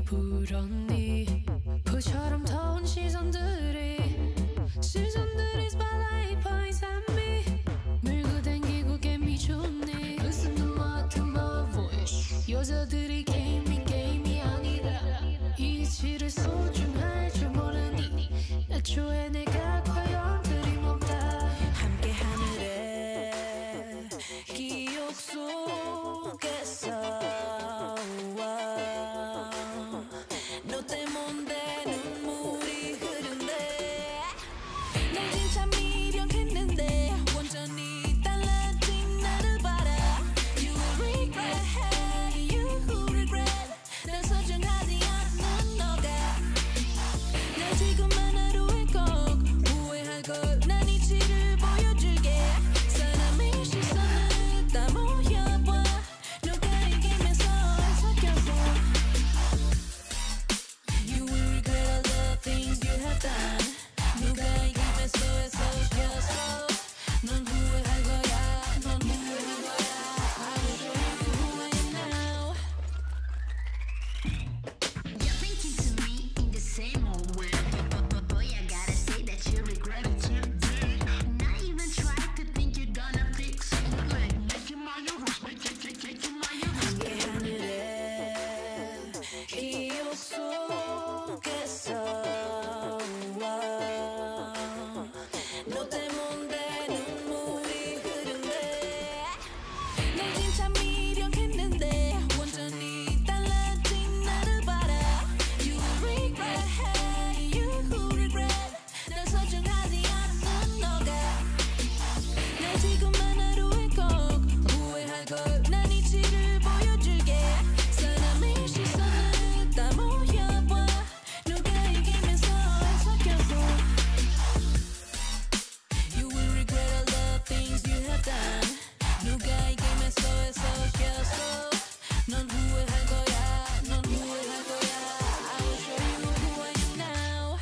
불었니 불처럼 더운 시선들이 spotlight points at me 밀고 댕기고 개미 좋니 Listen to my voice 여자들이 게임이 아니다 이치를 소중할 줄 모르니 애초에 내가 과연 드림없다 함께 하늘에 기억 속에서 너 때문에 눈물이 흐른대 널 진짜 미련했는데 완전히 달라진 나를 봐라 You will regret, you will regret 난 소중하지 않는 너가 날 지금만 하루에 꼭 후회할 걸 난 이치를 보여줄게 사람의 시선을 다 모여봐 누가 이기면서 섞여서 You will regret all the things you have done 누가 이기면서 섞여서 넌 후회할 거야 넌 후회할 거야 I will show you who I am now You're thinking to me in the same old way. But boy, I gotta say that you regret it today. Not even try to think you're gonna fix it. Like, make your mind your rules, make your mind your rules. 함께 하늘에 기억 속에서 너 때문에 눈물이 흐른대 널 진짜 미련했는데 완전히 달라진 나를 봐라 You will regret, you will regret 난 소중하지 않는 너가 날 지금만 하루에 꼭 후회할 걸 난 이치를 보여줄게 사람의 시선을 다 모여봐 누가 이기면서 섞여서 You will regret all the things you have done 누가 이기면서 섞여서 넌 후회할 거야 넌 후회할 거야 I will show you who I am now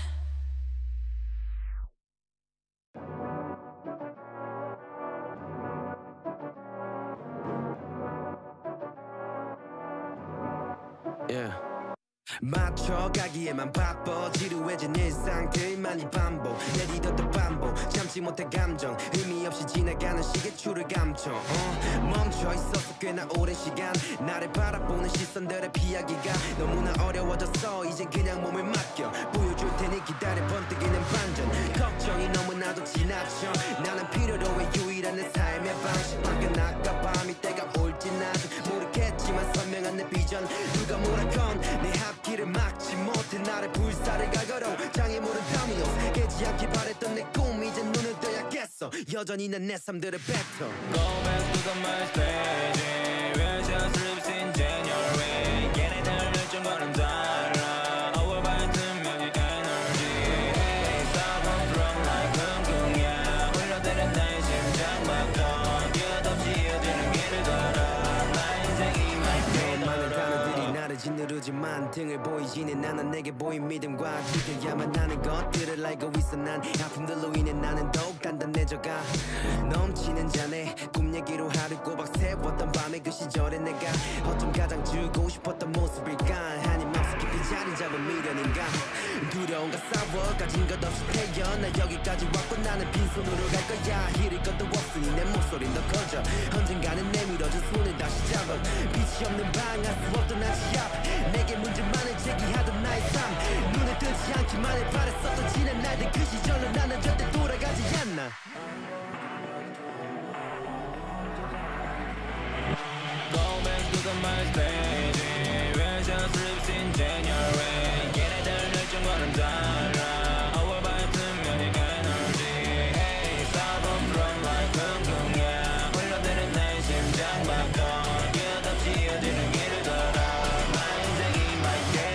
Yeah. 맞춰가기에만 바빠 지루해진 일상들만이 반복 내디뎠던 반복 참지 못해 감정 의미 없이 지나가는 시계추를 감춰 멈춰있었어 꽤나 오랜 시간 나를 바라보는 시선들을 피하기가 너무나 어려워졌어 이젠 그냥 몸을 맡겨 보여줄 테니 기다려 번뜩이는 반전 걱정이 너무나도 지나쳐 나는 필요로 해 유일한 내 삶의 방식 밖은 아까 밤이 때가 올진 아직 모르겠지만 선명한 내 비전 누가 뭐라건 내 앞길을 막지 못해 나를 불사를 갈거로 장애물은 다미오 깨지 않길 바랬던 내 꿈이 이제 눈을 떠야겠어 여전히 난 내 삶들을 뱉어 Go back to the my stage Where just lives in January 얘네들 열정과는 달라 Overbuy 투명의 energy Hey, stop on drum like 쿵쿵야 흘러대는 나의 심장박동 끝없이 이어지는 길을 걸어 나 인생이 my day 많은 단어들이 나를 짓누르지만 등을 보이지는 나는 내게 보인 믿음과 지켜야만 하는 것들을 알고 있어 난 아픔들로 인해 나는 더욱 단단해져가 넘치는 잔에 꿈 얘기로 하루 꼬박 세웠던 밤의 그 시절에 내가 어쩜 가장 주고 싶었던 모습일까 한이 맘속 깊이 자리 잡은 미련인가 두려움과 싸워 가진 것 없이 태어나 여기까지 왔고 나는 빈손으로 갈 거야 잃을 것도 없으니 내 목소린 더 커져 언젠가는 내밀어준 손을 다시 잡아 빛이 없는 방 알 수 없던 아지 앞 내게 문제만을 제기하던 나의 삶 눈에 뜨지 않기만을 바랬었던 지난 날들 그 시절로 나는 절대 돌아가지 않나 Go back to the my stage Where just lives in January 얘네들 열정과는 달라 Overbuy 투명의 energy Hey, stop on drum like 쿵쿵야 흘러대는 나의 심장박동 끝없이 이어지는 길을 걸어 나 인생이 my day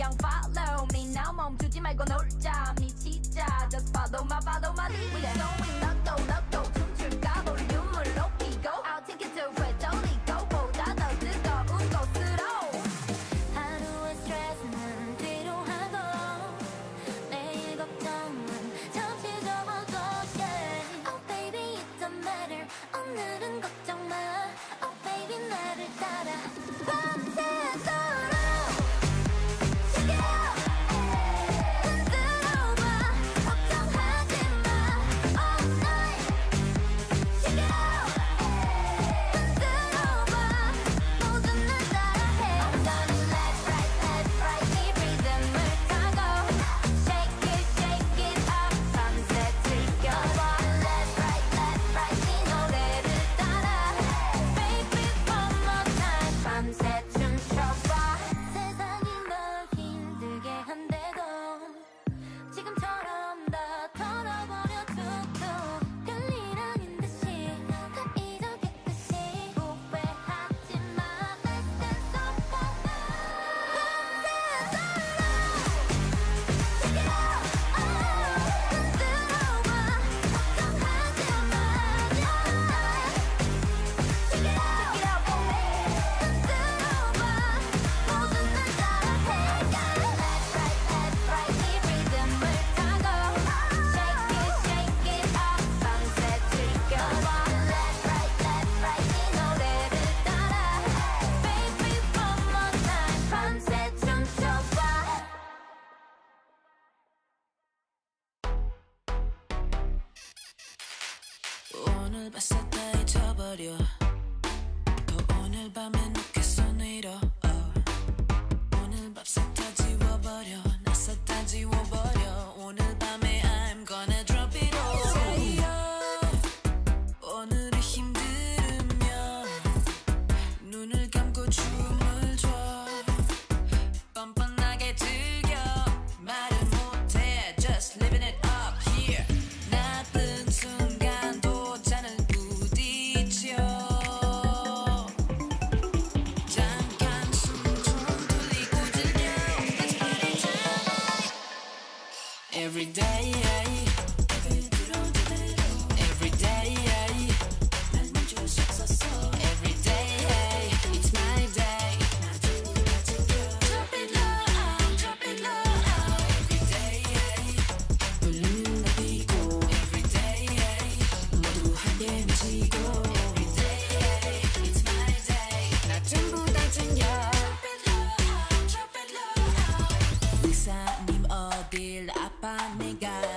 그냥 follow me now 멈추지 말고 놀자 미치자 just follow my lead We going loco 춤출까 볼륨을 높이고 I'll take it to where 돌리고 보다 더 뜨거운 곳으로 하루의 스트레스는 뒤로 하고 내일 걱정은 잠시 접어둬 yeah. Oh baby it don't matter 오늘은 걱정 마 Oh baby 나를 따라 밤새도록 오늘 봤어 다 잊어버려 또 오늘 밤에 늦게서 내려 오늘 밥싹 다 지워버려 나싹 다 지워버려 오늘 밤에 I'm gonna drop it all Say 오늘이 힘들으면 눈을 감고 춤을 춰 뻔뻔하게 즐겨 말을 못해 Just living it up here 나쁜 순간도 잔을 부딪혀 잠깐 숨 좀 돌리고 즐겨 Let's party tonight Every day Every day 날 멈출 수 없었어 Every day It's my day Drop it low Drop it low Every day 볼륨 높이고 Every day 모두 함께 미치고 Every day It's my day 나 전부 다 챙겨 Drop it low Drop it low 의사님 어딜 아파 내가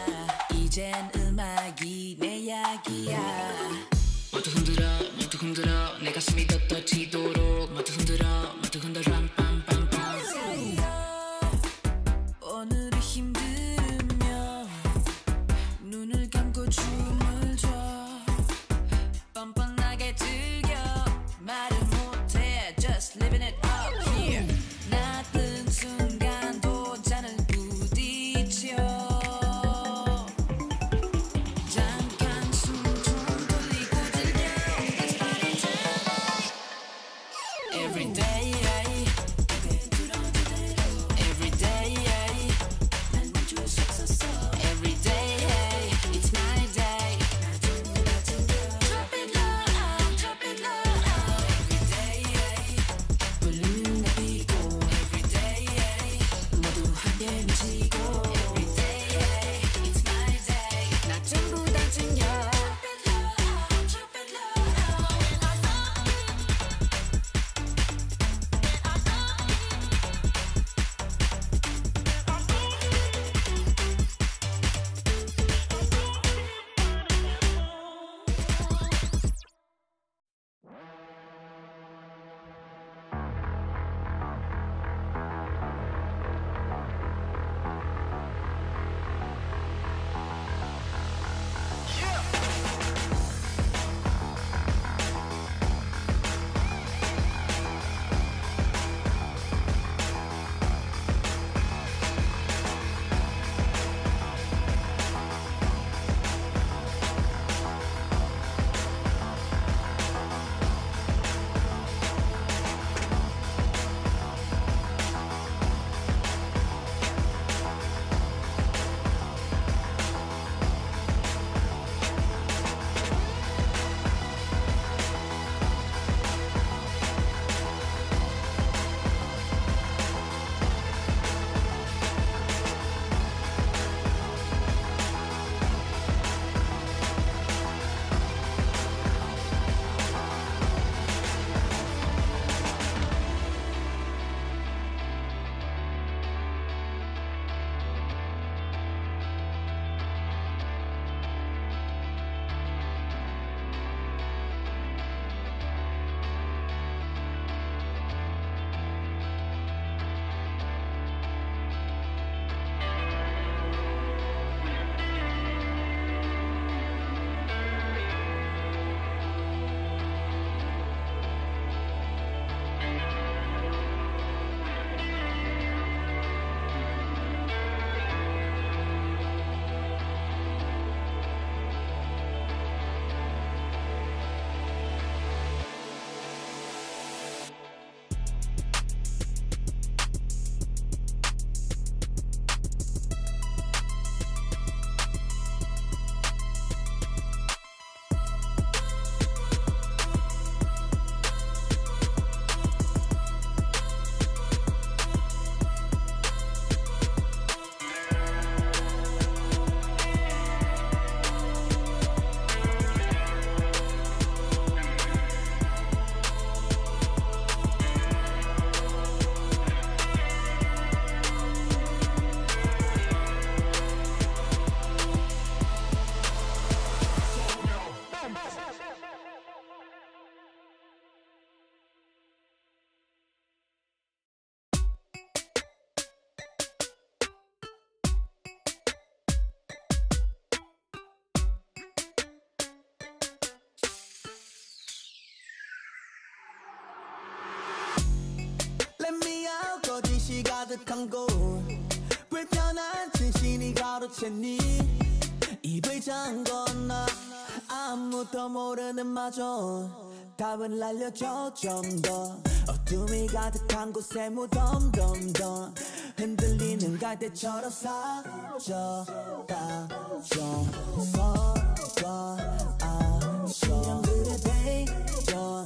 가득한 곳 불편한 진실이 가로챘니 입을 잠궜나 아무도 모르는 마저 답을 알려줘 좀 더 어둠이 가득한 곳에 무덤덤덤 흔들리는 갈대처럼 사라져 다좀 서봐 신념들의 배경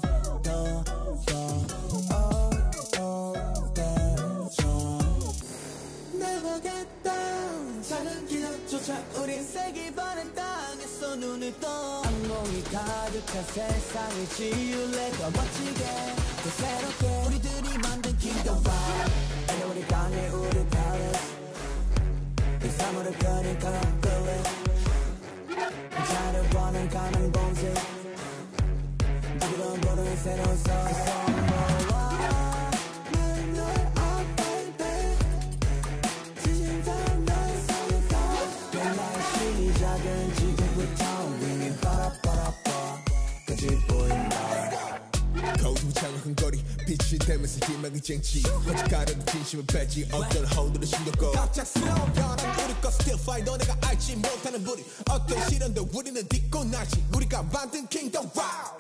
Never get down 작은 기적조차 우린 세기반의 땅에서 눈을 떠 악몽이 가득한 세상을 지울래 더 멋지게 더 새롭게 우리들이 만든 kingdom vibe and 우리 강해 우리 palace 이 사물을 그린 calm village 자려보는 가는 봉지 누구도 모르는 새로운 서서 시작은 지금부터 윙이 빠라빠라빠 끝이 보인다 거울을 장악한 거리 빛이 되면서 희망이 쟁취 아직 가려는 진심을 뺐지 어떤 허들을 신경껏 갑작스러운 변한 우리 것 still fight 너네가 알지 못하는 부리 어떤 시련도 우리는 딛고 나지 우리가 만든 kingdom wow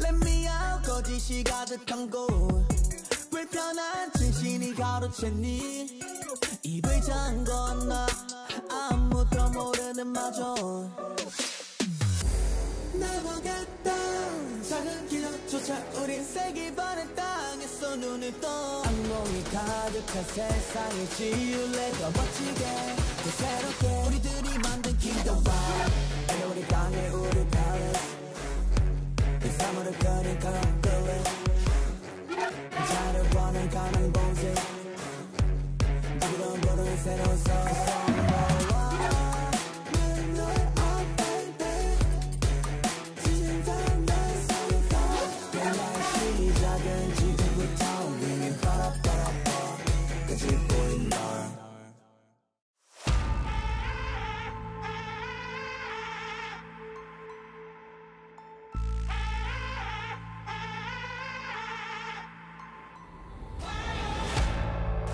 Let me out 거짓이 가득한 곳 불편한 진실이 가로챘니 입을 잠궜나 아무도 모르는 마저 Never get down 작은 기적조차 우린 세기반의 땅에서 눈을 떠 악몽이 가득한 세상을 지울래 더 멋지게 더 새롭게 우리들이 만든 kingdom vibe and 우리 강해 우리 palace 이 사물을 그린 calm village 자려보는 가는 봉지 누구도 모르는 새로운 서서 시작은 지금부터 윙이 빠라빠라빠 끝이 보인다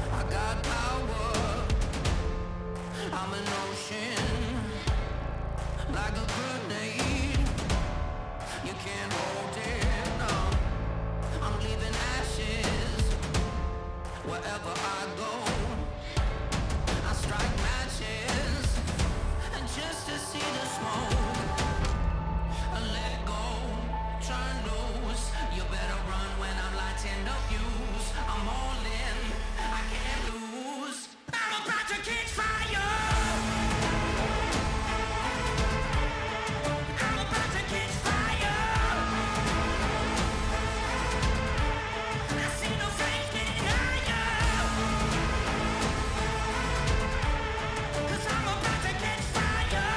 I got power, I'm an ocean, like a grenade, you can't hold it, no. I'm leaving ashes wherever I go. I strike matches and just to see the smoke. I let go, turn loose. You better run when I'm lighting the fuse. I'm all in, I can't lose. I'm about to catch fire. I'm about to catch fire. I see the flames getting higher. 'Cause I'm about to catch fire.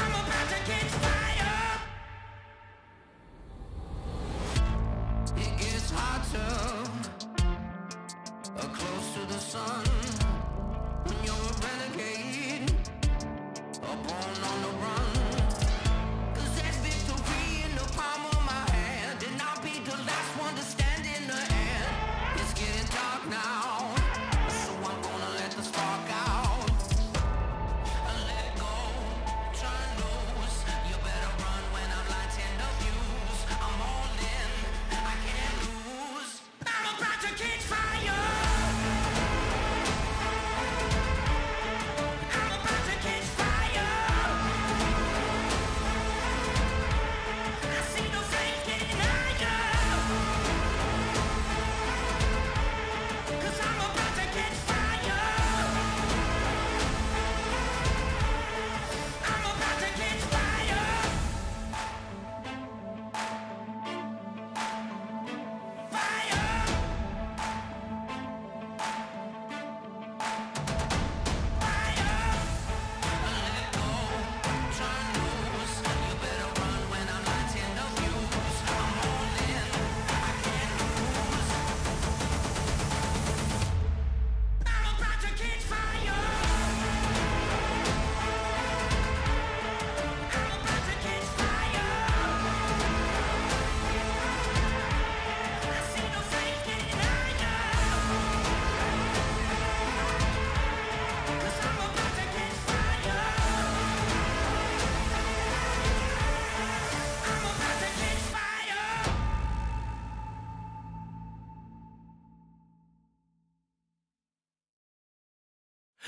I'm about to catch fire. It gets hotter, close to the sun. When you're a renegade, born on the run. 'Cause there's victory in the palm of my hand, and I'll be the last one to stand in the end. It's getting dark now, so I'm gonna let the spark out. Let go, turn loose. You better run when I'm lighting the fuse. I'm all in, I can't lose. I'm about to catch fire. I'm about to catch fire.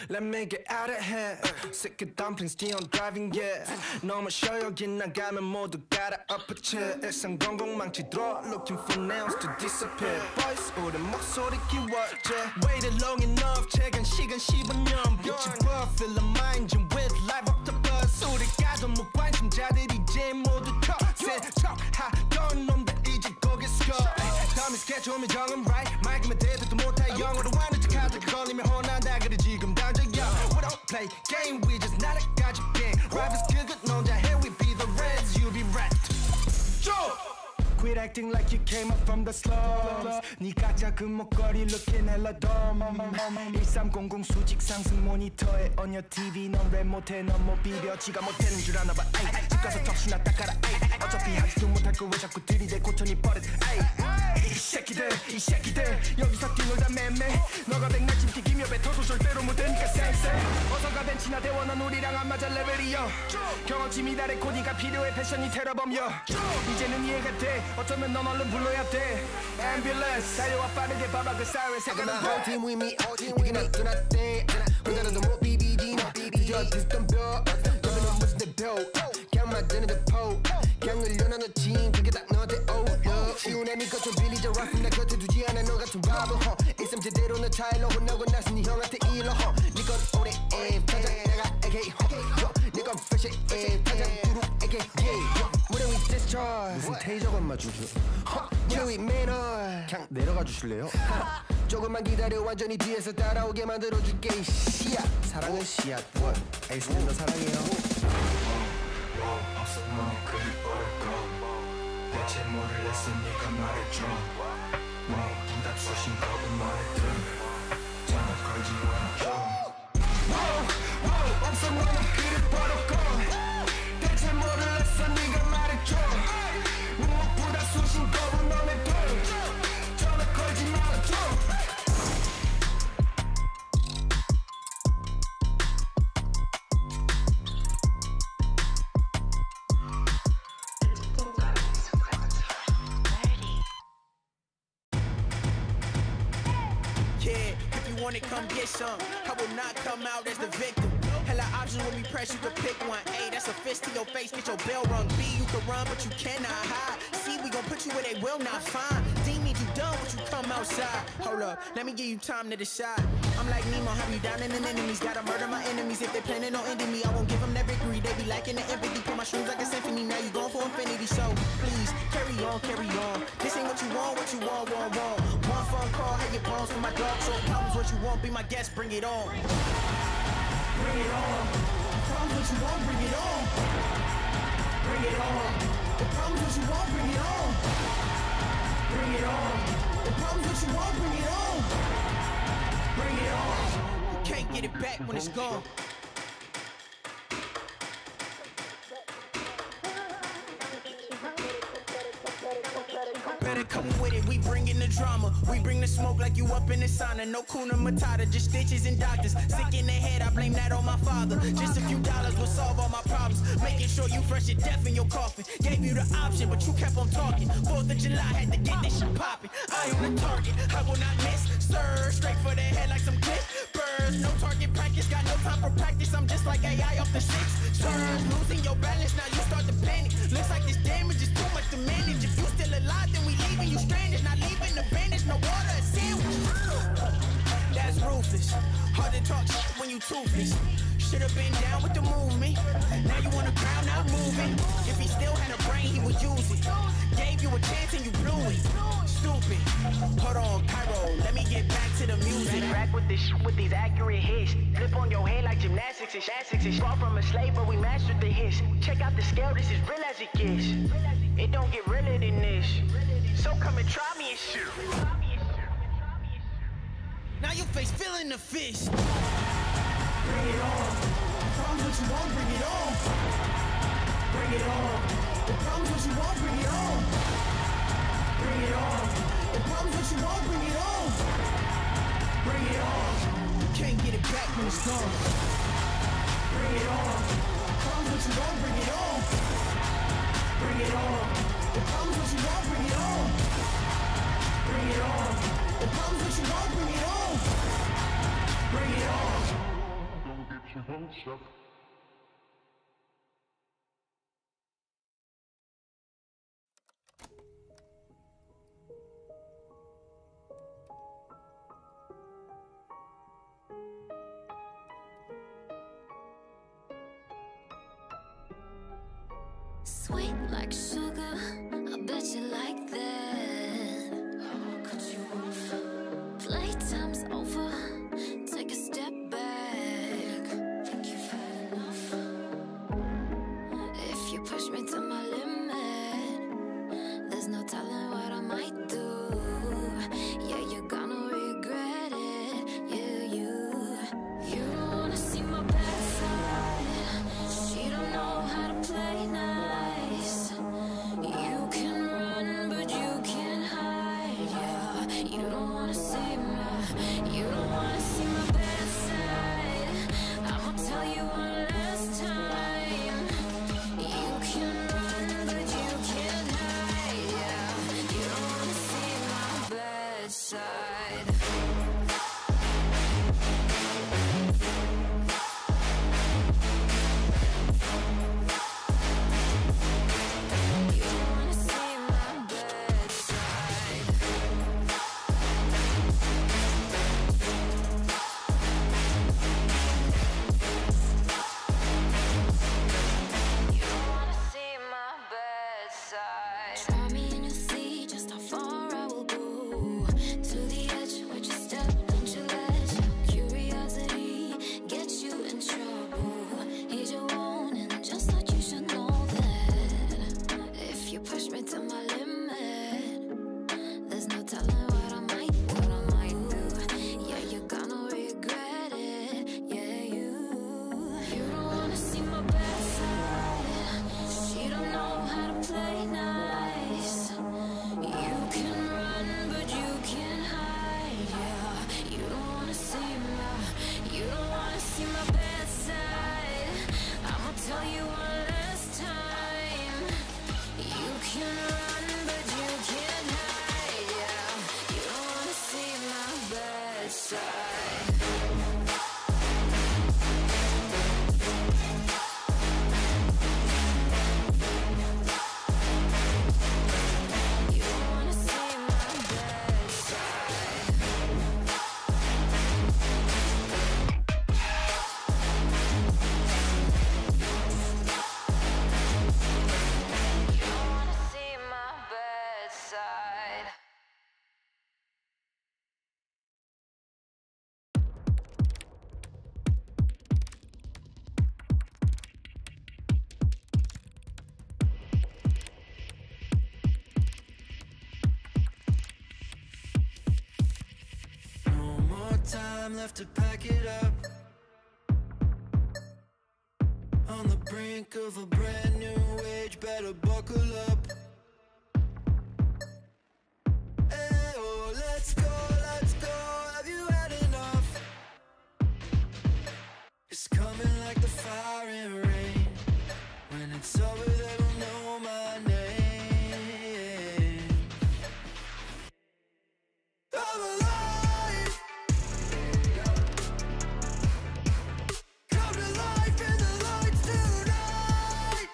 Let me get out of here. Sick of dumplings, Dion driving, yeah. 너무 쉬어 여기 나가면 모두 갈아 엎어치. 일상 공공망치 draw, looking for nails to disappear. Boys, 우리 목소리 키워줘. Waited long enough, 최근 시간 15년. 빛이 보여, fill the mind with live octopus. 우리 가도 무관심자들이 이제 모두 켜. 세척하던 놈들 이제 거기서 거. 다음에 스케줄면 정은 right. 맑으면 대답도 못해 영어로 하는 척하다 걸리면 혼난다 그래 지금 당장. We don't play game, we just not a gotcha game. Rivals good, 혼자 here we be the Reds, you be wrecked. Quit acting like you came up from the slums. 네가 작은 목걸이 looking hella dumb. 1300 수직 상승 모니터에 on your TV 넌 랩 못해 넌 못 비벼 지가 못하는 줄 아나 봐. 집 가서 접시나 닦아라. 어차피 하지도 못할 거 왜 자꾸 들이대 고천이 버릇. 이 새끼들 여기서 뛰놀다 맴매. 너가 백날 찜튀기며 뱉어도 절대로 못되니까 쌩쌩. 어서 가된 친하 대원 넌 우리랑 안 맞아 레벨이여. 경험치 달의 코디가 필요해 패션이 테러범이여. 이제는 이해가 돼. 어쩌면 넌 얼른 불러야 돼. Ambulance 달려와 빠르게 봐봐 그 사이렌 색깔. whole team with me, we cannot do nothing. 혼자라도 못 비비지 너 뒤져 뒷던 벽. 여기는 무슨 내 벽. 그냥 만드는 데 포. 그냥 늘려놔 너 진 그게 딱 너한테 어울려. 쉬운 애니까 좀 빌리자 rap 내 곁에 두지 않아 너 같은 rapper. 일삼 제대로 너 차일러 혼나고 나서 네 형한테 일러. 니건 오래 타자 내가 AK 니건 fresh 타자 구룩에게 무대 위 discharge. 무슨 테이저건 맞추죠. 무대 위 매너 그냥 내려가 주실래요? 조금만 기다려 완전히 뒤에서 따라오게 만들어줄게. 씨앗 사랑은 씨앗 원 에이스는 너 사랑해요. 없어 너무 그리 어렵고 대체 뭐를 했으니까 말해줘. 부답 쏘신 거고 말해줘. 전화 걸지 말아줘. 없어 너무 그리 어렵고 대체 뭐를 했어 네가 말해줘. 무엇보다 쑤신 거고 너네 둘 전화 걸지 말아줘. Want it, come get some. I will not come out as the victim. Hella options when we press, you can pick one. A, that's a fist to your face, get your bell rung. B, you can run, but you cannot hide. C, we gon' put you where they will not find. D means you done when you come outside. Hold up, let me give you time to decide. I'm like Nemo, have you down in an enemies? Gotta murder my enemies if they planning on ending me. I won't give them that victory, they be lacking the empathy. Put my shrooms like a symphony, now you going for infinity. So please, carry on, carry on. This ain't what you want, want. One phone call, have your bones for my dog. So problems what you want, be my guest, bring it on. Bring it on. The problems what you want, bring it on. Bring it on. The problems what you want, bring it on. Bring it on. The problems what you want, bring it on. Bring it on. You can't get it back when it's gone. Better come with it, we bring in the drama. We bring the smoke like you up in the sauna. No kuna matata, just stitches and doctors. Sick in the head, I blame that on my father. Just a few dollars will solve all my problems. Making sure you fresh to death in your coffin. Gave you the option, but you kept on talking. 4th of July, had to get this shit poppin'. I am the target, I will not miss. Stir straight for the head like some clippers. No target practice, got no time for practice. I'm just like AI off the 6. Surge, losing your balance, now you start to panic. Looks like this damage is too much to manage. If you still alive, then we leaving you stranded. Not leaving the bandage, no water, a sandwich. That's ruthless. Hard to talk shit when you toothless. Should've been down with the movement. Now you on the ground, not moving. If he still had a brain, he would use it. Gave you a chance and you blew it. Stupid. Hold on, Cairo, let me get back to the music. Back with this shit with these accurate hits. Flip on your head like gymnastics and shastics. Far from a slave, but we mastered the hits. Check out the scale, this is real as it gets. It don't get realer than this. So come and try me and shit. Now your face feeling the fist. Bring it on. The problems what you want, bring it on. Bring it on. The problems what you want, bring it on. Bring it on. The problems what you want, bring it on. Bring it on. You can't get it back when it's gone. Bring it on. The problems what you want, bring it on. Bring it on. The problems what you want, bring it on. Bring it on. The problems what you want, bring it on. Bring it on. Sweet like sugar, I bet you like that. How could you off? Playtime's over, take a step back. Think you've had enough? If you push me to my limit, there's no telling what I might do. Yeah, you're gonna regret it. Yeah, you don't wanna see my bad side. She don't know how to play nice. You can run, but you can't hide. Yeah, you don't wanna see my bad side. I'ma tell you one last time. You can run, but you can't hide. Yeah, you don't wanna see my bad side. Try me and you'll see just how far I will go. To the edge, where you step, don't you let curiosity get you in trouble. Heed your warning, just like you should know that. If you push me to my limit, there's no telling what I might do. Yeah, you're gonna regret it. Yeah, you don't wanna see my bad side. She don't know how to play nice. You can run, but you can't hide. Yeah, you don't wanna see my bad side. I'ma tell you one last time. You can run, but you can't hide. Yeah, you don't wanna see my bad side. You don't wanna see my bad side. You don't wanna see my bad side. No more time left to pack it up. On the brink of a brand new age, better buckle up. Hey, oh, let's go, have you had enough? It's coming like the fire and rain. When it's over, they will know my name. I'm alive. Come to life in the lights tonight.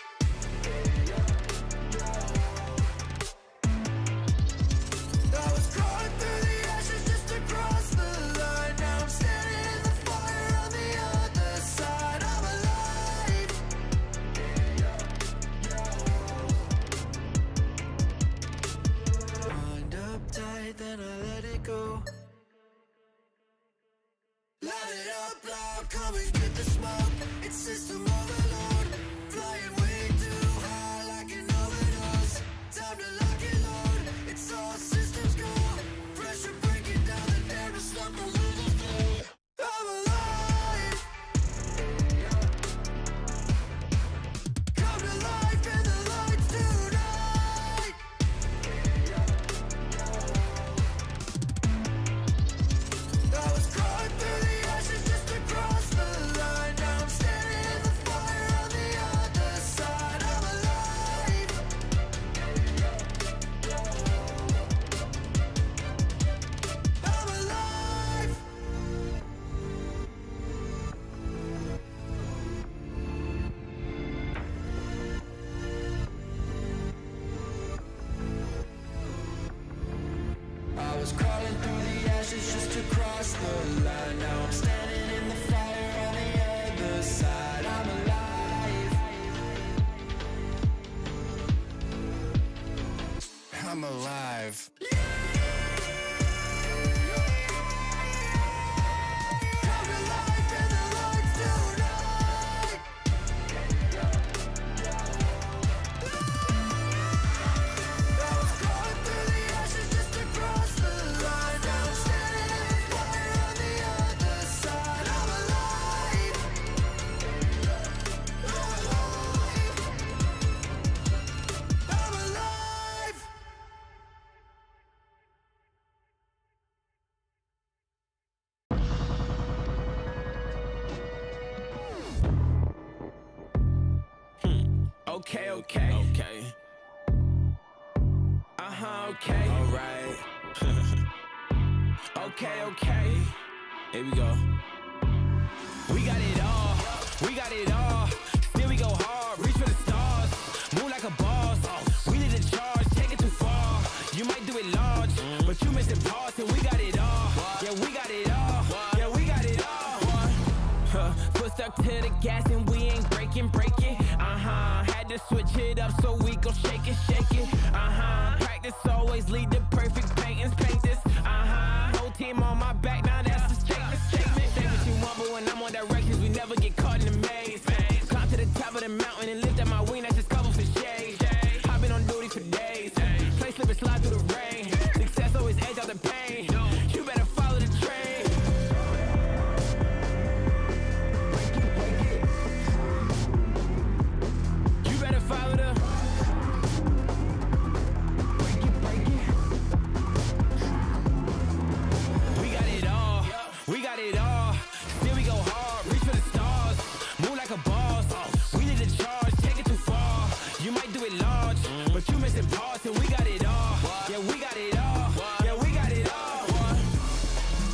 I was crawling through the ashes just to cross the line. Now I'm standing in the fire on the other side. I'm alive. Wind up tight, then I let it go. was crawling through the ashes just to cross the line. Now I'm standing in the fire on the other side. I'm alive. I'm alive. Okay, okay. Okay. Alright. Okay. Here we go. We got it all. We got it all. Still we go hard. Reach for the stars. Move like a boss. We need a charge. Take it too far. You might do it large, but you missing parts, and we got it all. Yeah, we got it all. Yeah, we got it all. Foot stuck to the gas and we ain't breaking. Had to switch it up so we gon' shake it. Practice always lead to perfect paint this. Whole team on my back, now that's a statement. Say what you want, but when I'm on directions, we never get caught in the maze. Climb to the top of the mountain and lift up my wing, that's just cover for shade. I've been on duty for days. Play slip and slide through the rain. Success always edge out the pain. You better follow the train. Follow the We got it all. We got it all. Still we go hard. Reach for the stars. Move like a boss. We need a charge. Take it too far. You might do it large, but you missing parts, and we got it all. Yeah, we got it all. Yeah, we got it all.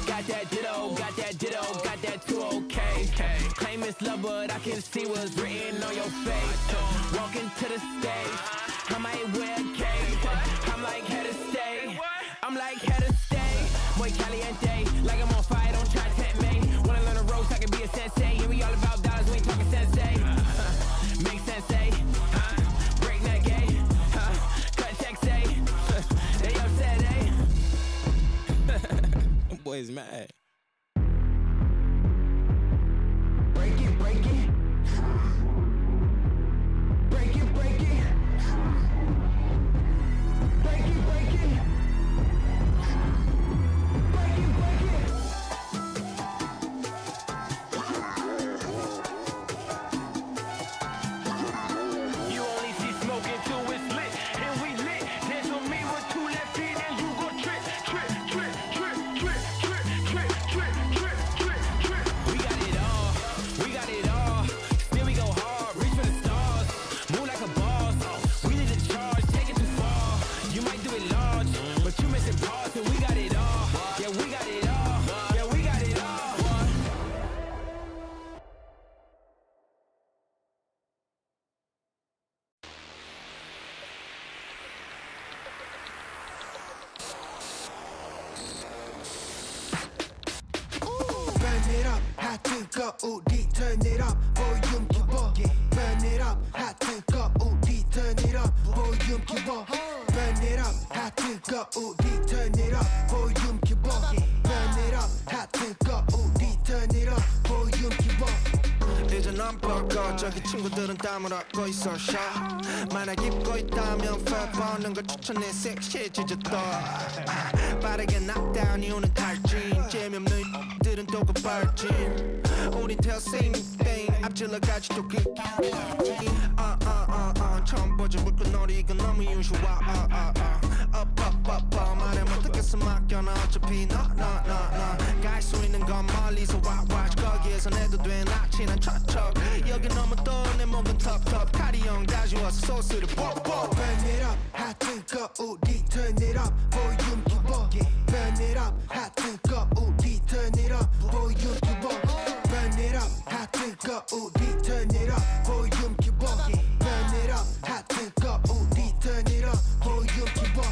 Got that ditto. Got that ditto. Got that too okay. Claim it's love, but I can see what's written on your face. Walking to the stage, I might wear a cape. I'm like head of stay. I'm like head of stay. Muy caliente, like I'm on fire. Don't try to tempt me. Wanna learn the ropes, I can be a sensei. And we all about dollars, we ain't talking sensei. Make sense, eh? Break neck, eh? Cut checks, eh? They upset, eh? Boy's mad. Break it. Break it. 우리 turn it up, volume 키워. Burn it up, hot 뜨거. 우리 turn it up, volume 키워. Burn it up, hot 뜨거. 우리 turn it up, volume 키워. Burn it up, hot 뜨거. 우리 turn it up, volume 키워. 이제 넌 뻗고 저기 친구들은 땀을 얻고 있어 쇼. 만약 입고 있다면 fat 보는 걸 추천해. 섹시해지졌다. 빠르게 knockdown 이유는 탈진. 재미없는 들은 또 급발진. 우린 tell same thing. 앞질러가지 또 그 처음 보지 물건놀이 이건 너무 usual. up 말해 못하겠어 맡겨놔 어차피 no 갈 수 있는 건 멀리서 watch 거기에서 내도 돼 나 친한 척 여기 너무 또 내 몸은 텁텁 카리형 다 지워서 소스를 뻑뻑 Burn it up 핫 뜨거 우리 turn it up volume 키워 Burn it up 핫 뜨거 우리 turn it up volume 키워 Burn it up 핫 뜨거 우리 turn it up volume 키워 Burn it up 핫 뜨거 우리 turn it up volume 키워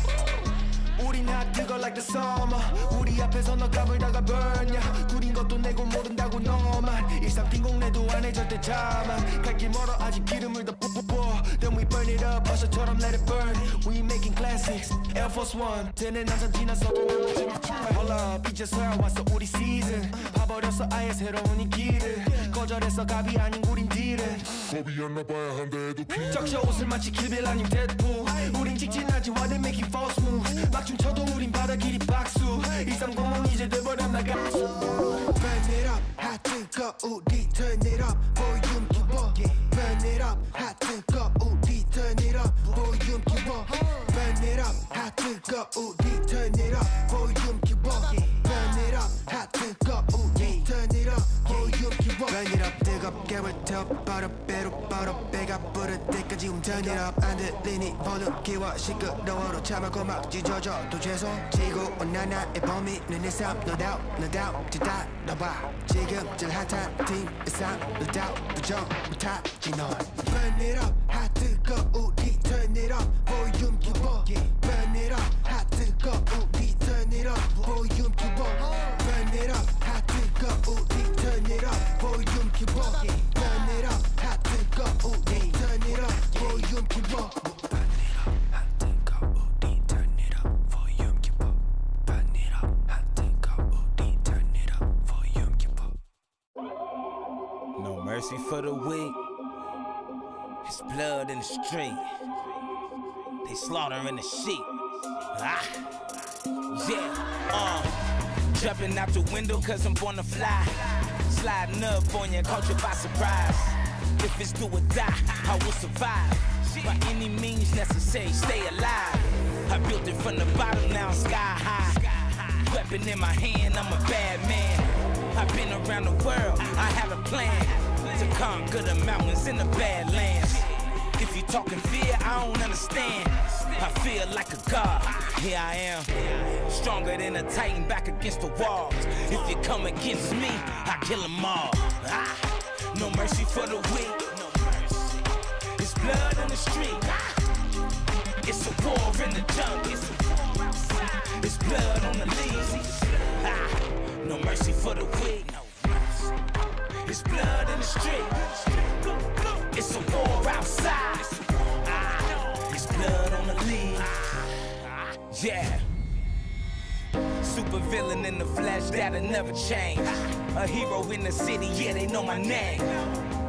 우린 핫 뜨거 like the sun 넘어 우리 앞에서 너 까불다가 burn 구린 것도 내고 모른다고 너만 일상빈공내도 안해 절대 자만 갈 길 멀어 아직 기름을 더 부어 Then we burn it up 어셔처럼 let it burn We making classics Air Force One 쟤는 항상 지나서도 Hold up 이제서야 왔어 우리 season 봐버렸어 아예 새로운 인기를 거절해서 갑이 아닌 우린 딜은 겁이었나봐야 한데도 피 적셔 옷을 마치 킬빌 아님 데드풀 우린 직진하지 while they making false moves 막 춤춰도 우린 바다 길이 박수 1300 이제 돼버렸나 가수 Burn it up 핫 뜨거우리 Turn it up 볼륨 키워 Burn it up 핫 뜨거우리 Turn it up 볼륨 키워 Burn it up 핫 뜨거우리 Turn it up 볼륨 키워 Burn it up 핫 뜨거우리 Turn it up 볼륨 키워 Burn it up 뜨겁게 불태워 버려 배로 버려 배가 부를 때까지 Turn it up 안 들리니 볼륨 키워 시끄러워로 참아고 막 찢어져도 죄송지고 온 나의 범인은 일삼 No doubt no doubt 뒤따라와 지금 제일 핫한 팀 일삼 No doubt 부정 못하지 넌 Burn it up 핫 뜨거우리 Turn it up 볼륨 키워 Burn it up 핫 뜨거우리 Turn it up 볼륨 키워 Burn it up 핫 뜨거우리 Turn it up 볼륨 키워 Burn it up 핫 뜨거우리 Turn it up 볼륨 키워 Burn it up 핫 뜨거우리 Turn it up 볼륨 키워 Burn it up 핫 뜨거우리 Turn it up 볼륨 키워 No mercy for the weak. It's blood in the street. They slaughtering the sheep. Ah, yeah, jumping out the window cause I'm born to fly. Sliding up on you, caught you by surprise. If it's do or die, I will survive. By any means necessary, stay alive. I built it from the bottom, now I'm sky high. Weapon in my hand, I'm a bad man. I've been around the world, I have a plan to conquer the mountains in the Badlands. If you talking fear, I don't understand. I feel like a god, here I am. Stronger than a titan back against the walls. If you come against me, I kill them all. Ah, no mercy for the weak. No mercy. It's blood in the street. Ah, it's a war in the jungle. It's a war outside. It's blood on the leaves. Ah, no mercy for the weak. No mercy. It's blood in the street. It's a war outside. It's blood on the leaves. Yeah. Super villain in the flesh, that'll never change. A hero in the city, yeah, they know my name.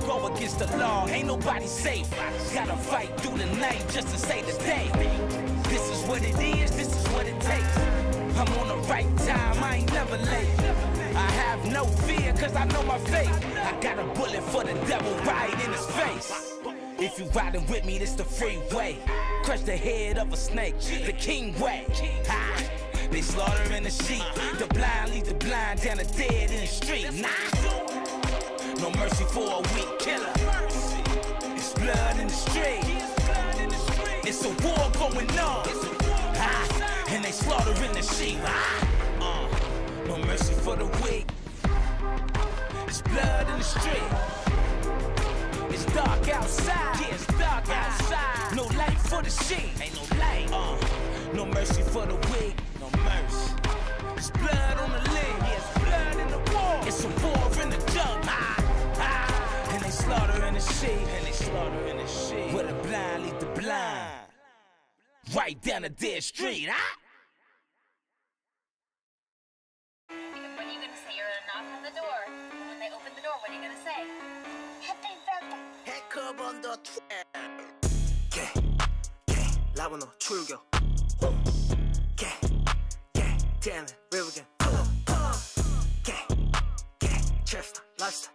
Go against the law, ain't nobody safe. Gotta fight through the night just to save the day. This is what it is, this is what it takes. I'm on the right time, I ain't never late. I have no fear, cause I know my fate. I got a bullet for the devil right in his face. If you riding with me, this the freeway. Crush the head of a snake, the king way. Ha! They slaughtering the sheep. The blind lead the blind down the dead in the street. Nah, no mercy for a weak killer. It's blood in the street. It's a war going on. Ha! And they slaughtering the sheep. No mercy for the weak. It's blood in the street. It's dark outside. Yeah, it's dark outside. No light for the sheep. Ain't no light. No mercy for the weak. No mercy. It's blood on the leg. Yeah, it's blood in the war. It's a war in the jungle. And they slaughtering the sheep. And they slaughtering the sheep. Where the blind lead the blind. Right down the dead street. What are you gonna say? You're gonna knock on the door. And when they open the door, what are you gonna say? Happy birthday. Heck on the 라보노 출격 Damn it, real again Chest, lifestyle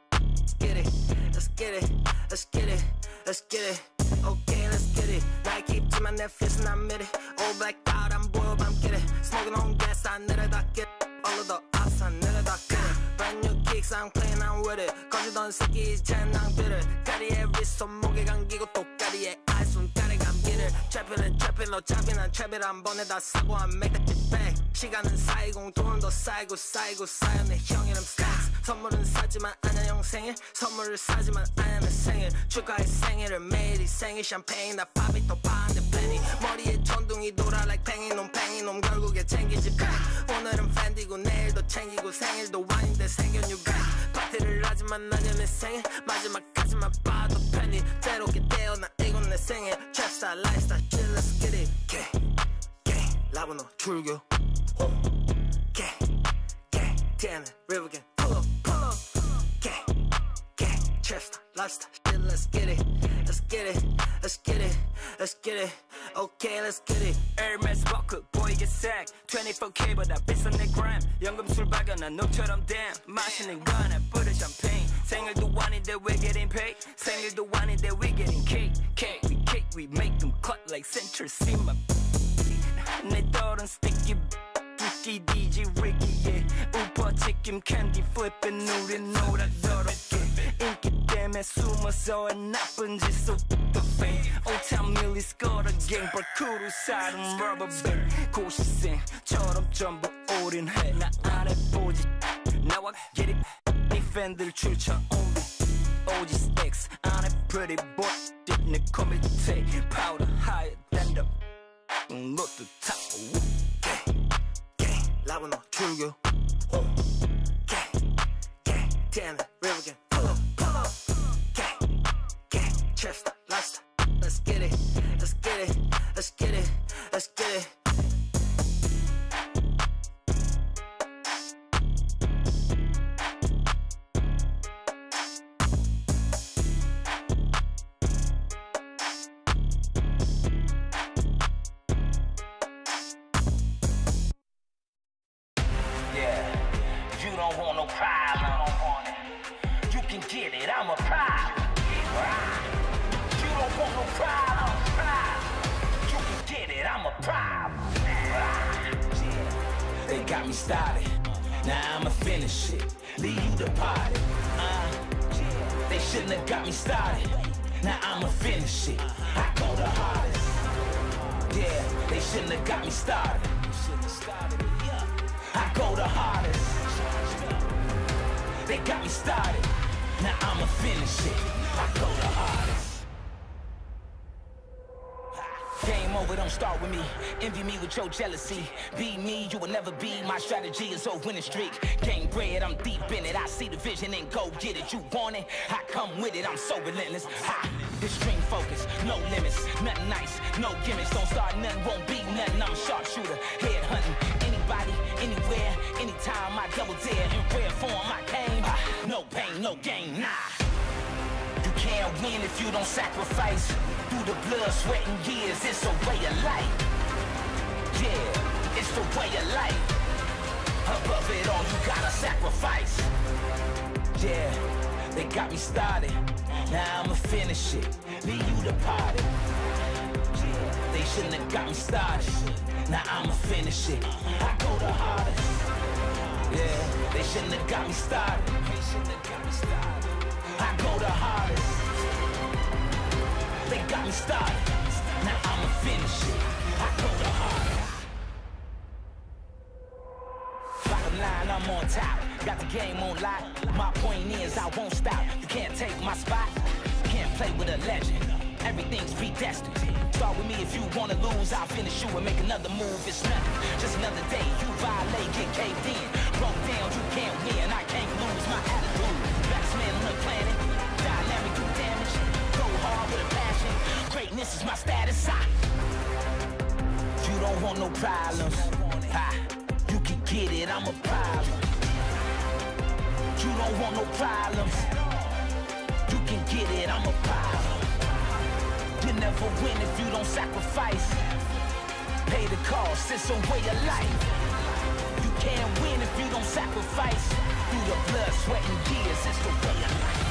Get it, let's get it, let's get it, let's get it Okay, let's get it Like 입지만 내 face 난 미리 All black out, 안 보여 밤 get it Smoking on gas, I 내려다 get it All of the ups, I 내려다 get it Brand new kicks, I'm clean, I'm with it 거주던 새끼 이제 낭비를 다리에 wrist, 손목에 감기고 똑다리에 알 손가락에 감기를 Trapping, 어차피 난 trapit 한 번에 다 사고 I make that shit back 시간은 쌓이고 돈도 쌓이고 쌓여 내 형 이름 stacks 선물은 사지만 아냐 형 생일 선물을 사지만 아냐 내 생일 축하해 생일을 매일이 생일 샴페인 나 밥이 또 파는데 plenty 머리에 천둥이 돌아 like 팽이놈 결국에 챙기지 백 오늘은 팬디고 내일도 챙기고 생일도 아닌데 생겨 new back 파티를 하지만 나는 내 생일 마지막까지만 봐도 팬이 새롭게 태어나 이건 내 생일 trapstar lifestyle shit let's get it gang 라보노 출교 gang damn it river gang pull up gang trapstar lifestyle shit let's get it okay let's get it Hermes 버클 보이게 색 24K보다 비싼 내 그램 연금술 박여난 녹처럼 damn 마시는 거나 뿌려 샴페인 생일도 아닌데 we getting paid 생일도 아닌데 we getting cake we make them cut like Central C my 내 떠오른 sticky Ricky DJ Ricky yeah 우퍼 치킨 캔디 flipping 우린 노랗더럽게 인기 때문에 숨어서 나쁜 짓 so the fame Old Town Millie scored a gang 벌크루 사는 rubber 고시생처럼 전부 올인해 나 안 해보지 나와 get it 네 팬들 출처 only OG stacks 안 해 pretty boy 내 코밑에 powder higher than the 너도 타고 라보노 출교 damn it river gang pull up trapstar lifestyle let's get it You don't want no problem. You can get it, I'm a problem. You don't want no problem. You can get it, I'm a problem. They got me started, now I'ma finish it. Leave you the party. They shouldn't have got me started, now I'ma finish it. I go the hardest. Yeah, they shouldn't have got me started. I go the hardest. They got me started, now I'ma finish it. I go the hardest. Game over, don't start with me. Envy me with your jealousy. Be me, you will never be. My strategy is a winning streak. Game bread, I'm deep in it. I see the vision and go get it. You want it, I come with it. I'm so relentless. Extreme focus, no limits. Nothing nice, no gimmicks. Don't start nothing, won't be nothing. I'm a sharpshooter, head hunting. Anybody, anywhere, anytime I double dare. In rare form, I came. No pain, no gain, nah. You can't win if you don't sacrifice. Through the blood, sweat, and years, it's a way of life. Yeah, it's the way of life. Above it all, you gotta sacrifice. Yeah, they got me started, now I'ma finish it. Leave you the party. They shouldn't have got me started, now I'ma finish it. I go the hardest. Yeah, they shouldn't have got me started. I go the hardest. They got me started, now I'ma finish it. I go the hardest. Bottom line, I'm on top. Got the game on lock. My point is, I won't stop. You can't take my spot. Can't play with a legend. Everything's predestined. Start with me if you wanna lose. I'll finish you and make another move. It's nothing, just another day. You violate, get caved in. Broke down, you can't win. I can't lose my attitude. Best man on the planet. Dynamic, do damage. Go hard with a passion. Greatness is my status. You don't want no problems. You can get it, I'm a problem. You don't want no problems. You can get it, I'm a problem. You never win if you don't sacrifice. Pay the cost, it's a way of life. You can't win if you don't sacrifice. Through the blood, sweat, and tears, it's the way of life.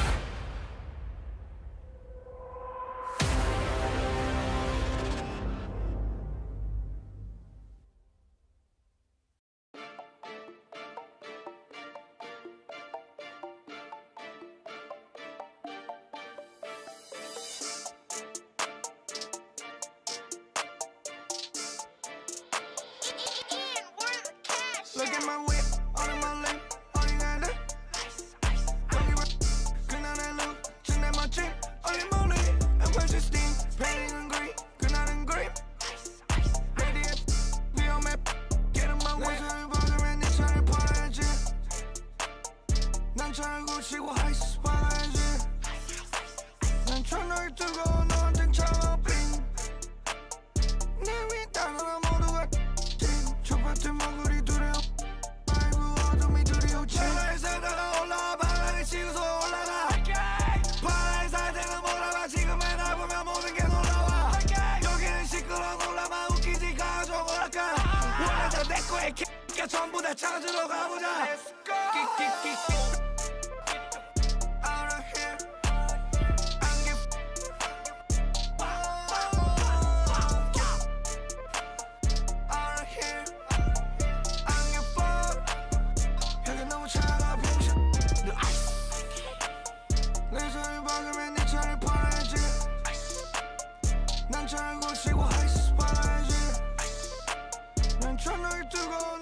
Look at my whip, all in my lane, all you gotta do. Good on that look, just at my chick, all in my lane. And where's your steam, painting and green, good on and green. 집에 찾으러 가보자. Let's go. Out of here. 안 give. Out of here. 안 give fuck. 여기 너무 차가 붕신. 너 아이스. 내 손을 박으면 네 차를 팔아야지. 난 차를 고치고 아이스 팔아야지. 난 천을 뜨거운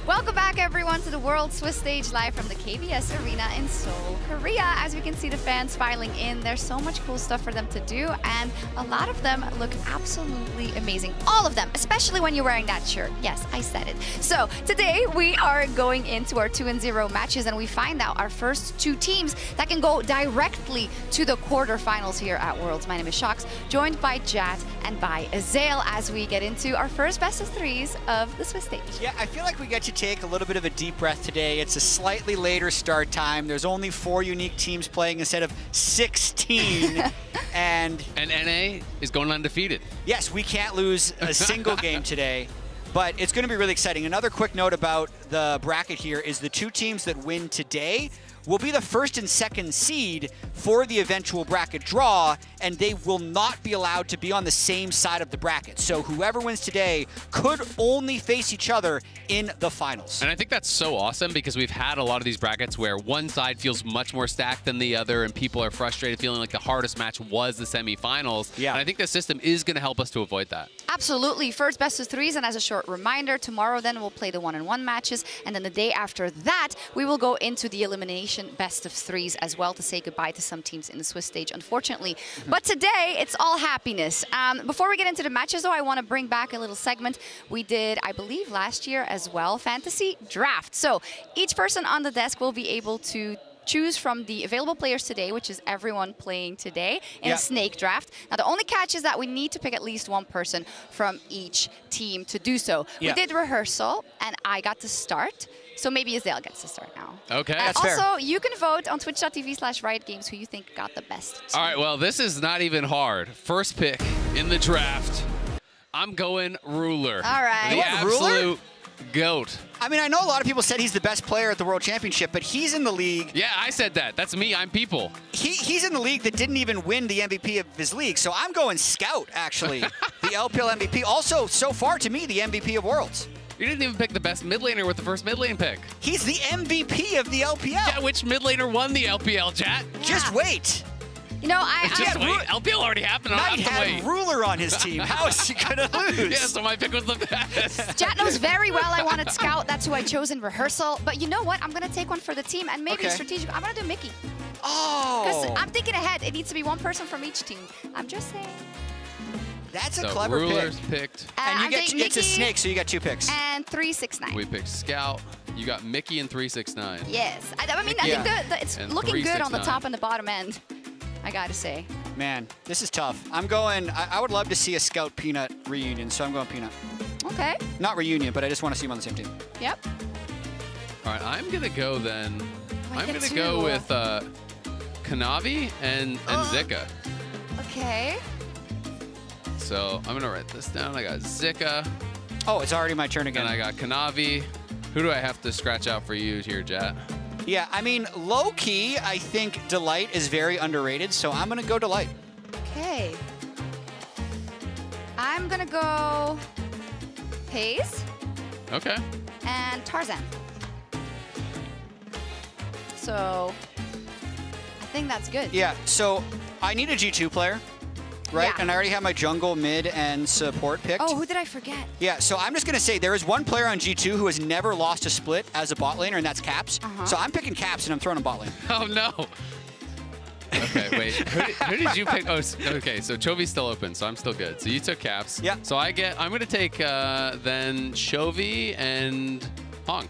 Welcome back, everyone, to the World Swiss Stage live from the KBS Arena in Seoul, Korea. As we can see the fans filing in, there's so much cool stuff for them to do, and a lot of them look absolutely amazing. All of them, especially when you're wearing that shirt. Yes, I said it. So today we are going into our 2-0 matches, and we find out our first two teams that can go directly to the quarterfinals here at Worlds. My name is Shox, joined by Jat and by Azael as we get into our first best of threes of the Swiss Stage. Yeah, I feel like we get to take a little bit of a deep breath today. It's a slightly later start time. There's only 4 unique teams playing instead of 16. And NA is going undefeated. Yes, we can't lose a single game today. But it's going to be really exciting. Another quick note about the bracket here is the 2 teams that win today will be the first and second seed for the eventual bracket draw, and they will not be allowed to be on the same side of the bracket. So whoever wins today could only face each other in the finals. And I think that's so awesome because we've had a lot of these brackets where one side feels much more stacked than the other, and people are frustrated feeling like the hardest match was the semifinals. Yeah. And I think this system is going to help us to avoid that. Absolutely. First best of 3s, and as a short reminder, tomorrow then we'll play the 1-on-1 matches, and then the day after that, we will go into the elimination best of 3s as well to say goodbye to some teams in the Swiss stage, unfortunately. But today, it's all happiness. Before we get into the matches, though, I want to bring back a little segment we did, I believe, last year as well, Fantasy Draft. So each person on the desk will be able to choose from the available players today, which is everyone playing today, in a snake draft. Now, the only catch is that we need to pick at least one person from each team to do so. We did rehearsal, and I got to start. So maybe Azale gets to start now. Okay. That's fair. Also, you can vote on twitch.tv/riotgames who you think got the best team. All right, well, this is not even hard. First pick in the draft, I'm going Ruler. All right. The absolute GOAT. I mean, I know a lot of people said he's the best player at the World Championship, but he's in the league. Yeah, I said that. That's me. I'm people. He's in the league that didn't even win the MVP of his league, so I'm going Scout, actually. The LPL MVP. Also, so far to me, the MVP of Worlds. You didn't even pick the best mid laner with the first mid lane pick. He's the MVP of the LPL. Yeah, which mid laner won the LPL, chat? Yeah. Just wait. You know, Just wait. LPL already happened. Knight had Ruler on his team. How is he going to lose? Yeah, so my pick was the best. Jat knows very well I wanted Scout. That's who I chose in rehearsal. But you know what? I'm going to take one for the team, and maybe strategic. I'm going to do Mickey. Oh. Because I'm thinking ahead. It needs to be one person from each team. I'm just saying. That's a clever pick. Ruler's picked. And you get it's a Mickey snake, so you got 2 picks. And 369. We picked Scout. You got Mickey and 369. Yes. I mean, I think it's And looking good on the 369. top and the bottom end, I got to say. Man, this is tough. I'm going, I would love to see a Scout Peanut reunion, so I'm going Peanut. Okay. Not reunion, but I just want to see him on the same team. Yep. All right, I'm going to go then. I I'm get going to two. go with Kanavi and Zika. Okay. So I'm going to write this down. I got Zika. Oh, it's already my turn again. And I got Kanavi. Who do I have to scratch out for you here, Jat? Yeah, I mean, low-key, I think Delight is very underrated, so I'm going to go Delight. Okay. I'm going to go Hayes Okay. and Tarzan. So I think that's good. Yeah, so I need a G2 player, right? Yeah. And I already have my jungle, mid, and support picked. Oh, who did I forget? Yeah, so I'm just going to say there is one player on G2 who has never lost a split as a bot laner, and that's Caps. So I'm picking Caps, and I'm throwing him bot lane. Oh, no. Okay, wait. Who did you pick? Oh, okay, so Chovy's still open, so I'm still good. So you took Caps. Yeah. So I'm going to take then Chovy and Hong.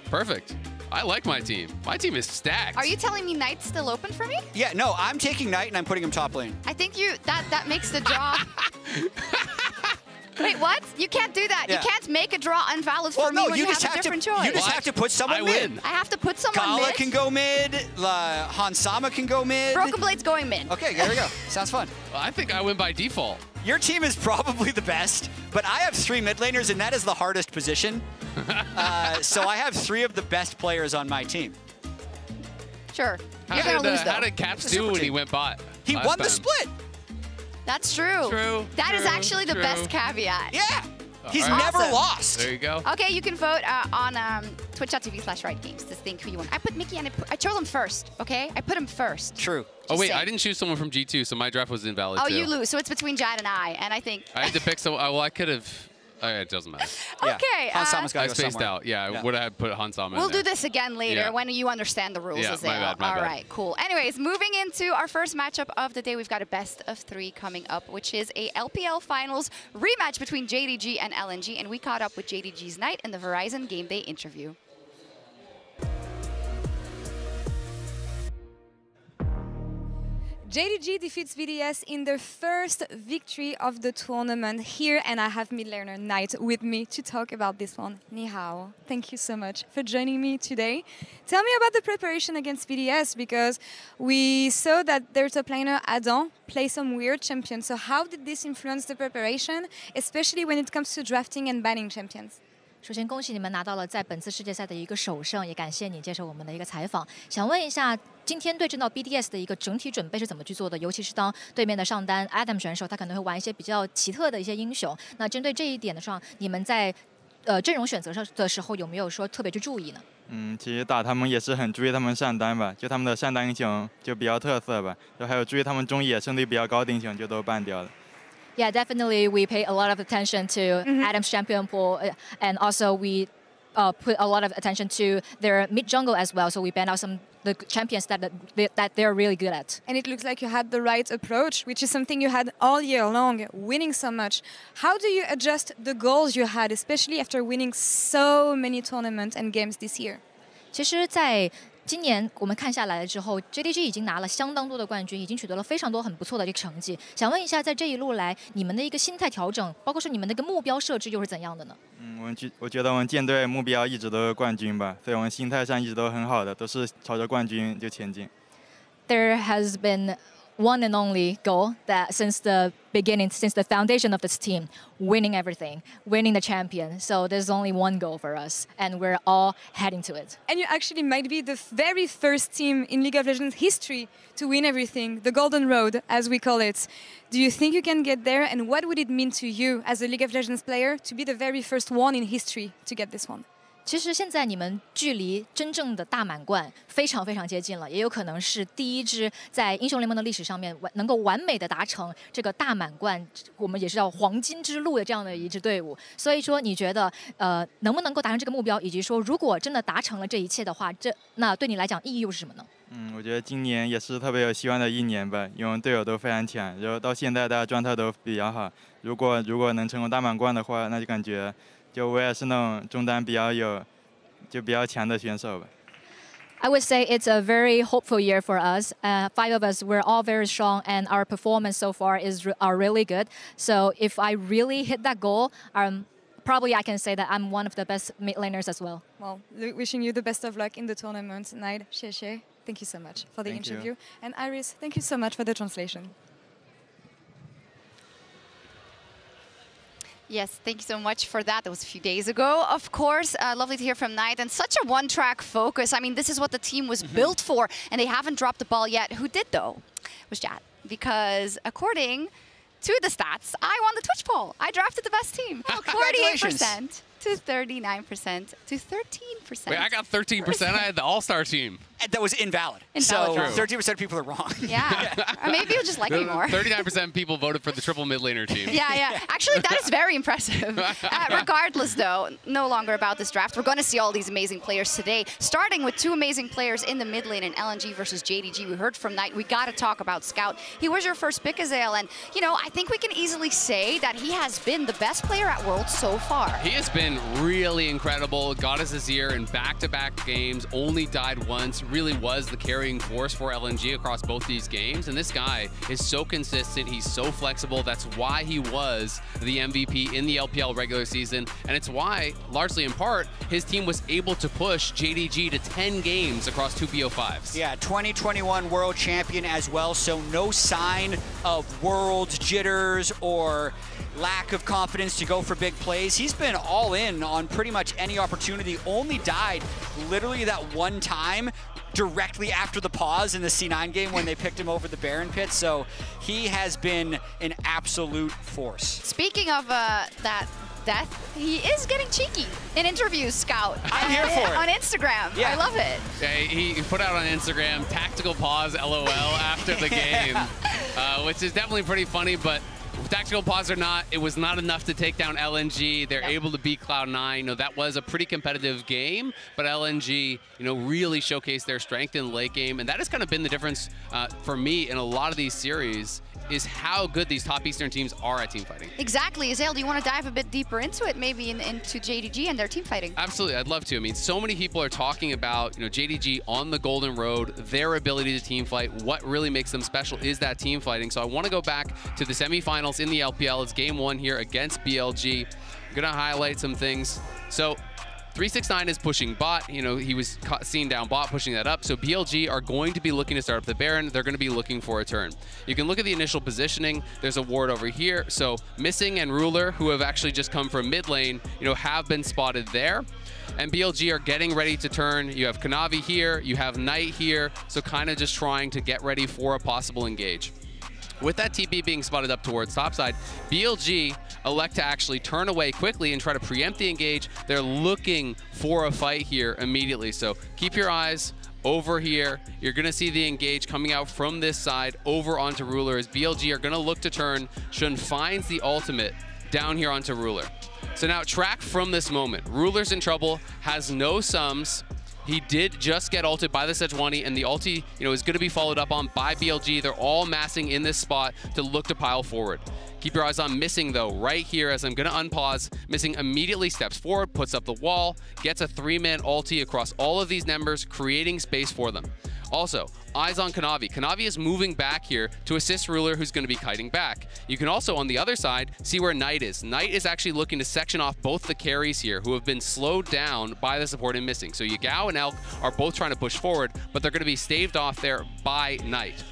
Perfect. I like my team. My team is stacked. Are you telling me Knight's still open for me? Yeah, no, I'm taking Knight, and I'm putting him top lane. I think that makes the draw. Wait, what? You can't do that. Yeah. You can't make a draw invalid for me when you have a different choice. You just have to put someone mid. I have to put someone Gala mid. can go mid. Hansama can go mid. Broken Blade's going mid. Okay, there we go. Sounds fun. Well, I think I win by default. Your team is probably the best, but I have 3 mid laners, and that is the hardest position. So I have 3 of the best players on my team. Sure. You're going to lose, though. How did Caps do when he went bot? He last won the time? split. That's true. True. That is true, actually the true. best caveat. Yeah. He's All right. never Awesome. lost. There you go. Okay, you can vote on twitch.tv/riotgames to think who you want. I put Mickey and I chose him first, okay? I put him first. True. Oh, wait, saying. I didn't choose someone from G2, so my draft was invalid, Oh, too. you lose. So it's between Jad and I think... I had to pick someone. Well, I could have... it doesn't matter. Okay. Hansama's got I to go spaced somewhere. out. Yeah, I would have put Hansama in We'll there. do this again later Yeah. when you understand the rules Yeah, as my well. bad, my All bad. right, cool. Anyways, moving into our first matchup of the day, we've got a best of 3 coming up, which is a LPL Finals rematch between JDG and LNG, and we caught up with JDG's Knight in the Verizon Game Day interview. JDG defeats BDS in their first victory of the tournament here, and I have mid laner Knight with me to talk about this one. Ni hao. Thank you so much for joining me today. Tell me about the preparation against BDS, because we saw that their top laner Adam play some weird champions. So how did this influence the preparation, especially when it comes to drafting and banning champions? 首先，恭喜你们拿到了在本次世界赛的一个首胜，也感谢你接受我们的一个采访。想问一下，今天对阵到 BDS 的一个整体准备是怎么去做的？尤其是当对面的上单 Adam 选手，他可能会玩一些比较奇特的一些英雄。那针对这一点的上，你们在阵容选择上的时候有没有说特别去注意呢？其实打他们也是很注意他们上单吧，就他们的上单英雄就比较特色吧，就还有注意他们中野胜率比较高的英雄就都ban掉了。 Yeah, definitely. We pay a lot of attention to Adam's champion pool, and also we put a lot of attention to their mid jungle as well. So we banned out some the champions that they're really good at. And it looks like you had the right approach, which is something you had all year long, winning so much. How do you adjust the goals you had, especially after winning so many tournaments and games this year? 其实，在今年我们看下来了之后 ，JDG 已经拿了相当多的冠军，已经取得了非常多很不错的一个成绩。想问一下，在这一路来，你们的一个心态调整，包括说你们的一个目标设置又是怎样的呢？我觉得我们舰队目标一直都是冠军吧，所以我们心态上一直都很好的，都是朝着冠军就前进。There has been one and only goal that since the beginning, since the foundation of this team, winning everything, winning the champion. So there's only one goal for us, and we're all heading to it. And you actually might be the very first team in League of Legends history to win everything, the Golden Road, as we call it. Do you think you can get there? And what would it mean to you as a League of Legends player to be the very first one in history to get this one? 其实现在你们距离真正的大满贯非常非常接近了，也有可能是第一支在英雄联盟的历史上面能够完美的达成这个大满贯，我们也是叫黄金之路的这样的一支队伍。所以说，你觉得能不能够达成这个目标，以及说如果真的达成了这一切的话，那对你来讲意义又是什么呢？我觉得今年也是特别有希望的一年吧，因为队友都非常强，然后到现在大家状态都比较好。如果能成功大满贯的话，那就感觉。 就我也是那种中单比较强的选手吧。 I would say it's a very hopeful year for us. 5 of us, we're all very strong, and our performance so far are really good. So if I really hit that goal, probably I can say that I'm one of the best mid laners as well. Well, wishing you the best of luck in the tournament tonight. Xie, thank you so much for the interview. And Iris, thank you so much for the translation. Yes, thank you so much for that. That was a few days ago, of course. Lovely to hear from Knight. And such a one-track focus. I mean, this is what the team was built for, and they haven't dropped the ball yet. Who did, though, was Jad. Because according to the stats, I won the Twitch poll. I drafted the best team. 48% to 39% to 13%. Wait, I got 13%. I had the all-star team. That was invalid. So 13% of people are wrong. Yeah. Or maybe you'll just like me more. 39% people voted for the triple mid laner team. Yeah. Actually, that is very impressive. Regardless, though, no longer about this draft. We're going to see all these amazing players today, starting with 2 amazing players in the mid lane in LNG versus JDG. We heard from Knight. We got to talk about Scout. He was your first pick, Azael, and, you know, I think we can easily say that he has been the best player at Worlds so far. He has been really incredible. Got us this year in back-to-back games, only died once. Really was the carrying force for LNG across both these games, and this guy is so consistent. He's so flexible. That's why he was the MVP in the LPL regular season, and it's why, largely in part, his team was able to push JDG to 10 games across 2 BO5s. Yeah, 2021 world champion as well, so no sign of world jitters or lack of confidence to go for big plays. He's been all in on pretty much any opportunity, only died literally that one time directly after the pause in the C9 game when they picked him over the Baron pit. So he has been an absolute force. Speaking of that death, he is getting cheeky in interviews, Scout. I'm here for it. On Instagram. Yeah. I love it. Yeah, he put out on Instagram, tactical pause LOL after the game, which is definitely pretty funny, but tactical pause or not, it was not enough to take down LNG. They're able to beat Cloud9. You know, that was a pretty competitive game, but LNG, you know, really showcased their strength in the late game, and that has kind of been the difference for me in a lot of these series. is how good these top Eastern teams are at team fighting. Exactly. Azale, do you want to dive a bit deeper into it, maybe into JDG and their team fighting? Absolutely, I'd love to. I mean, so many people are talking about, JDG on the Golden Road, their ability to team fight. What really makes them special is that team fighting. So I want to go back to the semifinals in the LPL. It's game 1 here against BLG. I'm gonna highlight some things. So 369 is pushing bot. He was seen down bot, pushing that up. So BLG are going to be looking to start up the Baron. They're going to be looking for a turn. You can look at the initial positioning. There's a ward over here. So Missing and Ruler, who have actually just come from mid lane, have been spotted there. And BLG are getting ready to turn. You have Kanavi here. You have Knight here. So kind of just trying to get ready for a possible engage. With that TP being spotted up towards topside, BLG elect to actually turn away quickly and try to preempt the engage. They're looking for a fight here immediately. So keep your eyes over here. You're going to see the engage coming out from this side over onto Ruler as BLG are going to look to turn. Shun finds the ultimate down here onto Ruler. So now track from this moment. Ruler's in trouble, has no sums. He did just get ulted by the Sejuani, and the ulti, is going to be followed up on by BLG. They're all massing in this spot to look to pile forward. Keep your eyes on Missing, though, right here as I'm going to unpause. Missing immediately steps forward, puts up the wall, gets a 3-man ulti across all of these members, creating space for them. Also, eyes on Kanavi. Kanavi is moving back here to assist Ruler, who's going to be kiting back. You can also, on the other side, see where Knight is. Knight is actually looking to section off both the carries here, who have been slowed down by the support and Missing. So Yagao and Elk are both trying to push forward, but they're going to be staved off there by Knight.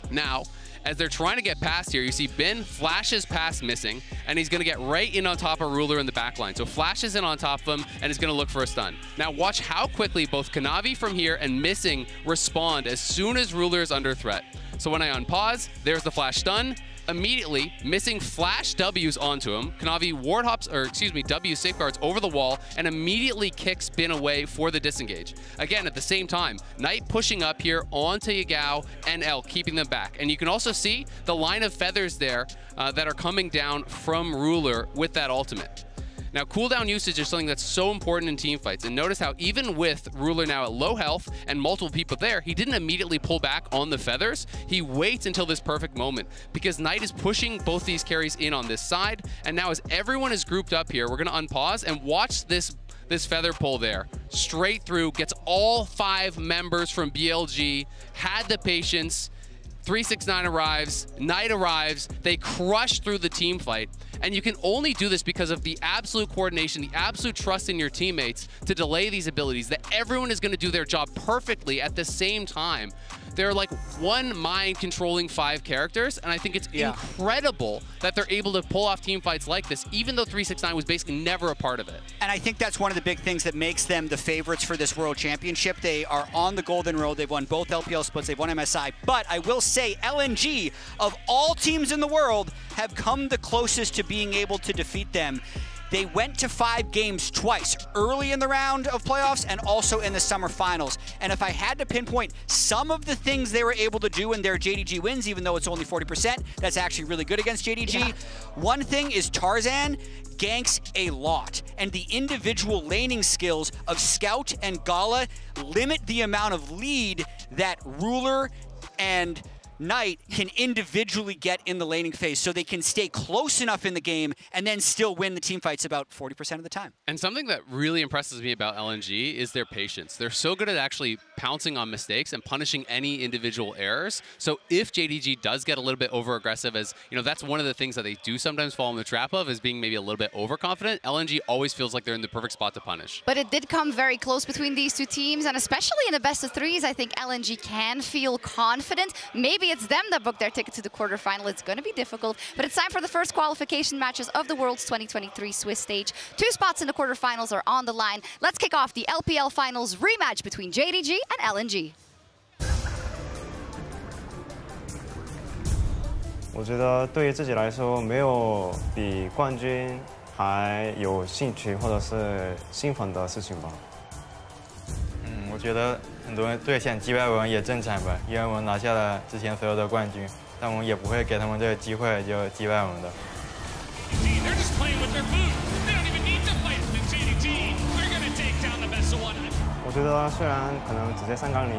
Now, as they're trying to get past here, you see Ben flashes past Missing, and he's going to get right in on top of Ruler in the back line. So flashes in on top of him, and is going to look for a stun. Now watch how quickly both Kanavi from here and Missing respond as soon as Ruler is under threat. So when I unpause, there's the flash stun. Immediately, Missing flash W's onto him. Kanavi W safeguards over the wall and immediately kicks Bin away for the disengage. Again, at the same time, Knight pushing up here onto Yagao and Elk, keeping them back. And you can also see the line of feathers there that are coming down from Ruler with that ultimate. Now, cooldown usage is something that's so important in team fights, and notice how even with Ruler now at low health and multiple people there, he didn't immediately pull back on the feathers. He waits until this perfect moment because Knight is pushing both these carries in on this side, and now as everyone is grouped up here, we're going to unpause and watch this feather pull there. Straight through, gets all 5 members from BLG, had the patience. 369 arrives, Knight arrives, they crush through the team fight, and you can only do this because of the absolute coordination, the absolute trust in your teammates to delay these abilities, that everyone is going to do their job perfectly at the same time. They're like one mind controlling 5 characters, and I think it's incredible that they're able to pull off team fights like this, even though 369 was basically never a part of it. And I think that's one of the big things that makes them the favorites for this World Championship. They are on the Golden Road. They've won both LPL splits. They've won MSI. But I will say LNG, of all teams in the world, have come the closest to being able to defeat them. They went to 5 games twice, early in the round of playoffs and also in the summer finals. And if I had to pinpoint some of the things they were able to do in their JDG wins, even though it's only 40%, that's actually really good against JDG. Yeah. One thing is Tarzan ganks a lot, and the individual laning skills of Scout and Gala limit the amount of lead that Ruler and Knight can individually get in the laning phase, so they can stay close enough in the game and then still win the team fights about 40% of the time. And something that really impresses me about LNG is their patience. They're so good at actually pouncing on mistakes and punishing any individual errors. So if JDG does get a little bit over aggressive, as that's one of the things that they do sometimes fall in the trap of, is being maybe a little bit overconfident, LNG always feels like they're in the perfect spot to punish. But it did come very close between these 2 teams, and especially in the best of 3s, I think LNG can feel confident. Maybe it's them that booked their ticket to the quarterfinal. It's going to be difficult, but it's time for the first qualification matches of the World's 2023 Swiss stage. 2 spots in the quarterfinals are on the line. Let's kick off the LPL finals rematch between JDG and LNG. 我觉得对于自己来说，没有比冠军还有兴趣或者是兴奋的事情吧。我觉得很多人对想击败我们也正常吧，因为我们拿下了之前所有的冠军，但我们也不会给他们这个机会就击败我们的。我觉得虽然可能直接3杠0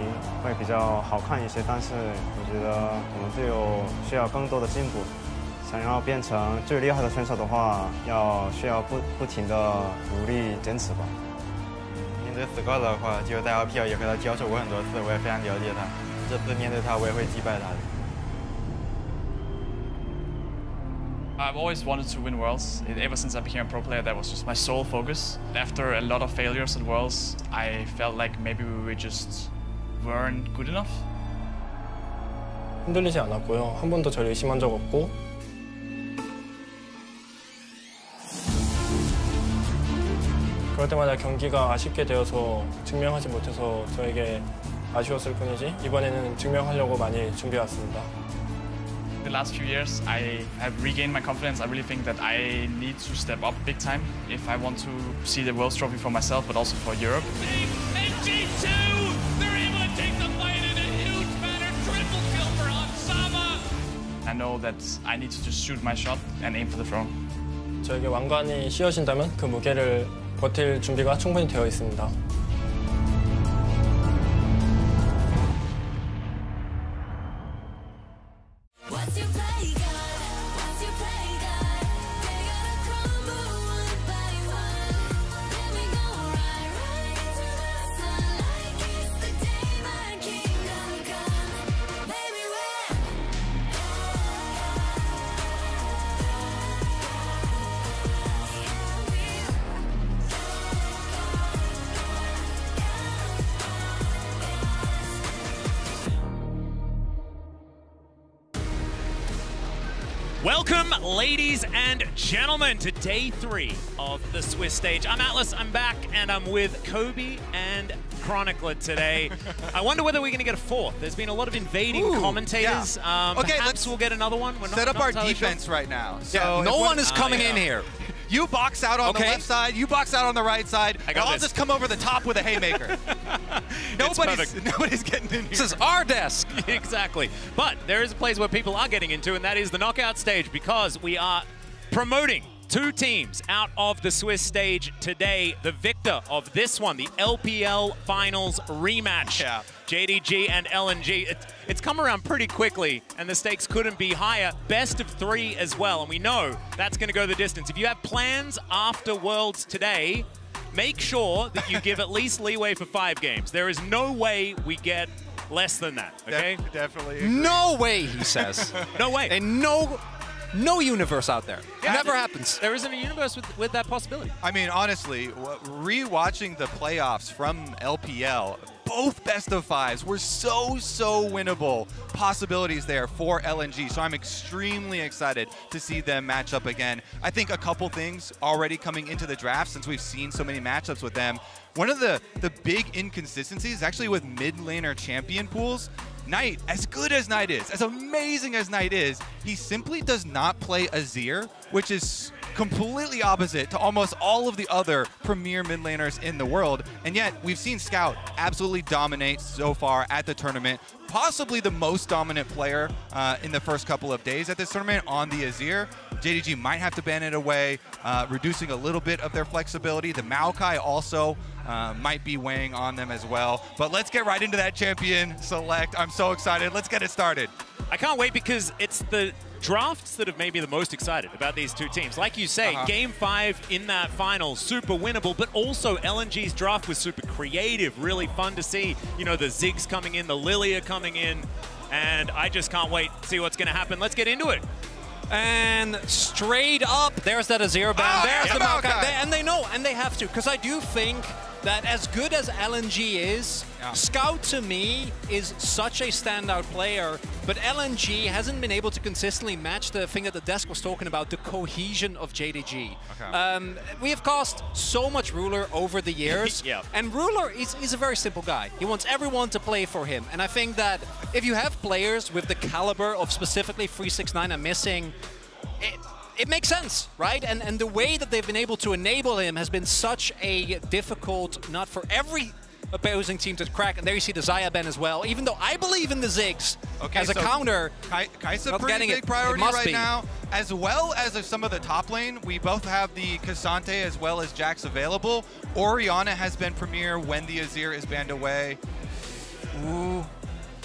会比较好看一些，但是我觉得我们队友需要更多的进步。想要变成最厉害的选手的话，需要不停的努力坚持吧。面对Scott的话，就在LPL也和他交手过很多次，我也非常了解他。这次面对他，我也会击败他的。 I've always wanted to win Worlds. Ever since I became a pro player, that was just my sole focus. After a lot of failures at Worlds, I felt like maybe we just weren't good enough. 흔들리지 않았고요. 한 번도 저를 의심한 적 없고. 그럴 때마다 경기가 아쉽게 되어서 증명하지 못해서 저에게 아쉬웠을 뿐이지 이번에는 증명하려고 많이 준비해왔습니다. The last few years, I have regained my confidence. I really think that I need to step up big time if I want to see the World's Trophy for myself, but also for Europe. And G2, they're able to take the fight in a huge manner. Triple kill for Hansama. I know that I need to just shoot my shot and aim for the throne. 저에게 왕관이 씌워진다면 그 무게를 버틸 준비가 충분히 되어 있습니다. Welcome, ladies and gentlemen, to day 3 of the Swiss stage. I'm Atlas, I'm back, and I'm with Kobe and Chronicler today. I wonder whether we're going to get a fourth. There's been a lot of invading commentators. Yeah. Okay, perhaps we'll get another one. We're set up our defense right now. So no one is coming in here. You box out on the left side, you box out on the right side, and I'll just come over the top with a haymaker. Nobody's getting in here. This is our desk. Exactly. But there is a place where people are getting into, and that is the knockout stage, because we are promoting 2 teams out of the Swiss stage today. The victor of this one, the LPL Finals rematch. Yeah. JDG and LNG. It's come around pretty quickly, and the stakes couldn't be higher. Best of 3 as well, and we know that's going to go the distance. If you have plans after Worlds today, make sure that you give at least leeway for 5 games. There is no way we get less than that, okay? Definitely agree. No way, he says. No way. And no universe out there. Yeah, never happens. There isn't a universe with that possibility. I mean, honestly, re-watching the playoffs from LPL, both best of 5s were so winnable possibilities there for LNG. So I'm extremely excited to see them match up again. I think a couple things already coming into the draft, since we've seen so many matchups with them. One of the big inconsistencies actually with mid laner champion pools. Knight, as good as Knight is, as amazing as Knight is, he simply does not play Azir, which is completely opposite to almost all of the other premier mid laners in the world. And yet, we've seen Scout absolutely dominate so far at the tournament. Possibly the most dominant player in the first couple of days at this tournament on the Azir. JDG might have to ban it away, reducing a little bit of their flexibility. The Maokai also might be weighing on them as well. But let's get right into that champion select. I'm so excited. Let's get it started. I can't wait, because it's the drafts that have made me the most excited about these 2 teams. Like you say, Game 5 in that final, super winnable, but also LNG's draft was super creative, really fun to see. You know, the Ziggs coming in, the Lilia coming in, and I just can't wait to see what's going to happen. Let's get into it. And straight up, there's that Azir ban, there's the Maokai. And they know, and they have to, because I do think that as good as LNG is, Scout to me is such a standout player, but LNG hasn't been able to consistently match the thing that the desk was talking about, the cohesion of JDG. We have cost so much Ruler over the years, and Ruler is a very simple guy. He wants everyone to play for him, and I think that if you have players with the caliber of specifically 369 and missing, it makes sense, right? And the way that they've been able to enable him has been such a difficult nut for every opposing team to crack. And there you see the Xayah Ben as well. Even though I believe in the Ziggs as a counter. Kai'Sa pretty big priority right now, as well as some of the top lane. We both have the K'Sante as well as Jax available. Orianna has been premier when the Azir is banned away. Ooh.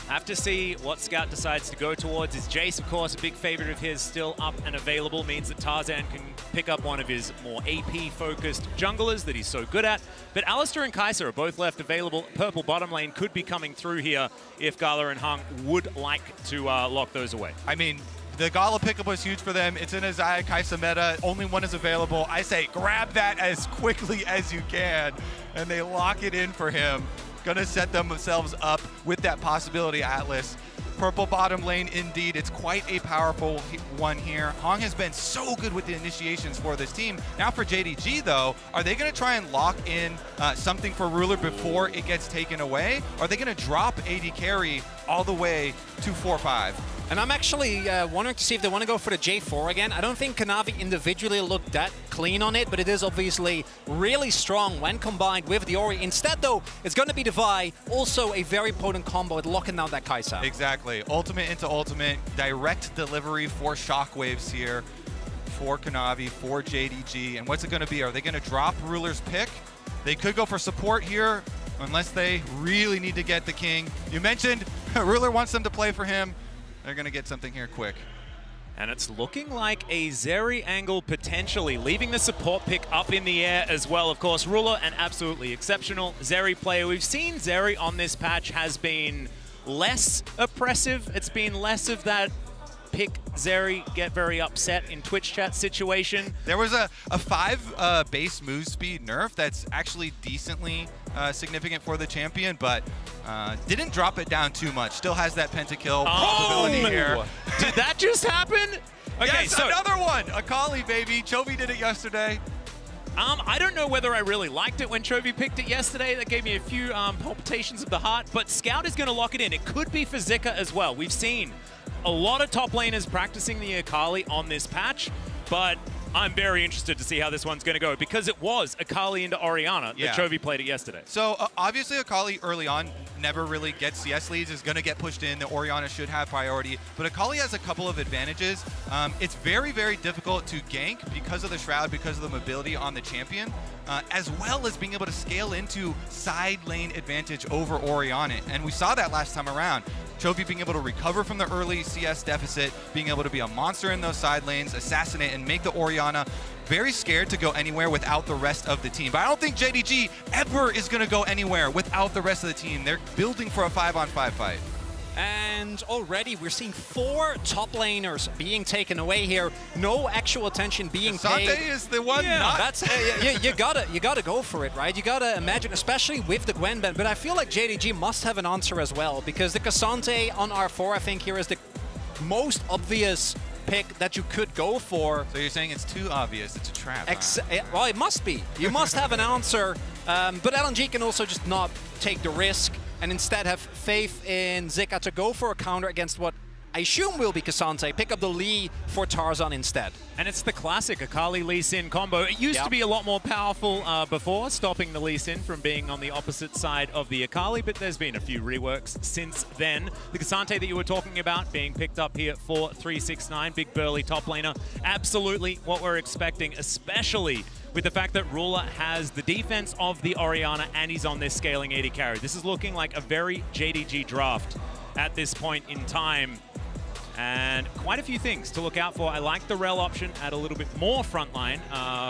Have to see what Scout decides to go towards. Is Jace, of course, a big favorite of his, still up and available, means that Tarzan can pick up one of his more AP-focused junglers that he's so good at. But Alistar and Kai'Sa are both left available. Purple bottom lane could be coming through here if Gala and Hung would like to lock those away. I mean, the Gala pickup was huge for them. It's in a Xayah Kai'Sa meta. Only one is available. I say grab that as quickly as you can, and they lock it in for him. Gonna set themselves up with that possibility, Atlas. Purple bottom lane, indeed. It's quite a powerful one here. Hong has been so good with the initiations for this team. Now for JDG, though, are they going to try and lock in something for Ruler before it gets taken away? Or are they going to drop AD carry all the way to 4-5? And I'm actually wondering to see if they want to go for the J4 again. I don't think Kanavi individually looked that clean on it, but it is obviously really strong when combined with the Ori. Instead, though, it's going to be the Vi, also a very potent combo at locking down that Kai'Sa. Exactly. Ultimate into ultimate, direct delivery for shockwaves here for Kanavi, for JDG. And what's it going to be? Are they going to drop Ruler's pick? They could go for support here, unless they really need to get the king. You mentioned Ruler wants them to play for him. They're going to get something here quick. And it's looking like a Zeri angle potentially, leaving the support pick up in the air as well. Of course, Ruler, an absolutely exceptional Zeri player. We've seen Zeri on this patch has been less oppressive. It's been less of that pick Zeri, get very upset in Twitch chat situation. There was a 5 base move speed nerf that's actually decently significant for the champion, but didn't drop it down too much. Still has that pentakill possibility here. Did that just happen? Okay, yes, so another one. Akali, baby. Chovy did it yesterday. I don't know whether I really liked it when Chovy picked it yesterday. That gave me a few palpitations of the heart, but Scout is going to lock it in. It could be for Zika as well. We've seen a lot of top laners practicing the Akali on this patch, but I'm very interested to see how this one's going to go, because it was Akali into Orianna that Chovy played it yesterday. So obviously Akali early on never really gets CS leads, is going to get pushed in. The Orianna should have priority, but Akali has a couple of advantages. It's very, very difficult to gank because of the Shroud, because of the mobility on the champion, as well as being able to scale into side lane advantage over Orianna. And we saw that last time around. Chovy being able to recover from the early CS deficit, being able to be a monster in those side lanes, assassinate, and make the Orianna very scared to go anywhere without the rest of the team. But I don't think JDG ever is going to go anywhere without the rest of the team. They're building for a 5-on-5 fight. And already we're seeing 4 top laners being taken away here. No actual attention being paid. K'Sante is the one. Yeah, that's you gotta go for it, right? You gotta imagine, especially with the Gwen ban. But I feel like JDG must have an answer as well, because the K'Sante on R4, I think here is the most obvious pick that you could go for. So you're saying it's too obvious, it's a trap. Well, it must be. You must have an answer. But LNG can also just not take the risk and instead have faith in Zika to go for a counter against what I assume will be K'Sante, pick up the Lee for Tarzan instead. And it's the classic Akali Lee Sin combo. It used to be a lot more powerful before, stopping the Lee Sin from being on the opposite side of the Akali, but there's been a few reworks since then. The K'Sante that you were talking about being picked up here for 369, big burly top laner, absolutely what we're expecting, especially with the fact that Ruler has the defense of the Orianna and he's on this scaling AD carry. This is looking like a very JDG draft at this point in time. And quite a few things to look out for. I like the Rel option, add a little bit more frontline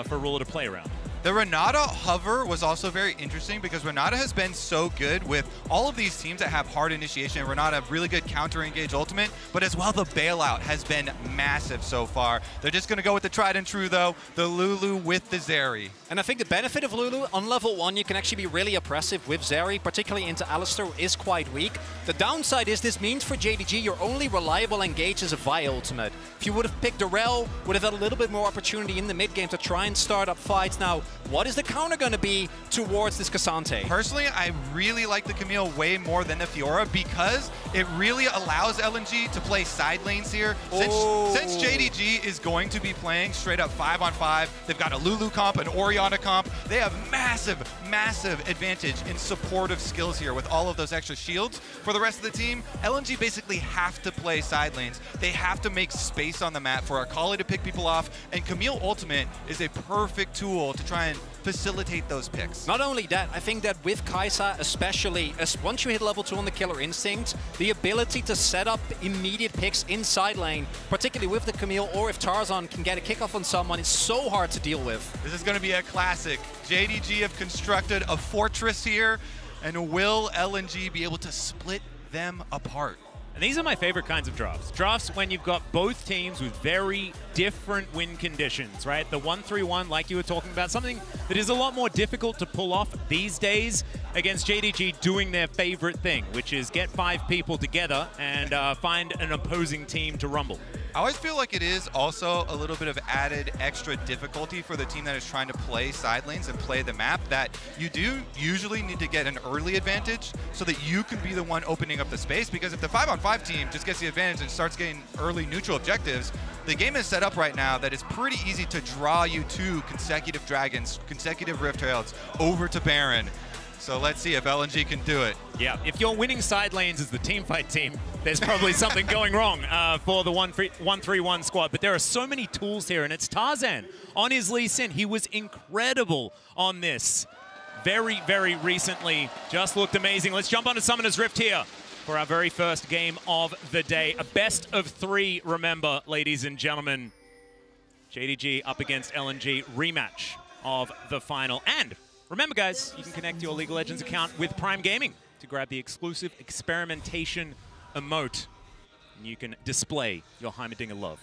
for Ruler to play around. The Renata hover was also very interesting because Renata has been so good with all of these teams that have hard initiation. Renata have really good counter engage ultimate, but as well the bailout has been massive so far. They're just going to go with the tried and true though, the Lulu with the Zeri. And I think the benefit of Lulu, on level 1 you can actually be really oppressive with Zeri, particularly into Alistar, who is quite weak. The downside is this means for JDG your only reliable engage is a Vi ultimate. If you would have picked Rel, would have had a little bit more opportunity in the mid game to try and start up fights. Now, what is the counter going to be towards this K'Sante? Personally, I really like the Camille way more than the Fiora because it really allows LNG to play side lanes here. Since JDG is going to be playing straight up 5-on-5, they've got a Lulu comp, an Orianna comp. They have massive, massive advantage in supportive skills here with all of those extra shields. For the rest of the team, LNG basically have to play side lanes. They have to make space on the map for Akali to pick people off, and Camille Ultimate is a perfect tool to try and facilitate those picks. Not only that, I think that with Kai'Sa especially, as once you hit level 2 on the Killer Instinct, the ability to set up immediate picks inside lane, particularly with the Camille, or if Tarzan can get a kickoff on someone, it's so hard to deal with. This is going to be a classic. JDG have constructed a fortress here, and will LNG be able to split them apart? And these are my favorite kinds of drafts. Drafts when you've got both teams with very different win conditions, right? The 1-3-1, like you were talking about, something that is a lot more difficult to pull off these days against JDG doing their favorite thing, which is get 5 people together and find an opposing team to rumble. I always feel like it is also a little bit of added extra difficulty for the team that is trying to play side lanes and play the map, that you do usually need to get an early advantage so that you can be the one opening up the space, because if the 5-on-5 team just gets the advantage and starts getting early neutral objectives, the game is set up right now that it's pretty easy to draw you to consecutive Dragons, consecutive Rift Heralds, over to Baron. So let's see if LNG can do it. Yeah, if you're winning side lanes as the teamfight team, there's probably something going wrong for the 1-3-1 squad. But there are so many tools here, and it's Tarzan on his Lee Sin. He was incredible on this very, very recently. Just looked amazing. Let's jump onto Summoner's Rift here for our very first game of the day. A best of 3, remember, ladies and gentlemen. JDG up against LNG, rematch of the final. And remember, guys, you can connect your League of Legends account with Prime Gaming to grab the exclusive experimentation emote. And you can display your Heimerdinger love.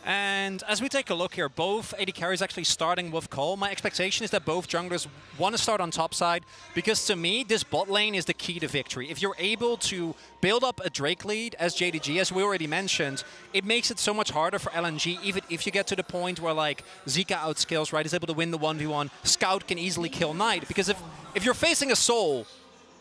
And as we take a look here, both AD carries actually starting with Cole. My expectation is that both junglers want to start on top side, because to me, this bot lane is the key to victory. If you're able to build up a Drake lead as JDG, as we already mentioned, it makes it so much harder for LNG, even if you get to the point where like Zika outskills, right, is able to win the 1v1, Scout can easily kill Knight, because if you're facing a Soul,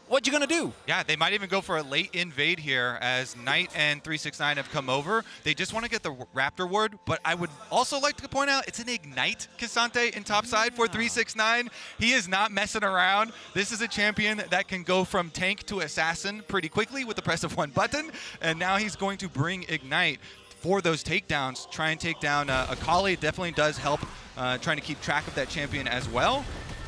what you gonna do? Yeah, they might even go for a late invade here as Knight and 369 have come over. They just want to get the Raptor ward, but I would also like to point out it's an Ignite Cassante in topside for 369. He is not messing around. This is a champion that can go from tank to assassin pretty quickly with the press of 1 button, and now he's going to bring Ignite for those takedowns, try and take down Akali. Definitely does help trying to keep track of that champion as well.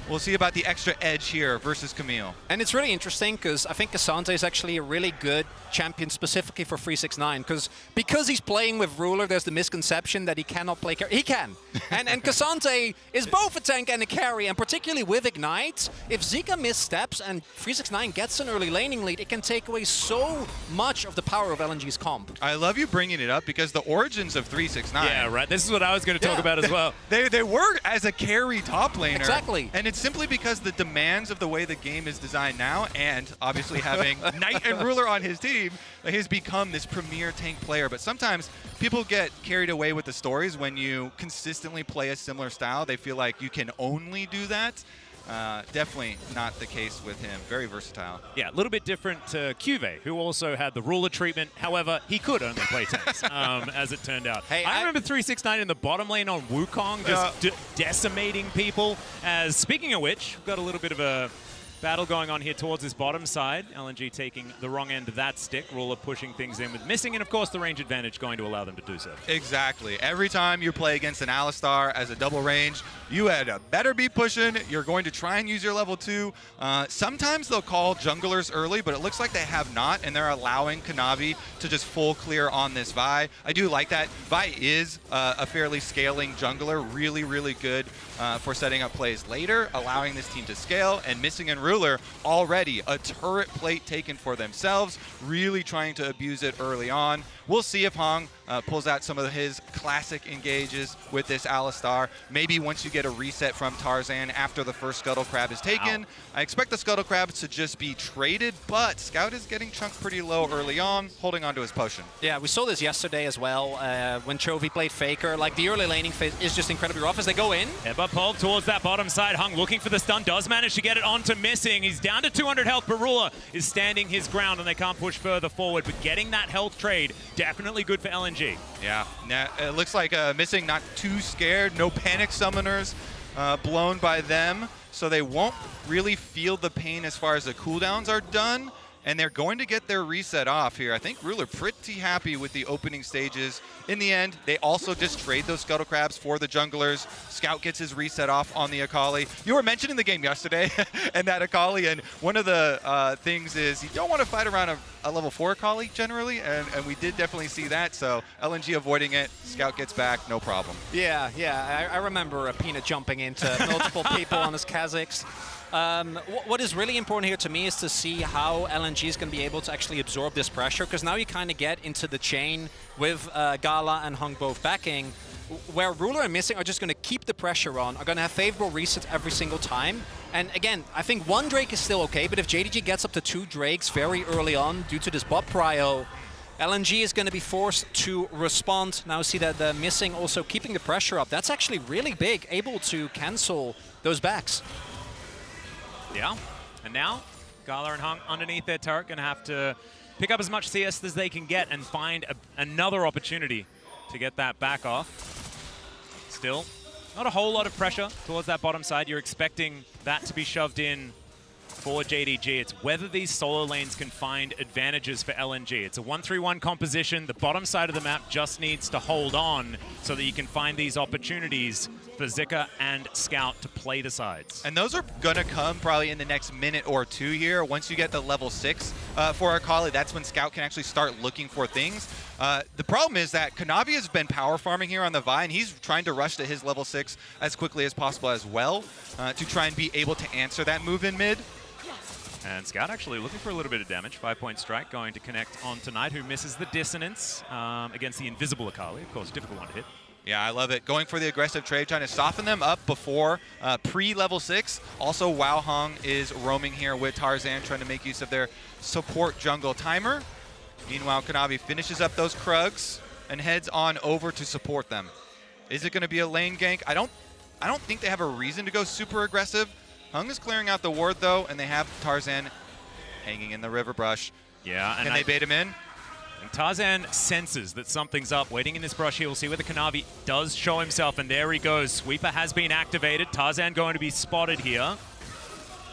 We'll see about the extra edge here versus Camille. And it's really interesting because I think Cassante is actually a really good champion specifically for 369, because he's playing with Ruler, there's the misconception that he cannot play carry. He can. and Cassante is both a tank and a carry, and particularly with Ignite, if Zika missteps and 369 gets an early laning lead, it can take away so much of the power of LNG's comp. I love you bringing it up, because the origins of 369... Yeah, right. This is what I was going to talk about as well. They were as a carry top laner. Exactly. And it's simply because the demands of the way the game is designed now, and obviously having Knight and Ruler on his team, he has become this premier tank player. But sometimes people get carried away with the stories when you consistently play a similar style. They feel like you can only do that. Definitely not the case with him. Very versatile. Yeah, a little bit different to QV, who also had the Ruler treatment. However, he could only play tanks, as it turned out. Hey, I remember 369 in the bottom lane on Wukong, just decimating people. As speaking of which, we've got a little bit of a battle going on here towards this bottom side. LNG taking the wrong end of that stick. Ruler pushing things in with missing, and of course the range advantage going to allow them to do so. Exactly. Every time you play against an Alistar as a double range, you had better be pushing. You're going to try and use your level 2. Sometimes they'll call junglers early, but it looks like they have not, and they're allowing Kanavi to just full clear on this Vi. I do like that. Vi is a fairly scaling jungler, really, really good for setting up plays later, allowing this team to scale, and missing and Ruler already a turret plate taken for themselves, really trying to abuse it early on. We'll see if Hong pulls out some of his classic engages with this Alistar. Maybe once you get a reset from Tarzan after the first Scuttle Crab is taken. I expect the Scuttle Crabs to just be traded, but Scout is getting chunked pretty low early on, holding onto his potion. Yeah, we saw this yesterday as well when Chovy played Faker. Like, the early laning phase is just incredibly rough as they go in. Headbutt pull towards that bottom side. Hung looking for the stun, does manage to get it onto Missing. He's down to 200 health, but Ruler is standing his ground and they can't push further forward, but getting that health trade, definitely good for LNG. Yeah, it looks like Missing not too scared, no panic summoners. blown by them, so they won't really feel the pain as far as the cooldowns are done, and they're going to get their reset off here. I think Ruler pretty happy with the opening stages. In the end, they also just trade those Scuttle Crabs for the junglers. Scout gets his reset off on the Akali. You were mentioning the game yesterday and that Akali, and one of the things is you don't want to fight around a level 4 Akali generally, and we did definitely see that, so LNG avoiding it, Scout gets back, no problem. Yeah, I remember Peanut jumping into multiple people on his Kazakhs. What is really important here to me is to see how LNG is going to be able to actually absorb this pressure, because now you kind of get into the chain with Gala and Hung both backing, where Ruler and Missing are just going to keep the pressure on, are going to have favorable resets every single time. And again, I think one Drake is still okay, but if JDG gets up to 2 Drakes very early on due to this bot prio, LNG is going to be forced to respond. Now see that the Missing also keeping the pressure up. That's actually really big, able to cancel those backs. Yeah, and now Gala and Hung underneath their turret going to have to pick up as much CS as they can get and find another opportunity to get that back off. Still, not a whole lot of pressure towards that bottom side. You're expecting that to be shoved in for JDG. It's whether these solo lanes can find advantages for LNG. It's a 1-3-1 composition. The bottom side of the map just needs to hold on so that you can find these opportunities for Zika and Scout to play the sides. And those are going to come probably in the next minute or 2 here. Once you get the level 6 for Akali, that's when Scout can actually start looking for things. The problem is that Kanavi has been power farming here on the Vi, and he's trying to rush to his level 6 as quickly as possible as well to try and be able to answer that move in mid. And Scout actually looking for a little bit of damage. 5-point strike going to connect on Tonight, who misses the dissonance against the invisible Akali. Of course, a difficult one to hit. Yeah, I love it. Going for the aggressive trade, trying to soften them up before pre-level 6. Also, Wow Hong is roaming here with Tarzan, trying to make use of their support jungle timer. Meanwhile, Kanavi finishes up those Krugs and heads on over to support them. Is it going to be a lane gank? I don't think they have a reason to go super aggressive. Hung is clearing out the ward, though, and they have Tarzan hanging in the river brush. Yeah, and can they bait him in? And Tarzan senses that something's up, waiting in this brush here. We'll see whether Kanavi does show himself, and there he goes. Sweeper has been activated. Tarzan going to be spotted here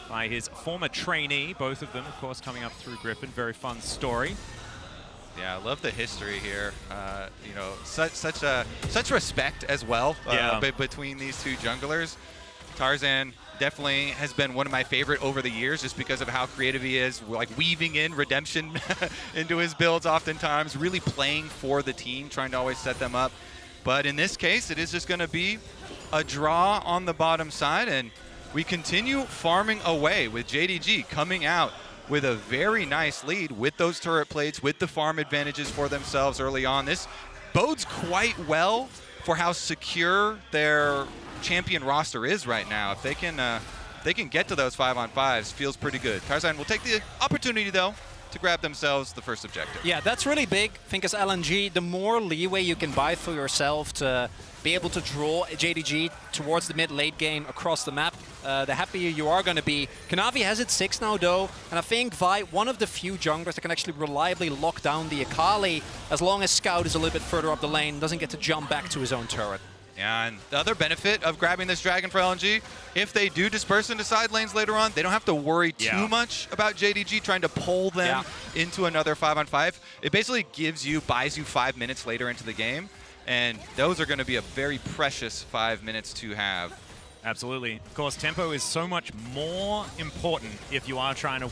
by his former trainee. Both of them, of course, coming up through Griffin. Very fun story. Yeah, I love the history here. You know, such respect as well between these two junglers. Tarzan definitely has been one of my favorite over the years just because of how creative he is, like weaving in redemption into his builds oftentimes, really playing for the team, trying to always set them up. But in this case, it is just going to be a draw on the bottom side, and we continue farming away with JDG coming out with a very nice lead with those turret plates, with the farm advantages for themselves early on. This bodes quite well for how secure their champion roster is right now. If they can get to those 5-on-5s, feels pretty good. Tarzan will take the opportunity, though, to grab themselves the first objective. Yeah, that's really big. I think as LNG, the more leeway you can buy for yourself to be able to draw JDG towards the mid-late game across the map, the happier you are going to be. Kanavi has it 6 now, though, and I think Vi, one of the few junglers that can actually reliably lock down the Akali as long as Scout is a little bit further up the lane, doesn't get to jump back to his own turret. Yeah, and the other benefit of grabbing this dragon for LNG, if they do disperse into side lanes later on, they don't have to worry too much about JDG trying to pull them into another 5-on-5. It basically buys you 5 minutes later into the game, and those are going to be a very precious 5 minutes to have. Absolutely. Of course, tempo is so much more important if you are trying to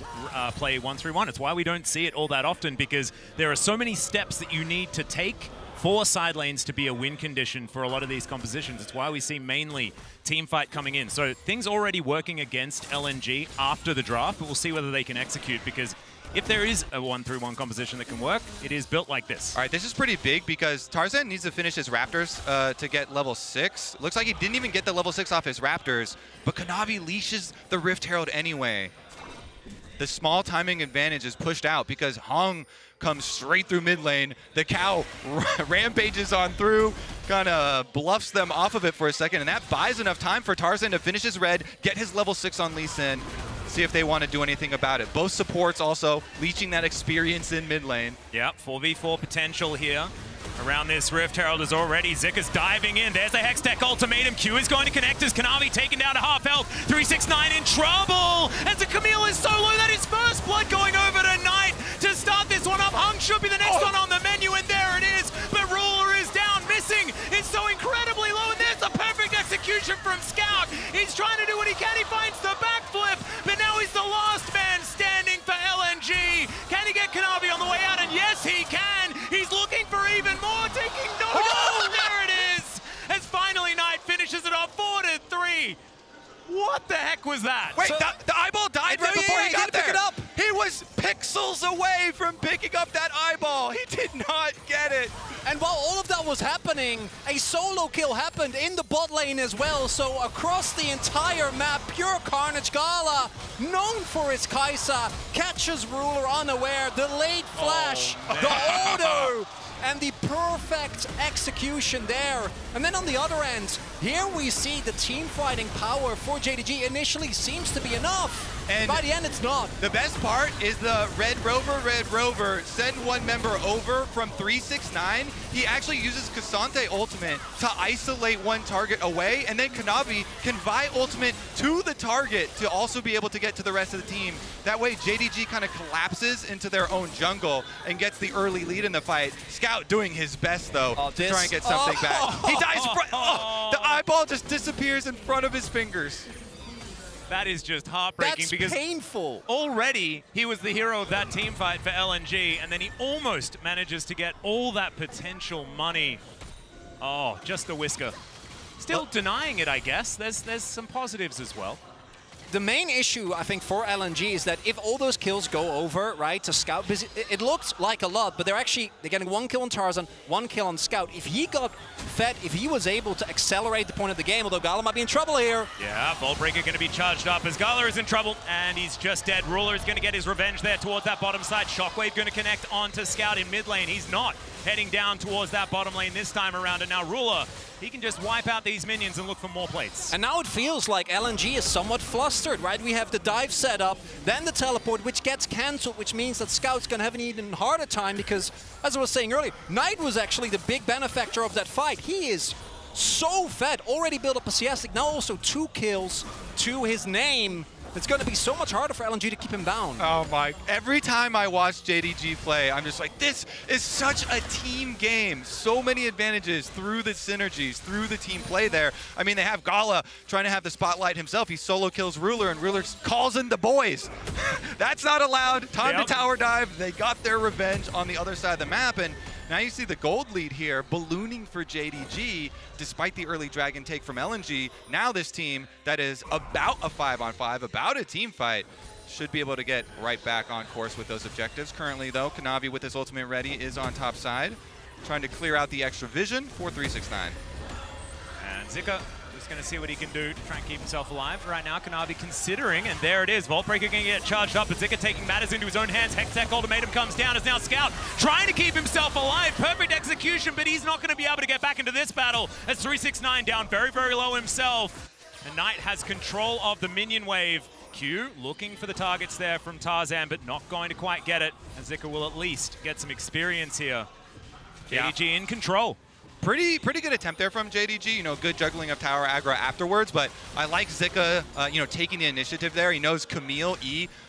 play 1-3-1. It's why we don't see it all that often, because there are so many steps that you need to take for side lanes to be a win condition for a lot of these compositions. It's why we see mainly team fight coming in. So things already working against LNG after the draft, but we'll see whether they can execute, because if there is a 1-3-1 composition that can work, it is built like this. All right, this is pretty big because Tarzan needs to finish his Raptors to get level 6. Looks like he didn't even get the level 6 off his Raptors, but Kanavi leashes the Rift Herald anyway. The small timing advantage is pushed out because Hong comes straight through mid lane. The cow rampages on through, kind of bluffs them off of it for a second, and that buys enough time for Tarzan to finish his red, get his level 6 on Lee Sin, see if they want to do anything about it. Both supports also leeching that experience in mid lane. Yep, 4v4 potential here. Around this Rift Herald is already. Zika's diving in. There's a Hextech ultimatum. Q is going to connect as Kanavi taken down to half health. 369 in trouble. As the Camille is so low that his first blood going over to Knight to start this one up. Hung should be the next one on the menu, and there it is. But Ruler is down, missing. It's so incredibly low, and there's a perfect execution from Scout. He's trying to do what he can. He finds the backflip, but now he's the last man standing for LNG. Can he get Kanavi on the way out? And yes, he can. He's looking for even more, taking no. Oh, there it is. As finally Knight finishes it off 4-3. What the heck was that? Wait, the eyeball died right before he got there. Pick it up. He was pixels away from picking up that eyeball. He did not get it. And while all of that was happening, a solo kill happened in the bot lane as well. So across the entire map, pure carnage. Gala, known for his Kai'Sa, catches Ruler unaware. The late flash, the auto, and the perfect execution there. And then on the other end, here we see the team fighting power for JDG initially seems to be enough. And by the end, it's not. The best part is the Red Rover, send one member over from 369. He actually uses Cassante ultimate to isolate one target away, and then Kanavi can Vi ultimate to the target to also be able to get to the rest of the team. That way, JDG kind of collapses into their own jungle and gets the early lead in the fight. Scout doing his best, though, to try and get something back. He dies. The eyeball just disappears in front of his fingers. That is just heartbreaking. That's because painful. Already, he was the hero of that team fight for LNG, and then he almost manages to get all that potential money. Oh, just the whisker. Still denying it, I guess. There's some positives as well. The main issue, I think, for LNG is that if all those kills go over, right, to Scout, it looks like a lot, but they're getting one kill on Tarzan, one kill on Scout. If he got fed, if he was able to accelerate the point of the game, although Gala might be in trouble here. Yeah, Voltbreaker going to be charged up as Gala is in trouble, and he's just dead. Ruler is going to get his revenge there towards that bottom side. Shockwave going to connect onto Scout in mid lane. He's not heading down towards that bottom lane this time around, and now Ruler, he can just wipe out these minions and look for more plates. And now it feels like LNG is somewhat flustered, right? We have the dive set up, then the teleport, which gets cancelled, which means that Scout's going to have an even harder time because, as I was saying earlier, Knight was actually the big benefactor of that fight. He is so fed, already built up a Siastic, now also 2 kills to his name. It's going to be so much harder for LNG to keep him down. Oh my, every time I watch JDG play, I'm just like, this is such a team game. So many advantages through the synergies, through the team play there. I mean, they have Gala trying to have the spotlight himself. He solo kills Ruler, and Ruler calls in the boys. That's not allowed. Time to tower dive. They got their revenge on the other side of the map, and now you see the gold lead here ballooning for JDG despite the early dragon take from LNG. Now this team that is about a 5-on-5, about a team fight, should be able to get right back on course with those objectives. Currently, though, Kanavi with his ultimate ready is on top side, trying to clear out the extra vision for 369. And Zika just going to see what he can do to try and keep himself alive. Right now, Kanavi considering, and there it is. Voltbreaker going to get charged up, but Zika taking matters into his own hands. Hextech ultimatum comes down as now Scout trying to keep himself alive. Perfect execution, but he's not going to be able to get back into this battle as 369 down very, very low himself. And Knight has control of the minion wave. Q looking for the targets there from Tarzan, but not going to quite get it. And Zika will at least get some experience here. JDG in control. Pretty good attempt there from JDG, you know, good juggling of tower aggro afterwards, but I like Zika, you know, taking the initiative there. He knows Camille,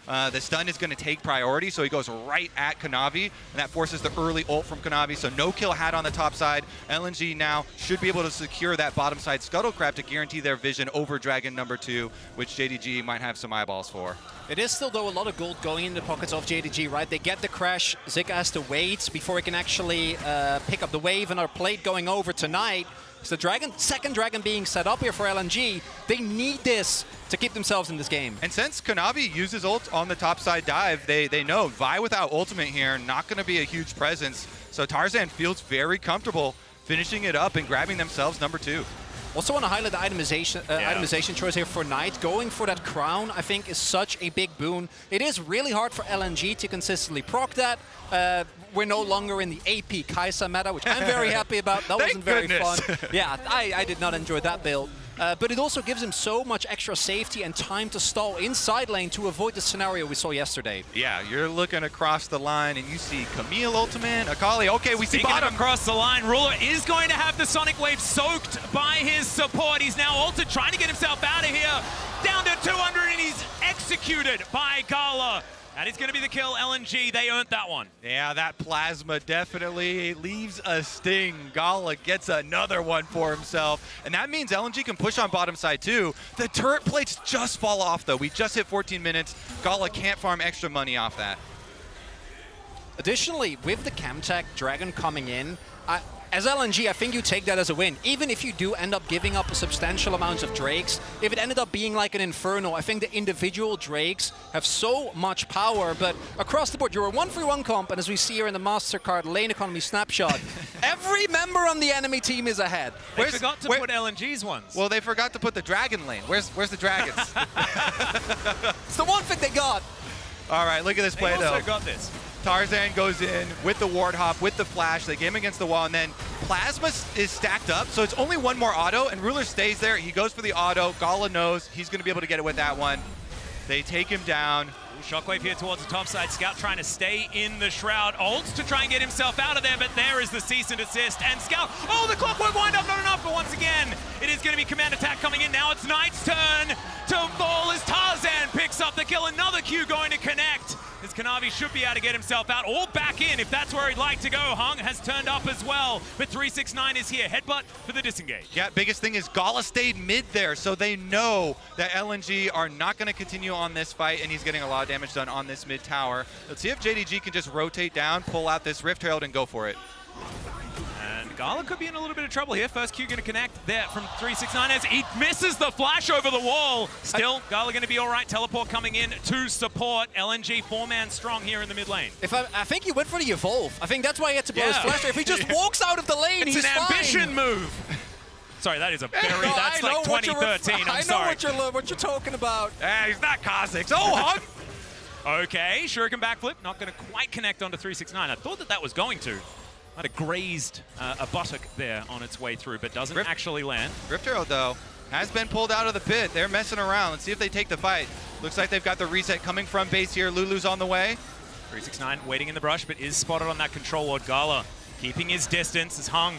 the stun is going to take priority, so he goes right at Kanavi, and that forces the early ult from Kanavi, so no kill had on the top side. LNG now should be able to secure that bottom side Scuttle Crab to guarantee their vision over Dragon number 2, which JDG might have some eyeballs for. It is still, though, a lot of gold going in the pockets of JDG, right? They get the crash. Zika has to wait before he can actually pick up the wave, and our plate going over tonight. It's the second dragon being set up here for LNG. They need this to keep themselves in this game. And since Kanavi uses ult on the top side dive, they know Vi without ultimate here, not going to be a huge presence. So Tarzan feels very comfortable finishing it up and grabbing themselves number 2. Also want to highlight the itemization choice here for Knight. Going for that crown, I think, is such a big boon. It is really hard for LNG to consistently proc that. We're no longer in the AP Kai'Sa meta, which I'm very happy about. That wasn't very fun. Yeah, I did not enjoy that build. but it also gives him so much extra safety and time to stall inside lane to avoid the scenario we saw yesterday. Yeah, you're looking across the line and you see Camille ultimate, Akali. Okay, we see Speaking bottom. of across the line, Ruler is going to have the Sonic Wave soaked by his support. He's now ulted, trying to get himself out of here. Down to 200, and he's executed by Gala. That is going to be the kill. LNG, they earned that one. Yeah, that plasma definitely leaves a sting. Gala gets another one for himself. And that means LNG can push on bottom side too. The turret plates just fall off though. We just hit 14 minutes. Gala can't farm extra money off that. Additionally, with the Camtech Dragon coming in, as LNG, I think you take that as a win. Even if you do end up giving up a substantial amount of Drakes, if it ended up being like an Inferno, I think the individual Drakes have so much power, but across the board, you're a 1-3-1 comp, and as we see here in the MasterCard lane economy snapshot, every member on the enemy team is ahead. They forgot to put LNG's ones. Well, they forgot to put the Dragon lane. Where's the Dragons? It's the one thing they got. All right, look at this play They though. also got this. Tarzan goes in with the ward hop, with the flash. They get him against the wall, and then Plasma is stacked up, so it's only one more auto, and Ruler stays there. He goes for the auto. Gala knows he's going to be able to get it with that one. They take him down. Shockwave here towards the top side. Scout trying to stay in the shroud. Ults to try and get himself out of there, but there is the cease and desist. And Scout, oh, the clockwork wind up, not enough, but once again, it is going to be command attack coming in. Now it's Knight's turn to fall as Tarzan picks up the kill. Another Q going to connect. As Kanavi should be able to get himself out or back in if that's where he'd like to go. Hung has turned up as well, but 369 is here. Headbutt for the disengage. Yeah, biggest thing is Gala stayed mid there, so they know that LNG are not going to continue on this fight, and he's getting a lot of damage done on this mid tower. Let's see if JDG can just rotate down, pull out this Rift Herald, and go for it. And Gala could be in a little bit of trouble here. First Q going to connect there from 369 as he misses the flash over the wall. Still, Gala going to be all right. Teleport coming in to support. LNG 4-man strong here in the mid lane. I think he went for the evolve. I think that's why he had to blow his flash. If he just walks out of the lane, it's he's an fine. ambition move. Sorry, that is a very, that's like 2013, I'm sorry. I know what you're talking about. He's not Kha'Zix. Oh, Hung! Okay, Shuriken backflip, not going to quite connect onto 369. I thought that was going to. Might have grazed a buttock there on its way through, but doesn't actually land. Rift Herald, though, has been pulled out of the pit. They're messing around. Let's see if they take the fight. Looks like they've got the reset coming from base here. Lulu's on the way. 369 waiting in the brush, but is spotted on that control ward. Gala keeping his distance as Hung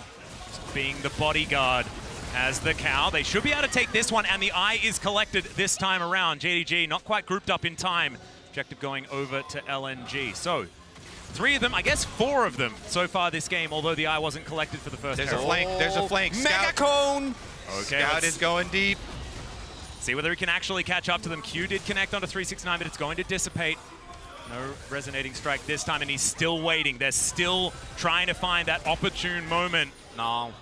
just being the bodyguard as the cow. They should be able to take this one, and the eye is collected this time around. JDG not quite grouped up in time. Objective going over to LNG. So, 3 of them, I guess 4 of them so far this game, although the eye wasn't collected for the first There's a flank. There's a flank. Mega cone. Okay, Scout is going deep. See whether he can actually catch up to them. Q did connect onto 369, but it's going to dissipate. No resonating strike this time, and he's still waiting. They're still trying to find that opportune moment. No.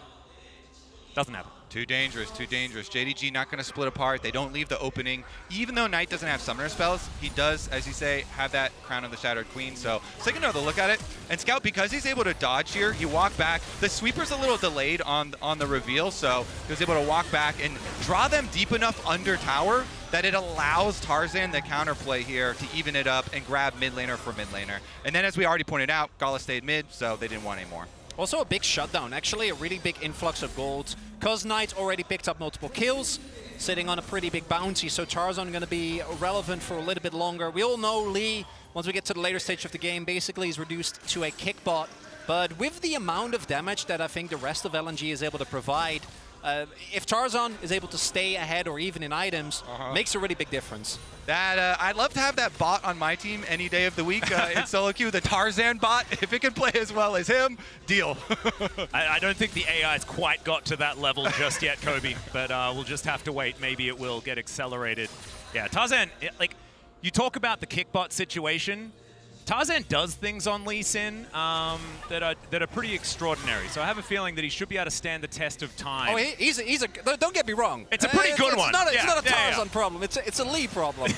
Doesn't happen. Too dangerous, too dangerous. JDG not going to split apart. They don't leave the opening. Even though Knight doesn't have summoner spells, he does, as you say, have that Crown of the Shattered Queen. So take another look at it. And Scout, because he's able to dodge here, he walked back. The sweeper's a little delayed on the reveal, so he was able to walk back and draw them deep enough under tower that it allows Tarzan the counterplay here to even it up and grab mid laner for mid laner. And then, as we already pointed out, Gala stayed mid, so they didn't want any more. Also a big shutdown, actually, a really big influx of gold. Because Knight already picked up multiple kills, sitting on a pretty big bounty, so Tarzan going to be relevant for a little bit longer. We all know Lee, once we get to the later stage of the game, basically is reduced to a kick bot. But with the amount of damage that I think the rest of LNG is able to provide, if Tarzan is able to stay ahead or even in items, makes a really big difference. That I'd love to have that bot on my team any day of the week in solo queue, the Tarzan bot. If it can play as well as him, deal. I don't think the AI's quite got to that level just yet, Kobe, but we'll just have to wait. Maybe it will get accelerated. Yeah, Tarzan, like, you talk about the kickbot situation. Tarzan does things on Lee Sin that are pretty extraordinary. So I have a feeling that he should be able to stand the test of time. Oh, he's a don't get me wrong. It's a pretty good one. It's not a Tarzan problem. It's a Lee problem.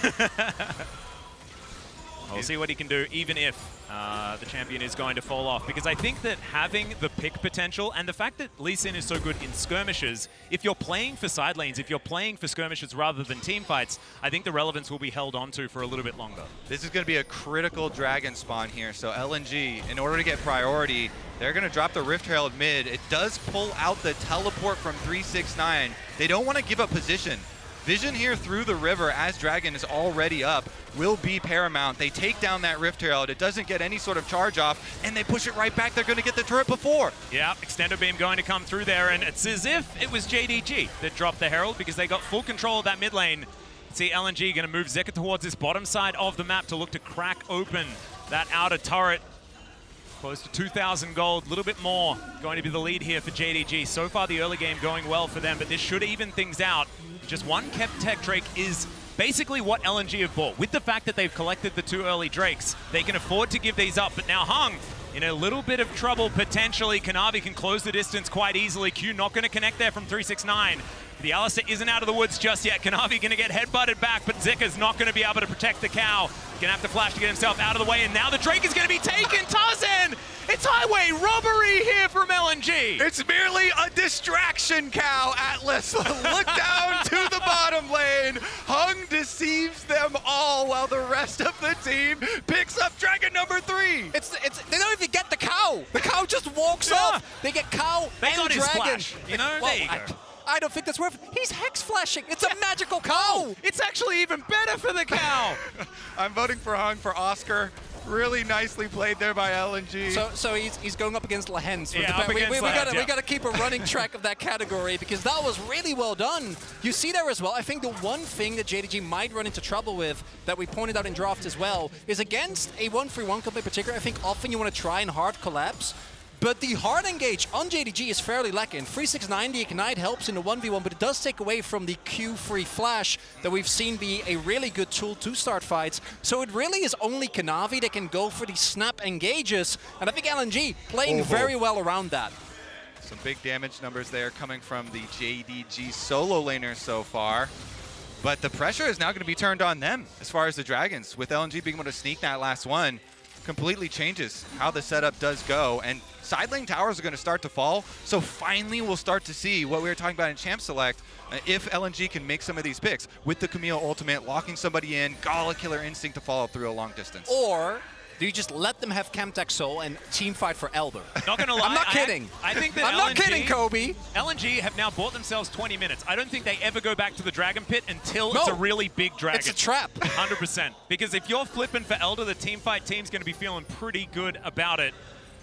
We'll see what he can do, even if the champion is going to fall off. Because I think that having the pick potential and the fact that Lee Sin is so good in skirmishes, if you're playing for side lanes, if you're playing for skirmishes rather than team fights, I think the relevance will be held onto for a little bit longer. This is going to be a critical dragon spawn here. So LNG, in order to get priority, they're going to drop the Rift Herald mid. It does pull out the teleport from 369. They don't want to give up position. Vision here through the river as Dragon is already up will be paramount. They take down that Rift Herald. It doesn't get any sort of charge off, and they push it right back. They're going to get the turret before. Yeah, Extender Beam going to come through there, and it's as if it was JDG that dropped the Herald because they got full control of that mid lane. See LNG going to move Zeka towards this bottom side of the map to look to crack open that outer turret. Close to 2,000 gold, a little bit more going to be the lead here for JDG. So far the early game going well for them, but this should even things out. Just one kept Tech Drake is basically what LNG have bought. With the fact that they've collected the 2 early Drakes, they can afford to give these up, but now Hung in a little bit of trouble potentially. Kanavi can close the distance quite easily. Q not going to connect there from 369. The Alistair isn't out of the woods just yet. Kanavi going to get headbutted back, but Zika's not going to be able to protect the cow. Gonna have to flash to get himself out of the way, and now the Drake is going to be taken. Tarzan! It's highway robbery here from LNG. It's merely a distraction, cow, Atlas. Look down to the bottom lane. Hung deceives them all while the rest of the team picks up Dragon number 3. They don't even get the cow. The cow just walks off. They get cow They and got his Dragon. flash, you know? Well, there you go. I don't think that's worth it. He's hex flashing. It's a magical cow. It's actually even better for the cow. I'm voting for Hung for Oscar. Really nicely played there by LNG. So he's going up against Lahens. Yeah, up against Lahens, we got to keep a running track of that category because that was really well done. You see there as well, I think the one thing that JDG might run into trouble with that we pointed out in draft as well is against a 1-3-1 comp in particular, I think often you want to try and hard collapse. But the hard engage on JDG is fairly lacking. 369, the Ignite helps in the 1v1, but it does take away from the Q-free flash that we've seen be a really good tool to start fights. So it really is only Kanavi that can go for these snap engages, and I think LNG playing very well around that. Some big damage numbers there coming from the JDG solo laners so far. But the pressure is now going to be turned on them as far as the Dragons. With LNG being able to sneak that last one, completely changes how the setup does go. And side lane towers are going to start to fall. So finally we'll start to see what we were talking about in Champ Select. If LNG can make some of these picks with the Camille ultimate, locking somebody in, Gala Killer Instinct to follow through a long distance. Or do you just let them have Camtech Soul and team fight for Elder? Not gonna lie, I'm not kidding. I think that I'm not kidding, Kobe. LNG have now bought themselves 20 minutes. I don't think they ever go back to the Dragon Pit until it's a really big dragon. It's a trap. 100%. Because if you're flipping for Elder, the team fight team's going to be feeling pretty good about it.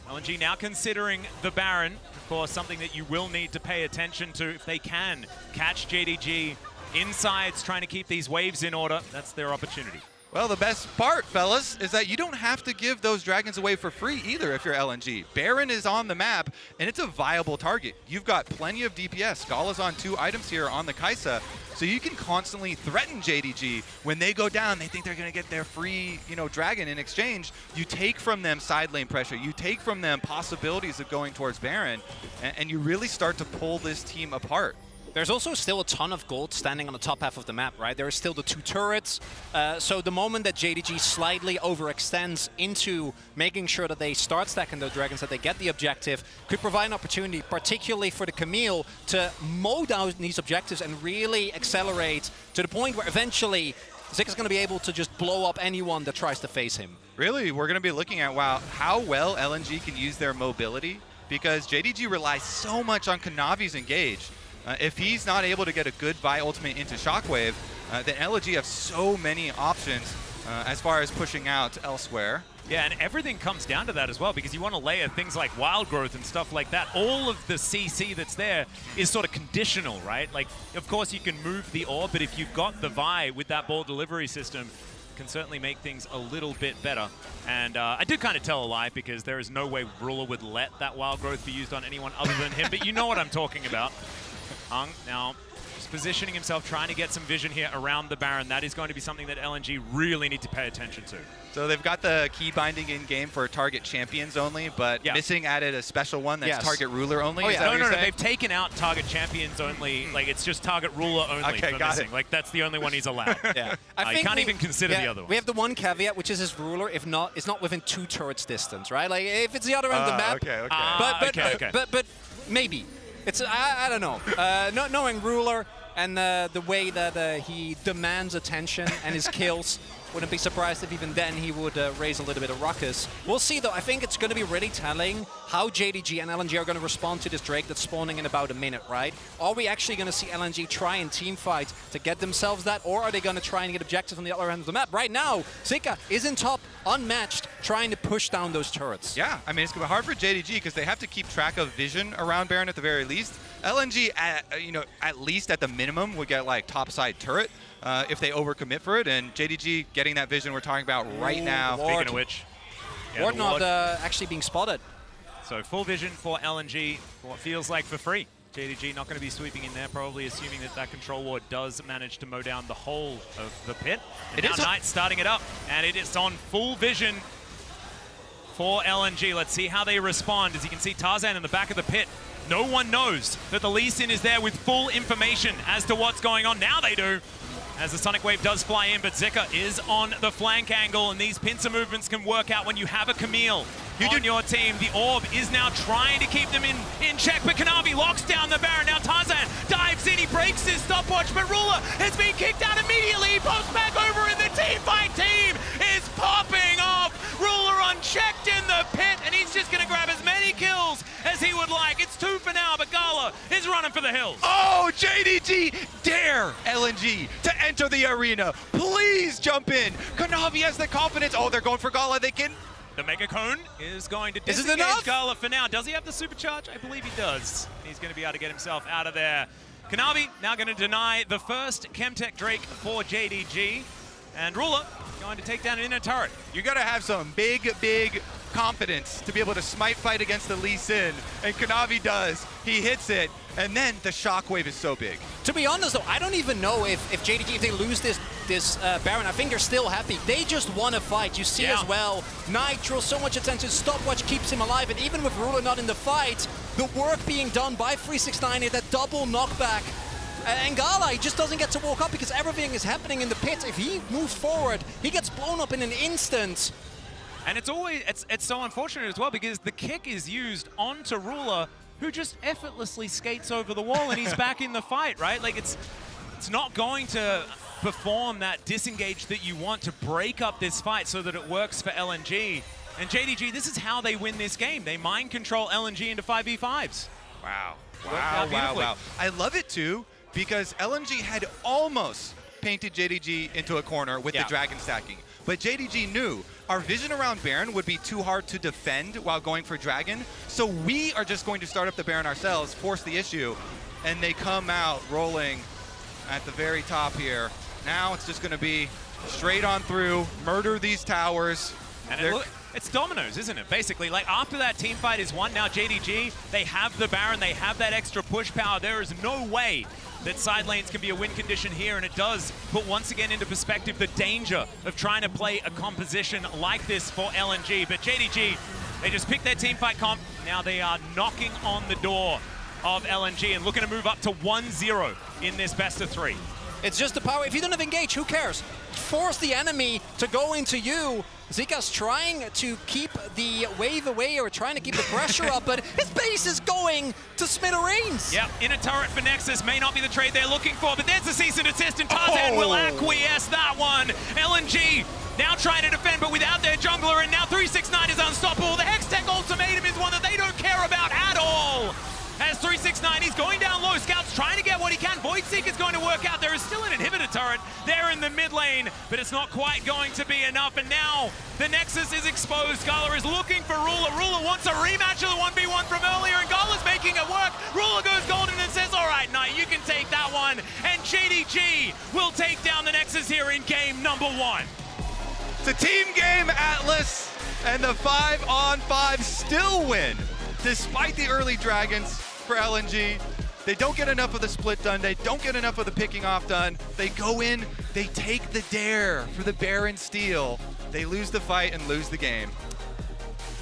LNG now considering the Baron, of course, something that you will need to pay attention to if they can catch JDG insides, trying to keep these waves in order. That's their opportunity. Well, the best part, fellas, is that you don't have to give those dragons away for free either if you're LNG. Baron is on the map, and it's a viable target. You've got plenty of DPS. Gala's on 2 items here on the Kaisa, so you can constantly threaten JDG. When they go down, they think they're going to get their free, dragon in exchange. You take from them side lane pressure. You take from them possibilities of going towards Baron, and you really start to pull this team apart. There's also still a ton of gold standing on the top half of the map, right? There are still the 2 turrets. So the moment that JDG slightly overextends into making sure that they start stacking those dragons, that they get the objective, could provide an opportunity, particularly for the Camille, to mow down these objectives and really accelerate to the point where eventually Zika's going to be able to just blow up anyone that tries to face him. Really, we're going to be looking at, wow, how well LNG can use their mobility, because JDG relies so much on Kanavi's engage. If he's not able to get a good Vi ultimate into Shockwave, then LNG have so many options as far as pushing out elsewhere. Yeah, and everything comes down to that as well, because you want to layer things like wild growth and stuff like that. All of the CC that's there is sort of conditional, right? Like, of course you can move the orb, but if you've got the Vi with that ball delivery system, can certainly make things a little bit better. And I did kind of tell a lie, because there is no way Ruler would let that wild growth be used on anyone other than him, but you know what I'm talking about. Hung now just positioning himself, trying to get some vision here around the Baron. That is going to be something that LNG really need to pay attention to. So they've got the key binding in game for target champions only, but Missing added a special one that's target ruler only. Oh, Is that what no, you're saying? they've taken out target champions only. Like, it's just target ruler only Okay, for got Missing. it. Like, that's the only one he's allowed. Yeah, You can't even consider the other one. We have the one caveat, which is his ruler. If not, it's not within 2 turrets distance, right? Like if it's the other end of the map. Okay. But maybe it's I don't know. Not knowing ruler and the way that he demands attention and his kills. Wouldn't be surprised if even then he would raise a little bit of ruckus. We'll see, though. I think it's going to be really telling how JDG and LNG are going to respond to this Drake that's spawning in about a minute, right? Are we actually going to see LNG try and team fight to get themselves that, or are they going to try and get objectives on the other end of the map? Right now, Zika is in top, unmatched, trying to push down those turrets. Yeah, I mean, it's going to be hard for JDG because they have to keep track of vision around Baron at the very least. LNG, at least at the minimum, would get like topside turret if they overcommit for it, and JDG getting that vision we're talking about right now. Speaking of which, Ward not actually being spotted. So full vision for LNG, for what feels like for free. JDG not going to be sweeping in there, probably assuming that that control ward does manage to mow down the whole of the pit. And now Knight's starting it up, and it is on full vision for LNG. Let's see how they respond. As you can see, Tarzan in the back of the pit. No one knows that the Lee Sin is there with full information as to what's going on. Now they do, as the Sonic Wave does fly in, but Zika is on the flank angle, and these pincer movements can work out when you have a Camille on your team. The Orb is now trying to keep them in check, but Kanavi locks down the Baron. Now Tarzan dives in, he breaks his stopwatch, but Ruler has been kicked out immediately. He pops back over, and the team fight team is popping off. Ruler unchecked in the pit, and he's just going to grab as many kills as he would like. It's 2 for now, but Gala is running for the hills. Oh, JDG dare LNG to enter the arena. Please jump in. Kanavi has the confidence. Oh, they're going for Gala. They can... The Mega Cone is going to disengage Gala for now. Does he have the supercharge? I believe he does. He's going to be able to get himself out of there. Kanavi now going to deny the first Chemtech Drake for JDG. And Ruler going to take down an inner turret. You got to have some big confidence to be able to smite fight against the Lee Sin. And Kanavi does. He hits it. And then the shockwave is so big. To be honest, though, I don't even know if JDG, if they lose this Baron, I think they're still happy. They just want to fight. You see as well, Nitro, so much attention, stopwatch keeps him alive, and even with Ruler not in the fight, the work being done by 369 is that double knockback. And Gala, he just doesn't get to walk up because everything is happening in the pit. If he moves forward, he gets blown up in an instant. And it's always, it's so unfortunate as well because the kick is used onto Ruler, who just effortlessly skates over the wall, and he's back in the fight, right? Like, it's not going to perform that disengage that you want to break up this fight so that it works for LNG. And JDG, this is how they win this game. They mind control LNG into 5v5s. Wow. Wow. I love it, too, because LNG had almost painted JDG into a corner with the dragon stacking. But JDG knew our vision around Baron would be too hard to defend while going for dragon. So we are just going to start up the Baron ourselves, force the issue, and they come out rolling at the very top here. Now it's just going to be straight on through, murder these towers. And it's dominoes, isn't it? Basically, like after that team fight is won, now JDG, they have the Baron, they have that extra push power. There is no way that side lanes can be a win condition here, and it does put once again into perspective the danger of trying to play a composition like this for LNG. But JDG, they just picked their team fight comp. Now they are knocking on the door of LNG and looking to move up to 1-0 in this best of 3. It's just the power. If you don't have engage, who cares? Force the enemy to go into you. Zika's trying to keep the wave away or trying to keep the pressure up, but his base is going to smithereens. Yep, in a turret for Nexus may not be the trade they're looking for, but there's the cease and desist, and Tarzan will acquiesce that one. LNG now trying to defend, but without their jungler, and now 369 is unstoppable. The Hextech ultimatum is one that they don't care about at all. As 369, he's going down low. Scout's trying to get what he can. Voidseek is going to work out. There is still an inhibitor turret there in the mid lane, but it's not quite going to be enough. And now the Nexus is exposed. Gala is looking for Ruler. Ruler wants a rematch of the 1v1 from earlier, and Gala's making it work. Ruler goes golden and says, all right, Knight, you can take that one. And JDG will take down the Nexus here in game number 1. It's a team game, Atlas, and the 5-on-5 still win. Despite the early dragons for LNG, They don't get enough of the split done. They don't get enough of the picking off done. They go in, they take the dare for the Baron steal. They lose the fight and lose the game.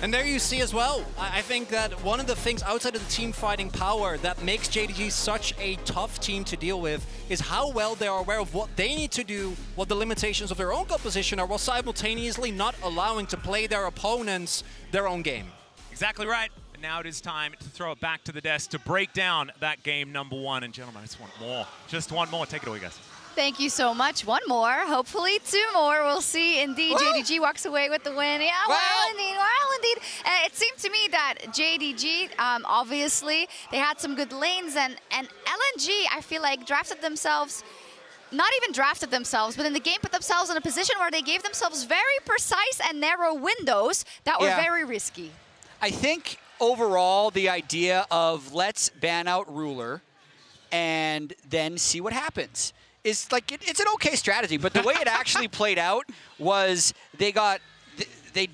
And there you see as well, I think that one of the things outside of the team fighting power that makes JDG such a tough team to deal with is how well they are aware of what they need to do, what the limitations of their own composition are, while simultaneously not allowing to play their opponents their own game. Exactly right. And now it is time to throw it back to the desk to break down that game number 1. And gentlemen, I just want more. Just one more. Take it away, guys. Thank you so much. One more, hopefully 2 more. We'll see. Indeed, JDG walks away with the win. Yeah, well indeed. It seemed to me that JDG, obviously, they had some good lanes, and LNG, I feel like, drafted themselves, not even drafted themselves, but in the game put themselves in a position where they gave themselves very precise and narrow windows that were very risky. I think overall the idea of let's ban out Ruler and then see what happens. It's like it's an okay strategy, but the way it actually played out was they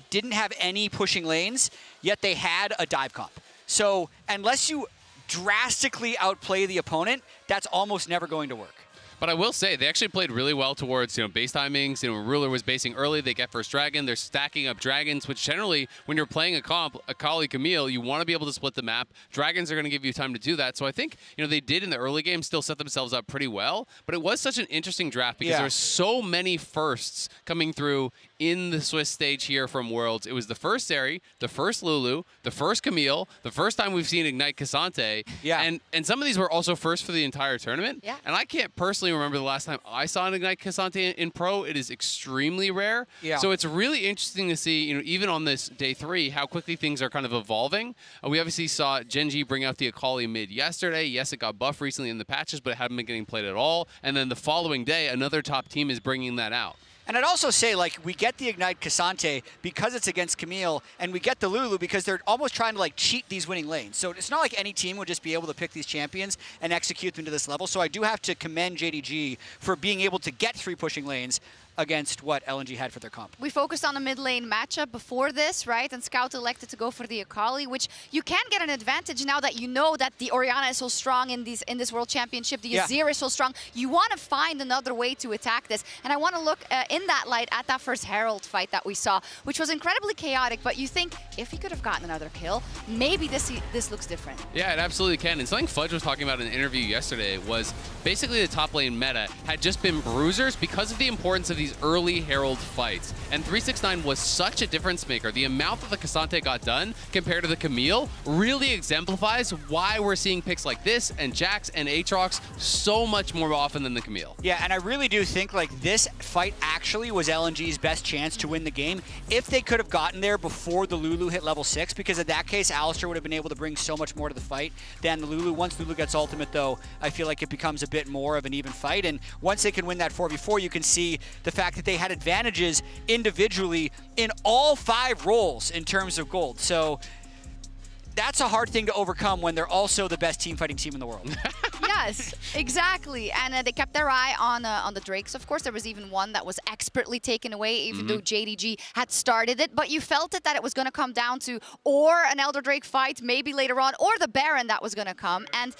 didn't have any pushing lanes, yet they had a dive comp. So unless you drastically outplay the opponent, that's almost never going to work. But I will say, they actually played really well towards, base timings. When Ruler was basing early, they get first dragon. They're stacking up dragons, which generally, when you're playing a comp, a Kali Camille, you want to be able to split the map. Dragons are going to give you time to do that. So I think, they did in the early game still set themselves up pretty well. But it was such an interesting draft because there were so many firsts coming through in the Swiss stage here from Worlds. It was the first Seri, the first Lulu, the first Camille, the first time we've seen Ignite Cassante. Yeah. And some of these were also first for the entire tournament. Yeah. And I can't personally remember the last time I saw an Ignite Cassante in Pro. It is extremely rare. Yeah. So it's really interesting to see, even on this day 3, how quickly things are kind of evolving. We obviously saw Genji bring out the Akali mid yesterday. Yes, it got buffed recently in the patches, but it hadn't been getting played at all. And then the following day, another top team is bringing that out. And I'd also say, we get the Ignite Cassante because it's against Camille, and we get the Lulu because they're almost trying to, cheat these winning lanes. So it's not like any team would just be able to pick these champions and execute them to this level. So I do have to commend JDG for being able to get 3 pushing lanes against what LNG had for their comp. We focused on a mid lane matchup before this, right? And Scout elected to go for the Akali, which you can get an advantage now that you know that the Orianna is so strong in this World Championship, the Azir is so strong. You want to find another way to attack this. And I want to look in that light at that first Herald fight that we saw, which was incredibly chaotic, but you think if he could have gotten another kill, maybe this looks different. Yeah, it absolutely can. And something Fudge was talking about in an interview yesterday was basically the top lane meta had just been bruisers because of the importance of these early Herald fights. And 369 was such a difference maker. The amount that the Cassante got done compared to the Camille really exemplifies why we're seeing picks like this and Jax and Aatrox so much more often than the Camille. Yeah, and I really do think this fight actually was LNG's best chance to win the game if they could have gotten there before the Lulu hit level 6, because in that case, Alistar would have been able to bring so much more to the fight than the Lulu. Once Lulu gets ultimate, though, I feel like it becomes a bit more of an even fight. And once they can win that 4v4, you can see the fact that they had advantages individually in all 5 roles in terms of gold. So that's a hard thing to overcome when they're also the best team fighting team in the world. Yes, exactly. And they kept their eye on the Drakes. Of course, there was even one that was expertly taken away, even though JDG had started it. But you felt it that it was going to come down to or an Elder Drake fight, maybe later on, or the Baron that was going to come. And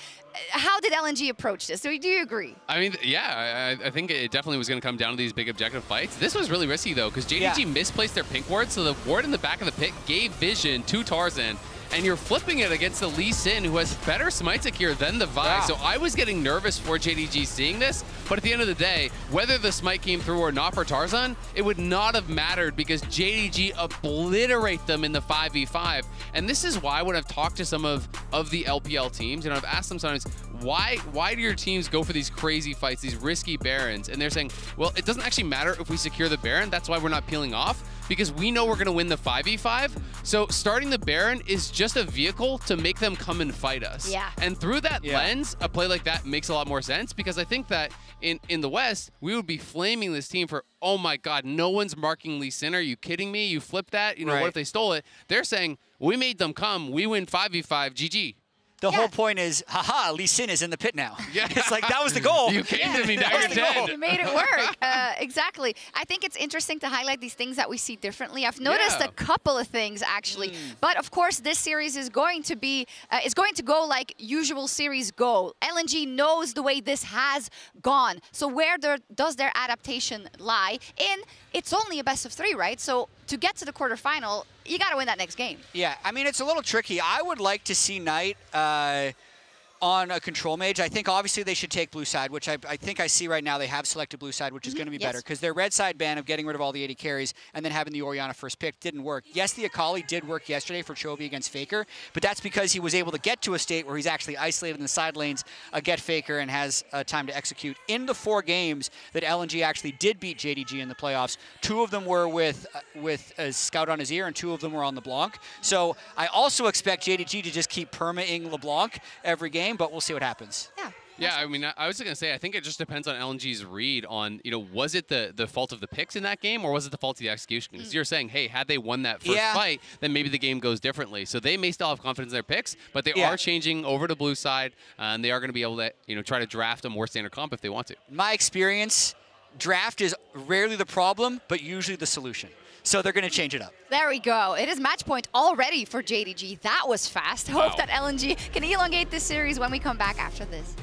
how did LNG approach this? Do you agree? I mean, yeah, I think it definitely was going to come down to these big objective fights. This was really risky, though, because JDG misplaced their pink ward, so the ward in the back of the pit gave vision to Tarzan. And you're flipping it against the Lee Sin, who has better smites here than the Vi. Yeah. So I was getting nervous for JDG seeing this, but at the end of the day, whether the smite came through or not for Tarzan, it would not have mattered because JDG obliterate them in the 5v5. And this is why when I've talked to some of the LPL teams, and I've asked them sometimes, why do your teams go for these crazy fights, these risky Barons? And they're saying, well, it doesn't actually matter if we secure the Baron. That's why we're not peeling off, because we know we're going to win the 5v5. So starting the Baron is just a vehicle to make them come and fight us. Yeah. And through that lens, a play like that makes a lot more sense, because I think that in the West, we would be flaming this team for, oh my God, no one's marking Lee Sin. Are you kidding me? You flipped that? What if they stole it? They're saying, we made them come. We win 5v5. GG. the whole point is, haha, Lee Sin is in the pit now. Yeah. It's like, that was the goal. You came to me, now you're dead. You made it work. Exactly. I think it's interesting to highlight these things that we see differently. I've noticed a couple of things, actually. But, of course, this series is going to be, go like usual series go. LNG knows the way this has gone. So where does their adaptation lie? It's only a best of 3, right? So to get to the quarterfinal, you got to win that next game. Yeah, I mean, it's a little tricky. I would like to see Knight on a control mage. I think obviously they should take blue side, which I think I see right now they have selected blue side, which is going to be better because their red side ban of getting rid of all the 80 carries and then having the Orianna first pick didn't work. Yes, the Akali did work yesterday for Chovy against Faker, but that's because he was able to get to a state where he's actually isolated in the side lanes, get Faker, and has time to execute. In the 4 games that LNG actually did beat JDG in the playoffs, 2 of them were with a Scout on his ear and 2 of them were on LeBlanc. So I also expect JDG to just keep perma-ing LeBlanc every game, but we'll see what happens. Yeah, I mean, I was going to say, I think it just depends on LNG's read on, was it the fault of the picks in that game or was it the fault of the execution? Because you're saying, hey, had they won that first fight, then maybe the game goes differently. So they may still have confidence in their picks, but they are changing over to blue side, and they are going to be able to, try to draft a more standard comp if they want to. My experience, draft is rarely the problem, but usually the solution. So they're going to change it up. There we go. It is match point already for JDG. That was fast. Hope that LNG can elongate this series when we come back after this.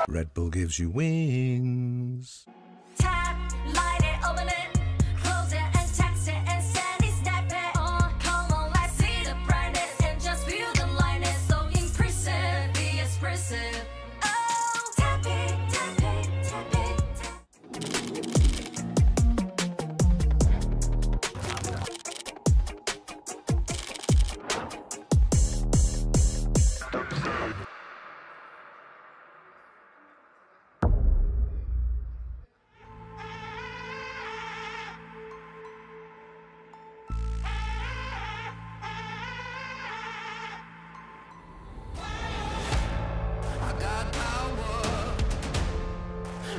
Red Bull gives you wings. Tap, light it, open it, close it, and text it, and send it, snap it. Come on, let's see the brightness and just feel the lightness. So impressive, be expressive. Oh, tap it, tap it, tap it,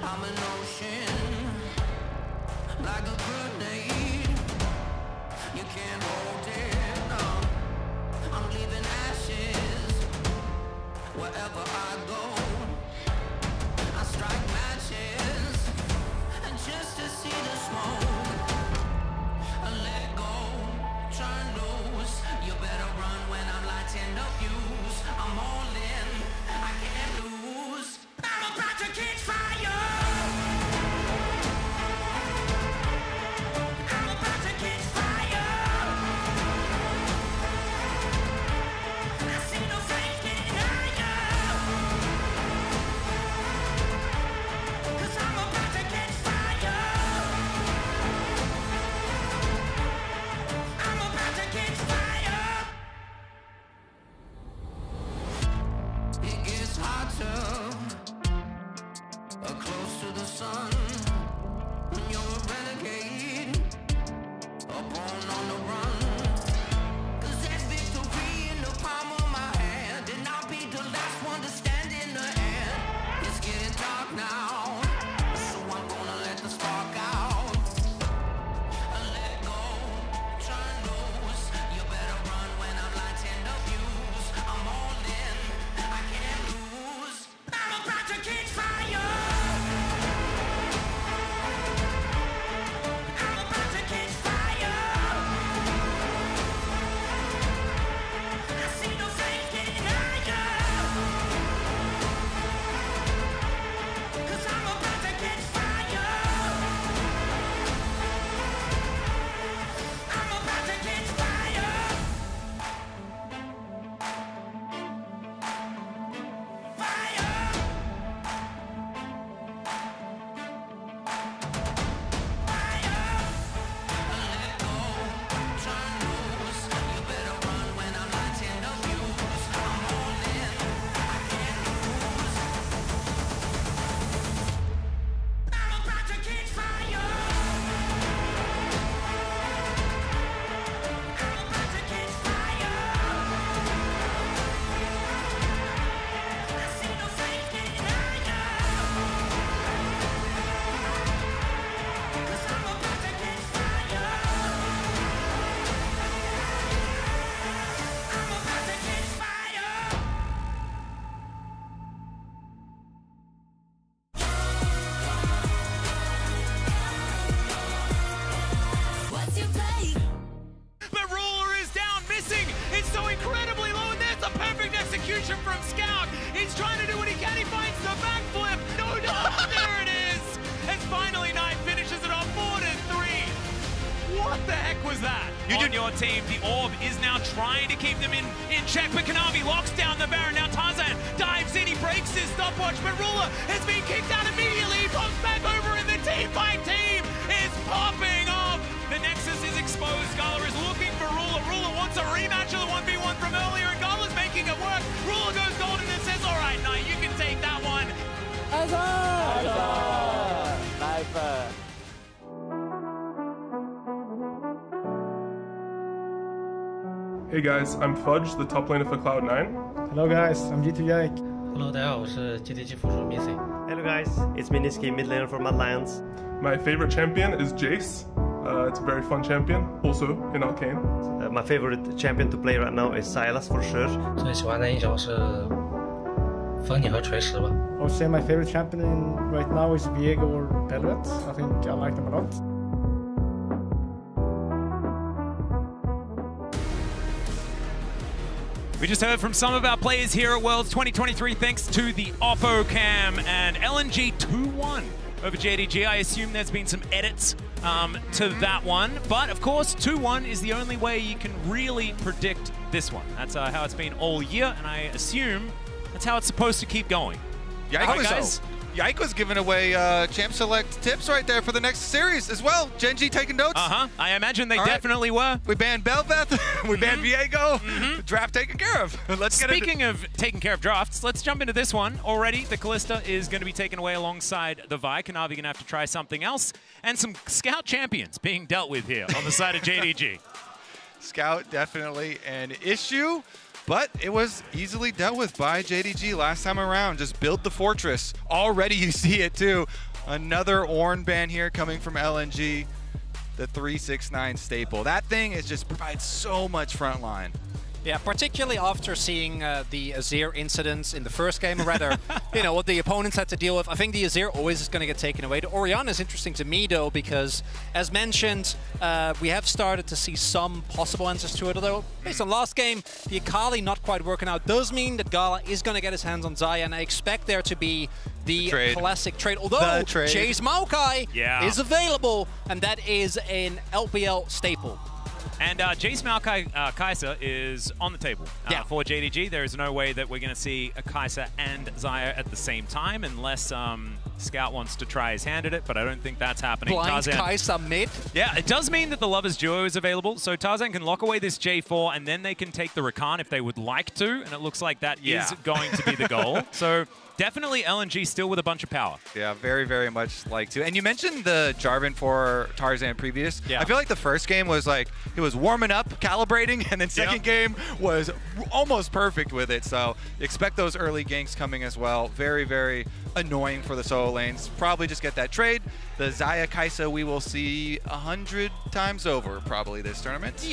I'm an ocean, like a grenade. You can't hold it, no. I'm leaving ashes wherever I go. I strike matches, and just to see the smoke, I let go, turn loose. You better run when I'm lighting the fuse. I'm all in, I can't lose. I'm about to catch fire. pressure from Scout. He's trying to do what he can. He finds the backflip. No, there it is. And finally, Knight finishes it off 4-3. What the heck was that? On your team, the Orb is now trying to keep them in check, but Kanavi locks down the Baron. Now Tarzan dives in, he breaks his stopwatch, but Ruler has been kicked out immediately. He pops back over, and the team fight team is popping off. The Nexus is exposed. Gala is looking for Ruler. Ruler wants a rematch of the 1v1 from earlier, and Gala's making it work. Ruler goes golden and says, all right, Knight, you can take that one. Hey guys, I'm Fudge, the top laner for Cloud9. Hello guys, I'm G2 Yike. Hello， 大家好，我是 GTG 副手 Missy。 Hello guys, it's Miniski, mid laner for Mad Lions. My favorite champion is Jace. It's a very fun champion, also in Arcane. My favorite champion to play right now is Sylas for sure. 最喜欢的英雄是风影和锤石吧。 I would say my favorite champion right now is Viego or Pellet. I think I like them a lot. We just heard from some of our players here at Worlds 2023 thanks to the Oppo Cam, and LNG 2-1 over JDG. I assume there's been some edits to that one, but of course 2-1 is the only way you can really predict this one. That's how it's been all year, and I assume that's how it's supposed to keep going. Yike was giving away Champ Select tips right there for the next series as well. Genji taking notes. I imagine they definitely were. We banned Belveth. We banned Viego. Draft taken care of. Speaking of taking care of drafts, let's jump into this one. Already, the Callista is going to be taken away alongside the Vi. Kanavi going to have to try something else. And some Scout champions being dealt with here on the side of JDG. Scout definitely an issue. But it was easily dealt with by JDG last time around. Just build the fortress. Already you see it too. Another Ornn ban here coming from LNG. The 369 staple. That thing is just provides so much front line. Yeah, particularly after seeing the Azir incidents in the first game, or rather, you know, what the opponents had to deal with. I think the Azir always is going to get taken away. The Orianna is interesting to me, though, because, as mentioned, we have started to see some possible answers to it, although, based on last game, the Akali not quite working out does mean that Gala is going to get his hands on Xayah, and I expect there to be the classic trade. Although Jace Maokai is available, and that is an LPL staple. And Jace Maokai Kai'Sa is on the table for JDG. There is no way that we're going to see a Kai'Sa and Xayah at the same time unless Scout wants to try his hand at it, but I don't think that's happening. Blind Kai'Sa mid? Yeah, it does mean that the Lovers Duo is available, so Tarzan can lock away this J4, and then they can take the Rakan if they would like to, and it looks like that is going to be the goal. So definitely LNG still with a bunch of power. Yeah, very, very much like to. And you mentioned the Jarvan for Tarzan previous. I feel like the first game was like, it was warming up, calibrating, and then second game was almost perfect with it. So expect those early ganks coming as well. Very, very annoying for the solo lanes. Probably just get that trade. The Xayah Kai'Sa we will see 100 times over probably this tournament.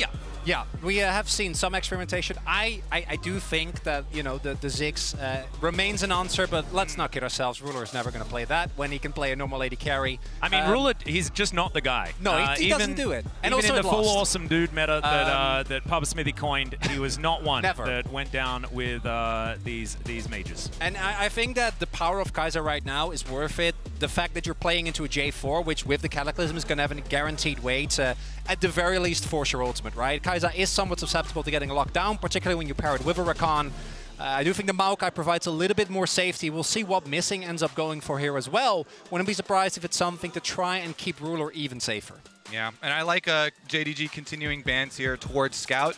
Yeah, we have seen some experimentation. I do think that, you know, the Ziggs remains an answer, but let's not kid ourselves. Ruler is never going to play that when he can play a normal AD carry. I mean, Ruler, he's just not the guy. No, he doesn't do it. And even also in the full awesome dude meta that Papa Smithy coined, he was not one that went down with these mages. And I think that the power of Kai'Sa right now is worth it. The fact that you're playing into a J4, which with the Cataclysm is going to have a guaranteed way to, at the very least, force your ultimate, right? Kai'Sa is somewhat susceptible to getting locked down, particularly when you pair it with a Rakan. I do think the Maokai provides a little bit more safety. We'll see what Missing ends up going for here as well. Wouldn't be surprised if it's something to try and keep Ruler even safer. Yeah, and I like JDG continuing bans here towards Scout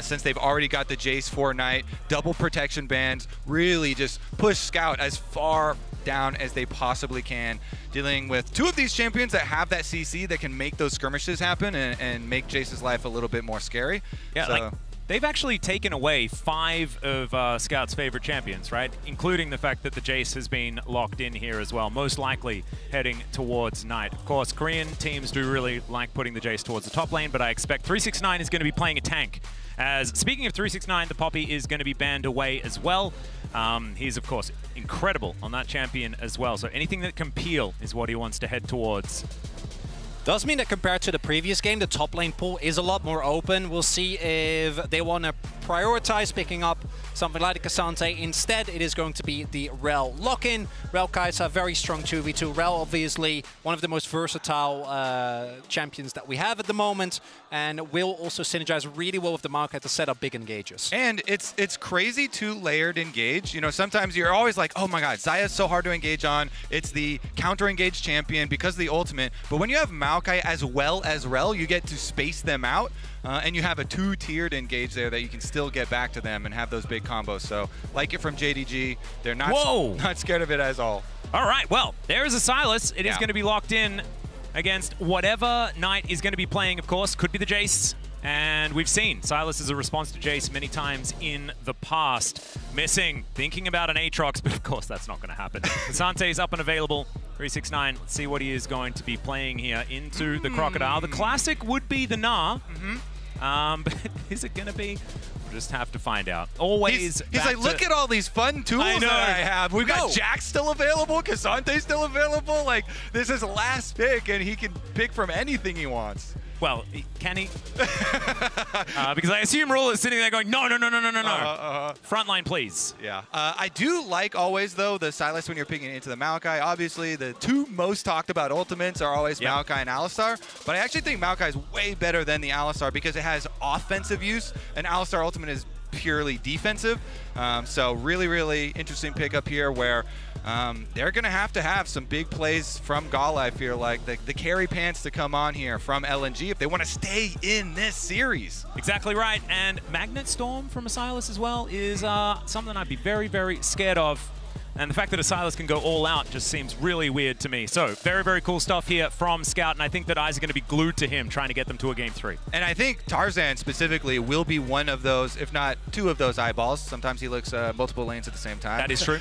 since they've already got the Jace 4 Knight, double protection bans, really just push Scout as far down as they possibly can, dealing with two of these champions that have that CC that can make those skirmishes happen and make Jace's life a little bit more scary. Yeah, like, they've actually taken away 5 of Scout's favorite champions, right? Including the fact that the Jace has been locked in here as well, most likely heading towards Knight. Of course, Korean teams do really like putting the Jace towards the top lane, but I expect 369 is going to be playing a tank. As speaking of 369, the Poppy is going to be banned away as well. He's, of course, incredible on that champion as well. So anything that can peel is what he wants to head towards. Does mean that compared to the previous game, the top lane pool is a lot more open. We'll see if they want to prioritize picking up something like the Cassante. Instead, it is going to be the Rel lock-in. Rel Kai'Sa, very strong 2v2. Rel, obviously, one of the most versatile champions that we have at the moment, and will also synergize really well with the Maokai to set up big engages. And it's crazy two-layered engage. You know, sometimes you're always like, oh my god, Xayah's so hard to engage on. It's the counter-engage champion because of the ultimate. But when you have Maokai as well as Rel, you get to space them out. And you have a two-tiered engage there that you can still get back to them and have those big combos. So, like it from JDG, they're not scared of it at all. All right, well, there is a Sylas. It is going to be locked in against whatever Knight is going to be playing, of course. Could be the Jace. And we've seen Sylas as a response to Jace many times in the past. Missing, thinking about an Aatrox, but of course that's not going to happen. Cassante is up and available. 369, let's see what he is going to be playing here into the Crocodile. The classic would be the Gnar. But is it going to be? We'll just have to find out. Always. He's like, look at all these fun tools that I have. We've got Jax still available, Cassante still available. Like, this is last pick, and he can pick from anything he wants. Well, can he? Because I assume Rule is sitting there going, no. Frontline, please. Yeah. I do like always, though, the Sylas when you're picking into the Maokai. Obviously, the two most talked about ultimates are always Maokai and Alistar. But I actually think Maokai is way better than the Alistar because it has offensive use, and Alistar ultimate is purely defensive. So really, really interesting pickup here where they're going to have some big plays from Gala, I feel like. The carry pants to come on here from LNG if they want to stay in this series. Exactly right. And Magnet Storm from a Sylas as well is something I'd be very, very scared of. And the fact that a Sylas can go all out just seems really weird to me. So very, very cool stuff here from Scout, and I think that eyes are going to be glued to him trying to get them to a Game 3. And I think Tarzan specifically will be one of those, if not two of those eyeballs. Sometimes he looks multiple lanes at the same time. That is true.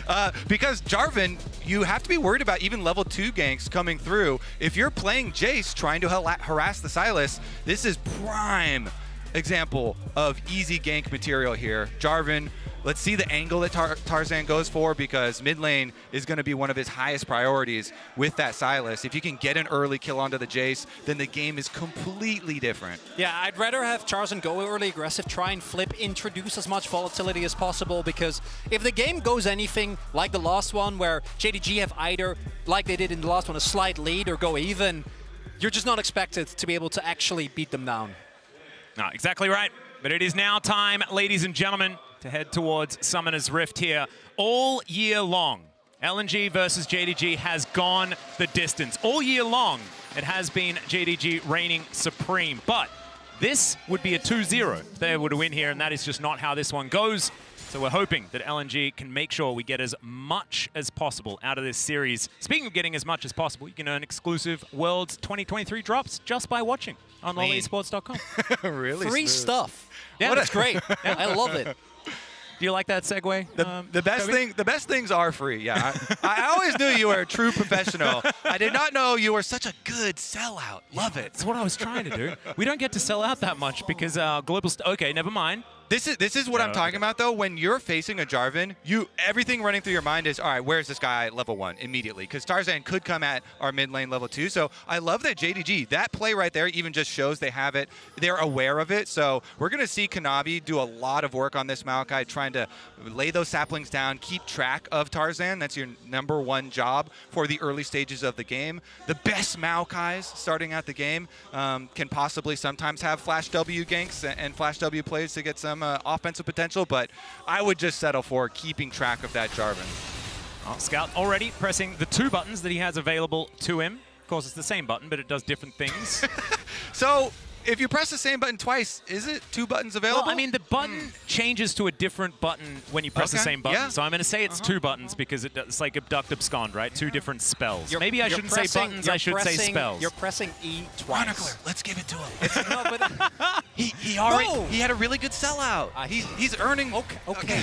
Because Jarvan, you have to be worried about even level 2 ganks coming through. If you're playing Jace trying to harass the Sylas, this is prime example of easy gank material here. Jarvan, let's see the angle that Tarzan goes for, because mid lane is going to be one of his highest priorities with that Sylas. If you can get an early kill onto the Jace, then the game is completely different. Yeah, I'd rather have Tarzan go early aggressive, try and flip, introduce as much volatility as possible, because if the game goes anything like the last one, where JDG have either, like they did in the last one, a slight lead or go even, you're just not expected to be able to actually beat them down. No, exactly right. But it is now time, ladies and gentlemen, to head towards Summoner's Rift here. All year long, LNG versus JDG has gone the distance. All year long, it has been JDG reigning supreme. But this would be a 2-0 if they were to win here, and that is just not how this one goes. So we're hoping that LNG can make sure we get as much as possible out of this series. Speaking of getting as much as possible, you can earn exclusive Worlds 2023 drops just by watching on LoLEsports.com. Really Free smooth stuff. Yeah, that's great. Yeah, I love it. Do you like that segue? The best things are free. Yeah, I always knew you were a true professional. I did not know you were such a good sellout. Love it. That's what I was trying to do. We don't get to sell out that much because global. Okay, never mind. This is what I'm talking about, though. When you're facing a Jarvan, everything running through your mind is, all right, where's this guy at level 1 immediately? Because Tarzan could come at our mid lane level 2. So I love that JDG, that play right there even just shows they have it. They're aware of it. So we're going to see Kanavi do a lot of work on this Maokai, trying to lay those saplings down, keep track of Tarzan. That's your #1 job for the early stages of the game. The best Maokais starting out the game can possibly sometimes have Flash W ganks and Flash W plays to get some offensive potential, but I would just settle for keeping track of that Jarvan. Oh, Scout already pressing the 2 buttons that he has available to him. Of course, it's the same button, but it does different things. So if you press the same button twice, is it 2 buttons available? Well, I mean, the button changes to a different button when you press the same button. Yeah. So I'm going to say it's 2 buttons because it's like abduct, abscond, right? 2 different spells. Maybe I shouldn't say buttons, I should say spells. You're pressing E twice. Chronicler, let's give it to him. No, but he had a really good sellout. He's earning. Okay.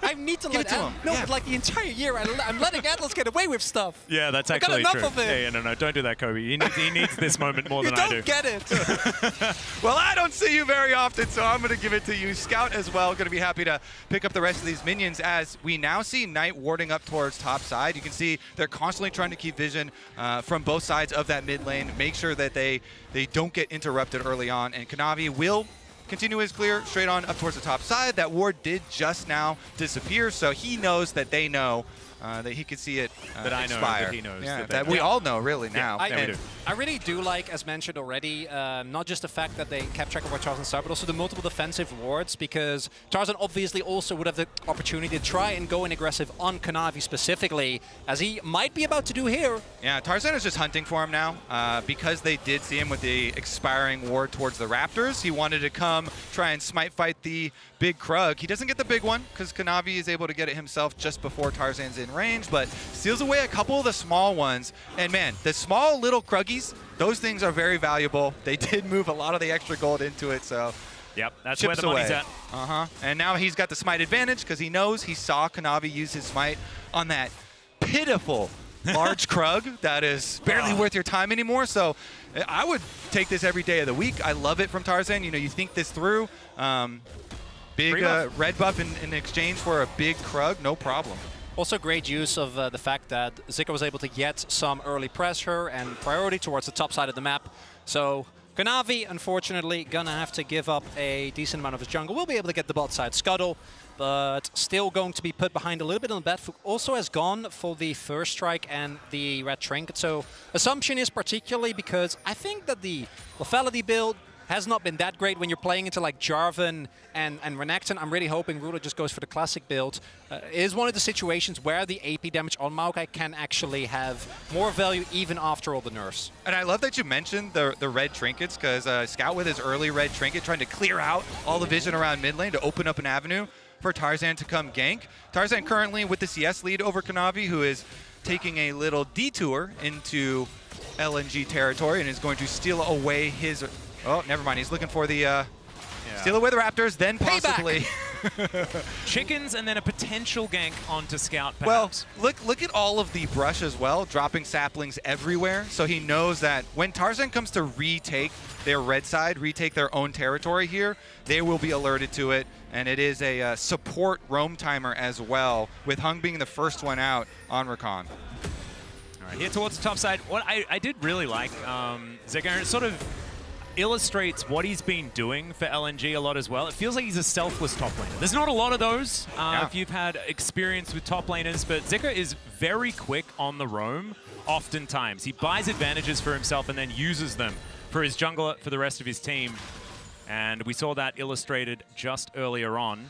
I need to let him. No, but like the entire year, I'm letting Atlas get away with stuff. Yeah, that's I got actually enough true. of it. Yeah, no, don't do that, Kobe. He needs this moment more than I do. You don't get it. Well, I don't see you very often, so I'm going to give it to you. Scout as well, going to be happy to pick up the rest of these minions as we now see Knight warding up towards top side. You can see they're constantly trying to keep vision from both sides of that mid lane, make sure that they don't get interrupted early on, and Kanavi will continue his clear straight on up towards the top side. That ward did just now disappear, so he knows that they know that he could see it that I know expire. that he knows. Yeah, that, that we all know really now. I really do like, as mentioned already, not just the fact that they kept track of where Tarzan started, but also the multiple defensive wards, because Tarzan obviously also would have the opportunity to try and go in aggressive on Kanavi specifically, as he might be about to do here. Yeah, Tarzan is just hunting for him now. Because they did see him with the expiring ward towards the Raptors, he wanted to come try and smite fight the big Krug. He doesn't get the big one because Kanavi is able to get it himself just before Tarzan's in range, but steals away a couple of the small ones. And man, the small little Kruggies, those things are very valuable. They did move a lot of the extra gold into it, so yep, that's where the money's at. And now he's got the smite advantage because he knows he saw Kanavi use his smite on that pitiful large Krug that is barely worth your time anymore. So I would take this every day of the week. I love it from Tarzan. You know, you think this through. Big red buff in exchange for a big Krug, no problem. Also great use of the fact that Zika was able to get some early pressure and priority towards the top side of the map. So Kanavi, unfortunately, gonna have to give up a decent amount of his jungle. We'll be able to get the bot side scuttle, but still going to be put behind a little bit on the back. Also has gone for the first strike and the red trinket. So assumption is particularly because I think that the lethality build has not been that great when you're playing into like Jarvan and Renekton. I'm really hoping Ruler just goes for the classic build. It is one of the situations where the AP damage on Maokai can actually have more value even after all the nerfs. And I love that you mentioned the red trinkets, because Scout with his early red trinket trying to clear out all the vision around mid lane to open up an avenue for Tarzan to come gank. Tarzan currently with the CS lead over Kanavi, who is taking a little detour into LNG territory and is going to steal away his... Oh, never mind. He's looking for the steal away the Raptors, then possibly chickens, and then a potential gank onto Scout. Perhaps. Well, look at all of the brush as well, dropping saplings everywhere. So he knows that when Tarzan comes to retake their red side, retake their own territory here, they will be alerted to it. And it is a support roam timer as well, with Hung being the first one out on Rakan. All right, here towards the top side. What I did really like, Zeka sort of illustrates what he's been doing for LNG a lot as well. It feels like he's a selfless top laner. There's not a lot of those if you've had experience with top laners, but Zika is very quick on the roam oftentimes. He buys advantages for himself and then uses them for his jungler, for the rest of his team. And we saw that illustrated just earlier on.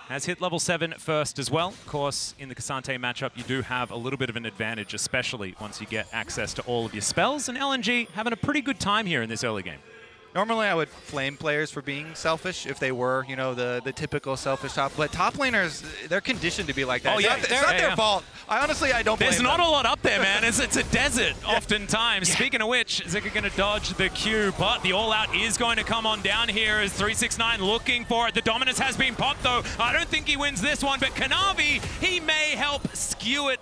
Has hit level 7 first as well. Of course, in the Cassante matchup, you do have a little bit of an advantage, especially once you get access to all of your spells. And LNG having a pretty good time here in this early game. Normally, I would flame players for being selfish if they were, you know, the typical selfish top. But top laners, they're conditioned to be like that. Oh, yeah. It's not their fault. I don't blame There's not them. a lot up there, man. It's a desert oftentimes. Yeah. Speaking of which, Zika going to dodge the Q, but the all-out is going to come on down here as 369 looking for it. The dominance has been popped, though. I don't think he wins this one, but Kanavi, he may help skew it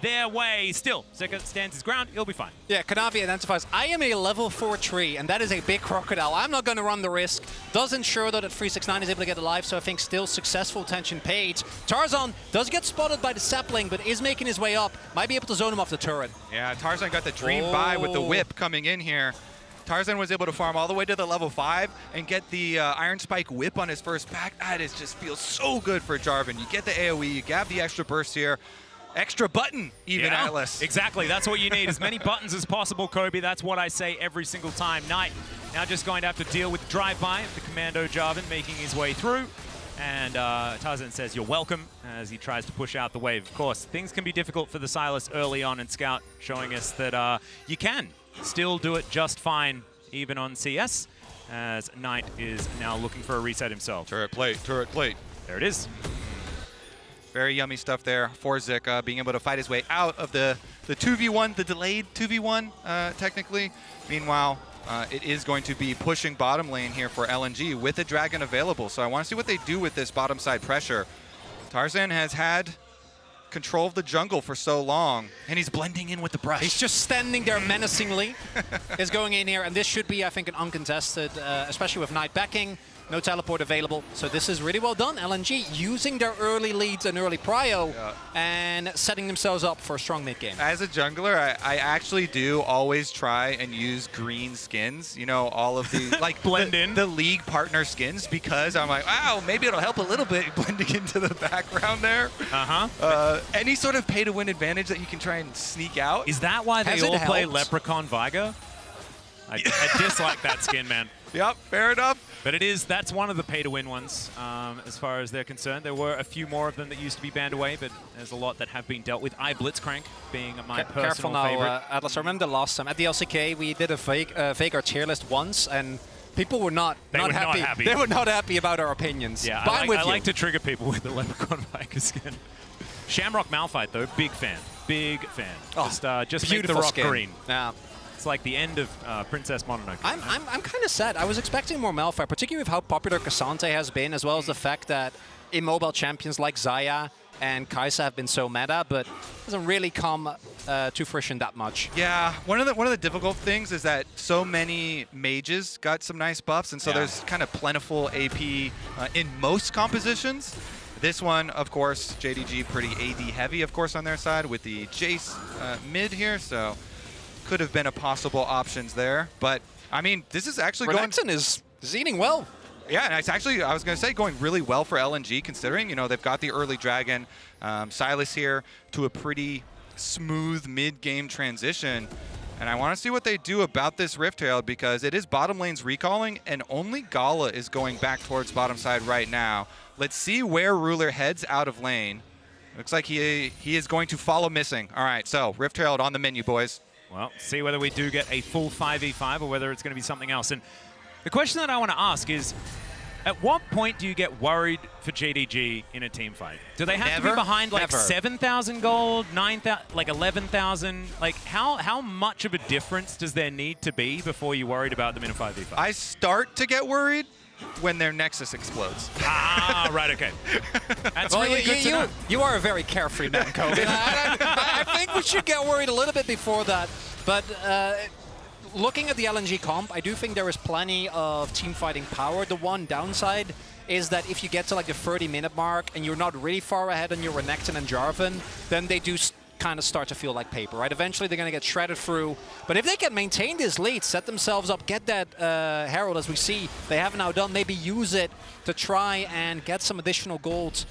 their way. Still, Zika stands his ground. He'll be fine. Yeah, Kanavi identifies, I am a level 4 tree, and that is a big crocodile. I'm not going to run the risk. Does ensure though that 369 is able to get alive, so I think still successful attention paid. Tarzan does get spotted by the sapling, but is making his way up. Might be able to zone him off the turret. Yeah, Tarzan got the dream buy with the whip coming in here. Tarzan was able to farm all the way to the level 5 and get the Iron Spike whip on his first pack. That is just feels so good for Jarvan. You get the AoE, you have the extra burst here. Extra button, even, Atlas. Exactly, that's what you need. As many buttons as possible, Kobe. That's what I say every single time. Knight now just going to have to deal with drive-by of the Commando Jarvan making his way through. And Tarzan says, you're welcome, as he tries to push out the wave. Of course, things can be difficult for the Sylas early on in Scout, showing us that you can still do it just fine, even on CS, as Knight is now looking for a reset himself. Turret plate, turret plate. There it is. Very yummy stuff there for Zika, being able to fight his way out of the 2v1, the delayed 2v1, technically. Meanwhile, it is going to be pushing bottom lane here for LNG with a dragon available. So I want to see what they do with this bottom side pressure. Tarzan has had control of the jungle for so long, and he's blending in with the brush. He's just standing there menacingly. Is going in here, and this should be, I think, an uncontested, especially with Knight backing. no teleport available. So this is really well done. LNG using their early leads and early prio and setting themselves up for a strong mid game. As a jungler, I actually do always try and use green skins, you know, all of the like blend in the league partner skins, because I'm like, wow, maybe it'll help a little bit blending into the background there. Any sort of pay to win advantage that you can try and sneak out. Is that why they all play Leprechaun Viger? I dislike that skin, man. Yep, fair enough. But that's one of the pay-to-win ones, as far as they're concerned. There were a few more of them that used to be banned away, but there's a lot that have been dealt with. Blitzcrank being my personal Careful now, favorite. Atlas. I remember the last time at the LCK, we did a Veigar tier list once, and people were not happy. They were not happy about our opinions. Yeah, but I like to trigger people with the Leprechaun Viger skin. Shamrock Malphite, though, big fan. Big fan. Just make the rock skin. green. Yeah. It's like the end of Princess Mononoke. I'm kind of sad. I was expecting more Malphite, particularly with how popular Cassante has been, as well as the fact that immobile champions like Xayah and Kai'Sa have been so meta, but it doesn't really come to fruition that much. Yeah, one of the difficult things is that so many mages got some nice buffs, and so there's kind of plentiful AP in most compositions. This one, of course, JDG pretty AD heavy, of course, on their side with the Jace mid here, so could have been a possible options there. But, I mean, this is actually Renekton is eating well. Yeah, and it's actually, I was going to say, going really well for LNG, considering, you know, they've got the early dragon. Silas here to a pretty smooth mid-game transition. And I want to see what they do about this Rift Herald, because it is bottom lane's recalling, and only Gala is going back towards bottom side right now. Let's see where Ruler heads out of lane. Looks like he is going to follow missing. All right, so Rift Herald on the menu, boys. Well, see whether we do get a full 5v5 or whether it's going to be something else. And the question that I want to ask is, at what point do you get worried for JDG in a team fight? Do they have to be behind like 7,000 gold, 9,000, like 11,000? Like how much of a difference does there need to be before you're worried about them in a 5v5? I start to get worried when their Nexus explodes. Ah, right, okay. That's really good to know. You are a very carefree man, Kobe. I think we should get worried a little bit before that. But looking at the LNG comp, I do think there is plenty of team fighting power. The one downside is that if you get to like the 30-minute mark and you're not really far ahead on your Renekton and Jarvan, then they do kind of start to feel like paper, right? Eventually they're going to get shredded through. But if they can maintain this lead, set themselves up, get that Herald, as we see they have now done, maybe use it to try and get some additional gold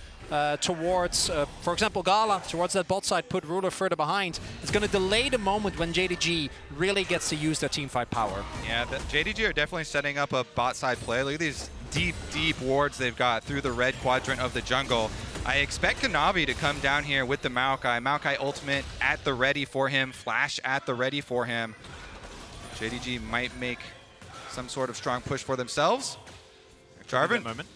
towards, for example, Gala, towards that bot side, put Ruler further behind. It's going to delay the moment when JDG really gets to use their teamfight power. Yeah, the JDG are definitely setting up a bot side play. Look at these deep, deep wards they've got through the red quadrant of the jungle. I expect Kanavi to come down here with the Maokai. Maokai ultimate at the ready for him, flash at the ready for him. JDG might make some sort of strong push for themselves. Jarvan. Moment.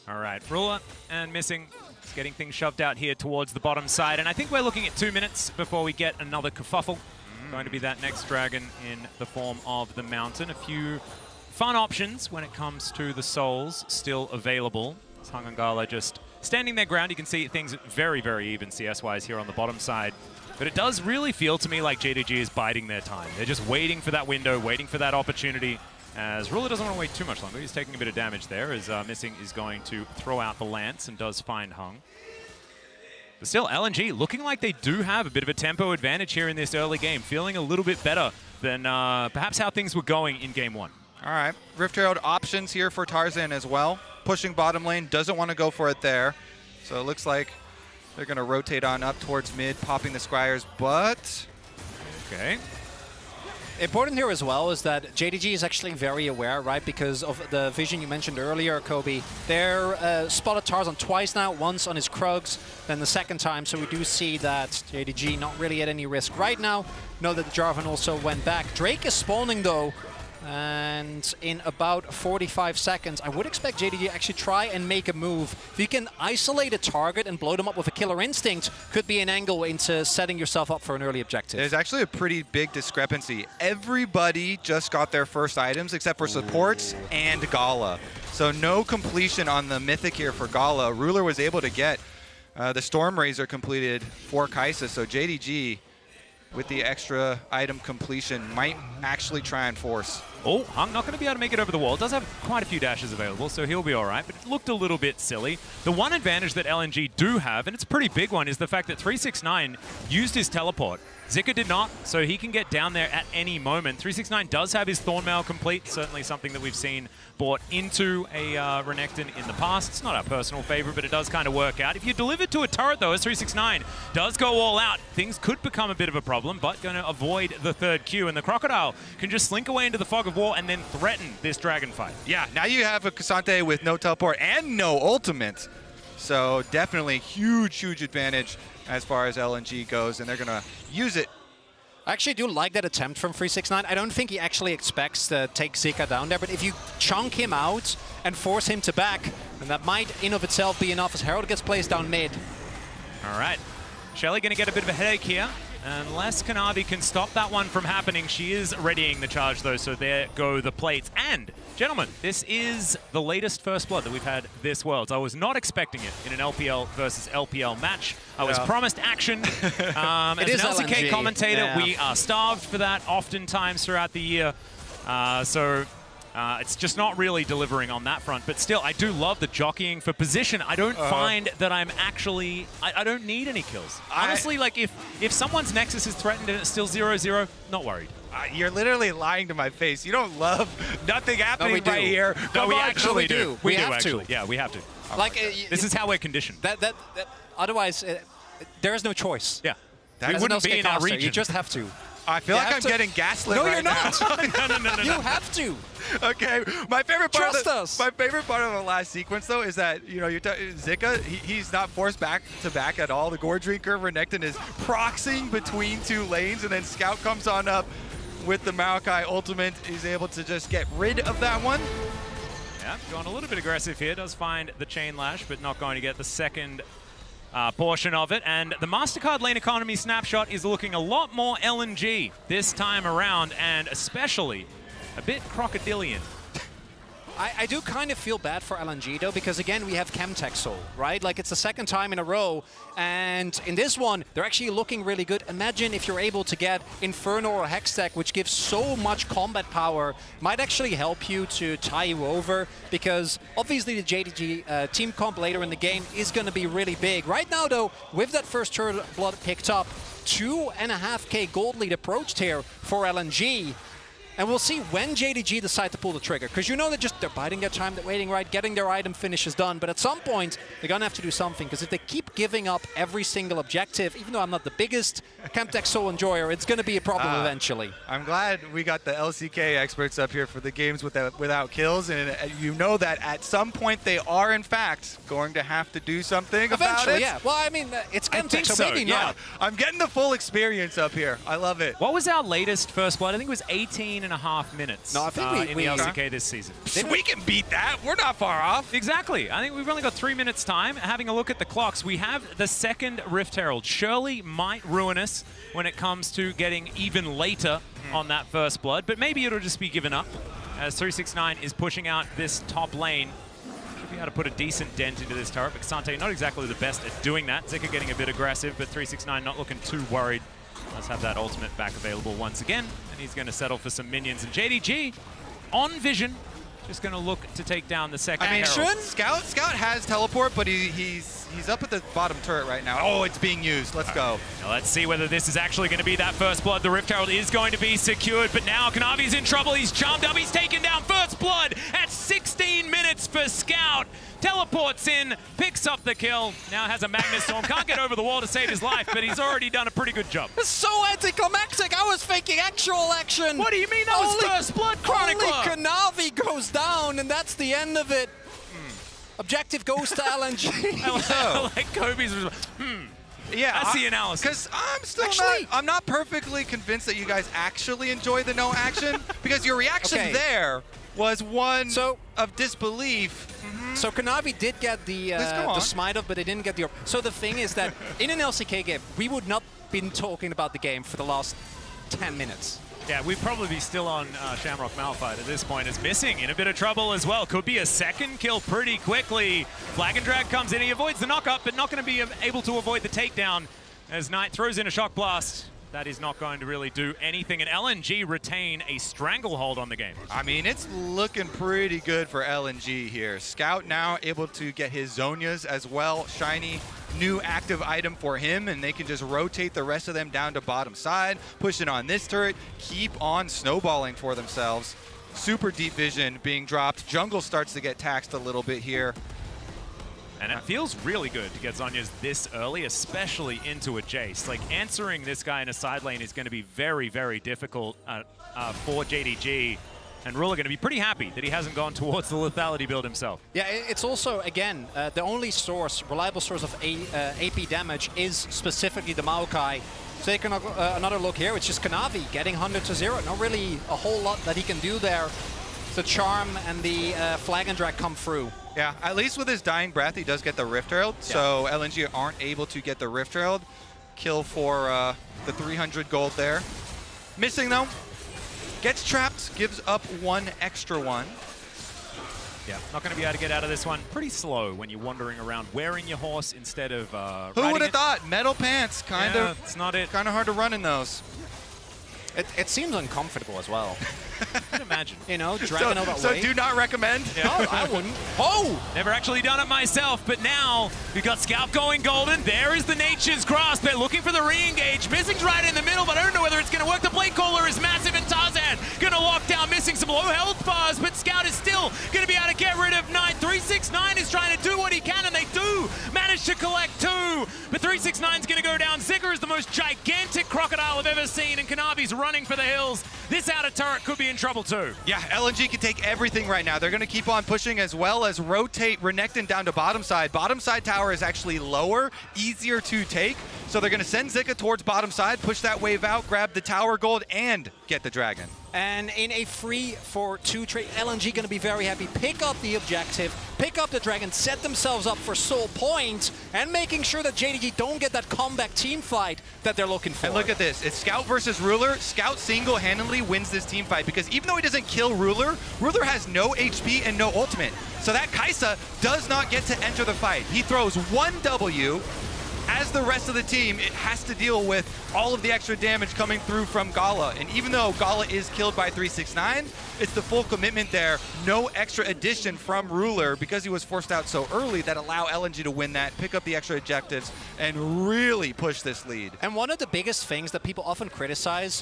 All right, Ruler and Missing is getting things shoved out here towards the bottom side. And I think we're looking at 2 minutes before we get another kerfuffle. Going to be that next dragon in the form of the Mountain. A few fun options when it comes to the souls still available. Hung and Gala just standing their ground. You can see things very, very even CS-wise here on the bottom side. But it does really feel to me like JDG is biding their time. They're just waiting for that window, waiting for that opportunity. As Ruler doesn't want to wait too much longer. He's taking a bit of damage there as Missing is going to throw out the Lance and does find Hung. But still, LNG looking like they do have a bit of a tempo advantage here in this early game. Feeling a little bit better than perhaps how things were going in game one. All right, Rift Herald options here for Tarzan as well. Pushing bottom lane, doesn't want to go for it there. So it looks like they're going to rotate on up towards mid, popping the Scryers, but... Okay. Important here as well is that JDG is actually very aware, right? Because of the vision you mentioned earlier, Kobe. They're spotted Tarzan twice now, once on his Krugs, then the second time. So we do see that JDG not really at any risk right now. Know that the Jarvan also went back. Drake is spawning though. And in about 45 seconds, I would expect JDG to actually try and make a move. If you can isolate a target and blow them up with a killer instinct, could be an angle into setting yourself up for an early objective. There's actually a pretty big discrepancy. Everybody just got their first items except for supports and Gala. So no completion on the Mythic here for Gala. Ruler was able to get the Storm Razor completed for Kai'Sa, so JDG with the extra item completion might actually try and force. Oh, Hung not going to be able to make it over the wall. Does have quite a few dashes available, so he'll be all right, but it looked a little bit silly. The one advantage that LNG do have, and it's a pretty big one, is the fact that 369 used his teleport. Zika did not, so he can get down there at any moment. 369 does have his Thornmail complete, certainly something that we've seen brought into a Renekton in the past. It's not our personal favorite, but it does kind of work out. If you deliver to a turret, though, as 369 does go all out, things could become a bit of a problem, but going to avoid the third Q, and the Crocodile can just slink away into the fog of war and then threaten this dragon fight. Yeah, now you have a Cassante with no teleport and no ultimate. So definitely huge advantage as far as LNG goes, and they're going to use it. I actually do like that attempt from 369. I don't think he actually expects to take Zika down there, but if you chunk him out and force him to back, then that might in of itself be enough as Herald gets placed down mid. All right. Shelly going to get a bit of a headache here. Unless Kanavi can stop that one from happening, she is readying the charge, though, so there go the plates. And, gentlemen, this is the latest First Blood that we've had this Worlds. I was not expecting it in an LPL versus LPL match. I was promised action. As an LCK commentator, we are starved for that oftentimes throughout the year. It's just not really delivering on that front. But still, I do love the jockeying for position. I don't find that I'm actually... I don't need any kills. Honestly, like, if someone's Nexus is threatened and it's still 0-0, not worried. You're literally lying to my face. You don't love nothing happening right here. No, we actually do. We do, have actually. to. Yeah, we have to. Like, this is how we're conditioned. Otherwise, there is no choice. Yeah. We wouldn't be in our region. You just have to. I feel like I'm getting gaslit No, right you're not. now. You have to. Okay, my favorite part Trust us. My favorite part of the last sequence, though, is that Zika, he's not forced back to back at all. The Gore Drinker Renekton is proxying between two lanes, and then Scout comes on up with the Maokai ultimate. He's able to just get rid of that one. Yeah, going a little bit aggressive here. Does find the Chain Lash, but not going to get the second portion of it. And the MasterCard lane economy snapshot is looking a lot more LNG this time around, and especially a bit crocodilian. I do kind of feel bad for LNG, though, because, again, we have Chemtech Soul, right? Like, it's the second time in a row, and in this one, they're actually looking really good. Imagine if you're able to get Inferno or Hextech, which gives so much combat power, might actually help you to tie you over, because obviously the JDG team comp later in the game is going to be really big. Right now, though, with that first turret blood picked up, 2.5k gold lead approached here for LNG. And we'll see when JDG decide to pull the trigger, because you know they're biding their time, they're waiting, right, getting their item finishes done. But at some point, they're going to have to do something, because if they keep giving up every single objective, even though I'm not the biggest Chemtech Soul enjoyer, it's going to be a problem eventually. I'm glad we got the LCK experts up here for the games without kills, and you know that at some point they are, in fact, going to have to do something about it. Yeah. Well, I mean, it's Chemtech, so maybe not. I'm getting the full experience up here. I love it. What was our latest First Blood? I think it was 18.5 minutes. No, I think in the LCK this season. We can beat that. We're not far off. Exactly. I think we've only got 3 minutes time. Having a look at the clocks, we have the second Rift Herald. Shirley might ruin us when it comes to getting even later on that First Blood, but maybe it'll just be given up as 369 is pushing out this top lane. Should be able to put a decent dent into this turret, but Cassante not exactly the best at doing that. Zika getting a bit aggressive, but 369 not looking too worried. Let's have that ultimate back available once again, and he's going to settle for some minions. And JDG, on vision, just going to look to take down the second Herald. Scout has teleport, but he's up at the bottom turret right now. Oh, it's being used. Let's go. Now let's see whether this is actually going to be that First Blood. The Rift Herald is going to be secured, but now Kanavi's in trouble. He's jumped up. He's taken down First Blood at 16 minutes for Scout. Teleports in, picks up the kill. Now has a Magnus Storm. Can't get over the wall to save his life, but he's already done a pretty good job. It's so anticlimactic. I was faking actual action. What do you mean that was First Blood, Chronicler? Only Kanavi goes down, and that's the end of it. Objective goes to LNG. I like Kobe's Yeah, that's the analysis. Because I'm still I'm not perfectly convinced that you guys actually enjoy the no action, because your reaction there was one of disbelief. So Kanavi did get the smite of, but they didn't get the... So the thing is that in an LCK game, we would not been talking about the game for the last 10 minutes. Yeah, we'd probably be still on Shamrock Malphite at this point. Is missing, in a bit of trouble as well. Could be a second kill pretty quickly. Flag and Drag comes in, he avoids the knock-up, but not going to be able to avoid the takedown as Knight throws in a Shock Blast. that is not going to really do anything. And LNG retain a stranglehold on the game. I mean, it's looking pretty good for LNG here. Scout now able to get his Zonias as well. Shiny new active item for him, and they can just rotate the rest of them down to bottom side, push it on this turret, keep on snowballing for themselves. Super deep vision being dropped. Jungle starts to get taxed a little bit here. And it feels really good to get Zonias this early, especially into a Jace. Like, answering this guy in a side lane is going to be very, very difficult for JDG. And Ruler going to be pretty happy that he hasn't gone towards the lethality build himself. Yeah, it's also, again, the only reliable source of AP damage is specifically the Maokai. So take another look here. It's just Kanavi getting 100 to 0. Not really a whole lot that he can do there. The Charm and the Flag and Drag come through. Yeah, at least with his Dying Breath, he does get the Rift Herald. Yeah. So LNG aren't able to get the Rift Herald. Kill for the 300 gold there. Missing, though. Gets trapped, gives up one extra one. Yeah, not going to be able to get out of this one. Pretty slow when you're wandering around wearing your horse instead of Who would have thought? Metal pants, kind of. It's not it. Kind of hard to run in those. It seems uncomfortable as well. I can imagine. You know, dragging out that way. So do not recommend? Yeah. No, I wouldn't. Oh! Never actually done it myself, but now we've got Scout going golden. There is the Nature's Grasp. They're looking for the re-engage. Missing's right in the middle, but I don't know whether it's going to work. The Blade Caller is massive, and Tarzan going to lock down, missing some low health bars, but Scout is still going to be able to get rid of 9. 369 is trying to do what he can, and they do manage to collect 2. But 369 is going to go down. Zigger is the most gigantic crocodile I've ever seen, and Kanavi's running for the hills. This outer turret could be in trouble too. Yeah, LNG can take everything right now. They're going to keep on pushing as well as rotate Renekton down to bottom side. Bottom side tower is actually lower, easier to take. So they're going to send Zika towards bottom side, push that wave out, grab the tower gold, and get the dragon. And in a 3-for-2 trade, LNG going to be very happy. Pick up the objective, pick up the dragon, set themselves up for soul points, and making sure that JDG don't get that comeback team fight that they're looking for. And look at this. It's Scout versus Ruler. Scout single-handedly wins this team fight because even though he doesn't kill Ruler, Ruler has no HP and no ultimate. So that Kai'Sa does not get to enter the fight. He throws 1 W. As the rest of the team, it has to deal with all of the extra damage coming through from Gala. And even though Gala is killed by 369, it's the full commitment there. No extra addition from Ruler because he was forced out so early that allow LNG to win that, pick up the extra objectives, and really push this lead. And one of the biggest things that people often criticize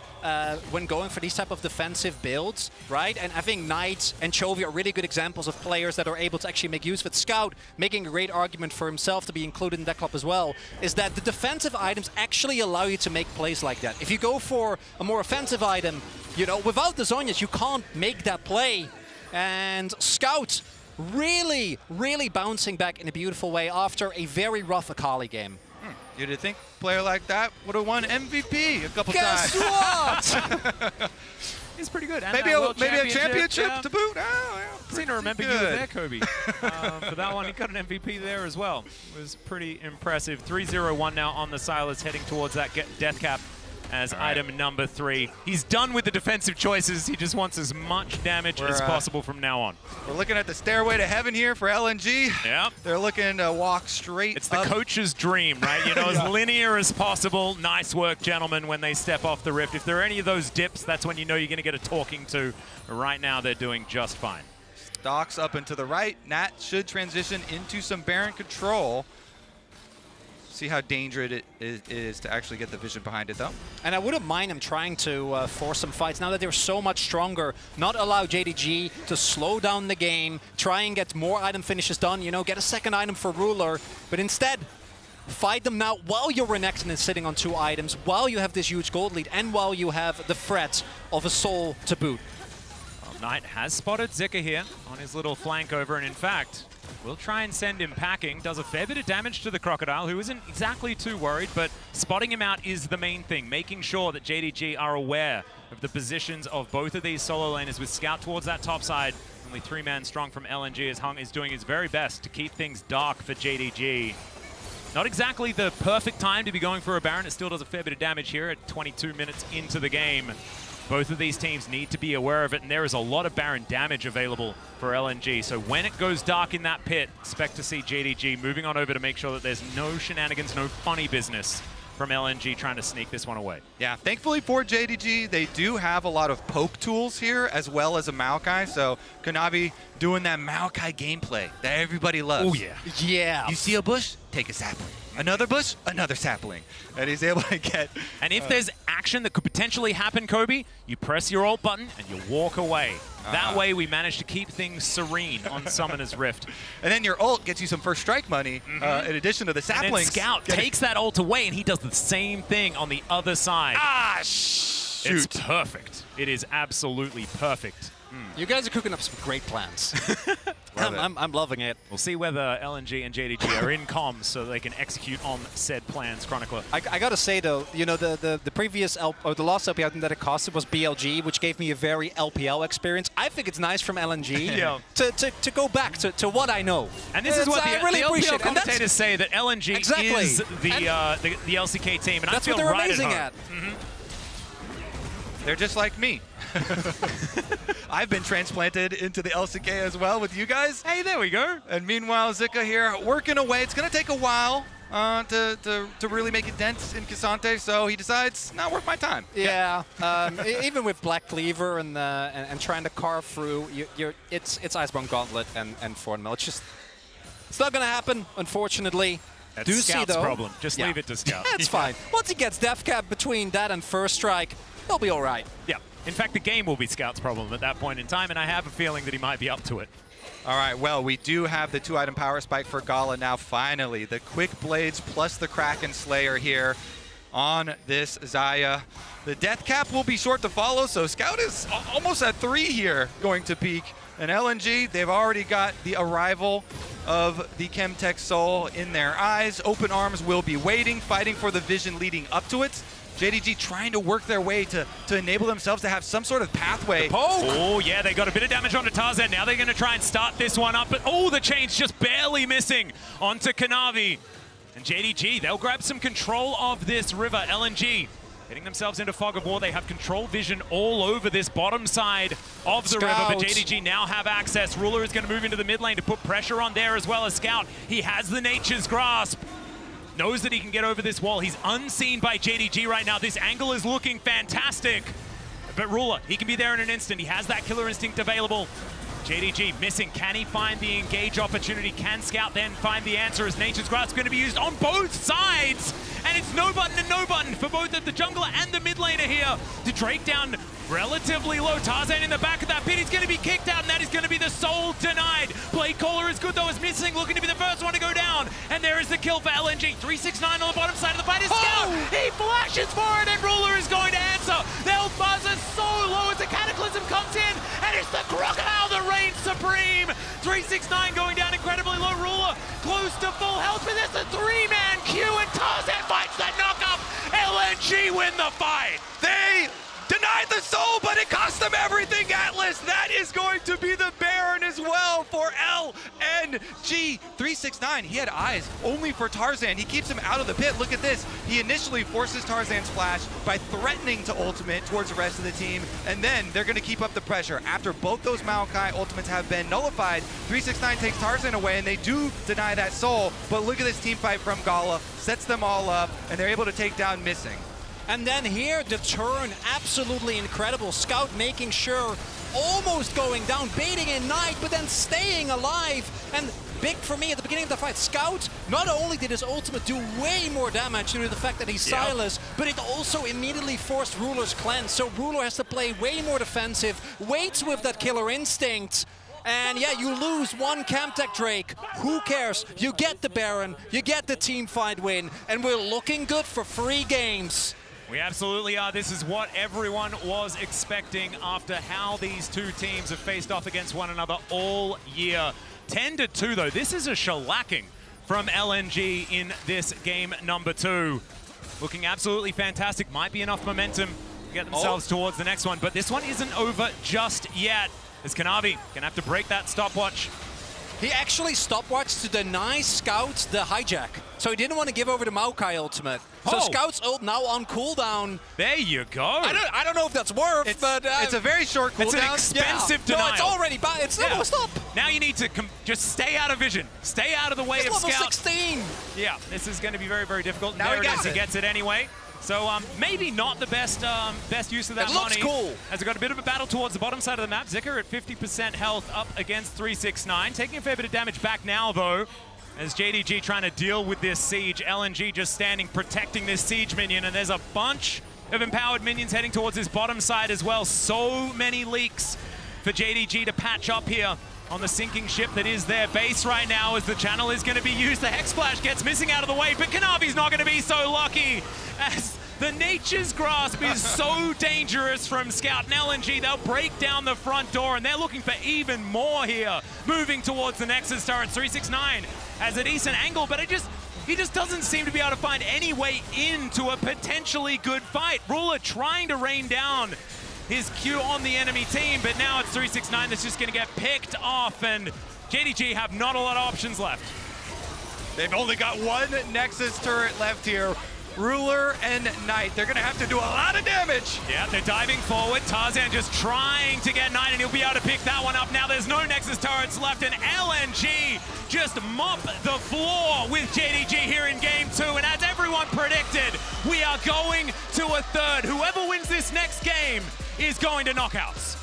when going for these type of defensive builds, right? And I think Knight and Chovy are really good examples of players that are able to actually make use of it. Scout making a great argument for himself to be included in that club as well, is that the defensive items actually allow you to make plays like that. If you go for a more offensive item, you know, without the Zonias, you can't make that play. And Scout really, really bouncing back in a beautiful way after a very rough Akali game. You'd think a player like that would have won MVP a couple times. Guess what? He's pretty good. And maybe a championship to boot. Seem to remember you were there, Kobe. For that one, he got an MVP there as well. It was pretty impressive. 3-0-1 now on the Silas, heading towards that death cap as item number 3. He's done with the defensive choices. He just wants as much damage as possible from now on. We're looking at the stairway to heaven here for LNG. Yeah. They're looking to walk straight It's the coach's dream, right? You know, as linear as possible. Nice work, gentlemen, when they step off the rift. If there are any of those dips, that's when you know you're going to get a talking to. Right now, they're doing just fine. Docks up and to the right. Nat should transition into some Baron control. See how dangerous it is to actually get the vision behind it, though. And I wouldn't mind him trying to force some fights now that they're so much stronger. Not allow JDG to slow down the game, try and get more item finishes done, you know, get a second item for Ruler, but instead, fight them now while your Renekton is sitting on 2 items, while you have this huge gold lead, and while you have the threat of a soul to boot. Well, Knight has spotted Zika here on his little flank over, and in fact, we'll try and send him packing. Does a fair bit of damage to the Crocodile, who isn't exactly too worried, but spotting him out is the main thing. Making sure that JDG are aware of the positions of both of these solo laners with Scout towards that top side. Only 3-man strong from LNG as Hung is doing his very best to keep things dark for JDG. Not exactly the perfect time to be going for a Baron. It still does a fair bit of damage here at 22 minutes into the game. Both of these teams need to be aware of it, and there is a lot of Baron damage available for LNG. So when it goes dark in that pit, expect to see JDG moving on over to make sure that there's no shenanigans, no funny business from LNG trying to sneak this one away. Yeah, thankfully for JDG, they do have a lot of poke tools here as well as a Maokai. So Kanavi doing that Maokai gameplay that everybody loves. Oh, yeah. Yeah. You see a bush, take a sapling. Another bush, another sapling. And he's able to get... And if there's action that could potentially happen, Kobe, you press your ult button and you walk away. That way we manage to keep things serene on Summoner's Rift. And then your ult gets you some first strike money in addition to the saplings. And then Scout takes that ult away and he does the same thing on the other side. Ah, shoot. It's perfect. It is absolutely perfect. You guys are cooking up some great plans. I'm loving it. We'll see whether LNG and JDG are in comms so they can execute on said plans, Chronicler. I gotta say though, you know, the previous the last LPL that it costed was BLG, which gave me a very LPL experience. I think it's nice from LNG to go back to what I know. And this is what the LPL it. commentators say, that LNG is the LCK team, and that's I feel what they're right amazing at. They're just like me. I've been transplanted into the LCK as well with you guys. Hey, there we go. And meanwhile, Zika here working away. It's going to take a while to really make a dent in Cassante, so he decides, not worth my time. Yeah, even with Black Cleaver and trying to carve through, it's Iceborne Gauntlet and Thornmail. It's not going to happen, unfortunately. That's Scout's problem. Just leave it to Scout. It's fine. Once he gets Death Cap between that and First Strike, he'll be all right. Yeah. In fact, the game will be Scout's problem at that point in time, and I have a feeling that he might be up to it. All right, well, we do have the 2-item power spike for Gala now, finally. The Quick Blades plus the Kraken Slayer here on this Xayah. The Death Cap will be short to follow, so Scout is almost at 3 here going to peak. And LNG, they've already got the arrival of the Chemtech Soul in their eyes. Open arms will be waiting, fighting for the vision leading up to it. JDG trying to work their way to enable themselves to have some sort of pathway. Oh, yeah, they got a bit of damage onto Tarzan. Now they're going to try and start this one up, but the chain's just barely missing onto Kanavi. And JDG, they'll grab some control of this river. LNG getting themselves into fog of war. They have control vision all over this bottom side of the river, but JDG now have access. Ruler is going to move into the mid lane to put pressure on there as well as Scout. He has the Nature's Grasp. Knows that he can get over this wall. He's unseen by JDG right now. This angle is looking fantastic. But Ruler, he can be there in an instant. He has that killer instinct available. JDG missing. Can he find the engage opportunity? Can Scout then find the answer, as Nature's Grasp is going to be used on both sides? And it's no button and no button for both of the jungler and the mid laner here. To Drake down relatively low. Tarzan in the back of that pit. He's going to be kicked out, and that is going to be the soul denied. Blade Caller is good, though, is missing, looking to be the first one to go down. And there is the kill for LNG. 369 on the bottom side of the fight is Scout. He flashes for it, and Ruler is going to answer. The health buzz is so low as the Cataclysm comes in, and it's the Crocodile that reigns supreme. 369 going down incredibly low. Ruler close to full health, but there's a 3-man queue, and Tarzan fights that knock-up. LNG win the fight. They denied the soul, but it cost them everything, Atlas. That is going to be the Baron as well for LNG. 369, he had eyes only for Tarzan. He keeps him out of the pit. Look at this. He initially forces Tarzan's flash by threatening to ultimate towards the rest of the team, and then they're going to keep up the pressure. After both those Maokai ultimates have been nullified, 369 takes Tarzan away, and they do deny that soul. But look at this team fight from Gala. Sets them all up, and they're able to take down Missing. And then here, the turn, absolutely incredible. Scout making sure, almost going down, baiting in Knight, but then staying alive. And big for me at the beginning of the fight, Scout, not only did his ultimate do way more damage due to the fact that he's Silas, but it also immediately forced Ruler's cleanse. So Ruler has to play way more defensive, waits with that killer instinct. And yeah, you lose one Chemtech Drake. Who cares? You get the Baron, you get the team fight win, and we're looking good for 3 games. We absolutely are. This is what everyone was expecting after how these two teams have faced off against one another all year. 10-2 though. This is a shellacking from LNG in this game number 2. Looking absolutely fantastic. Might be enough momentum to get themselves towards the next one, but this one isn't over just yet. As Kanavi gonna have to break that stopwatch. He actually stopwatched to deny Scout the hijack. So he didn't want to give over the Maokai ultimate. So Scout's ult now on cooldown. There you go. I don't know if that's worth, but... it's a very short cooldown. It's an expensive denial. No, it's already bad. It's never stop. Now you need to just stay out of vision. Stay out of the way of level Scout. 16. Yeah, this is going to be very, very difficult. Now there it is. He gets it anyway. So maybe not the best use of that money. It looks cool. As we got a bit of a battle towards the bottom side of the map. Zika at 50% health up against 369. Taking a fair bit of damage back now, though, as JDG trying to deal with this siege. LNG just standing, protecting this siege minion. And there's a bunch of empowered minions heading towards his bottom side as well. So many leaks for JDG to patch up here on the sinking ship that is their base right now, as the channel is going to be used. The Hex Splash gets missing out of the way, but Kanavi's not going to be so lucky, as the Nature's Grasp is so dangerous from Scout and LNG. They'll break down the front door, and they're looking for even more here. Moving towards the Nexus turret. 369 has a decent angle, but he just doesn't seem to be able to find any way into a potentially good fight. Ruler trying to rain down his Q on the enemy team, but now it's 369 that's just going to get picked off, and JDG have not a lot of options left. They've only got one Nexus turret left here. Ruler and Knight, they're going to have to do a lot of damage. Yeah, they're diving forward. Tarzan just trying to get Knight, and he'll be able to pick that one up. Now there's no Nexus turrets left, and LNG just mop the floor with JDG here in Game 2. And as everyone predicted, we are going to a third. Whoever wins this next game is going to knockouts.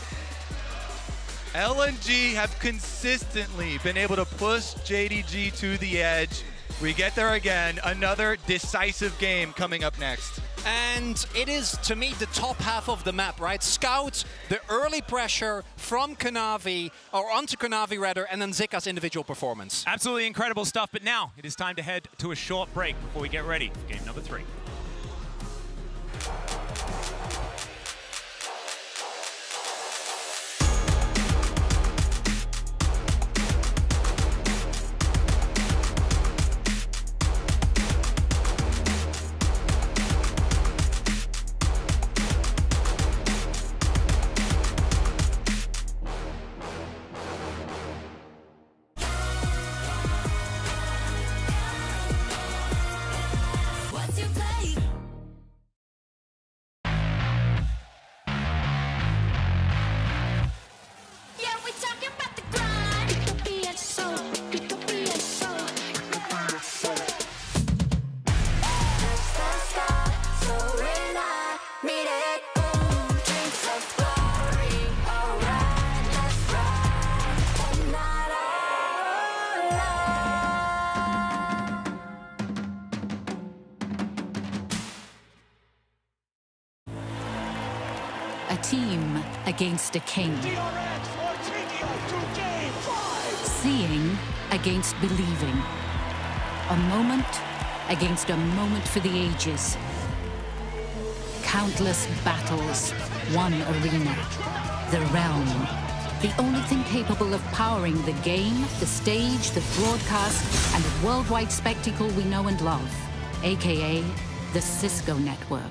LNG have consistently been able to push JDG to the edge. We get there again, another decisive game coming up next. And it is, to me, the top half of the map, right? Scout, the early pressure from Kanavi, or onto Kanavi rather, and then Zika's individual performance. Absolutely incredible stuff, but now it is time to head to a short break before we get ready for game number 3. A team against a king. Seeing against believing. A moment against a moment for the ages. Countless battles, one arena, the realm. The only thing capable of powering the game, the stage, the broadcast, and the worldwide spectacle we know and love, aka the Cisco Network.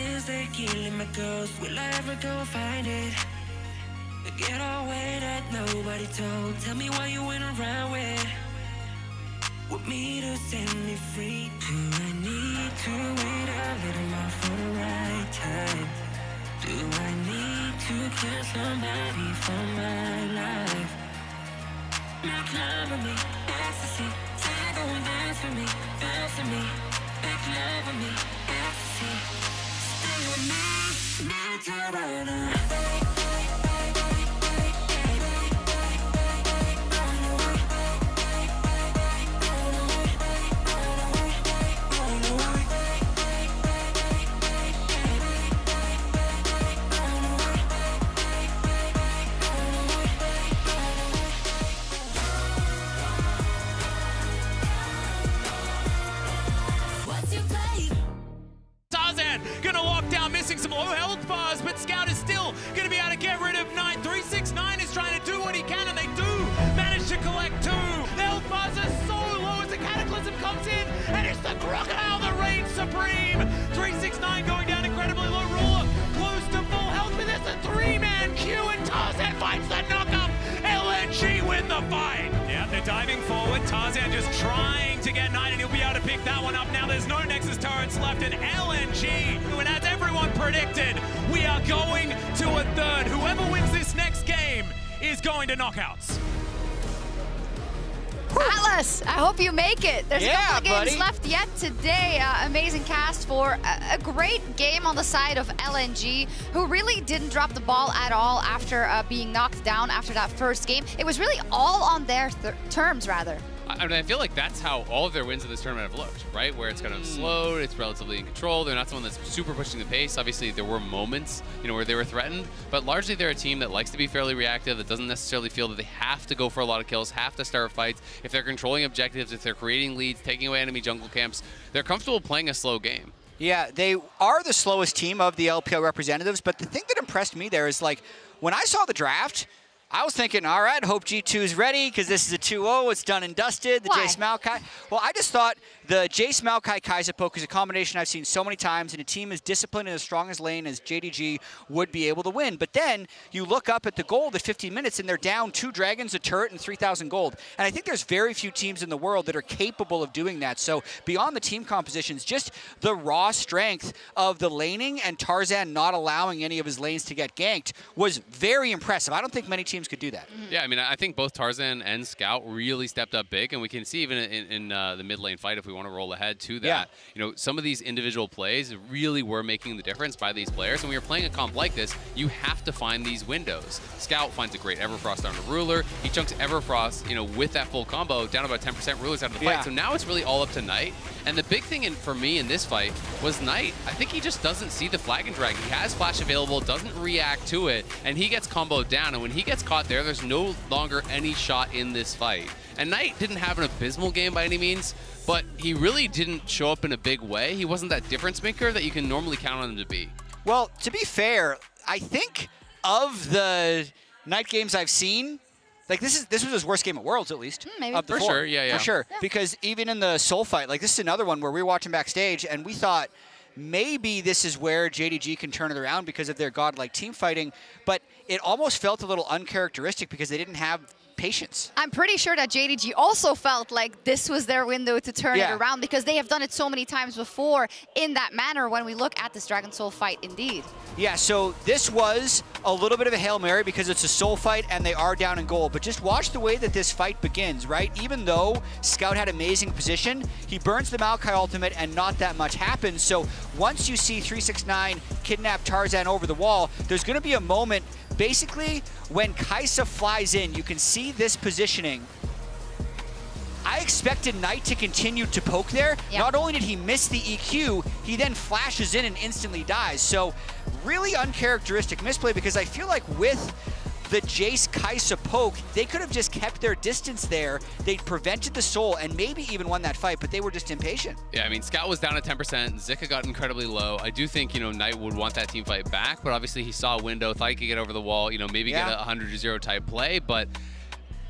friends, they killing my ghost. Will I ever go find it? Get away that nobody told. Tell me why you went around with me to set me free. Do I need to wait a little more for the right time? Do I need to kill somebody for my life? Now climb with me, ecstasy. Say you're going dance for me, dance for me. Make love with me, ecstasy. Stay with me, need to run away. Gonna walk down, missing some low health bars, but Scout is still gonna be able to get rid of 9. 369 is trying to do what he can, and they do manage to collect 2. The health bars are so low as the Cataclysm comes in, and it's the Crocodile that reigns supreme. 369 going down incredibly low. Ruler close to full health, but there's a 3-man queue, and Tarzan finds the knock-up. LNG win the fight. Yeah, they're diving forward. Tarzan just trying to get 9, and he'll be able to pick that one up. Now there's no Nexus turrets left, and LNG, and as everyone predicted, we are going to a 3rd. Whoever wins this next game is going to knockouts. Atlas, I hope you make it. There's a couple of games buddy. left yet today. Amazing cast for a great game on the side of LNG, who really didn't drop the ball at all after being knocked down after that first game. It was really all on their terms, rather. I mean, I feel like that's how all of their wins in this tournament have looked, right? Where it's kind of slowed, it's relatively in control. They're not someone that's super pushing the pace. Obviously, there were moments, where they were threatened, but largely they're a team that likes to be fairly reactive, that doesn't necessarily feel that they have to go for a lot of kills, have to start fights. If they're controlling objectives, if they're creating leads, taking away enemy jungle camps, they're comfortable playing a slow game. Yeah, they are the slowest team of the LPL representatives, but the thing that impressed me there is, like, when I saw the draft, I was thinking, all right, hope G2 is ready because this is a 2-0. It's done and dusted. The Jace Maokai. Well, I just thought the Jace Maokai Kaiser poke is a combination I've seen so many times, and a team as disciplined and as strong as lane as JDG would be able to win. But then you look up at the gold at 15 minutes, and they're down 2 dragons, a turret, and 3,000 gold. And I think there's very few teams in the world that are capable of doing that. So beyond the team compositions, just the raw strength of the laning and Tarzan not allowing any of his lanes to get ganked was very impressive. I don't think many teams could do that. Yeah, I mean, I think both Tarzan and Scout really stepped up big, and we can see even in the mid lane fight, if we want to roll ahead to that, some of these individual plays really were making the difference by these players. And when you're playing a comp like this, you have to find these windows. Scout finds a great Everfrost down to Ruler. He chunks Everfrost, with that full combo down about 10% Rulers out of the fight. So now it's really all up to Knight. And the big thing for me in this fight was Knight. I think he just doesn't see the flag and drag. He has flash available, doesn't react to it, and he gets comboed down. And when he gets caught there's no longer any shot in this fight. And Knight didn't have an abysmal game by any means, but he really didn't show up in a big way. He wasn't that difference maker that you can normally count on him to be. Well, to be fair, I think of the Knight games I've seen, like this was his worst game at Worlds, at least. Maybe. Of the For 4. sure, yeah. For sure, because even in the Soul fight, like this is another one where we were watching backstage and we thought maybe this is where JDG can turn it around because of their godlike team fighting, but it almost felt a little uncharacteristic because they didn't have patience. I'm pretty sure that JDG also felt like this was their window to turn it around, because they have done it so many times before in that manner when we look at this Dragon Soul fight indeed. Yeah, so this was a little bit of a Hail Mary because it's a Soul fight and they are down in gold. But just watch the way that this fight begins, right? Even though Scout had amazing position, he burns the Maokai ultimate and not that much happens. So once you see 369 kidnap Tarzan over the wall, there's going to be a moment basically when Kaisa flies in. You can see this positioning. I expected Knight to continue to poke there. Yep. Not only did he miss the EQ, he then flashes in and instantly dies. So really uncharacteristic misplay, because I feel like with the Jace Kaisa poke, they could have just kept their distance there. They prevented the Soul and maybe even won that fight, but they were just impatient. Yeah, I mean, Scout was down at 10%. Zika got incredibly low. I do think, Knight would want that team fight back, but obviously he saw a window, thought he could get over the wall, maybe get a 100-0 type play, but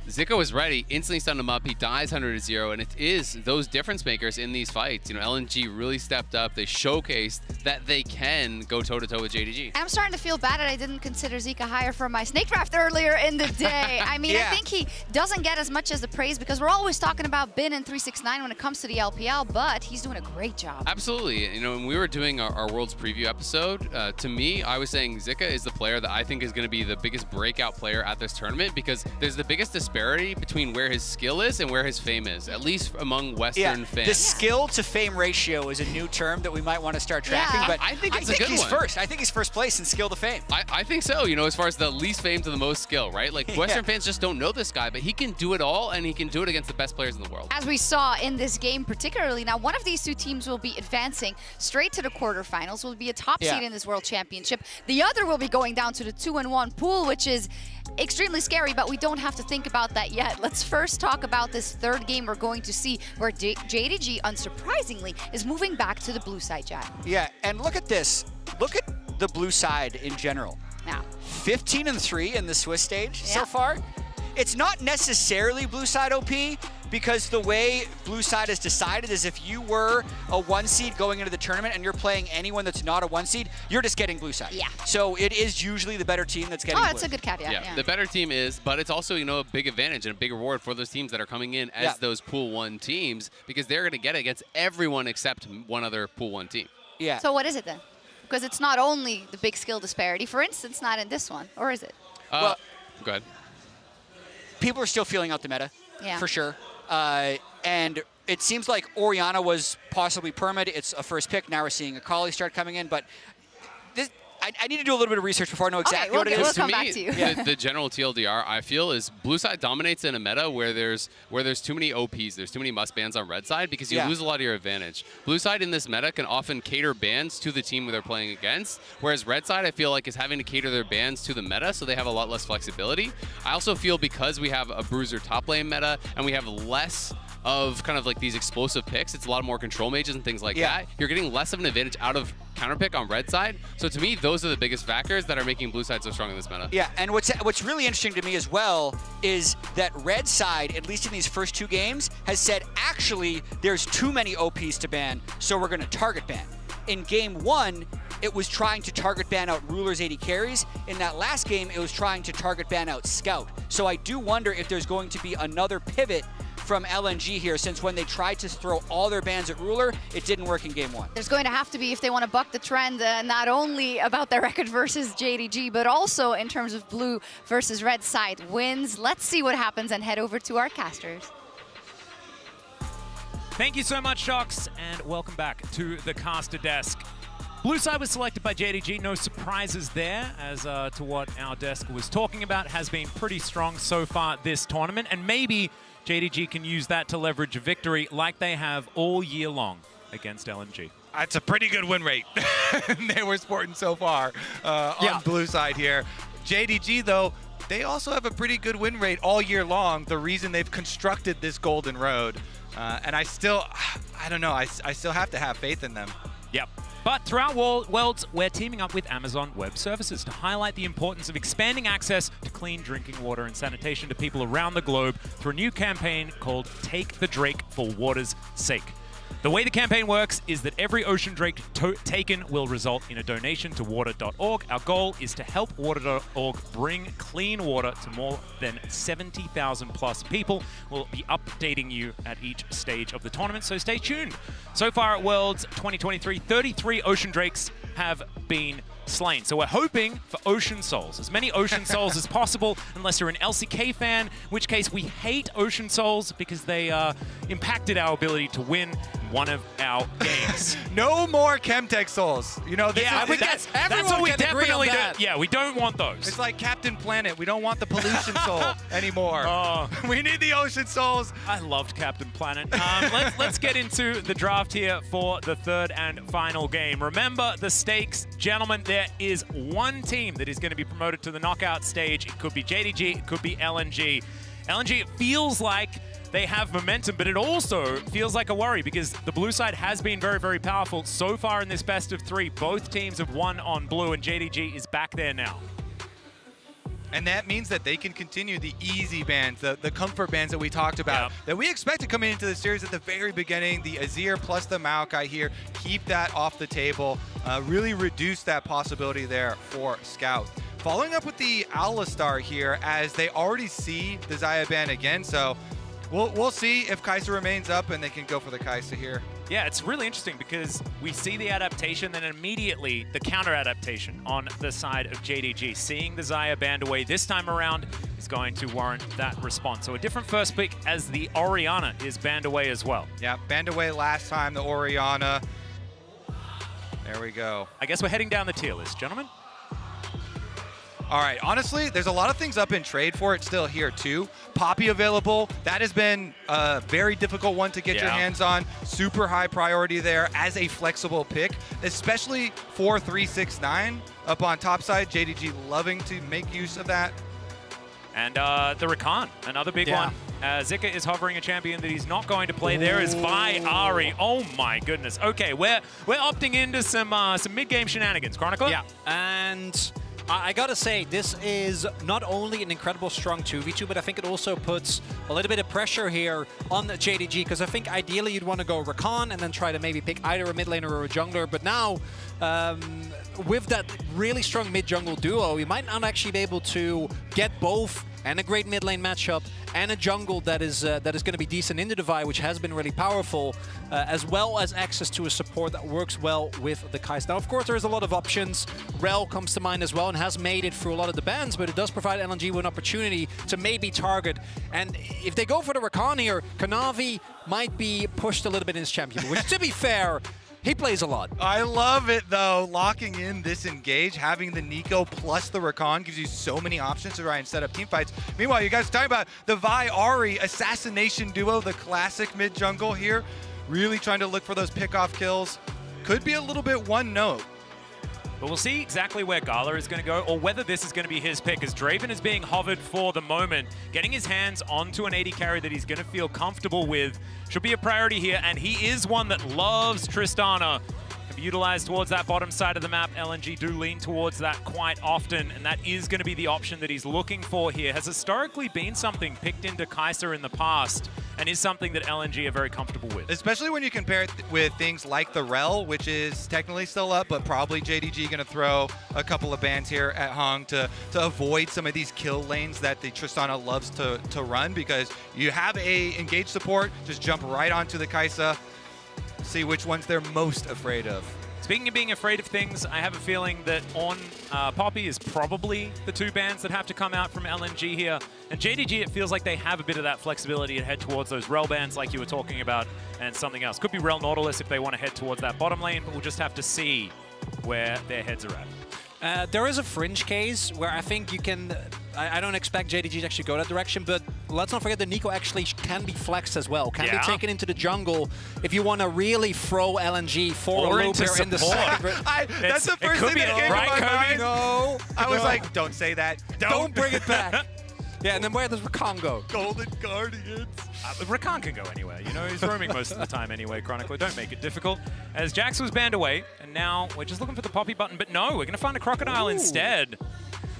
Zika was ready, instantly stunned him up. He dies 100-0, and it is those difference makers in these fights. You know, LNG really stepped up. They showcased that they can go toe-to-toe with JDG. I'm starting to feel bad that I didn't consider Zika higher for my snake draft earlier in the day. I mean, I think he doesn't get as much as the praise because we're always talking about Bin and 369 when it comes to the LPL, but he's doing a great job. Absolutely. You know, when we were doing our Worlds preview episode, to me, I was saying Zika is the player that I think is going to be the biggest breakout player at this tournament because there's the biggest disparity between where his skill is and where his fame is, at least among Western fans. The skill to fame ratio is a new term that we might want to start tracking, but I think it's a good he's one. first. I think he's first place in skill to fame. I think so, you know, as far as the least fame to the most skill, right? Like, Western fans just don't know this guy, but he can do it all, and he can do it against the best players in the world. As we saw in this game particularly, now one of these two teams will be advancing straight to the quarterfinals, will be a top seed in this World Championship. The other will be going down to the 2-1 pool, which is extremely scary, but we don't have to think about that yet. Let's first talk about this third game we're going to see where JDG, unsurprisingly, is moving back to the blue side, Jack. Yeah, and look at this. Look at the blue side in general. Now, 15-3 in the Swiss stage so far. It's not necessarily blue side OP because the way blue side is decided is if you were a 1 seed going into the tournament and you're playing anyone that's not a 1 seed, you're just getting blue side. Yeah. So it is usually the better team that's getting blue. That's a good caveat. Yeah, the better team is, but it's also, you know, a big advantage and a big reward for those teams that are coming in as those Pool 1 teams because they're going to get it against everyone except one other Pool 1 team. Yeah. So what is it then? Because it's not only the big skill disparity, for instance, not in this one, or is it? Well, go ahead. People are still feeling out the meta, for sure. And it seems like Orianna was possibly permid. It's a first pick. Now we're seeing a Akali start coming in, but this, I need to do a little bit of research before I know exactly what it is. We'll come back to you. The general TLDR, I feel, is blue side dominates in a meta where there's too many OPs, there's too many must bans on red side because you lose a lot of your advantage. Blue side in this meta can often cater bans to the team they're playing against, whereas red side I feel like is having to cater their bans to the meta, so they have a lot less flexibility. I also feel because we have a bruiser top lane meta and we have less of kind of like these explosive picks, it's a lot more control mages and things like that. You're getting less of an advantage out of counter pick on red side. So to me, those are the biggest factors that are making blue side so strong in this meta. Yeah, and what's really interesting to me as well is that red side, at least in these first 2 games, has said, actually, there's too many OPs to ban, so we're going to target ban. In game 1, it was trying to target ban out Ruler's 80 carries. In that last game, it was trying to target ban out Scout. So I do wonder if there's going to be another pivot from LNG here, since when they tried to throw all their bans at Ruler, it didn't work in game 1. There's going to have to be if they want to buck the trend, not only about their record versus JDG, but also in terms of blue versus red side wins. Let's see what happens and head over to our casters. Thank you so much, Shox, and welcome back to the caster desk. Blue side was selected by JDG, no surprises there as to what our desk was talking about. Has been pretty strong so far this tournament, and maybe JDG can use that to leverage a victory like they have all year long against LNG. That's a pretty good win rate they were sporting so far on blue side here. JDG, though, they also have a pretty good win rate all year long, the reason they've constructed this golden road. And I don't know, I still have to have faith in them. Yep. But throughout Worlds, we're teaming up with Amazon Web Services to highlight the importance of expanding access to clean drinking water and sanitation to people around the globe through a new campaign called Take the Drake for Water's Sake. The way the campaign works is that every ocean drake taken will result in a donation to water.org. Our goal is to help water.org bring clean water to more than 70,000 plus people. We'll be updating you at each stage of the tournament, so stay tuned. So far at Worlds 2023, 33 ocean drakes have been slain. So we're hoping for Ocean Souls, as many Ocean Souls as possible, unless you're an LCK fan, in which case we hate Ocean Souls because they impacted our ability to win one of our games. No more Chemtech Souls. You know, that's what we definitely do. Yeah, we don't want those. It's like Captain Planet. We don't want the pollution soul anymore. We need the Ocean Souls. I loved Captain Planet. Let's get into the draft here for the third and final game. Remember the stakes, gentlemen. There is one team that is going to be promoted to the knockout stage. It could be JDG, it could be LNG. LNG, it feels like they have momentum, but it also feels like a worry because the blue side has been very, very powerful so far in this best of 3. Both teams have won on blue, and JDG is back there now. And that means that they can continue the easy bans, the comfort bans that we talked about, that we expected coming into the series at the very beginning. The Azir plus the Maokai here, keep that off the table, really reduce that possibility there for Scout. Following up with the Alistar here, as they already see the Xayah ban again, so we'll see if Kai'Sa remains up and they can go for the Kai'Sa here. Yeah, it's really interesting because we see the adaptation, then immediately the counter-adaptation on the side of JDG. Seeing the Xayah banned away this time around is going to warrant that response. So a different first pick as the Orianna is banned away as well. Yeah, banned away last time, the Orianna. There we go. I guess we're heading down the tier list, gentlemen. All right, honestly, there's a lot of things up in trade for it still here too. Poppy available, that has been a very difficult one to get your hands on. Super high priority there as a flexible pick, especially for 369 up on top side. JDG loving to make use of that. And the Rakan, another big one. Zika is hovering a champion that he's not going to play. There is Vi Ari. Oh my goodness. Okay, we're opting into some mid-game shenanigans. Chronicle? Yeah, and I gotta say, this is not only an incredible strong 2v2, but I think it also puts a little bit of pressure here on the JDG, because I think ideally you'd want to go Rakan and then try to maybe pick either a mid laner or a jungler, but now with that really strong mid-jungle duo, you might not actually be able to get both and a great mid lane matchup and a jungle that is going to be decent in the Divide, which has been really powerful, as well as access to a support that works well with the Kai'Sa. Now, of course, there's a lot of options. Rel comes to mind as well and has made it through a lot of the bans, but it does provide LNG with an opportunity to maybe target. And if they go for the Rakan here, Kanavi might be pushed a little bit in his champion, which, to be fair, he plays a lot. I love it, though. Locking in this engage, having the Nico plus the Rakan gives you so many options to try and set up team fights. Meanwhile, you guys are talking about the Vi Ari assassination duo, the classic mid jungle here. Really trying to look for those pick-off kills. Could be a little bit one note. But we'll see exactly where Gala is going to go, or whether this is going to be his pick, as Draven is being hovered for the moment. Getting his hands onto an AD carry that he's going to feel comfortable with should be a priority here, and he is one that loves Tristana. Utilized towards that bottom side of the map. LNG do lean towards that quite often, and that is going to be the option that he's looking for here. Has historically been something picked into Kai'Sa in the past, and is something that LNG are very comfortable with. Especially when you compare it with things like the Rel, which is technically still up, but probably JDG going to throw a couple of bans here at Hung to avoid some of these kill lanes that the Tristana loves to run, because you have a engaged support, just jump right onto the Kai'Sa, see which ones they're most afraid of. Speaking of being afraid of things, I have a feeling that on Poppy is probably the two bans that have to come out from LNG here. And JDG, it feels like they have a bit of that flexibility to head towards those Rel bans like you were talking about, and something else. Could be Rel Nautilus if they want to head towards that bottom lane, but we'll just have to see where their heads are at. There is a fringe case where I think you can... I don't expect JDG to actually go that direction, but let's not forget that Nico actually can be flexed as well. Can be taken into the jungle if you want to really throw LNG for a loop here in the second. That's the first thing that came to my mind. No. I was like, don't say that. Don't bring it back. Yeah, and then where does Rakan go? Golden Guardians. Rakan can go anywhere. You know, he's roaming most of the time anyway, Chronicler. Don't make it difficult. As Jax was banned away, and now we're just looking for the Poppy button. But no, we're going to find a Crocodile instead.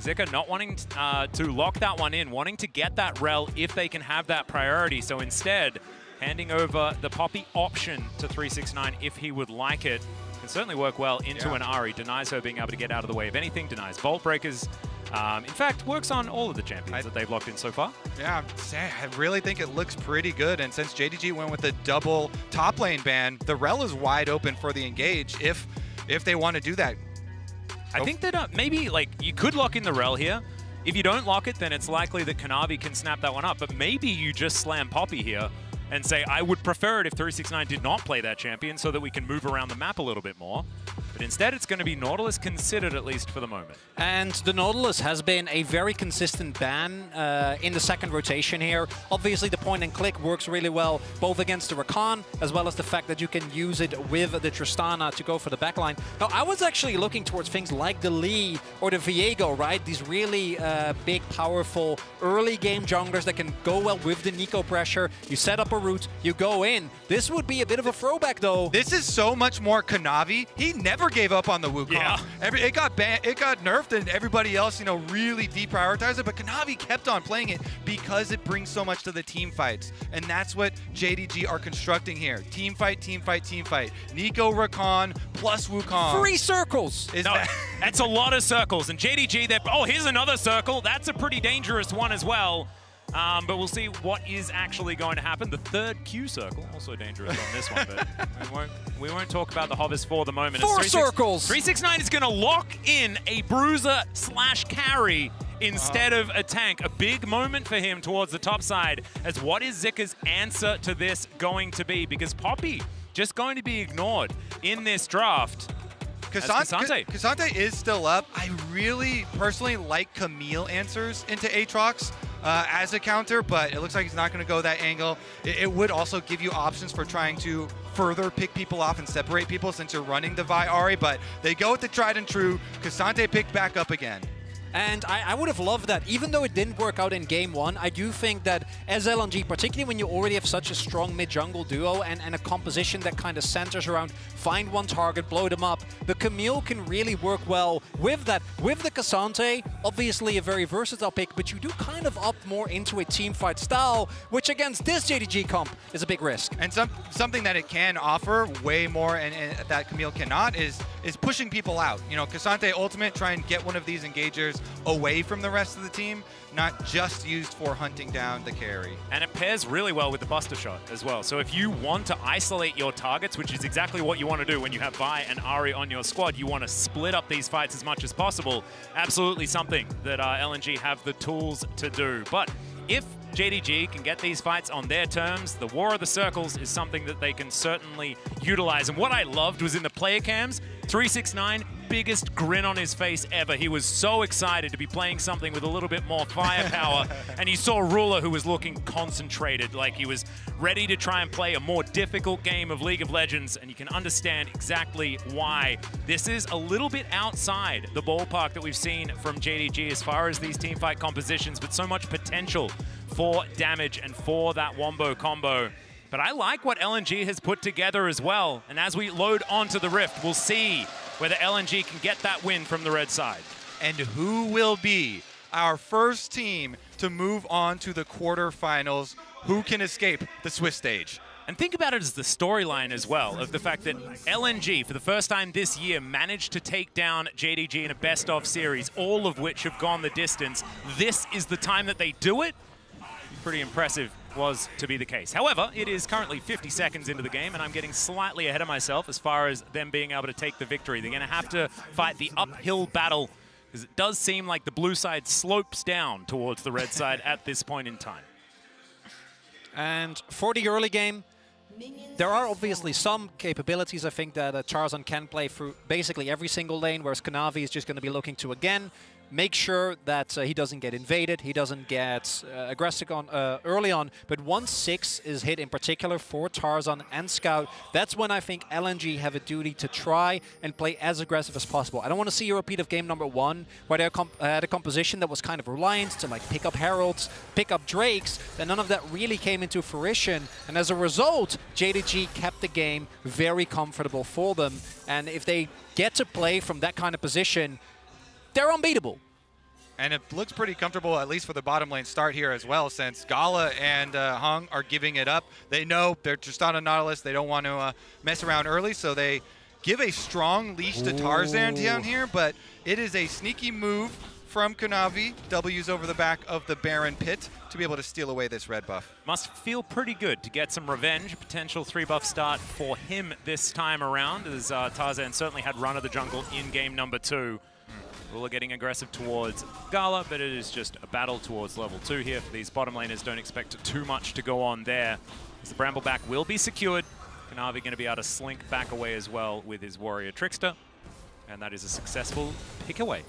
Zika not wanting to lock that one in, wanting to get that Rel if they can have that priority. So instead, handing over the Poppy option to 369 if he would like it. Can certainly work well into an Ahri. Denies her being able to get out of the way of anything. Denies Vault Breakers. In fact, works on all of the champions that they've locked in so far. Yeah, I really think it looks pretty good. And since JDG went with the double top lane ban, the Rel is wide open for the engage if they want to do that. I think that maybe, like, you could lock in the Rel here. If you don't lock it, then it's likely that Kanavi can snap that one up. But maybe you just slam Poppy here and say, I would prefer it if 369 did not play that champion so that we can move around the map a little bit more. But instead, it's going to be Nautilus considered, at least for the moment. And the Nautilus has been a very consistent ban in the second rotation here. Obviously, the point and click works really well, both against the Rakan, as well as the fact that you can use it with the Tristana to go for the backline. Now, I was actually looking towards things like the Lee or the Viego, right? These really big, powerful, early game junglers that can go well with the Nico pressure. You set up a route, you go in. This would be a bit of a throwback, though. This is so much more Kanavi. He never never gave up on the Wukong. Yeah. It got nerfed, and everybody else, really deprioritized it. But Kanavi kept on playing it because it brings so much to the team fights, and that's what JDG are constructing here: team fight, team fight, team fight. Nico, Rakan plus Wukong. 3 circles. That's a lot of circles, and JDG. Oh, here's another circle. That's a pretty dangerous one as well. But we'll see what is actually going to happen. The third Q circle, also dangerous on this one, but we won't talk about the hovers for the moment. 4 circles! 369 is going to lock in a bruiser / carry instead of a tank. A big moment for him towards the top side, as what is Zika's answer to this going to be? Because Poppy just going to be ignored in this draft. K'Sante is still up. I really personally like Camille answers into Aatrox as a counter, but it looks like he's not going to go that angle. It would also give you options for trying to further pick people off and separate people since you're running the Vi Ahri, but they go with the tried and true. K'Sante picked back up again. And I would have loved that. Even though it didn't work out in game 1, I do think that as LNG, particularly when you already have such a strong mid-jungle duo and a composition that kind of centers around find one target, blow them up, the Camille can really work well with that. With the K'Sante, obviously a very versatile pick, but you do kind of opt more into a teamfight style, which against this JDG comp is a big risk. And something that it can offer way more and that Camille cannot is pushing people out. K'Sante ultimate, try and get one of these engagers away from the rest of the team, not just used for hunting down the carry. And it pairs really well with the Buster Shot as well. So if you want to isolate your targets, which is exactly what you want to do when you have Vi and Ahri on your squad, you want to split up these fights as much as possible. Absolutely something that LNG have the tools to do. But if JDG can get these fights on their terms, the War of the Circles is something that they can certainly utilize. And what I loved was in the player cams, 369, biggest grin on his face ever. He was so excited to be playing something with a little bit more firepower. And you saw Ruler, who was looking concentrated, like he was ready to try and play a more difficult game of League of Legends. And you can understand exactly why. This is a little bit outside the ballpark that we've seen from JDG as far as these teamfight compositions, but so much potential for damage and for that wombo combo. But I like what LNG has put together as well. And as we load onto the Rift, we'll see whether LNG can get that win from the red side. And who will be our first team to move on to the quarterfinals? Who can escape the Swiss stage? And think about it as the storyline as well, of the fact that LNG, for the first time this year, managed to take down JDG in a best-of series, all of which have gone the distance. This is the time that they do it. Pretty impressive was to be the case. However, it is currently 50 seconds into the game, and I'm getting slightly ahead of myself as far as them being able to take the victory. They're going to have to fight the uphill battle, because it does seem like the blue side slopes down towards the red side at this point in time. And for the early game, there are obviously some capabilities, I think, that Tarzan can play through basically every single lane, whereas Kanavi is just going to be looking to, again, make sure that he doesn't get invaded, he doesn't get aggressive early on. But once 6 is hit in particular for Tarzan and Scout, that's when I think LNG have a duty to try and play as aggressive as possible. I don't want to see a repeat of game number 1, where they had a composition that was kind of reliant to like pick up Heralds, pick up Drakes, and none of that really came into fruition. And as a result, JDG kept the game very comfortable for them. And if they get to play from that kind of position, they're unbeatable. And it looks pretty comfortable, at least for the bottom lane start here as well, since Gala and Hung are giving it up. They know they're just on a Nautilus. They don't want to mess around early, so they give a strong leash to Tarzan down here, but it is a sneaky move from Kanavi. W's over the back of the Baron pit to be able to steal away this red buff. Must feel pretty good to get some revenge. Potential 3-buff start for him this time around, as Tarzan certainly had run of the jungle in game number 2. Ruler getting aggressive towards Gala, but it is just a battle towards level 2 here. For these bottom laners, don't expect too much to go on there. As the Brambleback will be secured, Kanavi going to be able to slink back away as well with his Warrior Trickster. And that is a successful pick away.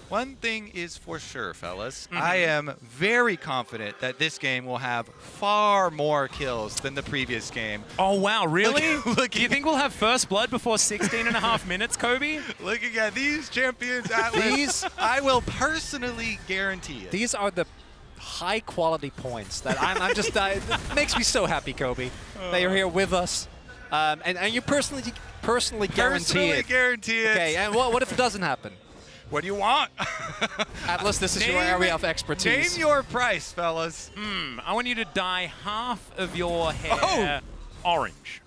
One thing is for sure, fellas. I am very confident that this game will have far more kills than the previous game. Oh, wow, really? Do you think we'll have first blood before 16.5 minutes, Kobe? Looking at these champions, Atlas, I will personally guarantee it. These are the high-quality points that I'm just... it makes me so happy, Kobe, that you're here with us. And you personally personally guarantee it. Guarantee it. Okay, and what if it doesn't happen? What do you want? Atlas, this is your area of expertise. Name your price, fellas. I want you to dye half of your hair orange.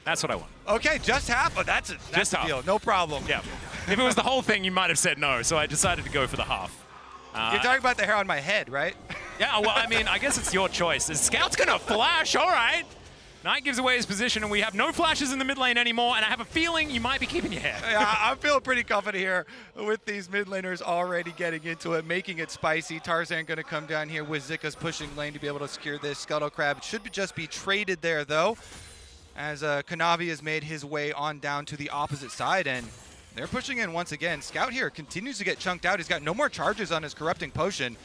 That's what I want. Okay, just half. Oh, that's a deal. No problem. Yeah. If it was the whole thing, you might have said no, so I decided to go for the half. You're talking about the hair on my head, right? Yeah, well, I mean, I guess it's your choice. The Scout's going to flash, all right. Knight gives away his position, and we have no flashes in the mid lane anymore, and I have a feeling you might be keeping your hair. Yeah, I'm feeling pretty confident here with these mid laners already getting into it, making it spicy. Tarzan going to come down here with Zika's pushing lane to be able to secure this. Scuttle Crab should just be traded there, though, as Kanavi has made his way on down to the opposite side, and they're pushing in once again. Scout here continues to get chunked out. He's got no more charges on his Corrupting Potion.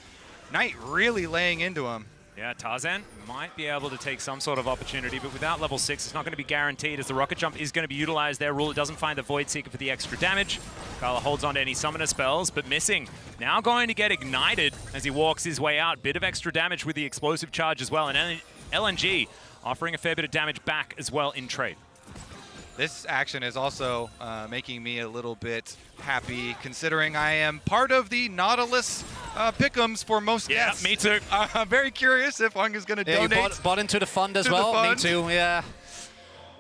Knight really laying into him. Yeah, Tarzan might be able to take some sort of opportunity, but without level 6, it's not going to be guaranteed as the Rocket Jump is going to be utilized there. Ruler doesn't find the Void Seeker for the extra damage. Kala holds on to any summoner spells, but missing. Now going to get ignited as he walks his way out. Bit of extra damage with the explosive charge as well, and LNG offering a fair bit of damage back as well in trade. This action is also making me a little bit happy, considering I am part of the Nautilus pick'ems for most guests. Yeah, me too. I'm very curious if Hung is going to donate. You bought into the fund as well. Me too, yeah.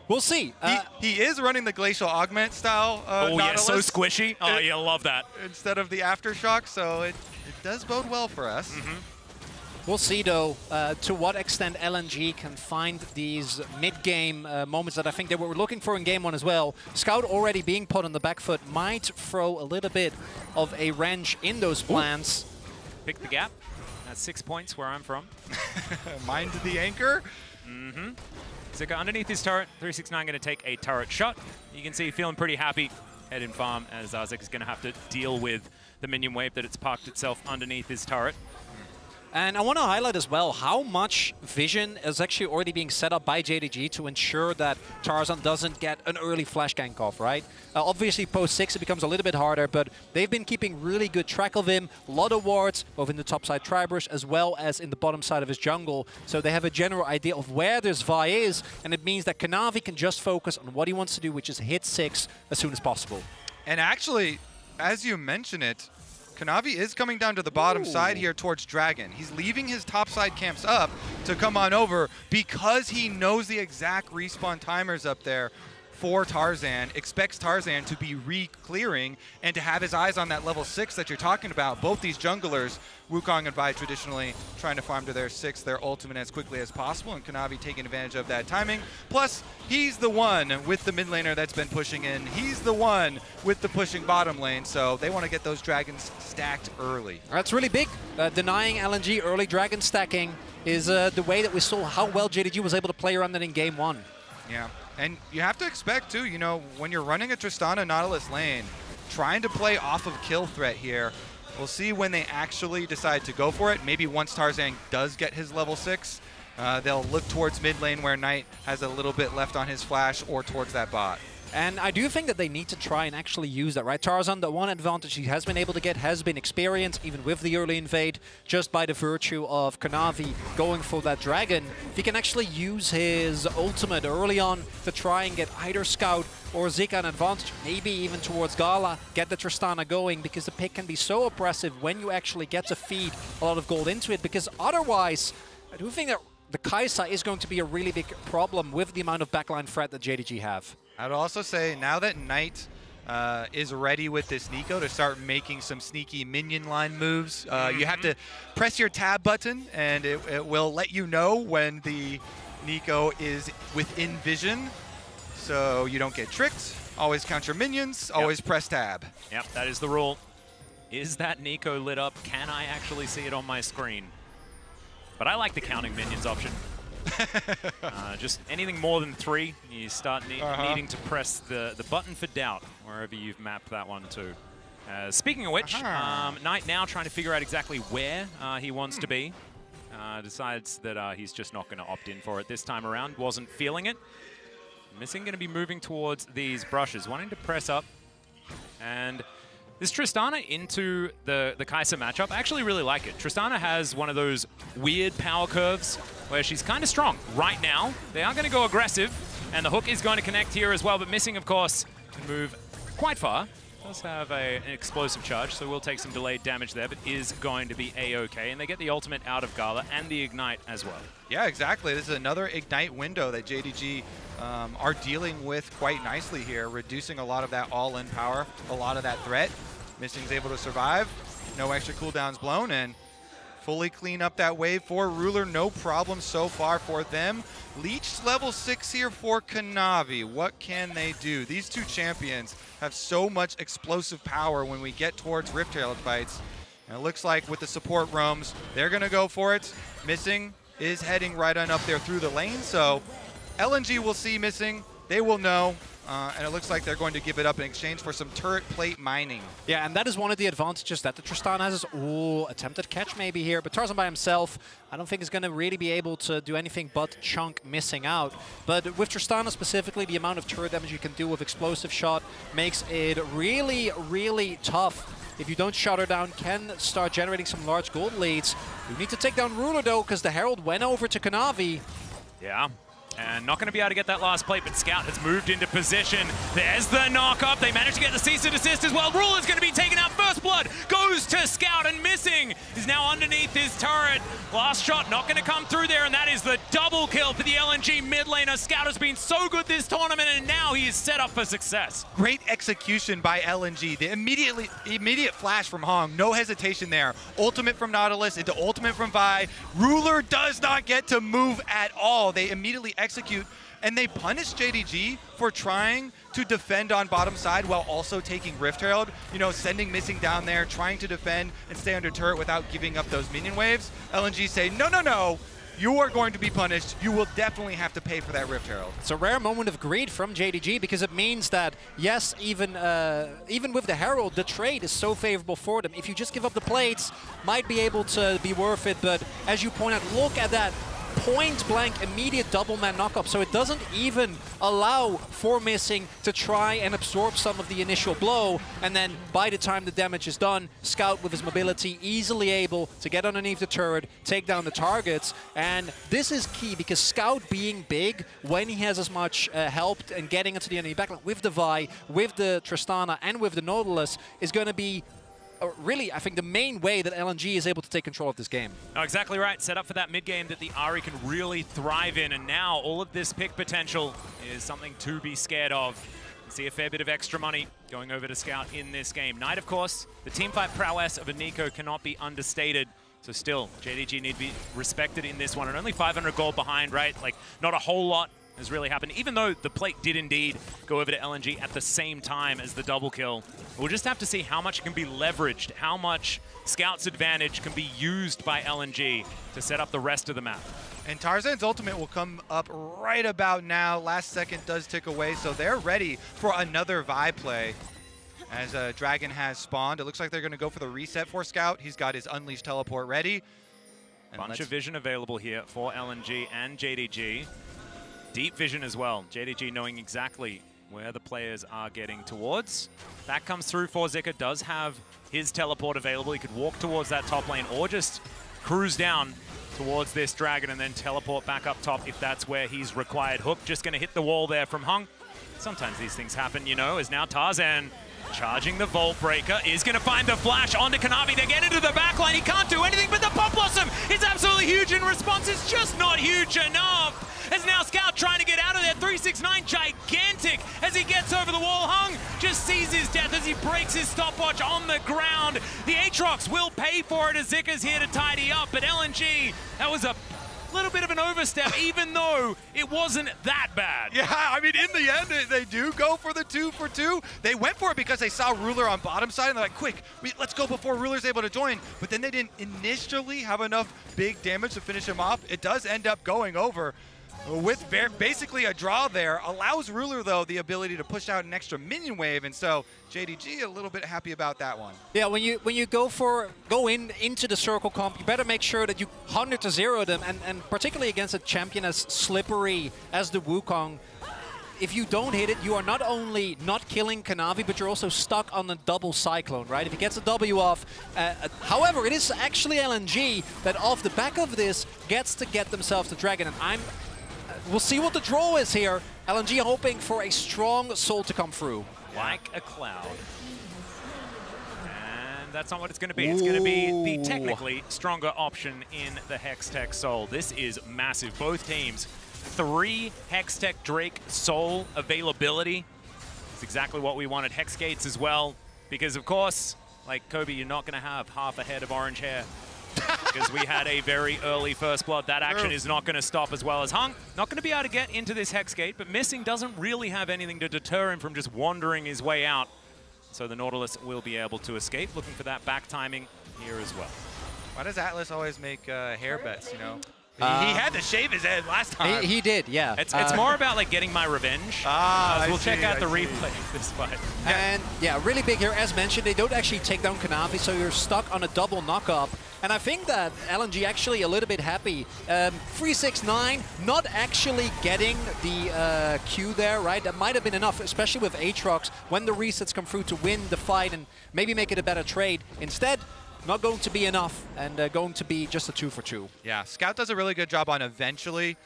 We'll see. He is running the Glacial Augment style Nautilus. Yeah, so squishy. Oh, yeah, love that. Instead of the Aftershock, so it does bode well for us. We'll see, though, to what extent LNG can find these mid-game moments that I think they were looking for in Game 1 as well. Scout already being put on the back foot might throw a little bit of a wrench in those plans. Pick the gap. That's 6 points where I'm from. Mind the anchor. Zika underneath his turret. 369 going to take a turret shot. You can see feeling pretty happy head in farm as Zika is going to have to deal with the minion wave that it's parked itself underneath his turret. And I want to highlight as well how much vision is actually already being set up by JDG to ensure that Tarzan doesn't get an early flash gank off, right? Obviously, post 6, it becomes a little bit harder, but they've been keeping really good track of him. A lot of wards, both in the top side Tribrush as well as in the bottom side of his jungle. So they have a general idea of where this Vi is, and it means that Kanavi can just focus on what he wants to do, which is hit 6 as soon as possible. And actually, as you mention it, Kanavi is coming down to the bottom side here towards Dragon. He's leaving his top side camps up to come on over because he knows the exact respawn timers up there for Tarzan, expects Tarzan to be re-clearing and to have his eyes on that level 6 that you're talking about. Both these junglers, Wukong and Vi traditionally trying to farm to their 6, their ultimate as quickly as possible, and Kanavi taking advantage of that timing. Plus, he's the one with the mid laner that's been pushing in. He's the one with the pushing bottom lane, so they want to get those dragons stacked early. That's really big. Denying LNG early dragon stacking is the way that we saw how well JDG was able to play around that in Game 1. Yeah. And you have to expect, too, you know, when you're running a Tristana Nautilus lane, trying to play off of kill threat here, we'll see when they actually decide to go for it. Maybe once Tarzan does get his level 6, they'll look towards mid lane where Knight has a little bit left on his flash or towards that bot. And I do think that they need to try and actually use that, right? Tarzan, the one advantage he has been able to get has been experience, even with the early invade, just by the virtue of Kanavi going for that dragon. If he can actually use his ultimate early on to try and get either Scout or Zika an advantage, maybe even towards Gala, get the Tristana going, because the pick can be so oppressive when you actually get to feed a lot of gold into it, because otherwise, I do think that the Kai'Sa is going to be a really big problem with the amount of backline threat that JDG have. I'd also say now that Knight is ready with this Nico to start making some sneaky minion line moves, you have to press your tab button and it will let you know when the Nico is within vision, so you don't get tricked. Always count your minions, always press tab. Yep, that is the rule. Is that Nico lit up? Can I actually see it on my screen? But I like the counting minions option. Just anything more than 3, you start needing to press the button for doubt wherever you've mapped that one to. Speaking of which, Knight now trying to figure out exactly where he wants to be. Decides that he's just not going to opt in for it this time around. Wasn't feeling it. Missing going to be moving towards these brushes, wanting to press up. And This Tristana into the Kai'Sa matchup, I actually really like it. Tristana has one of those weird power curves where she's kind of strong. Right now, they are going to go aggressive, and the hook is going to connect here as well, but missing, of course, can move quite far. Does have an explosive charge, so we'll take some delayed damage there, but is going to be A-okay. And they get the ultimate out of Gala and the Ignite as well. Yeah, exactly. This is another Ignite window that JDG are dealing with quite nicely here, reducing a lot of that all-in power, a lot of that threat. Missing's able to survive, no extra cooldowns blown, and fully clean up that wave for Ruler. No problem so far for them. Leech level 6 here for Kanavi. What can they do? These two champions have so much explosive power when we get towards Rift Herald fights. And it looks like with the support roams, they're going to go for it. Missing is heading right on up there through the lane, so LNG will see Missing. They will know. And it looks like they're going to give it up in exchange for some turret plate mining. Yeah, and that is one of the advantages that the Tristana has. Attempted catch maybe here, but Tarzan by himself, I don't think is going to really be able to do anything but chunk Missing out. But with Tristana specifically, the amount of turret damage you can do with explosive shot makes it really, really tough. If you don't shut her down, can start generating some large gold leads. You need to take down Ruler though, because the Herald went over to Kanavi. Yeah. And not going to be able to get that last plate, but Scout has moved into position. There's the knock-up. They managed to get the cease and desist as well. Ruler's going to be taken out. First blood goes to Scout, and Missing is now underneath his turret. Last shot not going to come through there, and that is the double kill for the LNG mid laner. Scout has been so good this tournament, and now he is set up for success. Great execution by LNG. The immediate flash from Hong. No hesitation there. Ultimate from Nautilus into ultimate from Vi. Ruler does not get to move at all. They immediately execute, and they punish JDG for trying to defend on bottom side while also taking Rift Herald, you know, sending Missing down there, trying to defend and stay under turret without giving up those minion waves. LNG say, no, no, no, you are going to be punished. You will definitely have to pay for that Rift Herald. It's a rare moment of greed from JDG because it means that, yes, even with the Herald, the trade is so favorable for them. If you just give up the plates, might be able to be worth it, but as you point out, look at that point-blank immediate double-man knock-up, so it doesn't even allow for Missing to try and absorb some of the initial blow, and then by the time the damage is done, Scout with his mobility easily able to get underneath the turret, take down the targets, and this is key because Scout being big, when he has as much help and getting into the enemy backline with the Vi, with the Tristana, and with the Nautilus is going to be really, I think, the main way that LNG is able to take control of this game. Oh, exactly right. Set up for that mid game that the Ahri can really thrive in, and now all of this pick potential is something to be scared of. You see a fair bit of extra money going over to Scout in this game. Knight, of course, the teamfight prowess of Aniko cannot be understated. So still, JDG need to be respected in this one, and only 500 gold behind, right? Like, not a whole lot has really happened, even though the plate did indeed go over to LNG at the same time as the double kill. We'll just have to see how much can be leveraged, how much Scout's advantage can be used by LNG to set up the rest of the map. And Tarzan's ultimate will come up right about now. Last second does tick away, so they're ready for another Vi play. As Dragon has spawned, it looks like they're going to go for the reset for Scout. He's got his Unleashed teleport ready. Bunch of vision available here for LNG and JDG. Deep vision as well. JDG knowing exactly where the players are getting towards. That comes through for Zika. Does have his teleport available. He could walk towards that top lane or just cruise down towards this Dragon and then teleport back up top if that's where he's required. Hook just going to hit the wall there from Hung. Sometimes these things happen, you know, as now Tarzan charging the Vault Breaker is going to find the flash onto Kanavi to get into the backline. He can't do anything, but the Pop Blossom is absolutely huge in response. It's just not huge enough. As now Scout trying to get out of there. 369 gigantic as he gets over the wall. Hung just sees his death as he breaks his stopwatch on the ground. The Aatrox will pay for it as Zika's here to tidy up, but LNG, that was a little bit of an overstep, even though it wasn't that bad. Yeah, I mean, in the end, they do go for the 2 for 2. They went for it because they saw Ruler on bottom side, and they're like, quick, let's go before Ruler's able to join. But then they didn't initially have enough big damage to finish him off. It does end up going over with basically a draw there. Allows Ruler, though, the ability to push out an extra minion wave, and so JDG a little bit happy about that one. Yeah, when you go into the circle comp, you better make sure that you 100-0 them, and particularly against a champion as slippery as the Wukong. if you don't hit it, you are not only not killing Kanavi, but you're also stuck on a double Cyclone, right? If he gets a W off. However, it is actually LNG that off the back of this gets to get themselves the Dragon. And we'll see what the draw is here. LNG hoping for a strong Soul to come through. Like a cloud. And that's not what it's going to be. It's going to be the technically stronger option in the Hextech Soul. This is massive. Both teams, 3 Hextech Drake Soul availability. It's exactly what we wanted. Hex Gates as well. Because, of course, like Kobe, you're not going to have half a head of orange hair. Because we had a very early first blood. That action is not going to stop, as well as Hung. Not going to be able to get into this Hex Gate, but Missing doesn't really have anything to deter him from just wandering his way out. So the Nautilus will be able to escape, looking for that back timing here as well. Why does Atlas always make hair bets, you know? He had to shave his head last time. He did, yeah. It's more about like getting my revenge. We'll check out the replay of this fight. And yeah, really big here. As mentioned, they don't actually take down Kanavi, so you're stuck on a double knock-up. And I think that LNG actually a little bit happy. 369 not actually getting the Q there, right? That might have been enough, especially with Aatrox, when the resets come through to win the fight and maybe make it a better trade. Instead, not going to be enough, and going to be just a 2 for 2. Yeah, Scout does a really good job on eventually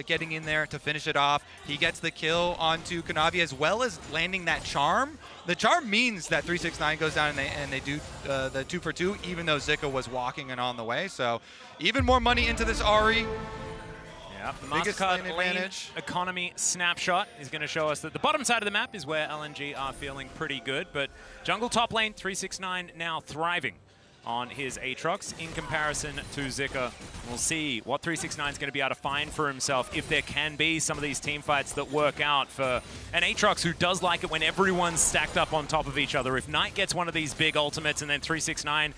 getting in there to finish it off. He gets the kill onto Kanavi, as well as landing that charm. The charm means that 369 goes down and they do the 2 for 2, even though Zika was walking and on the way. So even more money into this Ahri. Yeah, the MasterCard lane economy snapshot is going to show us that the bottom side of the map is where LNG are feeling pretty good, but jungle top lane, 369 now thriving on his Aatrox in comparison to Zika. We'll see what 369 is going to be able to find for himself, if there can be some of these team fights that work out for an Aatrox who does like it when everyone's stacked up on top of each other. If Knight gets one of these big ultimates and then 369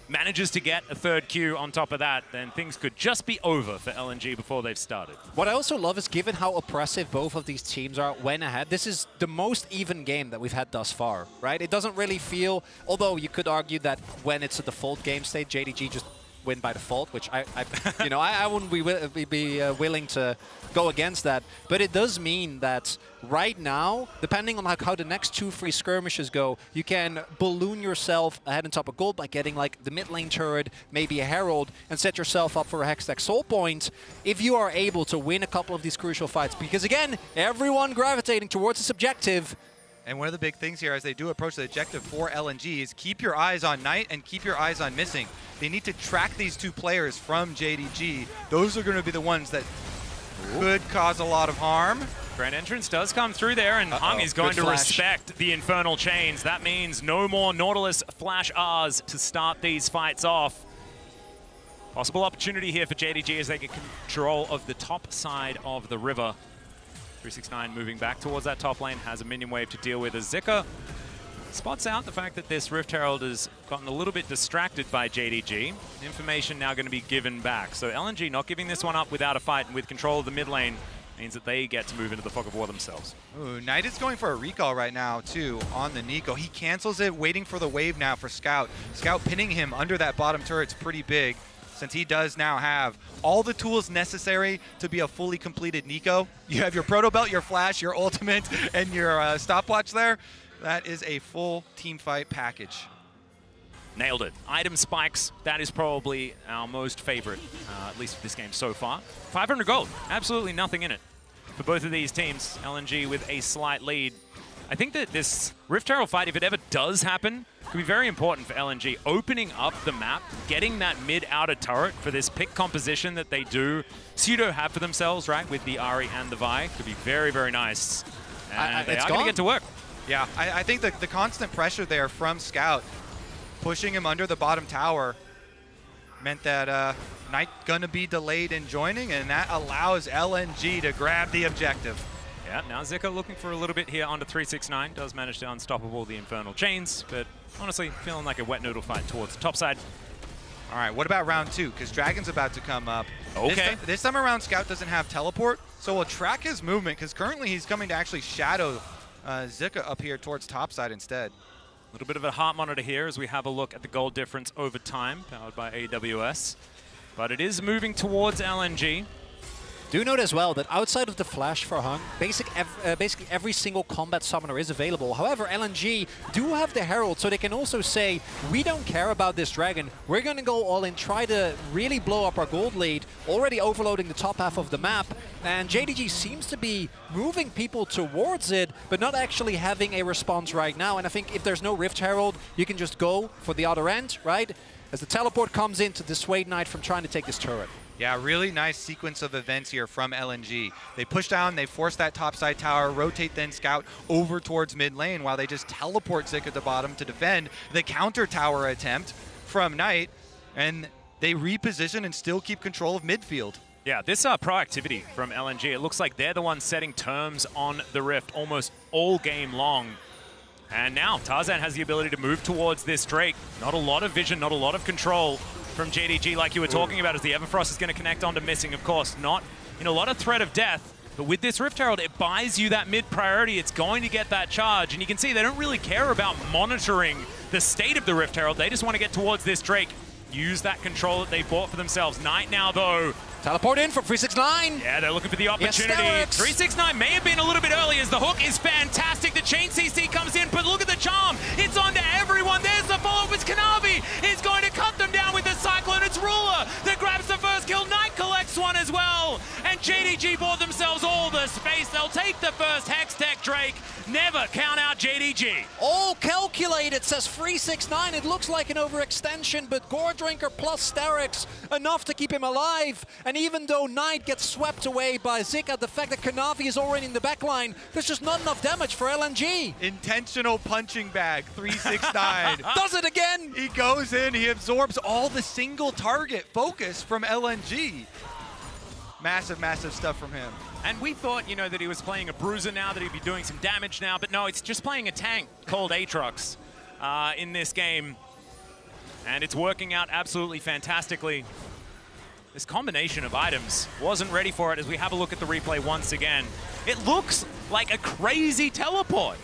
manages to get a 3rd Q on top of that, then things could just be over for LNG before they've started. What I also love is, given how oppressive both of these teams are when ahead, this is the most even game that we've had thus far, right? It doesn't really feel, although you could argue that when it's a default game state, JDG just win by default, which you know, I wouldn't be willing to go against that. But it does mean that right now, depending on how the next 2-3 skirmishes go, you can balloon yourself ahead and top of gold by getting like the mid lane turret, maybe a Herald, and set yourself up for a Hextech Soul Point if you are able to win a couple of these crucial fights. Because again, everyone gravitating towards this objective. And one of the big things here as they do approach the objective for LNG is keep your eyes on Knight and keep your eyes on Missing. They need to track these 2 players from JDG. Those are going to be the ones that could cause a lot of harm. Grand Entrance does come through there, and Hung is going to respect the Infernal Chains. That means no more Nautilus Flash R's to start these fights off. Possible opportunity here for JDG as they get control of the top side of the river. 369 moving back towards that top lane, has a minion wave to deal with as Zika spots out the fact that this Rift Herald has gotten a little bit distracted by JDG. Information now going to be given back. So LNG not giving this one up without a fight, and with control of the mid lane means that they get to move into the fog of war themselves. Ooh, Knight is going for a recall right now, too, on the Nico. He cancels it, waiting for the wave now for Scout. Scout pinning him under that bottom turret's pretty big, since he does now have all the tools necessary to be a fully completed Nico. You have your Proto Belt, your Flash, your Ultimate, and your stopwatch there. That is a full team fight package. Nailed it. Item spikes, that is probably our most favorite, at least for this game so far. 500 gold, absolutely nothing in it for both of these teams. LNG with a slight lead. I think that this Rift Herald fight, if it ever does happen, could be very important for LNG. Opening up the map, getting that mid-outer turret for this pick composition that they do pseudo have for themselves, right, with the Ahri and the Vi, could be very, very nice. And they are going to get to work. Yeah, I think the constant pressure there from Scout, pushing him under the bottom tower, meant that Knight gonna be delayed in joining, and that allows LNG to grab the objective. Yeah, now Zika looking for a little bit here onto 369. Does manage to unstoppable the Infernal Chains, but honestly feeling like a wet noodle fight towards the top side. All right, what about round 2? Because Dragon's about to come up. Okay. This time around, Scout doesn't have teleport, so we'll track his movement, because currently he's coming to actually shadow Zika up here towards topside instead. A little bit of a heart monitor here as we have a look at the gold difference over time, powered by AWS. But it is moving towards LNG. Do note as well that outside of the flash for Hung, basically every single combat summoner is available. However, LNG do have the Herald, so they can also say, we don't care about this dragon. We're going to go all in, try to really blow up our gold lead, already overloading the top half of the map. And JDG seems to be moving people towards it, but not actually having a response right now. And I think if there's no Rift Herald, you can just go for the other end, right? As the teleport comes in to dissuade Knight from trying to take this turret. Yeah, really nice sequence of events here from LNG. They push down, they force that topside tower, rotate then Scout over towards mid lane while they just teleport Zik at the bottom to defend the counter tower attempt from Knight, and they reposition and still keep control of midfield. Yeah, this proactivity from LNG, it looks like they're the ones setting terms on the Rift almost all game long. And now Tarzan has the ability to move towards this Drake. Not a lot of vision, not a lot of control from JDG like you were talking about, as the Everfrost is going to connect onto missing, of course. Not in a lot of threat of death, but with this Rift Herald, it buys you that mid priority. It's going to get that charge, and you can see they don't really care about monitoring the state of the Rift Herald. They just want to get towards this Drake, use that control that they bought for themselves. Knight now, though. Teleport in from 369. Yeah, they're looking for the opportunity. Yes, 369 may have been a little bit early as the hook is fantastic. The chain CC comes in, but look at the charm. It's onto everyone. There's the follow-up with Kanavi. He's going to cut them down with the Cyclone. It's Ruler that grabs the first kill. Knight collects one as well. And JDG bought themselves all the space. They'll take the first Hextech Drake. Never count out JDG. All calculated, says 369. It looks like an overextension, but Gore Drinker plus Starix enough to keep him alive. And even though Knight gets swept away by Zika, the fact that Kanavi is already in the backline, there's just not enough damage for LNG. Intentional punching bag, 369. Does it again? He goes in, he absorbs all the single target focus from LNG. Massive, massive stuff from him. And we thought, you know, that he was playing a bruiser now, that he'd be doing some damage now, but no, it's just playing a tank called Aatrox in this game. And it's working out absolutely fantastically. This combination of items wasn't ready for it as we have a look at the replay once again. It looks like a crazy teleport.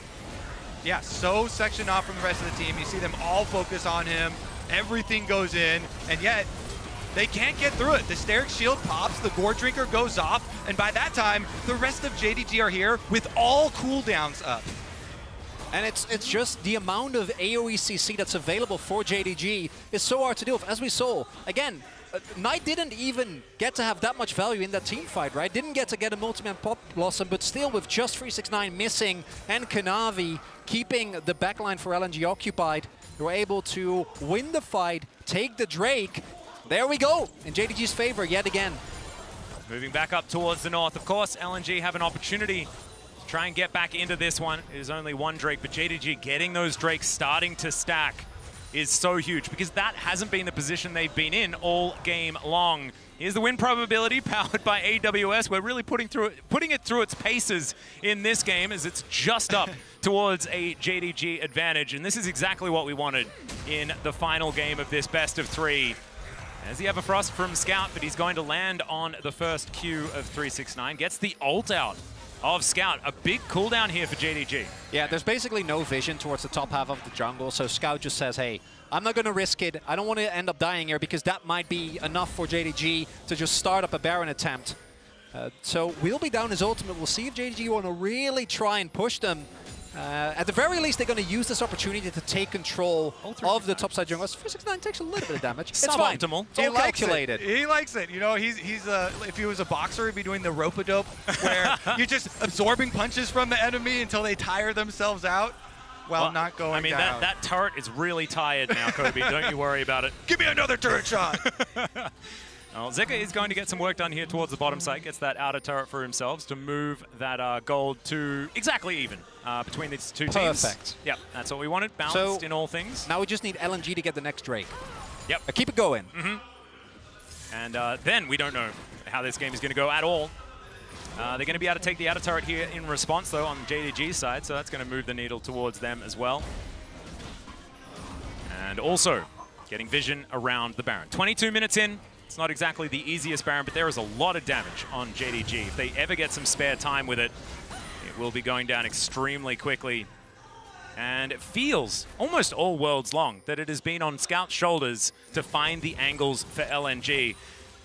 Yeah, so sectioned off from the rest of the team. You see them all focus on him. Everything goes in, and yet they can't get through it. The Sterix shield pops, the Gore Drinker goes off, and by that time, the rest of JDG are here with all cooldowns up. And it's just the amount of AoE CC that's available for JDG is so hard to deal with. As we saw, again, Knight didn't even get to have that much value in that team fight, right? Didn't get to get a multi-man Pop Blossom, but still with just 369 missing and Kanavi keeping the backline for LNG occupied, they were able to win the fight, take the Drake. There we go, in JDG's favor yet again. Moving back up towards the north. Of course, LNG have an opportunity to try and get back into this one. It is only one Drake, but JDG getting those Drakes starting to stack is so huge because that hasn't been the position they've been in all game long. Here's the win probability powered by AWS. We're really putting it through its paces in this game as it's just up towards a JDG advantage. And this is exactly what we wanted in the final game of this best of three. As the Everfrost from Scout, but he's going to land on the first Q of 369. Gets the ult out of Scout. A big cooldown here for JDG. Yeah, there's basically no vision towards the top half of the jungle, so Scout just says, hey, I'm not going to risk it. I don't want to end up dying here because that might be enough for JDG to just start up a Baron attempt. So we'll be down his ultimate. We'll see if JDG want to really try and push them. At the very least, they're going to use this opportunity to take control of the topside jungle. 369 takes a little bit of damage. It's fine. Suboptimal. It's all calculated. He likes it. You know, he's if he was a boxer, he'd be doing the rope-a-dope, where you're just absorbing punches from the enemy until they tire themselves out while not going down. I mean, that turret is really tired now, Kobe. Don't you worry about it. Give me another turret shot. Well, Zika is going to get some work done here towards the bottom side. Gets that outer turret for himself to move that gold to exactly even between these two teams. Perfect. Yep, that's what we wanted. Balanced in all things. Now we just need LNG to get the next Drake. Yep. Keep it going. And then we don't know how this game is going to go at all. They're going to be able to take the outer turret here in response, though, on JDG's side, so that's going to move the needle towards them as well. And also getting vision around the Baron. 22 minutes in. It's not exactly the easiest Baron, but there is a lot of damage on JDG. If they ever get some spare time with it, it will be going down extremely quickly. And it feels almost all worlds long that it has been on Scout's shoulders to find the angles for LNG.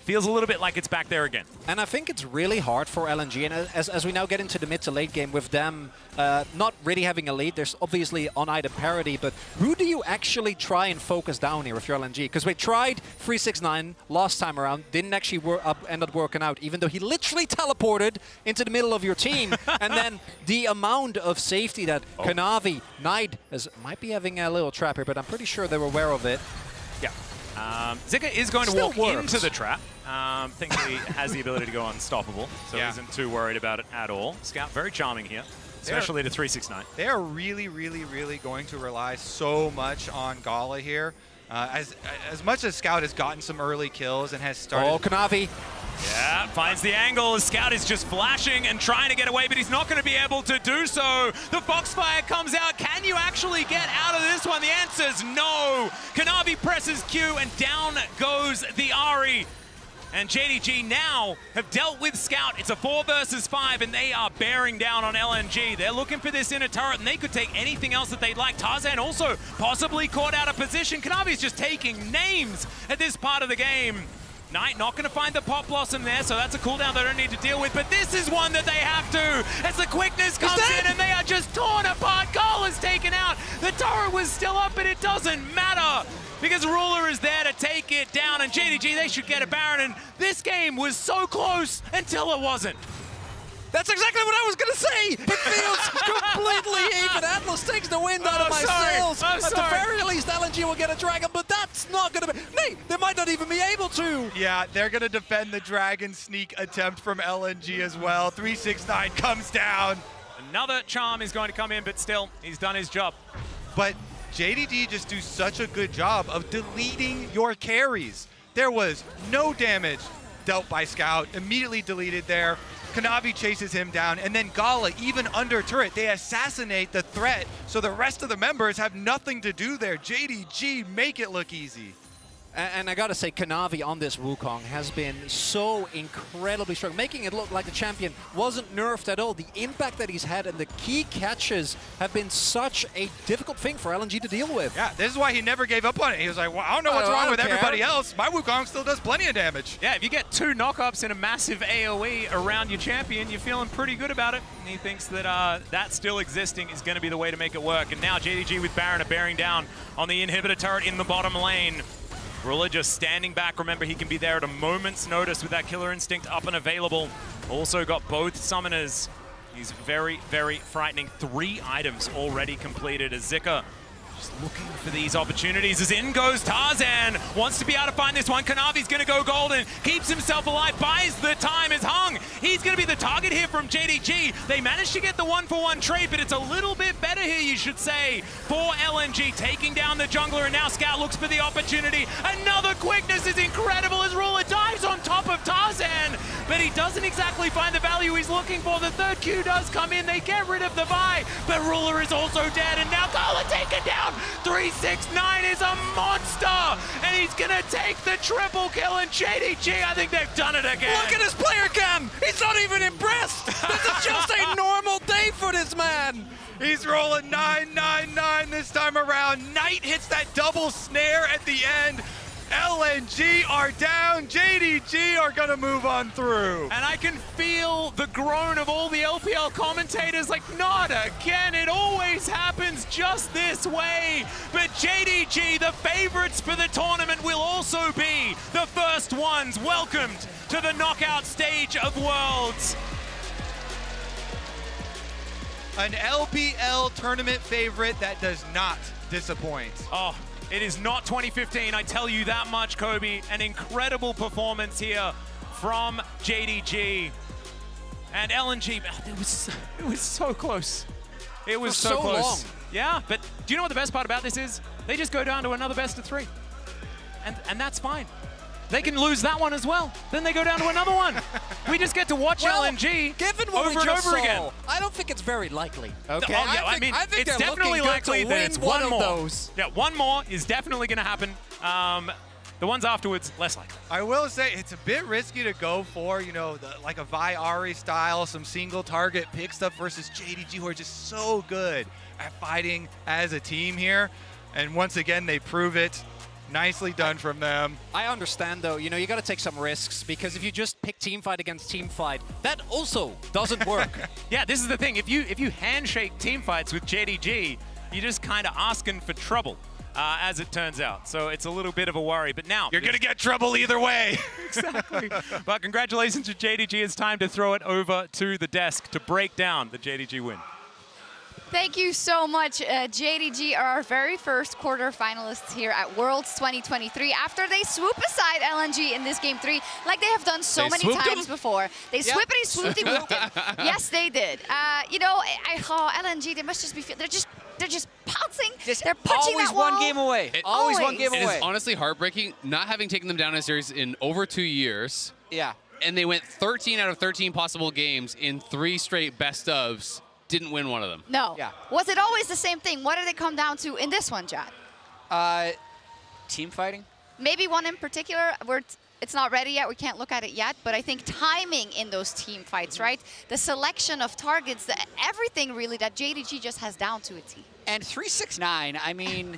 feels a little bit like it's back there again. And I think it's really hard for LNG, and as we now get into the mid to late game with them not really having a lead, there's obviously on-item parity, but who do you actually try and focus down here if you're LNG? Because we tried 369 last time around, didn't actually end up working out, even though he literally teleported into the middle of your team. And then the amount of safety that Kanavi, Knight might be having a little trap here, but I'm pretty sure they were aware of it. Yeah. Zika is going to walk into the trap. Thankfully, has the ability to go unstoppable, so isn't too worried about it at all. Scout, very charming here, especially to 369. They are really, really, really going to rely so much on Gala here. As much as Scout has gotten some early kills and has started... Oh, Kanavi. Yeah, finds the angle. Scout is just flashing and trying to get away, but he's not going to be able to do so. The Foxfire comes out. Can you actually get out of this one? The answer is no. Kanavi presses Q, and down goes the Ahri. And JDG now have dealt with Scout. It's a 4 versus 5, and they are bearing down on LNG. They're looking for this inner turret, and they could take anything else that they'd like. Tarzan also possibly caught out of position. Kanavi's just taking names at this part of the game. Knight not going to find the Pop Blossom there, so that's a cooldown they don't need to deal with, but this is one that they have to, as the quickness comes in and they are just torn apart. Goal is taken out. The turret was still up, but it doesn't matter because Ruler is there to take it down, and JDG, they should get a Baron, and this game was so close until it wasn't. That's exactly what I was going to say! It feels completely even. Atlas takes the wind out of my sails. At the very least, LNG will get a Dragon, but that's not going to be... Nate, they might not even be able to. Yeah, they're going to defend the Dragon sneak attempt from LNG as well. 369 comes down. Another charm is going to come in, but still, he's done his job. But JDD just do such a good job of deleting your carries. There was no damage dealt by Scout, immediately deleted there. Kanavi chases him down, and then Gala, even under turret, they assassinate the threat, so the rest of the members have nothing to do there. JDG make it look easy. And I gotta say, Kanavi on this Wukong has been so incredibly strong, making it look like the champion wasn't nerfed at all. The impact that he's had and the key catches have been such a difficult thing for LNG to deal with. Yeah, this is why he never gave up on it. He was like, well, I don't know what's wrong with everybody else. My Wukong still does plenty of damage. Yeah, if you get 2 knockups in a massive AoE around your champion, you're feeling pretty good about it. And he thinks that that still existing is going to be the way to make it work. And now JDG with Baron are bearing down on the inhibitor turret in the bottom lane. Ruler just standing back. Remember, he can be there at a moment's notice with that Killer Instinct up and available. Also got both summoners. He's very, very frightening. 3 items already completed as Zika just looking for these opportunities. As in goes Tarzan. Wants to be able to find this one. Kanavi's going to go golden. Keeps himself alive. Buys the time as Hung. He's going to be the target here from JDG. They managed to get the 1-for-1 trade, but it's a little bit better here, you should say, for LNG. Taking down the jungler, and now Scout looks for the opportunity. Another quickness is incredible as Ruler dives on top of Tarzan, but he doesn't exactly find the value he's looking for. The third Q does come in. They get rid of the Vi, but Ruler is also dead, and now Gala taken down. 369 is a monster, and he's gonna take the triple kill, and JDG, I think they've done it again. Look at his player cam! He's not even impressed! This is just a normal day for this man! He's rolling 999 this time around. Knight hits that double snare at the end. LNG are down. JDG are going to move on through. And I can feel the groan of all the LPL commentators like, not again. It always happens just this way. But JDG, the favorites for the tournament, will also be the first ones welcomed to the knockout stage of Worlds. An LPL tournament favorite that does not disappoint. Oh. It is not 2015, I tell you that much, Kobe. An incredible performance here from JDG. And LNG, it was so close. It was so close. Long. Yeah, but do you know what the best part about this is? They just go down to another best of 3. And that's fine. They can lose that one as well. Then they go down to another one. We just get to watch LNG given what over we and just over saw, again. I don't think it's very likely. Okay, I mean, it's definitely likely that it's one more. Those. Yeah, one more is definitely going to happen. The ones afterwards, less likely. I will say it's a bit risky to go for, you know, like a Vi Ahri style, some single target pick stuff versus JDG, who are just so good at fighting as a team here. And once again, they prove it. Nicely done from them. I understand, though, you know, you got to take some risks, because if you just pick teamfight against teamfight, that also doesn't work. Yeah, this is the thing. If you handshake teamfights with JDG, you're just kind of asking for trouble, as it turns out. So it's a little bit of a worry. But now you're going to get trouble either way. Exactly. But congratulations to JDG. It's time to throw it over to the desk to break down the JDG win. Thank you so much. JDG are our very first quarterfinalists here at Worlds 2023 after they swoop aside LNG in this game 3 like they have done so many times before. They swoopity swoopty whooped it. Yes, they did. You know, LNG, they must just be, they're just pouncing. They're punching always that wall. one game away. Always one game It away. is honestly heartbreaking not having taken them down in a series in over 2 years. Yeah. And they went 13 out of 13 possible games in 3 straight best ofs. Didn't win one of them. No. Yeah. Was it always the same thing? What did it come down to in this one, Jad? Team fighting? Maybe one in particular where it's not ready yet, we can't look at it yet, but I think timing in those team fights, right? The selection of targets, everything really that JDG just has down to a T. And 369, I mean,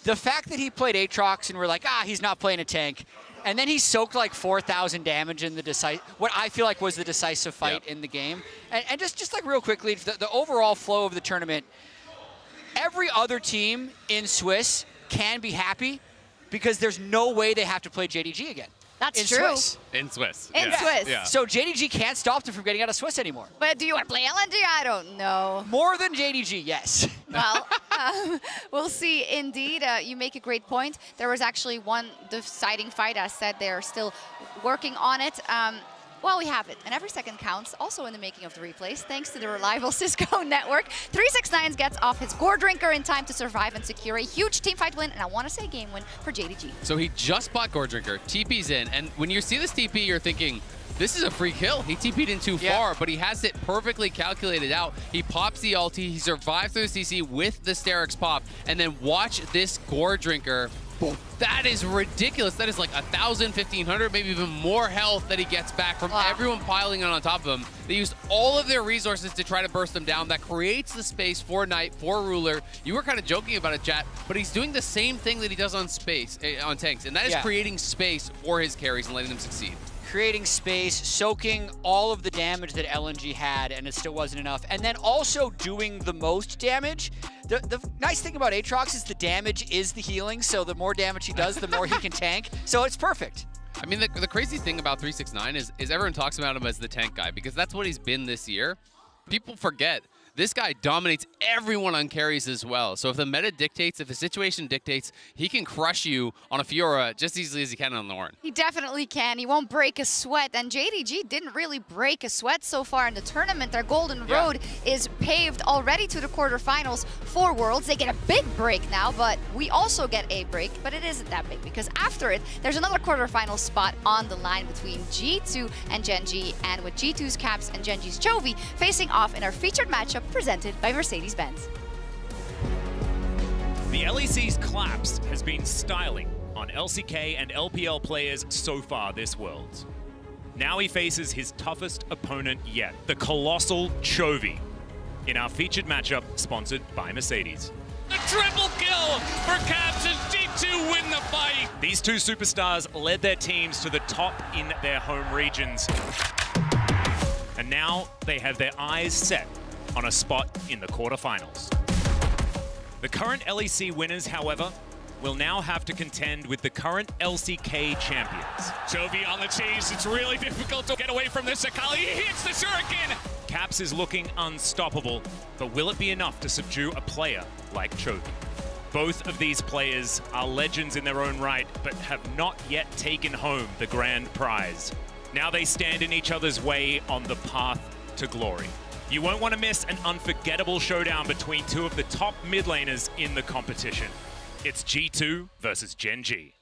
the fact that he played Aatrox and we're like, he's not playing a tank. And then he soaked like 4,000 damage in the what I feel like was the decisive fight in the game. And just like real quickly, the overall flow of the tournament, every other team in Swiss can be happy because there's no way they have to play JDG again. That's true. In Swiss. In Swiss. Yeah. So JDG can't stop them from getting out of Swiss anymore. But do you want to play LNG? I don't know. More than JDG, yes. Well, we'll see. Indeed, you make a great point. There was actually one deciding fight. As said, they're still working on it. Well, we have it, and every second counts, also in the making of the replays, thanks to the reliable Cisco network. 369 gets off his Gore Drinker in time to survive and secure a huge teamfight win, and I want to say game win for JDG. So he just bought Gore Drinker, TP's in, and when you see this TP, you're thinking, this is a free kill. He TP'd in too far, but he has it perfectly calculated out. He pops the ulti, he survives through the CC with the Sterix pop, and then watch this Gore Drinker. That is ridiculous. That is like 1,000, 1,500, maybe even more health that he gets back from everyone piling on top of him. They used all of their resources to try to burst them down. That creates the space for Knight, for Ruler. You were kind of joking about it, chat, but he's doing the same thing that he does on on tanks, and that is creating space for his carries and letting them succeed. Creating space, soaking all of the damage that LNG had, and it still wasn't enough. And then also doing the most damage. The nice thing about Aatrox is the damage is the healing, so the more damage he does, the more he can tank. So it's perfect. I mean, the crazy thing about 369 is everyone talks about him as the tank guy, because that's what he's been this year. People forget. This guy dominates everyone on carries as well. So if the meta dictates, if the situation dictates, he can crush you on a Fiora just as easily as he can on the Ornn. He definitely can. He won't break a sweat. And JDG didn't really break a sweat so far in the tournament. Their golden road is paved already to the quarterfinals for Worlds. They get a big break now, but we also get a break, but it isn't that big because after it, there's another quarterfinal spot on the line between G2 and Gen G, and with G2's Caps and Gen G's Chovy facing off in our featured matchup presented by Mercedes-Benz. The LEC's collapse has been styling on LCK and LPL players so far this Worlds. Now he faces his toughest opponent yet, the colossal Chovy, in our featured matchup sponsored by Mercedes. The triple kill for Caps as G2 win the fight. These two superstars led their teams to the top in their home regions. And now they have their eyes set on a spot in the quarterfinals. The current LEC winners, however, will now have to contend with the current LCK champions. Chovy on the chase. It's really difficult to get away from this. Akali hits the shuriken. Caps is looking unstoppable, but will it be enough to subdue a player like Chovy? Both of these players are legends in their own right, but have not yet taken home the grand prize. Now they stand in each other's way on the path to glory. You won't want to miss an unforgettable showdown between two of the top mid laners in the competition. It's G2 versus Gen G.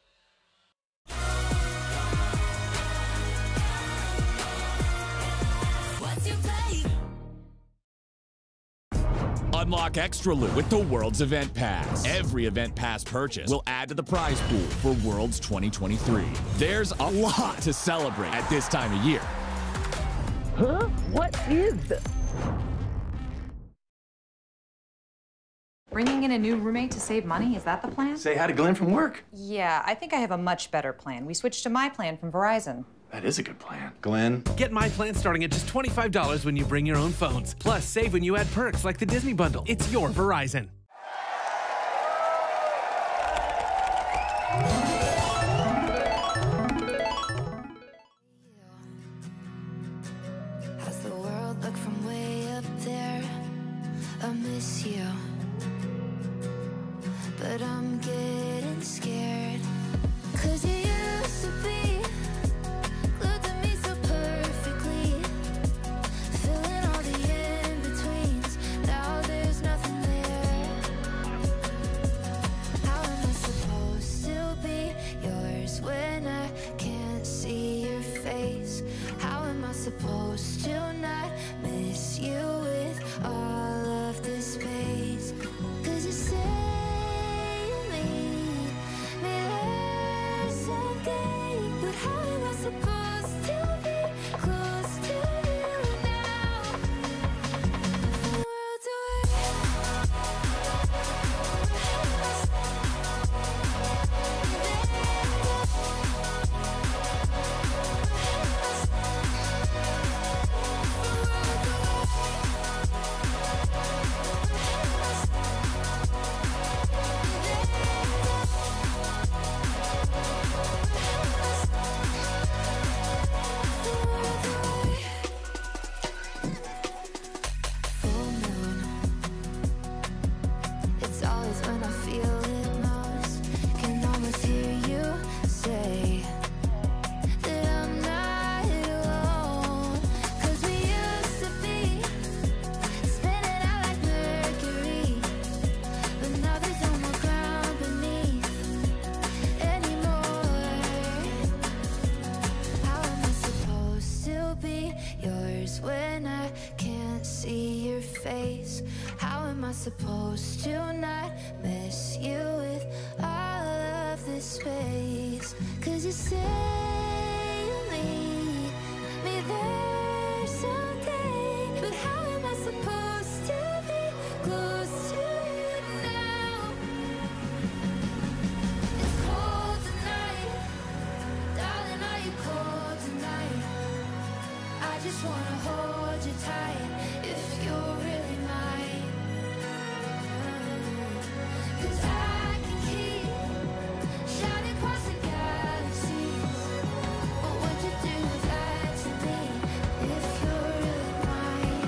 Unlock extra loot with the Worlds Event Pass. Every Event Pass purchase will add to the prize pool for Worlds 2023. There's a lot to celebrate at this time of year. Huh? What is this? Bringing in a new roommate to save money, is that the plan? Say hi to Glenn from work. Yeah, I think I have a much better plan. We switched to my plan from Verizon. That is a good plan. Glenn? Get my plan starting at just $25 when you bring your own phones. Plus, save when you add perks like the Disney Bundle. It's your Verizon. How's the world look from way up there? I miss you, but I'm getting scared. 'Cause you used to be glued to me so perfectly, filling all the in-betweens. Now there's nothing there. How am I supposed to be yours when I can't see your face? How am I supposed to not miss you with all of this space? 'Cause you say you need me there someday, but how am I supposed to be close to you now? Worlds It's always when I feel it most. Can almost hear you say that I'm not alone. 'Cause we used to be spinning out like Mercury, but now there's no more ground beneath anymore. How am I supposed to be yours when I can't see your face? How am I supposed to not miss you with all of this space? 'Cause you say you need me there someday, but how am I supposed to be close to you now? It's cold tonight, darling, are you cold tonight? I just wanna hold you tight if you're really mine. 'Cause I can keep shining across the galaxies, but would you do that to me if you're really mine?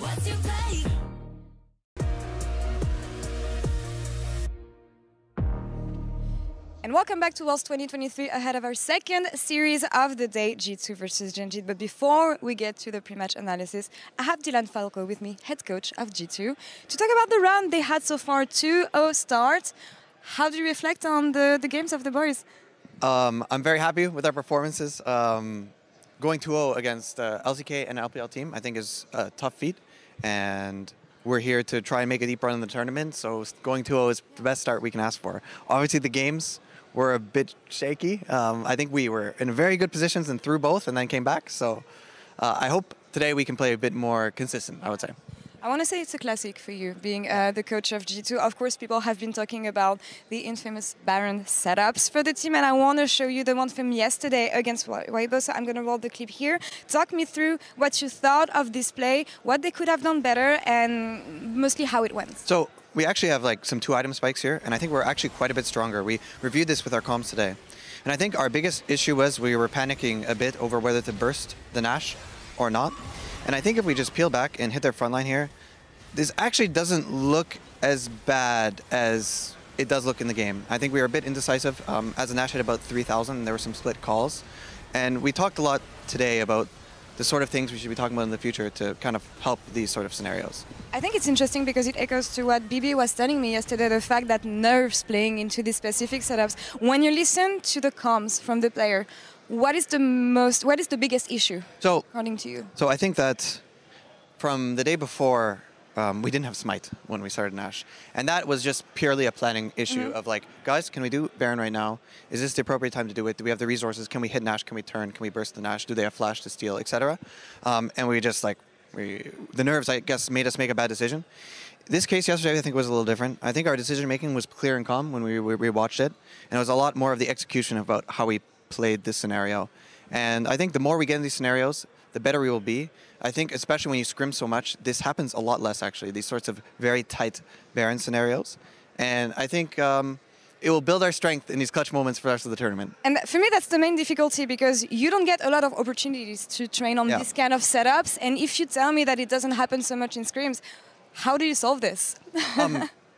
What's your play? And welcome back to Worlds 2023 ahead of our second series of the day, G2 versus Genji. But before we get to the pre-match analysis, I have Dylan Falco with me, head coach of G2, to talk about the run they had so far, 2-0 start. How do you reflect on the games of the boys? I'm very happy with our performances. Going 2-0 against LCK and LPL team, I think is a tough feat. And we're here to try and make a deep run in the tournament, so going 2-0 is the best start we can ask for. Obviously, the games were a bit shaky. I think we were in very good positions and threw both and then came back. So I hope today we can play a bit more consistent, I would say. I want to say it's a classic for you, being the coach of G2. Of course, people have been talking about the infamous Baron setups for the team, and I want to show you the one from yesterday against Weibo. So I'm going to roll the clip here. Talk me through what you thought of this play, what they could have done better, and mostly how it went. So we actually have like some 2-item spikes here, and I think we're actually quite a bit stronger. We reviewed this with our comms today. And I think our biggest issue was we were panicking a bit over whether to burst the Nash or not. And I think if we just peel back and hit their front line here, this actually doesn't look as bad as it does look in the game. I think we were a bit indecisive. As a Nash hit about 3,000, and there were some split calls. And we talked a lot today about the sort of things we should be talking about in the future to kind of help these sort of scenarios. I think it's interesting because it echoes to what BB was telling me yesterday, the fact that nerves playing into these specific setups. When you listen to the comms from the player, what is the biggest issue, according to you? So I think that from the day before, we didn't have Smite when we started Nash. And that was just purely a planning issue of like, guys, can we do Baron right now? Is this the appropriate time to do it? Do we have the resources? Can we hit Nash? Can we turn? Can we burst the Nash? Do they have flash to steal, etc.? And we just like, the nerves, I guess, made us make a bad decision. This case yesterday, I think, was a little different. I think our decision-making was clear and calm when we rewatched it. And it was a lot more of the execution about how we played this scenario. And I think the more we get in these scenarios, the better we will be. I think especially when you scrim so much, this happens a lot less actually, these sorts of very tight Baron scenarios. And I think it will build our strength in these clutch moments for the rest of the tournament. And for me, that's the main difficulty because you don't get a lot of opportunities to train on this kind of setups. And if you tell me that it doesn't happen so much in scrims, how do you solve this?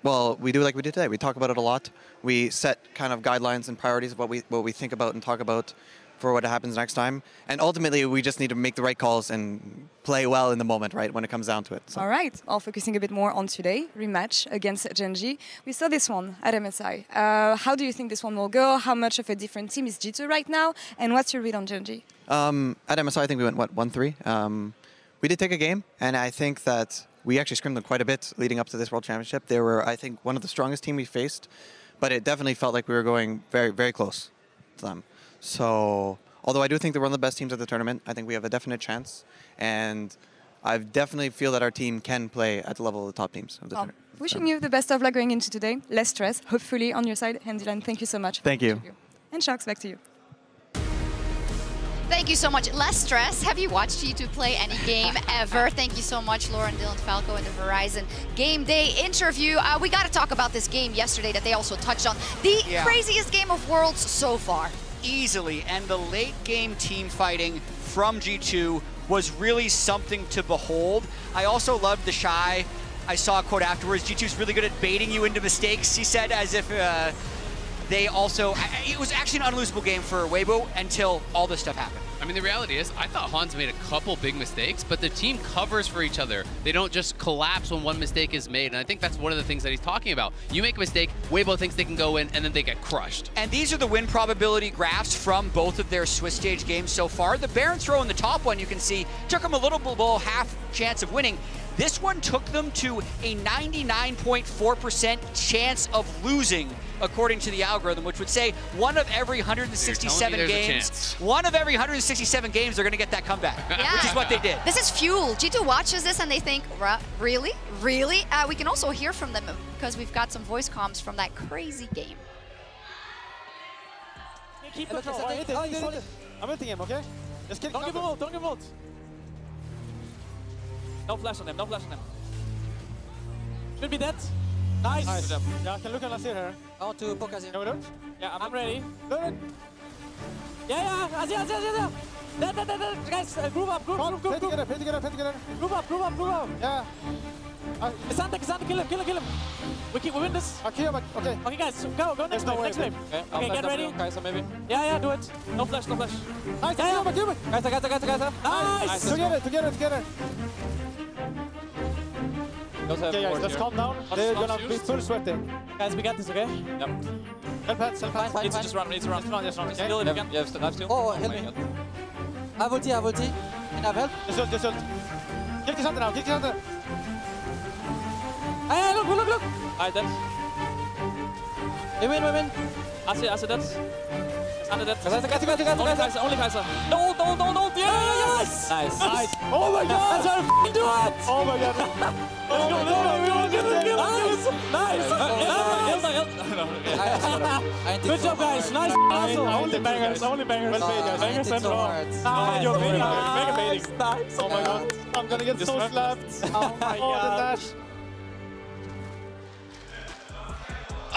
Well, we do like we did today. We talk about it a lot. We set kind of guidelines and priorities of what we think about and talk about for what happens next time. And ultimately, we just need to make the right calls and play well in the moment, right, when it comes down to it. So. All right, all focusing a bit more on today, rematch against Genji. We saw this one at MSI. How do you think this one will go? How much of a different team is G2 right now? And what's your read on Genji? At MSI, I think we went, what, 1-3? We did take a game, and I think that we actually scrimmed them quite a bit leading up to this World Championship. They were, I think, one of the strongest teams we faced, but it definitely felt like we were going very, very close to them. So, although I do think they're one of the best teams at the tournament, I think we have a definite chance. And I definitely feel that our team can play at the level of the top teams of the tournament. Wishing you the best of luck going into today. Less stress, hopefully, on your side. And Dylan, thank you so much. Thank you. And Sharks, back to you. Thank you so much. Less stress. Have you watched G2 play any game ever? Thank you so much, Lauren, Dylan, Falco, in the Verizon Game Day interview. We got to talk about this game yesterday that they also touched on. The craziest game of Worlds so far. Easily, and the late game team fighting from G2 was really something to behold. I also loved the Shy. I saw a quote afterwards, G2's really good at baiting you into mistakes, he said, as if they also, it was actually an unlosable game for Weibo until all this stuff happened. I mean, the reality is, I thought Hans made a couple big mistakes, but the team covers for each other. They don't just collapse when one mistake is made, and I think that's one of the things that he's talking about. You make a mistake, Weibo thinks they can go in, and then they get crushed. And these are the win probability graphs from both of their Swiss stage games so far. The Baron throw in the top one, you can see, took them a little below half chance of winning. This one took them to a 99.4% chance of losing, according to the algorithm, which would say one of every 167 games, one of every 167 games, they're going to get that comeback, which is what they did. This is fuel. G2 watches this and they think, really? Really? We can also hear from them because we've got some voice comms from that crazy game. Keep control. I'm ulting him, okay? Just don't give him ult, don't give him ult. No flash on him, no flash on him. Should be dead. Nice. Yeah, I can look at Nasir here. I want to poke Azir. Yeah, I'm ready. Good. Yeah, Azir. Guys, group up. Play together. Group up. Yeah. Cassandra, kill him. We win this. Okay, guys, go next wave. Okay, get ready. Kai'Sa maybe. Yeah, do it. No flash. Nice, Kai'Sa. Nice. Together. Okay, guys, let's calm down. They're gonna be full sweating. Guys, we got this, okay? Yep. Help hands. Needs to just run. Just run. Okay. Steal it again. Yeah, I've still. Oh, help me. I have ulti. And I've help. Just ult. Kill Cassandra now. Hey, look. Alright, dead. We win. Acid dead. Cassandra. Only Kai'Sa. No. Yes! Nice. Oh my god! Let's do it! Oh my god. Nice. Good job, guys. Nice. Only bangers. Well played, guys. Bangers and draw. You're mega baiting. Nice. Oh my god. I'm gonna get so slapped. Oh my god. The dash.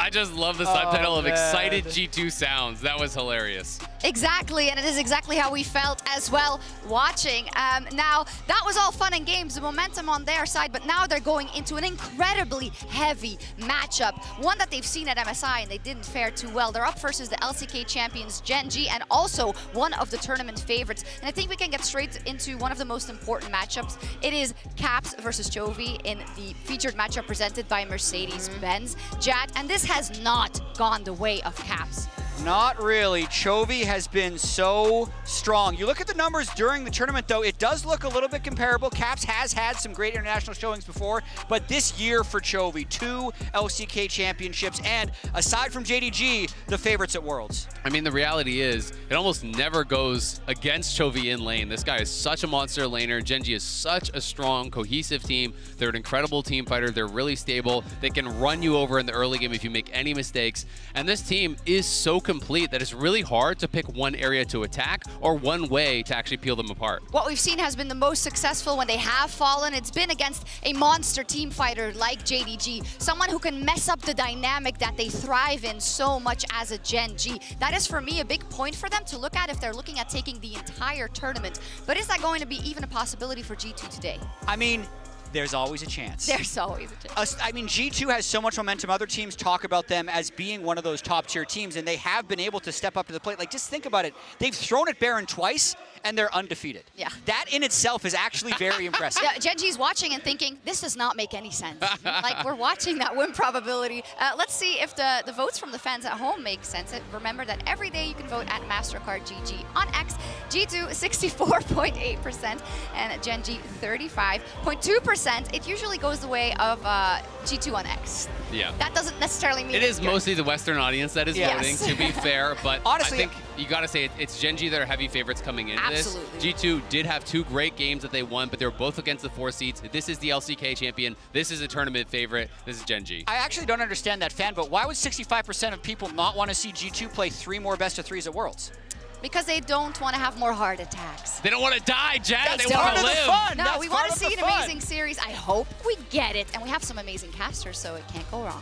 I just love the subtitle of Excited G2 Sounds. That was hilarious. Exactly, and it is exactly how we felt as well watching. Now, that was all fun and games, the momentum on their side, but now they're going into an incredibly heavy matchup, one that they've seen at MSI and they didn't fare too well. They're up versus the LCK champions Gen G and also one of the tournament favorites. And I think we can get straight into one of the most important matchups. It is Caps versus Chovy in the featured matchup presented by Mercedes-Benz. Jad, and this has not gone the way of Caps. Not really. Chovy has been so strong. You look at the numbers during the tournament, though, it does look a little bit comparable. Caps has had some great international showings before, but this year for Chovy, 2 LCK championships, and aside from JDG, the favorites at Worlds. I mean, the reality is, it almost never goes against Chovy in lane. This guy is such a monster laner. Gen G is such a strong, cohesive team. They're an incredible team fighter. They're really stable. They can run you over in the early game if you make any mistakes. And this team is so complete that it's really hard to pick one area to attack or one way to actually peel them apart. What we've seen has been the most successful when they have fallen. It's been against a monster team fighter like JDG, someone who can mess up the dynamic that they thrive in so much as a Gen G. That is, for me, a big point for them to look at if they're looking at taking the entire tournament. But is that going to be even a possibility for G2 today? I mean, there's always a chance. There's always a chance. I mean, G2 has so much momentum. Other teams talk about them as being one of those top-tier teams, and they have been able to step up to the plate. Like, just think about it. They've thrown at Baron twice, and they're undefeated. Yeah. That in itself is actually very impressive. Yeah, Gen G's watching and thinking, this does not make any sense. Like, we're watching that win probability. Let's see if the votes from the fans at home make sense. Remember that every day you can vote at MasterCard GG on X. G2, 64.8%, and Gen G, 35.2%. It usually goes the way of G2 on X. Yeah. That doesn't necessarily mean it is mostly the Western audience that is voting, to be fair, but honestly, I think you got to say it's Gen G that are heavy favorites coming into absolutely. this. G2 did have 2 great games that they won, but they were both against the 4 seeds. This is the LCK champion. This is a tournament favorite. This is Gen G. I actually don't understand that fan vote. Why would 65% of people not want to see G2 play 3 more best-of-3s at Worlds? Because they don't want to have more heart attacks. They don't want to die, Jad. They want to live. Fun. No, That's we want to see an fun. amazing series. I hope we get it. And we have some amazing casters, so it can't go wrong.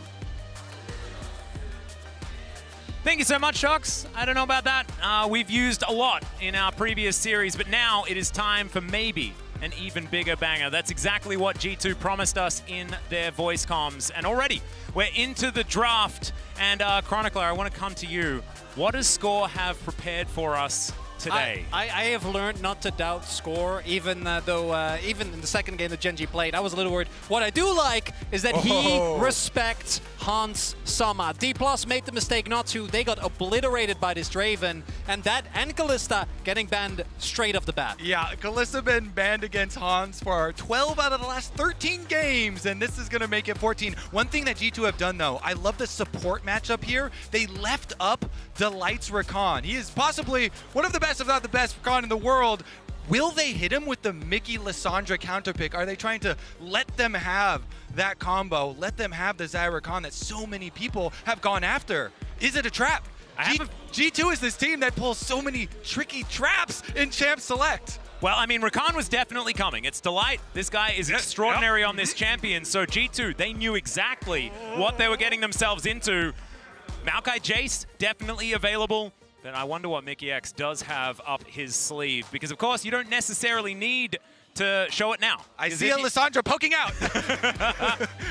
Thank you so much, Shox. I don't know about that. We've used a lot in our previous series, but now it is time for maybe an even bigger banger. That's exactly what G2 promised us in their voice comms. And already, we're into the draft. And Chronicler, I want to come to you. What does Score have prepared for us today? I have learned not to doubt Score, even though even in the second game that Gen G played, I was a little worried. What I do like is that he respects Hans Sama. D+ made the mistake not to. They got obliterated by this Draven, and Kalista getting banned straight off the bat. Yeah, Kalista been banned against Hans for 12 out of the last 13 games, and this is going to make it 14. One thing that G2 have done, though, I love the support matchup here. They left up Delight's Rakan. He is possibly one of the best, if not the best, Rakan in the world. Will they hit him with the Mickey Lissandra counterpick? Are they trying to let them have that combo, let them have the Zyra Khan that so many people have gone after? Is it a trap? G2 is this team that pulls so many tricky traps in Champ Select. Well, I mean, Rakan was definitely coming. It's Delight. This guy is extraordinary on this champion. So G2, they knew exactly what they were getting themselves into. Maokai Jace, definitely available. But I wonder what Mickey X does have up his sleeve. Because, of course, you don't necessarily need to show it now. I see Lissandra poking out.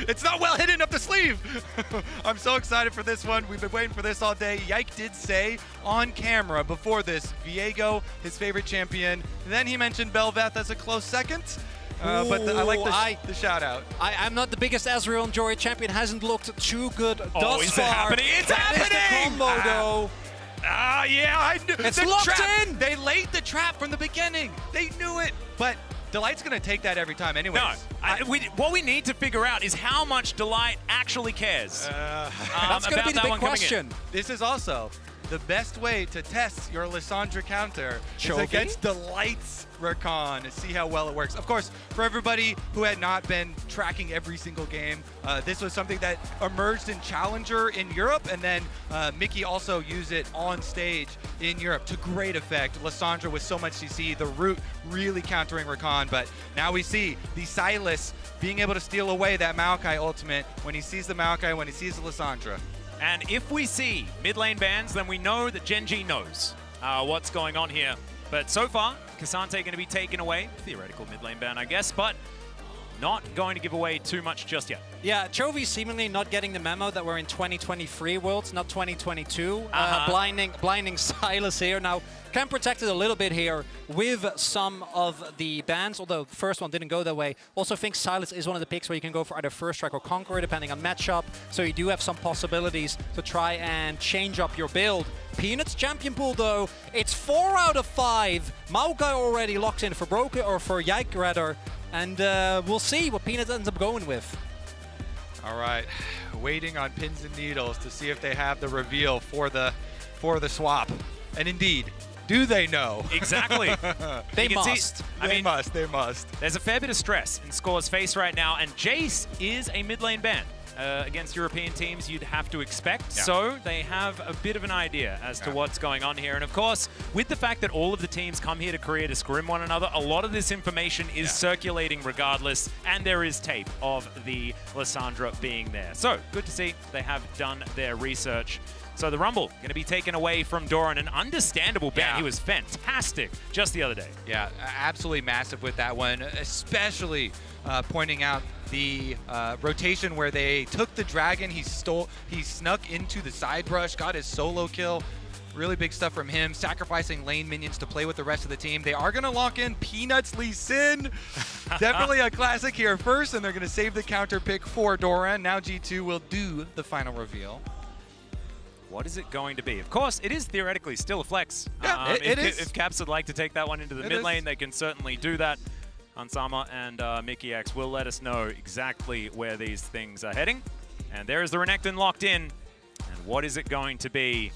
It's not well hidden up the sleeve. I'm so excited for this one. We've been waiting for this all day. Yike did say on camera before this, Viego, his favorite champion. Then he mentioned Bel'Veth as a close second. But I like the shout out. I'm not the biggest Azrael and Jory champion. Hasn't looked too good thus far. Is it happening? It's happening! The combo, though. Yeah, I knew. It's locked in. They laid the trap from the beginning. They knew it. But Delight's going to take that every time anyways. No, what we need to figure out is how much Delight actually cares. That's going to be the big question. This is also the best way to test your Lissandra counter is against Delight's Rakan to see how well it works. Of course, for everybody who had not been tracking every single game, this was something that emerged in Challenger in Europe, and then Mickey also used it on stage in Europe to great effect. Lissandra with so much CC, the root really countering Rakan, but now we see the Silas being able to steal away that Maokai ultimate when he sees the Maokai, when he sees the Lissandra. And if we see mid lane bans, then we know that Gen G knows what's going on here. But so far, K'Sante going to be taken away. Theoretical mid lane ban, I guess, but not going to give away too much just yet. Yeah, Chovy seemingly not getting the memo that we're in 2023 Worlds, not 2022. Blinding Silas here. Now, can protect it a little bit here with some of the bans, although the first one didn't go that way. Also think Silas is one of the picks where you can go for either First Strike or Conqueror, depending on matchup. So you do have some possibilities to try and change up your build. Peanuts champion pool, though, it's 4 out of 5. Maokai already locked in for Broken, or for Yike, rather. And we'll see what Peanuts ends up going with. All right, waiting on pins and needles to see if they have the reveal for the swap. And indeed, do they know? Exactly. They must. They must. There's a fair bit of stress in Score's face right now, and Jace is a mid lane ban. Against European teams, you'd have to expect. Yeah. So they have a bit of an idea as to what's going on here. And of course, with the fact that all of the teams come here to Korea to scrim one another, a lot of this information is circulating regardless, and there is tape of the Lissandra being there. So good to see they have done their research. So the Rumble going to be taken away from Doran, an understandable ban. He was fantastic just the other day. Yeah, absolutely massive with that one, especially pointing out the rotation where they took the dragon, he snuck into the side brush, got his solo kill. Really big stuff from him, sacrificing lane minions to play with the rest of the team. They are going to lock in Peanuts Lee Sin. Definitely a classic here first, and they're going to save the counter pick for Doran. Now G2 will do the final reveal. What is it going to be? Of course, it is theoretically still a flex. Yeah, it is. If Caps would like to take that one into the mid lane, they can certainly do that. Ansama and Mickey X will let us know exactly where these things are heading. And there is the Renekton locked in. And what is it going to be?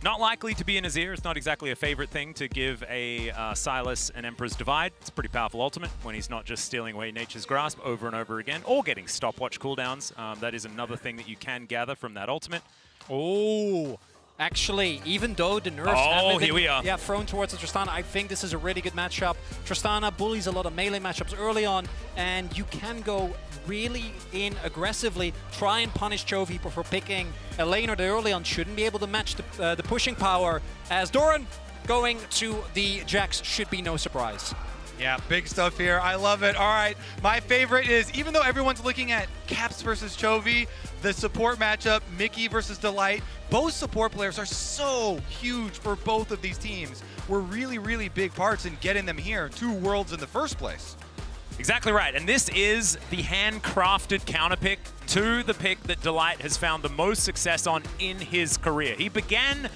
Not likely to be an Azir. It's not exactly a favorite thing to give a Silas an Emperor's Divide. It's a pretty powerful ultimate when he's not just stealing away Nature's Grasp over and over again, or getting stopwatch cooldowns. That is another thing that you can gather from that ultimate. Oh, actually, even though the nerfs haven't here we are. Yeah, thrown towards the Tristana, I think this is a really good matchup. Tristana bullies a lot of melee matchups early on, and you can go really in aggressively, try and punish Chovy for picking a laner that early on shouldn't be able to match the pushing power, as Doran going to the Jax should be no surprise. Yeah, big stuff here. I love it. All right, my favorite is, even though everyone's looking at Caps versus Chovy, the support matchup, Mickey versus Delight, both support players are so huge for both of these teams. Were really, really big parts in getting them here to Worlds in the first place. Exactly right, and this is the handcrafted counter pick to the pick that Delight has found the most success on in his career. He began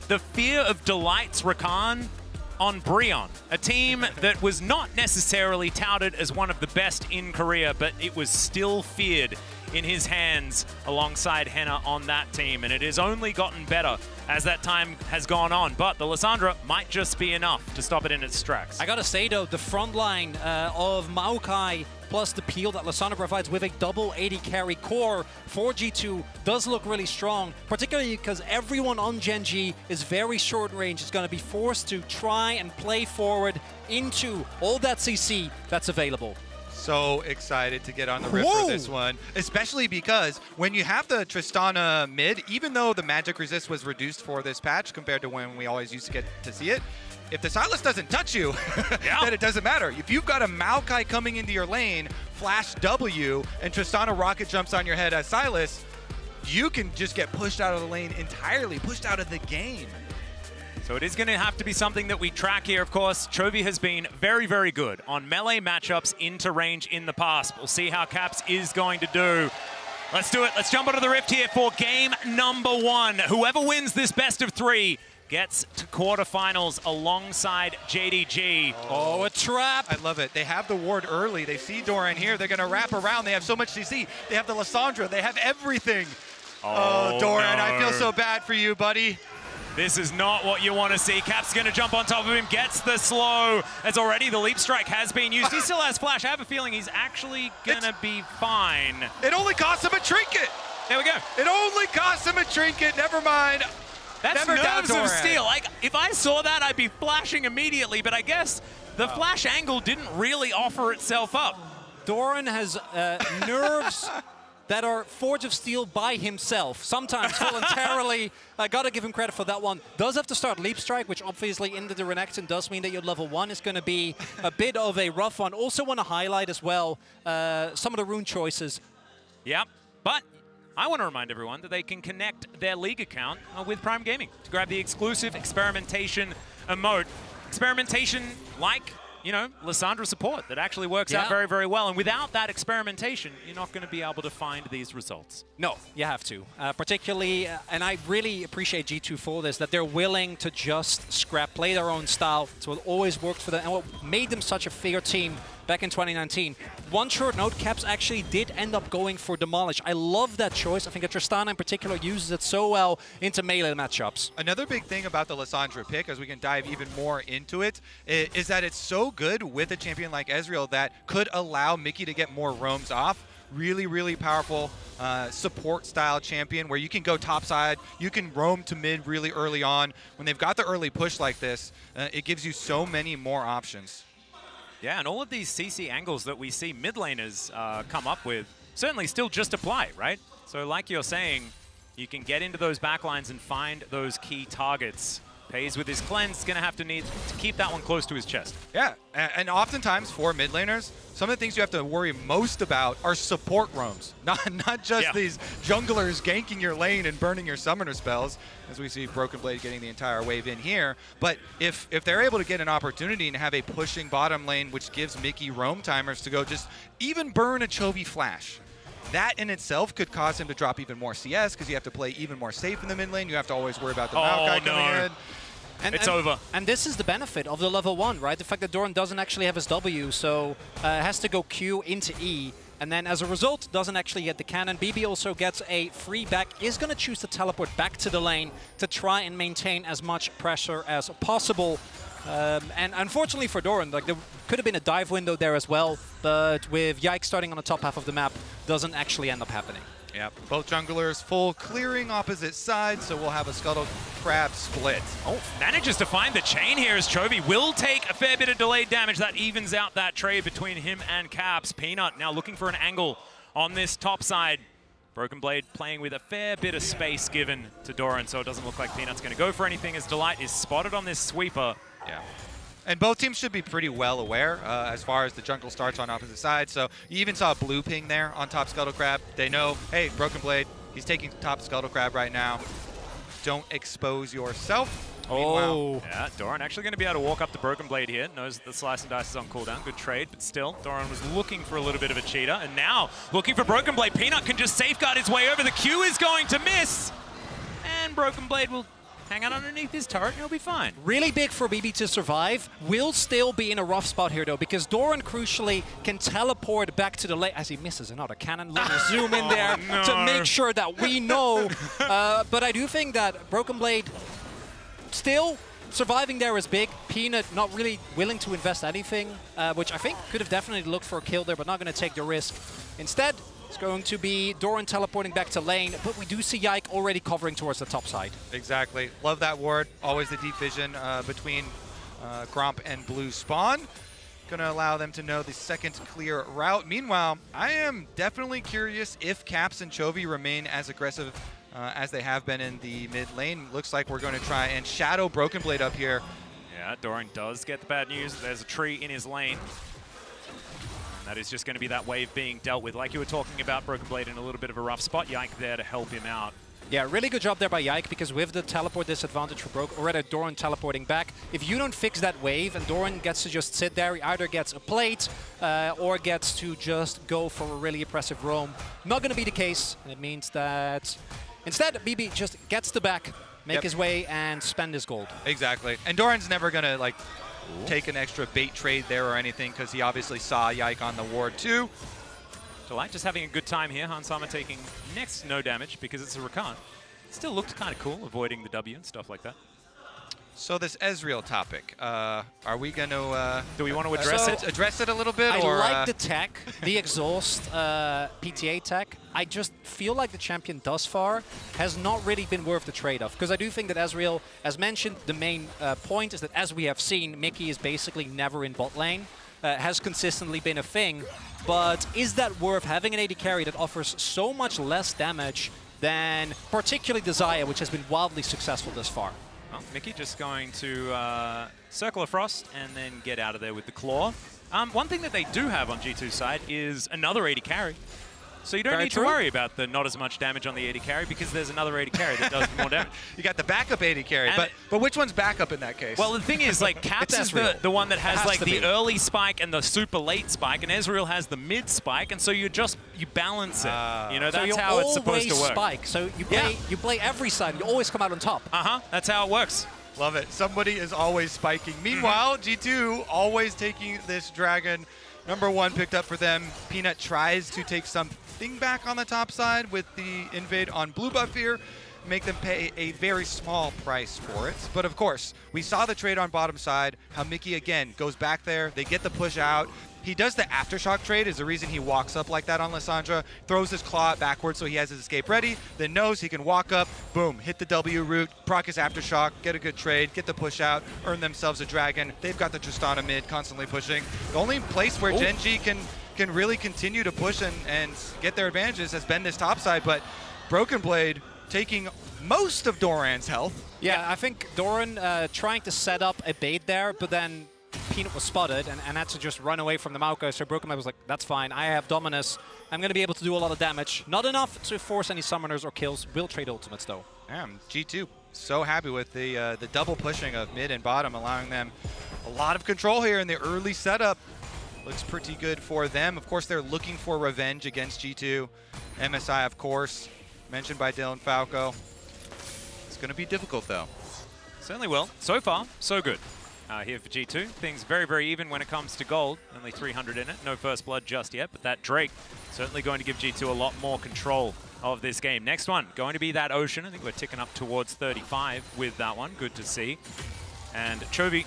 the Fear of Delight's Rakan on Brion, a team that was not necessarily touted as one of the best in Korea, but it was still feared in his hands alongside Henna on that team, and it has only gotten better as that time has gone on, but the Lissandra might just be enough to stop it in its tracks. I gotta say though, the front line of Maokai plus the peel that Lissandra provides with a double 80 carry core for G2 does look really strong, particularly because everyone on Gen G is very short range. It's going to be forced to try and play forward into all that CC that's available. So excited to get on the riff for this one, especially because when you have the Tristana mid, even though the magic resist was reduced for this patch compared to when we always used to get to see it, if the Silas doesn't touch you, then it doesn't matter. If you've got a Maokai coming into your lane, flash W, and Tristana rocket jumps on your head as Silas, you can just get pushed out of the lane entirely, pushed out of the game. So it is going to have to be something that we track here, of course. Chovy has been very, very good on melee matchups into range in the past. We'll see how Caps is going to do. Let's do it. Let's jump onto the rift here for game number 1. Whoever wins this best of 3 gets to quarterfinals alongside JDG. Oh, a trap. I love it. They have the ward early. They see Doran here. They're going to wrap around. They have so much CC. They have the Lissandra. They have everything. Oh Doran, no. I feel so bad for you, buddy. This is not what you want to see. Cap's going to jump on top of him, gets the slow. As already the leap strike has been used. He still has flash. I have a feeling he's actually going to be fine. It only cost him a trinket. There we go. It only cost him a trinket. Never mind. That's nerves of steel. Like, if I saw that, I'd be flashing immediately, but I guess the flash angle didn't really offer itself up. Doran has nerves that are Forge of Steel by himself, sometimes voluntarily. I gotta give him credit for that one. Does have to start Leap Strike, which obviously into the Renekton does mean that your level 1 is going to be a bit of a rough one. Also want to highlight as well some of the rune choices. Yeah, but I want to remind everyone that they can connect their League account with Prime Gaming to grab the exclusive Experimentation emote. Experimentation like, you know, Lissandra support that actually works out very, very well. And without that experimentation, you're not going to be able to find these results. No, you have to. Particularly, and I really appreciate G2 for this, that they're willing to just scrap, play their own style. So it always worked for them. And what made them such a fair team back in 2019. One short note, Caps actually did end up going for Demolish. I love that choice. I think that Tristana in particular uses it so well into melee matchups. Another big thing about the Lissandra pick, as we can dive even more into it, is that it's so good with a champion like Ezreal that could allow Mickey to get more roams off. Really, really powerful support-style champion where you can go topside, you can roam to mid really early on. When they've got the early push like this, it gives you so many more options. Yeah, and all of these CC angles that we see mid laners come up with certainly still just apply, right? So like you're saying, you can get into those backlines and find those key targets. Pays with his cleanse, going to have to need to keep that one close to his chest. Yeah, and oftentimes for mid laners, some of the things you have to worry most about are support roams, not just these junglers ganking your lane and burning your summoner spells, as we see Broken Blade getting the entire wave in here. But if they're able to get an opportunity and have a pushing bottom lane, which gives Mickey roam timers to go just even burn a Chovy flash, that in itself could cause him to drop even more CS because you have to play even more safe in the mid lane. You have to always worry about the Maokai coming in. It's over. And this is the benefit of the level 1, right? The fact that Doran doesn't actually have his W, so has to go Q into E, and then as a result, doesn't actually get the cannon. BB also gets a free back, is going to choose to teleport back to the lane to try and maintain as much pressure as possible. And unfortunately for Doran, like there could have been a dive window there as well, but with Yike starting on the top half of the map, doesn't actually end up happening. Yeah, both junglers full clearing opposite sides, so we'll have a Scuttle Crab split. Oh, manages to find the chain here as Chovy will take a fair bit of delayed damage. That evens out that trade between him and Caps. Peanut now looking for an angle on this top side. Broken Blade playing with a fair bit of space given to Doran, so it doesn't look like Peanut's going to go for anything as Delight is spotted on this sweeper. Yeah. And both teams should be pretty well aware as far as the jungle starts on opposite sides. So you even saw a blue ping there on top Scuttle Crab. They know, hey, Broken Blade, he's taking top Scuttle Crab right now. Don't expose yourself. Oh. Yeah, Doran actually going to be able to walk up to Broken Blade here. Knows that the Slice and Dice is on cooldown. Good trade, but still, Doran was looking for a little bit of a cheater. And now, looking for Broken Blade. Peanut can just safeguard his way over. The Q is going to miss. And Broken Blade will hang out underneath his turret and he'll be fine. Really big for BB to survive. Will still be in a rough spot here though, because Doran crucially can teleport back to the lane as he misses another cannon. Let me zoom in there to make sure that we know. But I do think that Broken Blade still surviving there is big. Peanut not really willing to invest anything, which I think could have definitely looked for a kill there, but not going to take the risk. Instead, it's going to be Doran teleporting back to lane, but we do see Yike already covering towards the top side. Exactly. Love that ward. Always the deep vision between Gromp and Blue Spawn. Going to allow them to know the second clear route. Meanwhile, I am definitely curious if Caps and Chovy remain as aggressive as they have been in the mid lane. Looks like we're going to try and shadow Broken Blade up here. Yeah, Doran does get the bad news. There's a tree in his lane. That is just going to be that wave being dealt with. Like you were talking about, Broken Blade in a little bit of a rough spot. Yike there to help him out. Yeah, really good job there by Yike, because with the teleport disadvantage for Broken, or rather Doran teleporting back, if you don't fix that wave and Doran gets to just sit there, he either gets a plate or gets to just go for a really oppressive roam. Not going to be the case. It means that instead, BB just gets the back, make his way, and spend his gold. Exactly. And Doran's never going to, like, take an extra bait trade there or anything, because he obviously saw Yike on the ward too. Delight just having a good time here. Hansama taking next no damage because it's a Rakan. Still looked kind of cool, avoiding the W and stuff like that. So this Ezreal topic, are we going to... do we want to address it a little bit? I or, like the tech, the exhaust PTA tech. I just feel like the champion thus far has not really been worth the trade-off, because I do think that Ezreal, as mentioned, the main point is that, as we have seen, Mickey is basically never in bot lane. has consistently been a thing. But is that worth having an AD carry that offers so much less damage than particularly the Xayah, which has been wildly successful thus far? Well, Mickey just going to Circle of Frost and then get out of there with the Claw. One thing that they do have on G2's side is another AD carry. So you don't need to worry about the not as much damage on the AD carry because there's another AD carry that does more damage. You got the backup AD carry, but which one's backup in that case? Well, the thing is, like, Caps is the one that has like the early spike and the super late spike, and Ezreal has the mid spike, and so you balance it. You know, that's how it's supposed to work. Spike. So you play every side, you always come out on top. That's how it works. Love it. Somebody is always spiking. Meanwhile, G2 always taking this dragon. #1 picked up for them. Peanut tries to take something back on the top side with the invade on blue buff here. Make them pay a very small price for it. But of course, we saw the trade on bottom side, how Mickey again goes back there. They get the push out. He does the aftershock trade is the reason he walks up like that on Lissandra, throws his claw backwards so he has his escape ready, then knows he can walk up, boom, hit the W root, proc his aftershock, get a good trade, get the push out, earn themselves a dragon. They've got the Tristana mid constantly pushing. The only place where Gen G can really continue to push and get their advantages has been this top side, but Broken Blade taking most of Doran's health. Yeah, I think Doran trying to set up a bait there, but then Peanut was spotted and had to just run away from the Maokai, so Broken Blade was like, that's fine, I have Dominus, I'm going to be able to do a lot of damage. Not enough to force any summoners or kills, will trade ultimates though. Yeah, G2 so happy with the double pushing of mid and bottom, allowing them a lot of control here in the early setup. Looks pretty good for them. Of course, they're looking for revenge against G2. MSI, of course, mentioned by Dylan Falco. It's going to be difficult, though. Certainly will. So far, so good. Here for G2. Things very, very even when it comes to gold. Only 300 in it. No first blood just yet, but that Drake certainly going to give G2 a lot more control of this game. Next one, going to be that Ocean. I think we're ticking up towards 35 with that one. Good to see. And Chovy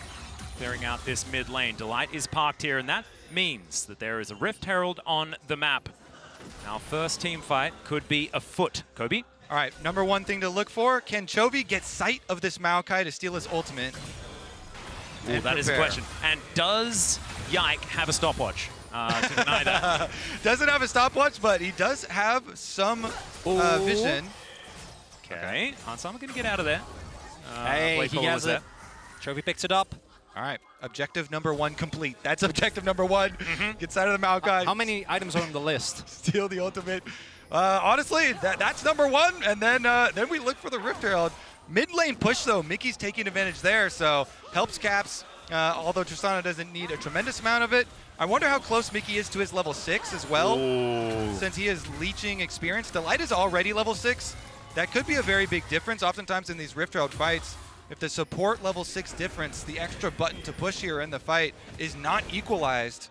clearing out this mid lane. Delight is parked here, and that means that there is a Rift Herald on the map. Our first team fight could be afoot. Kobe? All right, #1 thing to look for. Can Chovy get sight of this Maokai to steal his ultimate? Ooh, that is a question. And does Yike have a stopwatch to deny that? Doesn't have a stopwatch, but he does have some vision. Okay, Hansama going to get out of there. Hey, he has it. Chovy picks it up. All right, objective #1 complete. That's objective #1. Get sight of the Maokai. How many items are on the list? Steal the ultimate. Honestly, that's #1, and then we look for the Rift Herald. Mid lane push though, Mickey's taking advantage there, so helps Caps. Although Tristana doesn't need a tremendous amount of it. I wonder how close Mickey is to his level 6 as well, since he is leeching experience. Delight is already level 6. That could be a very big difference. Oftentimes in these Rift Herald fights, if the support level 6 difference, the extra button to push here in the fight, is not equalized.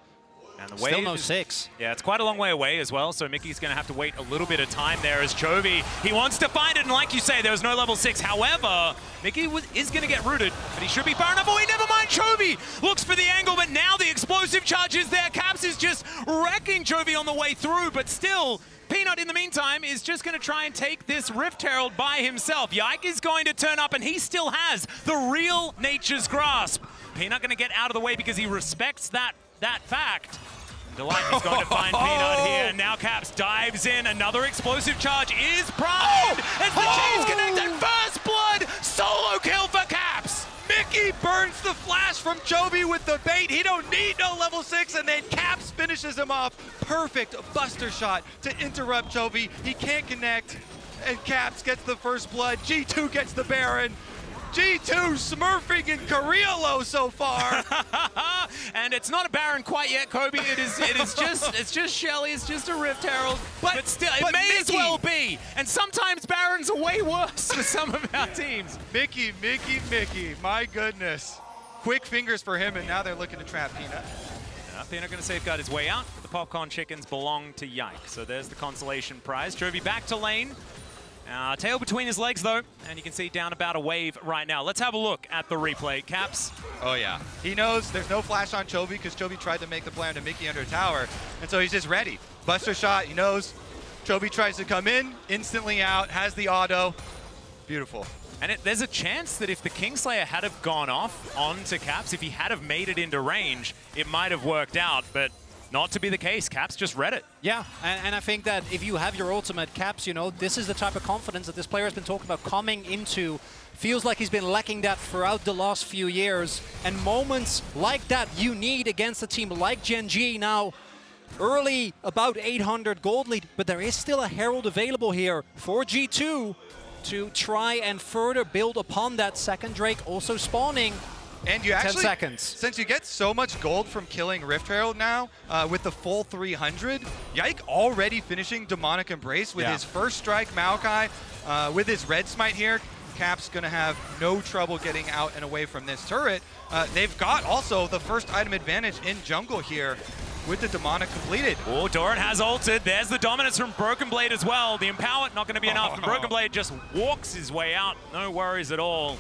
And the Still no 6. Yeah, it's quite a long way away as well, so Mickey's going to have to wait a little bit of time there as Chovy. He wants to find it, and like you say, there was no level 6. However, Mickey is going to get rooted, but he should be far enough away. Never mind, Chovy looks for the angle, but now the explosive charge is there. Caps is just wrecking Chovy on the way through, but still, Peanut, in the meantime, is just going to try and take this Rift Herald by himself. Yike is going to turn up, and he still has the real Nature's Grasp. Peanut going to get out of the way because he respects that fact. Delight is going to find Peanut here. Now Caps dives in. Another explosive charge is primed as the chains connect, and first blood solo kill for Caps. Mickey burns the flash from Chovy with the bait. He don't need no level 6, and then Caps finishes him off. Perfect buster shot to interrupt Chovy. He can't connect, and Caps gets the first blood. G2 gets the Baron. G2 smurfing in Korea low so far. And it's not a Baron quite yet, Kobe. It's just Shelly. It's just a Rift Herald. But still, it may Mickey, as well be. And sometimes Barons are way worse for some of our teams. Mickey. My goodness. Quick fingers for him, and now they're looking to trap Peanut. Peanut going to safeguard his way out. The popcorn chickens belong to Yike. So there's the consolation prize. Chovy back to lane. Tail between his legs, though, and you can see down about a wave right now. Let's have a look at the replay. Caps. Oh, yeah. He knows there's no flash on Chovy because Chovy tried to make the play onto Mickey under tower, and so he's just ready. Buster shot, he knows. Chovy tries to come in, instantly out, has the auto. Beautiful. And there's a chance that if the Kingslayer had have gone off onto Caps, if he had have made it into range, it might have worked out, but not to be the case. Caps just read it. Yeah, and I think that if you have your ultimate, Caps, you know, this is the type of confidence that this player has been talking about coming into. Feels like he's been lacking that throughout the last few years. And moments like that you need against a team like Gen G. Now, early, about 800 gold lead, but there is still a Herald available here for G2 to try and further build upon that. Second Drake also spawning. And you actually, 10 seconds. Since you get so much gold from killing Rift Herald now, with the full 300, Yike already finishing Demonic Embrace with his first strike, Maokai, with his red smite here. Cap's gonna have no trouble getting out and away from this turret. They've got also the first item advantage in jungle here with the Demonic completed. Oh, Doran has ulted. There's the dominance from Broken Blade as well. The Empower not gonna be enough, and Broken Blade just walks his way out. No worries at all.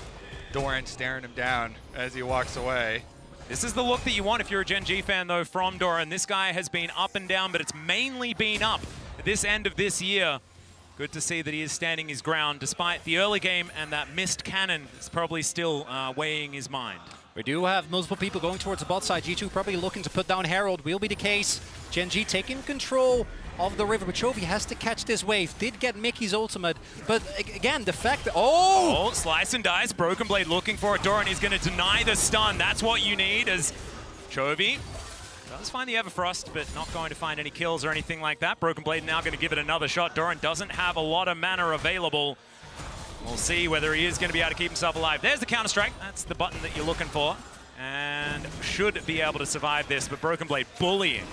Doran staring him down as he walks away. This is the look that you want if you're a Gen G fan, though, from Doran. This guy has been up and down, but it's mainly been up at this end of this year. Good to see that he is standing his ground, despite the early game and that missed cannon is probably still weighing his mind. We do have multiple people going towards the bot side. G2 probably looking to put down Herald. Will be the case. Gen G taking control of the river, but Chovy has to catch this wave. Did get Mickey's ultimate, but again, the fact that... Oh, slice and dice. Broken Blade looking for it. Doran is going to deny the stun. That's what you need as Chovy does find the Everfrost, but not going to find any kills or anything like that. Broken Blade now going to give it another shot. Doran doesn't have a lot of mana available. We'll see whether he is going to be able to keep himself alive. There's the Counter-Strike. That's the button that you're looking for. And should be able to survive this, but Broken Blade bullying.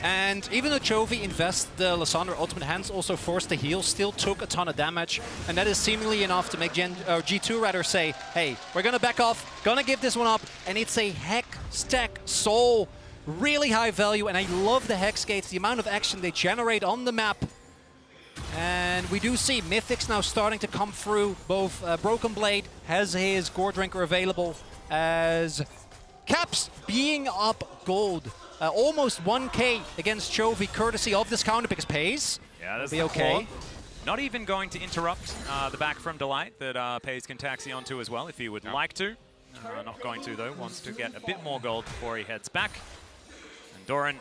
And even though Chovy invests the Lysandra ultimate, hands also forced to heal, still took a ton of damage. And that is seemingly enough to make G2 rather say, hey, we're going to back off, going to give this one up. And it's a Hex Stack Soul. Really high value, and I love the Hex Gates, the amount of action they generate on the map. And we do see Mythics now starting to come through. Both Broken Blade has his Gore Drinker available, as Caps being up gold. Almost 1k against Chovy, courtesy of this counter pick. Pays. Yeah, that's be okay. Not even going to interrupt the back from Delight that Pays can taxi onto as well if he would like to. Not going to, though. Wants to get a bit more gold before he heads back. And Doran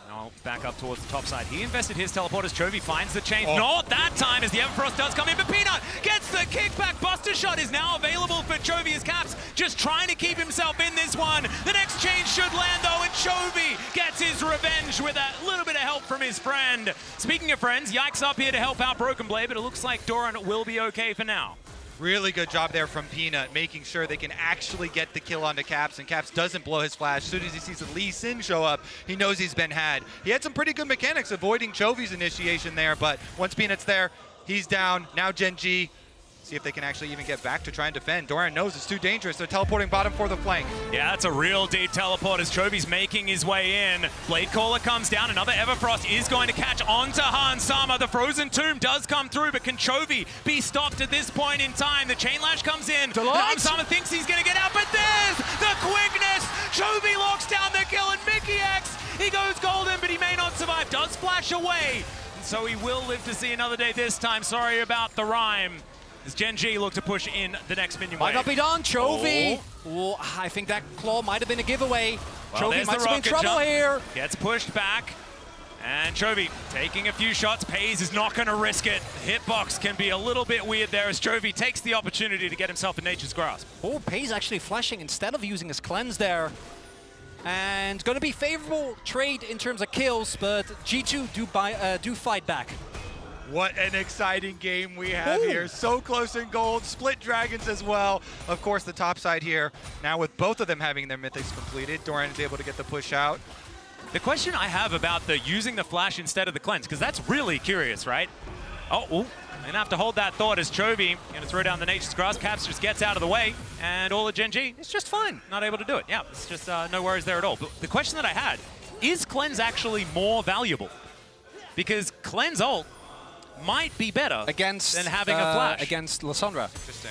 now back up towards the top side. He invested his teleporters. Chovy finds the chain. Not that time as the Everfrost does come in, but Peanut gets the kickback. Buster Shot is now available for Chovy as Caps just trying to keep himself in this one. The next chain should land, though, and Chovy gets his revenge with a little bit of help from his friend. Speaking of friends, Yike's up here to help out Broken Blade, but it looks like Doran will be okay for now. Really good job there from Peanut, making sure they can actually get the kill onto Caps, and Caps doesn't blow his flash. As soon as he sees the Lee Sin show up, he knows he's been had. He had some pretty good mechanics avoiding Chovy's initiation there, but once Peanut's there, he's down. Now Gen G, see if they can actually even get back to try and defend. Doran knows it's too dangerous. They're teleporting bottom for the flank. Yeah, that's a real deep teleport as Chovy's making his way in. Blade Caller comes down. Another Everfrost is going to catch onto Hans Sama. The Frozen Tomb does come through, but can Chovy be stopped at this point in time? The Chain Lash comes in. Hans Sama thinks he's going to get out, but there's the quickness. Chovy locks down the kill, and Mickey X, he goes golden, but he may not survive. Does flash away, and so he will live to see another day this time. Sorry about the rhyme. As Gen G look to push in the next minion wave. Might not be done, Chovy. Oh, I think that claw might have been a giveaway. Well, Chovy might be in trouble here. Gets pushed back. And Chovy taking a few shots. Pays is not going to risk it. Hitbox can be a little bit weird there as Chovy takes the opportunity to get himself in Nature's Grasp. Oh, Pays actually flashing instead of using his cleanse there. And going to be favorable trade in terms of kills, but G2 do fight back. What an exciting game we have here. So close in gold, split dragons as well. Of course, the top side here, now with both of them having their mythics completed, Doran is able to get the push out. The question I have about the using the flash instead of the cleanse, because that's really curious, right? Gonna have to hold that thought as Chovy gonna throw down the Nature's Grasp. Caps just gets out of the way, and all of Gen G, it's just fine. Not able to do it. Yeah, it's just no worries there at all. But the question that I had, is cleanse actually more valuable? Because cleanse ult might be better against than having a flash against Lysandra. Interesting.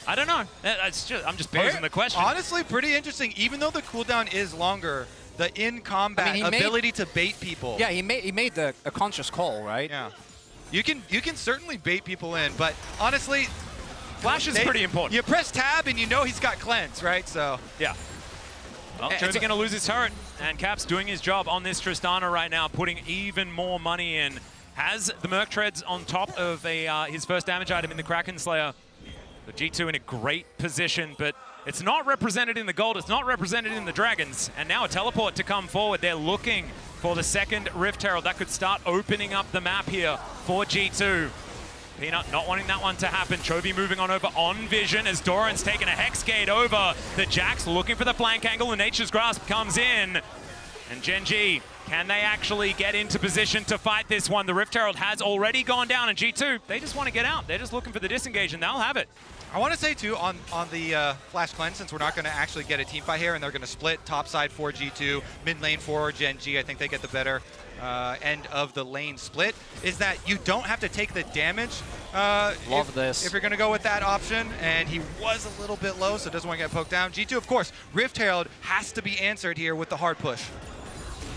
I don't know. I'm just posing the question. Honestly, pretty interesting. Even though the cooldown is longer, the in-combat ability to bait people. Yeah, he made a conscious call, right? Yeah. You can certainly bait people in, but honestly, Flash is pretty important. You press tab and you know he's got cleanse, right? So yeah. Well, Chovy going to lose his turret, and Caps doing his job on this Tristana right now, putting even more money in. Has the Merc Treads on top of his first damage item in the Kraken Slayer. The G2 in a great position, but it's not represented in the gold, it's not represented in the Dragons. And now a teleport to come forward. They're looking for the second Rift Herald. That could start opening up the map here for G2. Peanut not wanting that one to happen. Chovy moving on over on Vision as Doran's taking a Hex Gate over the Jax, looking for the flank angle, and Nature's Grasp comes in. And Gen G, can they actually get into position to fight this one? The Rift Herald has already gone down, and G2, they just want to get out. They're just looking for the disengage, and they'll have it. I want to say, too, on the Flash Cleanse, since we're not going to actually get a team fight here, and they're going to split top side for G2, mid lane for Gen G. I think they get the better end of the lane split, is that you don't have to take the damage if you're going to go with that option. And he was a little bit low, so doesn't want to get poked down. G2, of course, Rift Herald has to be answered here with the hard push.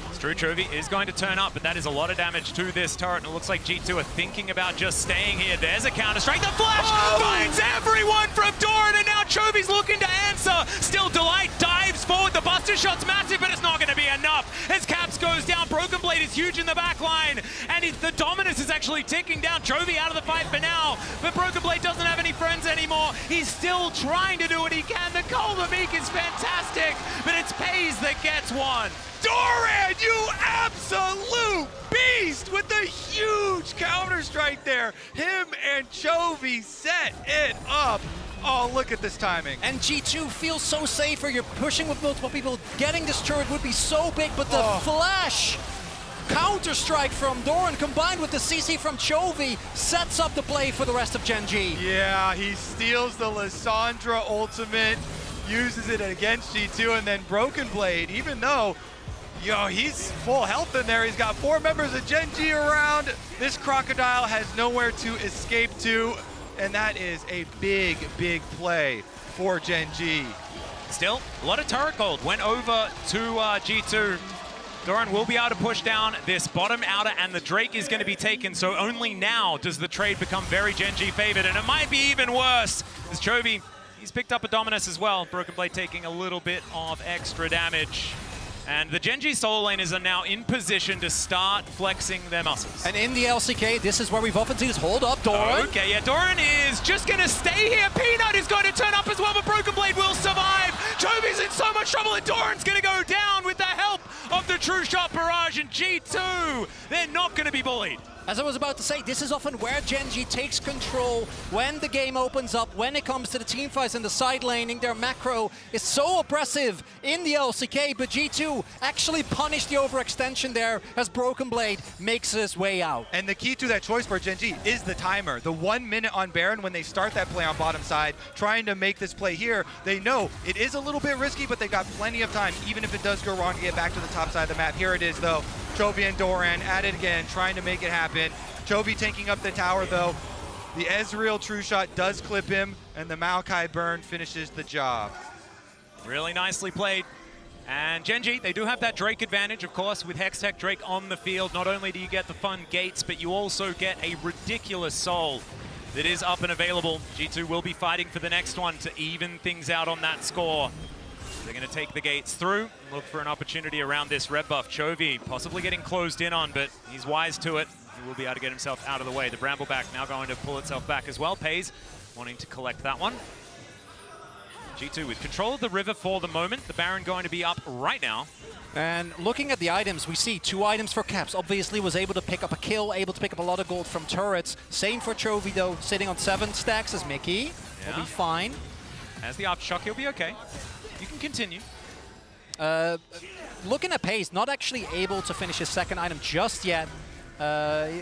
It's true, Chovy is going to turn up, but that is a lot of damage to this turret, and it looks like G2 are thinking about just staying here. There's a counter-strike. The flash finds everyone from Doran, and now Chovy's looking to answer. Still, Delight dives forward. The Buster Shot's massive, but it's not going to be enough. As Caps goes down, Broken Blade is huge in the back line, and the Dominus is actually ticking down. Chovy out of the fight for now, but Broken Blade doesn't have any friends anymore. He's still trying to do what he can. The Golden Meek is fantastic, but it's Pays that gets one. Doran, you absolute beast with the huge counter-strike there. Him and Chovy set it up. Oh, look at this timing. And G2 feels so safer. You're pushing with multiple people. Getting this turret would be so big, but the flash counter-strike from Doran combined with the CC from Chovy sets up the play for the rest of Gen G. Yeah, he steals the Lissandra ultimate, uses it against G2, and then Broken Blade, even though he's full health in there. He's got 4 members of Gen G around. This Crocodile has nowhere to escape to, and that is a big, big play for Gen G. Still, a lot of turret gold went over to G2. Doran will be able to push down this bottom outer, and the Drake is going to be taken, so only now does the trade become very Gen G favored, and it might be even worse, as Chovy, he's picked up a Dominus as well. Broken Blade taking a little bit of extra damage. And the Gen G solo laners are now in position to start flexing their muscles. And in the LCK, this is where we've often seen this hold up, Doran. Okay, yeah, Doran is just going to stay here. Peanut is going to turn up as well, but Broken Blade will survive. Chovy's in so much trouble, and Doran's going to go down with the help of the True Shot Barrage, and G2, they're not going to be bullied. As I was about to say, this is often where Gen G takes control when the game opens up, when it comes to the team fights and the side laning. Their macro is so oppressive in the LCK, but G2 actually punished the overextension there as Broken Blade makes his way out. And the key to that choice for Gen G is the timer. The 1 minute on Baron when they start that play on bottom side, trying to make this play here. They know it is a little bit risky, but they've got plenty of time, even if it does go wrong, to get back to the top side of the map. Here it is, though. Chovy and Doran at it again, trying to make it happen. Chovy taking up the tower, though. The Ezreal True Shot does clip him, and the Maokai burn finishes the job. Really nicely played. And Gen G, they do have that Drake advantage, of course, with Hextech Drake on the field. Not only do you get the fun gates, but you also get a ridiculous soul that is up and available. G2 will be fighting for the next one to even things out on that score. They're going to take the gates through and look for an opportunity around this red buff. Chovy possibly getting closed in on, but he's wise to it. He will be able to get himself out of the way. The Brambleback now going to pull itself back as well. Pays wanting to collect that one. G2 with control of the river for the moment. The Baron going to be up right now. And looking at the items, we see 2 items for Caps. Obviously was able to pick up a kill, able to pick up a lot of gold from turrets. Same for Chovy, though, sitting on 7 stacks as Mickey. Yeah. Will be fine. As the aftershock, he'll be okay. You can continue. Looking at Pays, not actually able to finish his second item just yet.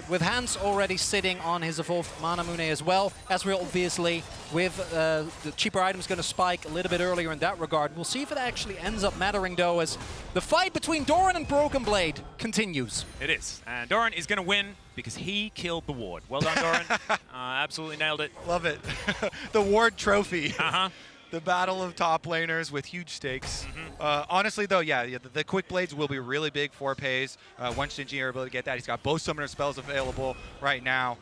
With Hans already sitting on his evolved Manamune as well. Ezreal, obviously, with the cheaper items going to spike a little bit earlier in that regard. We'll see if it actually ends up mattering, though, as the fight between Doran and Broken Blade continues. It is. And Doran is going to win because he killed the ward. Well done, Doran. Absolutely nailed it. Love it. The ward trophy. Uh-huh. the battle of top laners with huge stakes. Honestly, though, yeah, the quick blades will be really big for Pays. Once Shinji are able to get that, he's got both summoner spells available right now.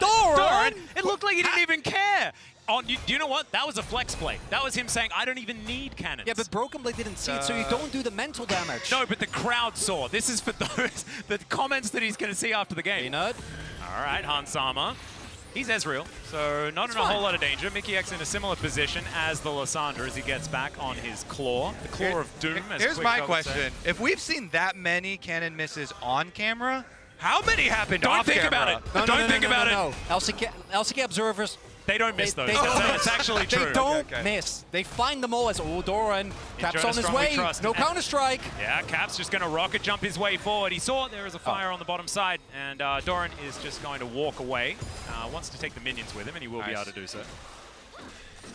Doran! It looked like he didn't even care. Do you know what? That was a flex play. That was him saying, I don't even need cannons. Yeah, but Broken Blade didn't see it, so you don't do the mental damage. No, but the crowd saw. This is for those the comments that he's going to see after the game. Peanut. All right, Hansama. He's Ezreal, so not in a whole lot of danger. Mickey X in a similar position as the Lysandra as he gets back on his claw. The claw of doom, as Here's my Quick question. said. If we've seen that many cannon misses on camera, how many happened Don't off think camera? about it. Don't think about it. No. LCK observers, they don't miss those. They That's actually true. They don't miss. They find them all as, Doran, Cap's on his way. No Counter-Strike. Yeah, Cap's just going to rocket jump his way forward. He saw there is a fire on the bottom side, and Doran is just going to walk away. Wants to take the minions with him, and he will be able to do so.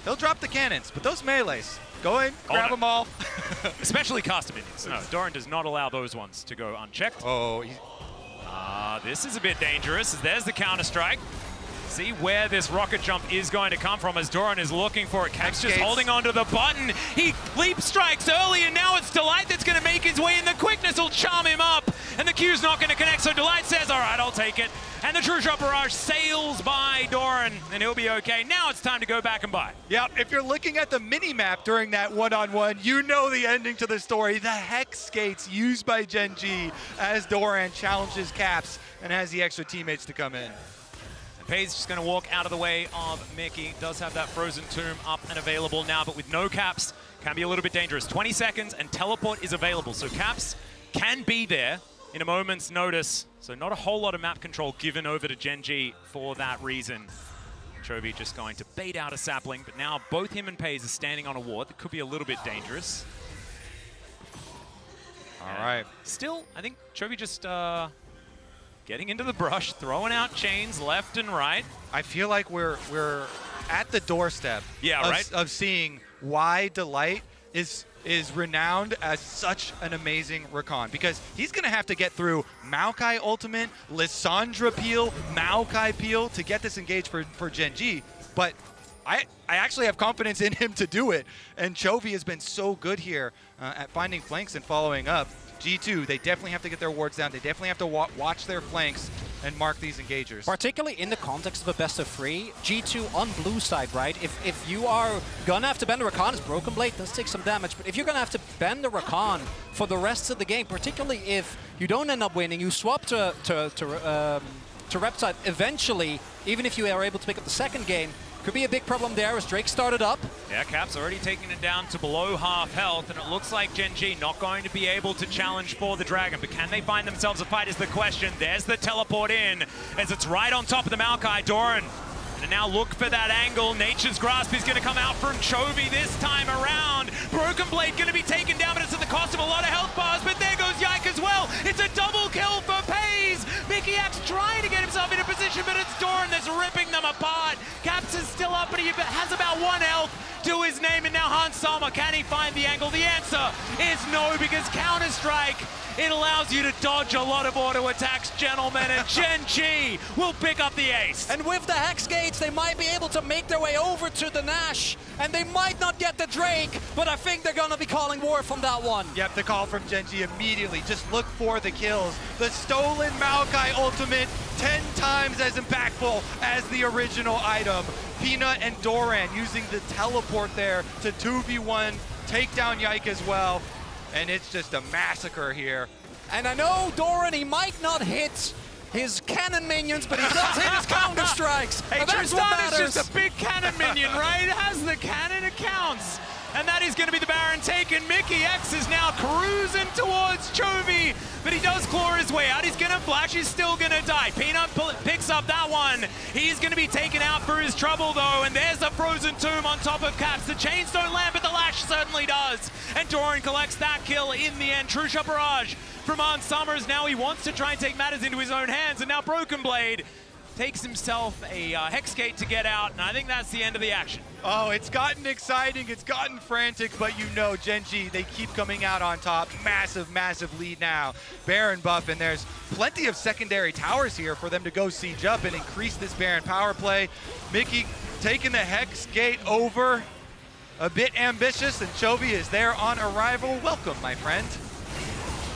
He'll drop the cannons, but those melees, go in, grab them all. Especially caster minions. No, Doran does not allow those ones to go unchecked. This is a bit dangerous. There's the Counter-Strike. See where this rocket jump is going to come from as Doran is looking for it. Cap's just holding onto the button. He leap strikes early, and now it's Delight that's going to make his way in. The quickness will charm him up, and the Q's not going to connect, so Delight says, all right, I'll take it. And the True Shot Barrage sails by Doran, and he'll be okay. Now it's time to go back and buy. Yep, if you're looking at the mini-map during that one-on-one, you know the ending to the story. The Hex Skates used by Gen G as Doran challenges Caps and has the extra teammates to come in. Pays just going to walk out of the way of Mickey. Does have that Frozen Tomb up and available now, but with no Caps, can be a little bit dangerous. 20 seconds and teleport is available, so Caps can be there in a moment's notice. So not a whole lot of map control given over to Gen G for that reason. Chovy just going to bait out a sapling, but now both him and Pays are standing on a ward that could be a little bit dangerous. All right. Still, I think Chovy just getting into the brush, throwing out chains left and right. I feel like we're at the doorstep of seeing why Delight is renowned as such an amazing Rakan, because he's going to have to get through Maokai Ultimate, Lysandra Peel, Maokai Peel to get this engaged for Gen G, but I actually have confidence in him to do it, and Chovy has been so good here at finding flanks and following up. G2, they definitely have to get their wards down. They definitely have to watch their flanks and mark these engagers. Particularly in the context of a best of 3, G2 on blue side, right? If you are gonna have to bend the Rakan, his Broken Blade does take some damage, but if you're gonna have to bend the Rakan for the rest of the game, particularly if you don't end up winning, you swap to Reptide eventually, even if you are able to pick up the second game, could be a big problem there as Drake started up. Yeah, Cap's already taking it down to below half health, and it looks like Gen G not going to be able to challenge for the Dragon, but can they find themselves a fight is the question. There's the teleport in, as it's right on top of the Maokai. Doran, and now look for that angle. Nature's Grasp is going to come out from Chovy this time around. Broken Blade going to be taken down, but it's at the cost of a lot of health bars, but there goes Yike as well. It's a double kill for Pays. Mickey X trying to get himself in a position, but it's Doran that's ripping them apart. Caps is still up, but he has about 1 health to his name, and now Hansama, can he find the angle? The answer is no, because Counter-Strike, it allows you to dodge a lot of auto attacks, gentlemen, and Gen G will pick up the ace. And with the Hex Gates, they might be able to make their way over to the Nash, and they might not get the Drake, but I think they're gonna be calling war from that one. Yep, the call from Gen G immediately. Just look for the kills. The stolen Maokai Ultimate, 10 times as impactful as the original item. Peanut and Doran using the teleport there to 2v1, take down Yike as well. And it's just a massacre here. And I know Doran, he might not hit his cannon minions, but he does hit his counter strikes. Hey, that's what matters. Tristan is just a big cannon minion, right? It has the cannon, it counts. And that is going to be the Baron taken. Mickey X is now cruising towards Chovy, but he does claw his way out. He's going to flash, he's still going to die. Peanut picks up that one. He's going to be taken out for his trouble, though, and there's the Frozen Tomb on top of Caps. The chains don't land, but the lash certainly does. And Doran collects that kill in the end. True Shot Barrage from Summers. Now he wants to try and take matters into his own hands, and now Broken Blade takes himself a Hex Gate to get out, and I think that's the end of the action. Oh, it's gotten exciting, it's gotten frantic, but you know Gen G, they keep coming out on top. Massive, massive lead now. Baron buff, and there's plenty of secondary towers here for them to go siege up and increase this Baron power play. Mickey taking the Hex Gate over. a bit ambitious, and Chovy is there on arrival. Welcome, my friend.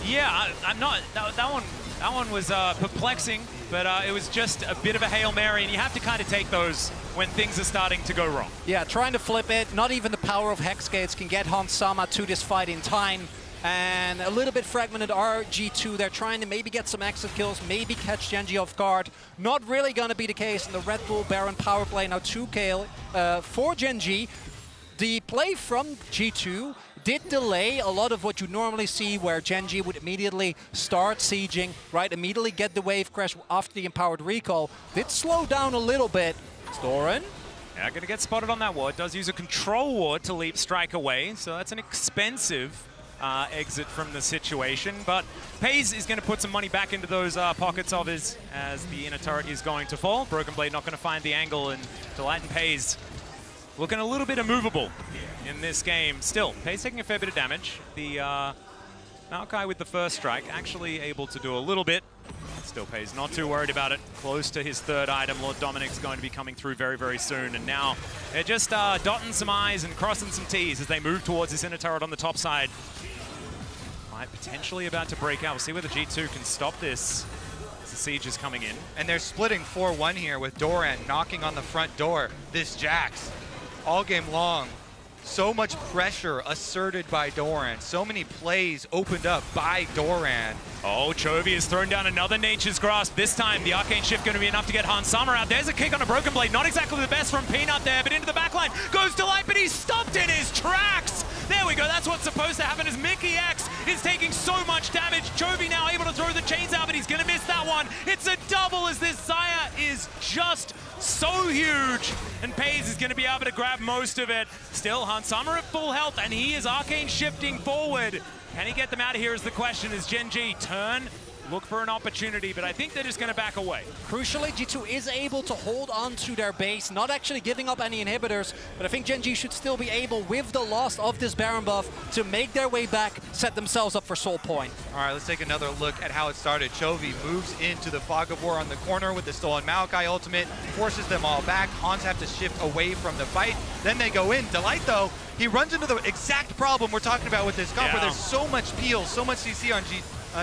Yeah, I'm not. That one was perplexing, but it was just a bit of a Hail Mary, and you have to kind of take those when things are starting to go wrong. Yeah, trying to flip it. Not even the power of Hex Gates can get Hans Sama to this fight in time. And a little bit fragmented RG2. They're trying to maybe get some exit kills, maybe catch Genji off guard. Not really going to be the case in the Red Bull Baron power play. Now 2K for Genji. The play from G2 did delay a lot of what you normally see, where Genji would immediately start sieging, right? Immediately get the wave crash after the empowered recall. Did slow down a little bit. Storen. Yeah, going to get spotted on that ward. Does use a control ward to leap strike away, so that's an expensive exit from the situation. But Pays is going to put some money back into those pockets of his as the inner turret is going to fall. Broken Blade not going to find the angle, and Delight and Pays looking a little bit immovable in this game. Still, Pays taking a fair bit of damage. The Maokai with the first strike actually able to do a little bit. Still Pays not too worried about it. Close to his third item. Lord Dominic's going to be coming through very, very soon. And now they're just dotting some I's and crossing some T's as they move towards this inner turret on the top side. Might potentially about to break out. We'll see whether G2 can stop this as the siege is coming in. And they're splitting 4-1 here with Doran knocking on the front door. This Jax, all game long, so much pressure asserted by Doran. So many plays opened up by Doran. Oh, Chovy has thrown down another Nature's Grasp. This time, the Arcane Shift going to be enough to get Hans Sama out. There's a kick on a Broken Blade. Not exactly the best from Peanut there, but into the backline goes Delight, but he's stopped in his tracks. There we go. That's what's supposed to happen as Mickey X is taking so much damage. Chovy now able to throw the chains out, but he's going to miss that one. It's a double as this Xayah is just so huge, and Pays is going to be able to grab most of it. Still, Hans Sama at full health, and he is Arcane shifting forward. Can he get them out of here is the question as Genji turn, look for an opportunity, but I think they're just going to back away. Crucially, G2 is able to hold on to their base, not actually giving up any inhibitors, but I think Genji should still be able, with the loss of this Baron buff, to make their way back, set themselves up for Soul Point. All right, let's take another look at how it started. Chovy moves into the Fog of War on the corner with the stolen Maokai ultimate, forces them all back. Hans have to shift away from the fight. Then they go in. Delight, though, he runs into the exact problem we're talking about with this comp, where there's so much peel, so much CC on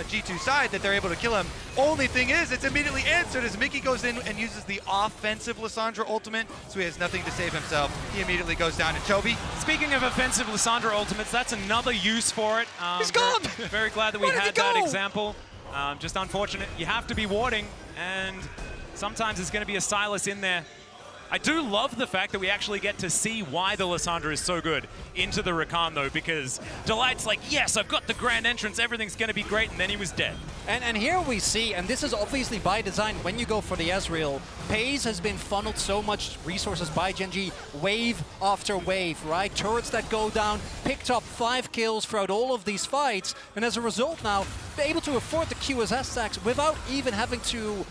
G2 side that they're able to kill him. Only thing is, it's immediately answered as Mickey goes in and uses the offensive Lissandra ultimate, so he has nothing to save himself. He immediately goes down to Chovy. Speaking of offensive Lissandra ultimates, that's another use for it. He's gone! Very glad that we had that example. Just unfortunate. You have to be warding, and sometimes there's going to be a Silas in there. I do love the fact that we actually get to see why the Lissandra is so good into the Rakan, though, because Delight's like, yes, I've got the grand entrance, everything's going to be great, and then he was dead. And here we see, and this is obviously by design, when you go for the Ezreal, Pays has been funneled so much resources by Genji, wave after wave, right? Turrets that go down, picked up 5 kills throughout all of these fights, and as a result now, they're able to afford the QSS stacks without even having to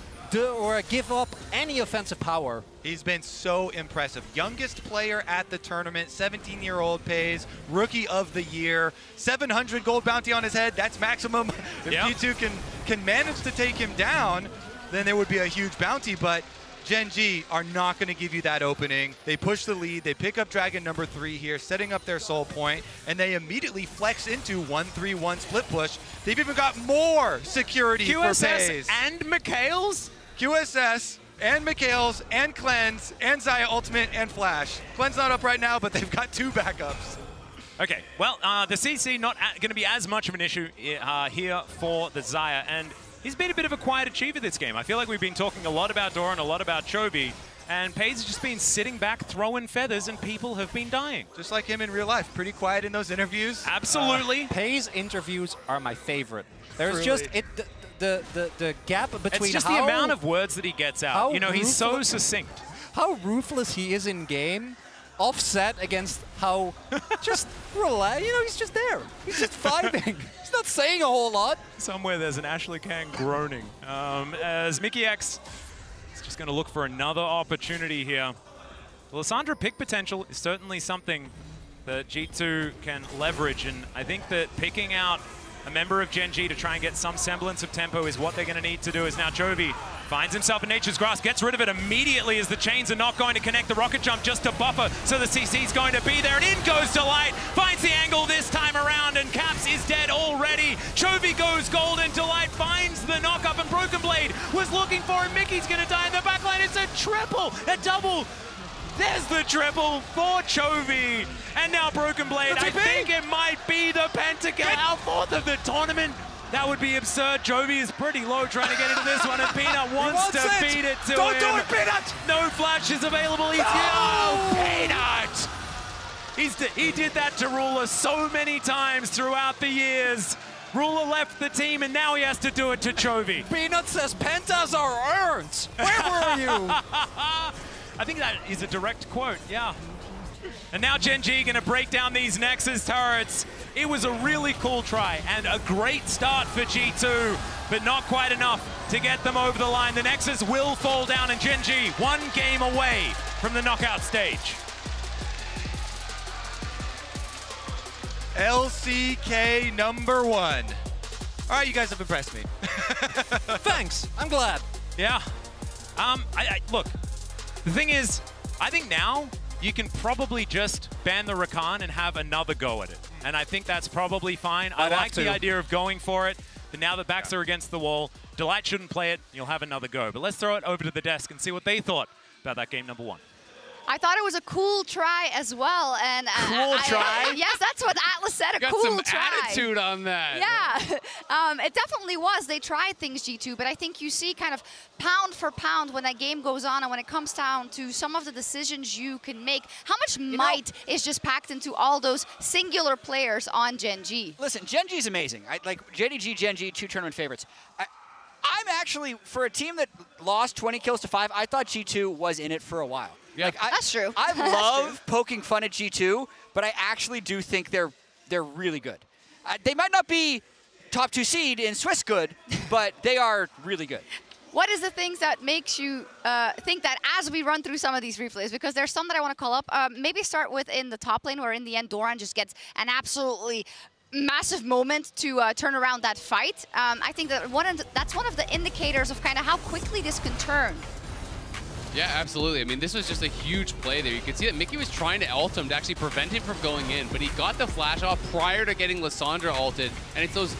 give up any offensive power. He's been so impressive. Youngest player at the tournament, 17-year-old Pays, Rookie of the Year, 700 gold bounty on his head. That's maximum. If G2 can manage to take him down, then there would be a huge bounty, but Genji are not going to give you that opening. They push the lead, they pick up Dragon number 3 here, setting up their Soul Point, and they immediately flex into 1-3-1 split push. They've even got more security for Pays. QSS and Mikhail's? QSS and Mikhail's and Cleanse and Xayah Ultimate and Flash. Cleanse not up right now, but they've got 2 backups. Okay, well, the CC not going to be as much of an issue here for the Xayah, and he's been a bit of a quiet achiever this game. I feel like we've been talking a lot about Doran, a lot about Chovy, and Pays has just been sitting back, throwing feathers, and people have been dying. Just like him in real life, pretty quiet in those interviews. Absolutely. Pays interviews are my favorite. There's just the gap between it's just the amount of words that he gets out. You know, he's so succinct. How ruthless he is in game, offset against how just relax. You know, he's just there. He's just vibing. He's not saying a whole lot. Somewhere there's an Ashley Kang groaning. As Mickey X is just going to look for another opportunity here. The Lissandra pick potential is certainly something that G2 can leverage, and I think that picking out a member of Genji to try and get some semblance of tempo is what they're going to need to do, as now Chovy Finds himself in Nature's Grasp, gets rid of it immediately as the chains are not going to connect. The rocket jump just to buffer, so the CC's going to be there, and in goes Delight. Finds the angle this time around, and Caps is dead already. Chovy goes gold, and Delight finds the knock-up, and Broken Blade was looking for him. Mickey's going to die in the backline. It's a triple, a double. There's the triple for Chovy. And now Broken Blade, I think it might be the pentakill, our fourth of the tournament. That would be absurd. Chovy is pretty low trying to get into this one, and Peanut wants to beat it to him. Don't do it, Peanut! No flash is available. He's Peanut! He did that to Ruler so many times throughout the years. Ruler left the team, and now he has to do it to Chovy. Peanut says pentas are earned. Where were you? I think that is a direct quote, yeah. And now Gen G gonna break down these Nexus turrets. It was a really cool try and a great start for G2, but not quite enough to get them over the line. The Nexus will fall down, and Gen G 1 game away from the knockout stage. LCK #1. All right, you guys have impressed me. Thanks, I'm glad. Yeah. Look, the thing is, I think now you can probably just ban the Rakan and have another go at it. And I think that's probably fine. I like the idea of going for it, but now the backs are against the wall. Delight shouldn't play it, you'll have another go. But let's throw it over to the desk and see what they thought about that game #1. I thought it was a cool try as well, and cool try. Yes, that's what Atlas said. A Got cool some try. attitude on that. Yeah, it definitely was. They tried things, G2, but I think you see kind of pound for pound when that game goes on, and when it comes down to some of the decisions you can make, how much might is just packed into all those singular players on Gen G. Listen, Gen G's amazing. Like JDG, Gen G, 2 tournament favorites. I'm actually, for a team that lost 20 kills to 5, I thought G2 was in it for a while. Yeah. That's true. I love poking fun at G2, but I actually do think they're really good. They might not be top 2 seed in Swiss good, but they are really good. What is the things that makes you think that as we run through some of these replays, because there's some that I want to call up, maybe start with in the top lane where in the end Doran just gets an absolutely massive moment to turn around that fight. I think that that's one of the indicators of kind of how quickly this can turn. Yeah, absolutely. I mean, this was just a huge play there. You could see that Mickey was trying to ult him to actually prevent him from going in, but he got the flash off prior to getting Lissandra ulted, and it's those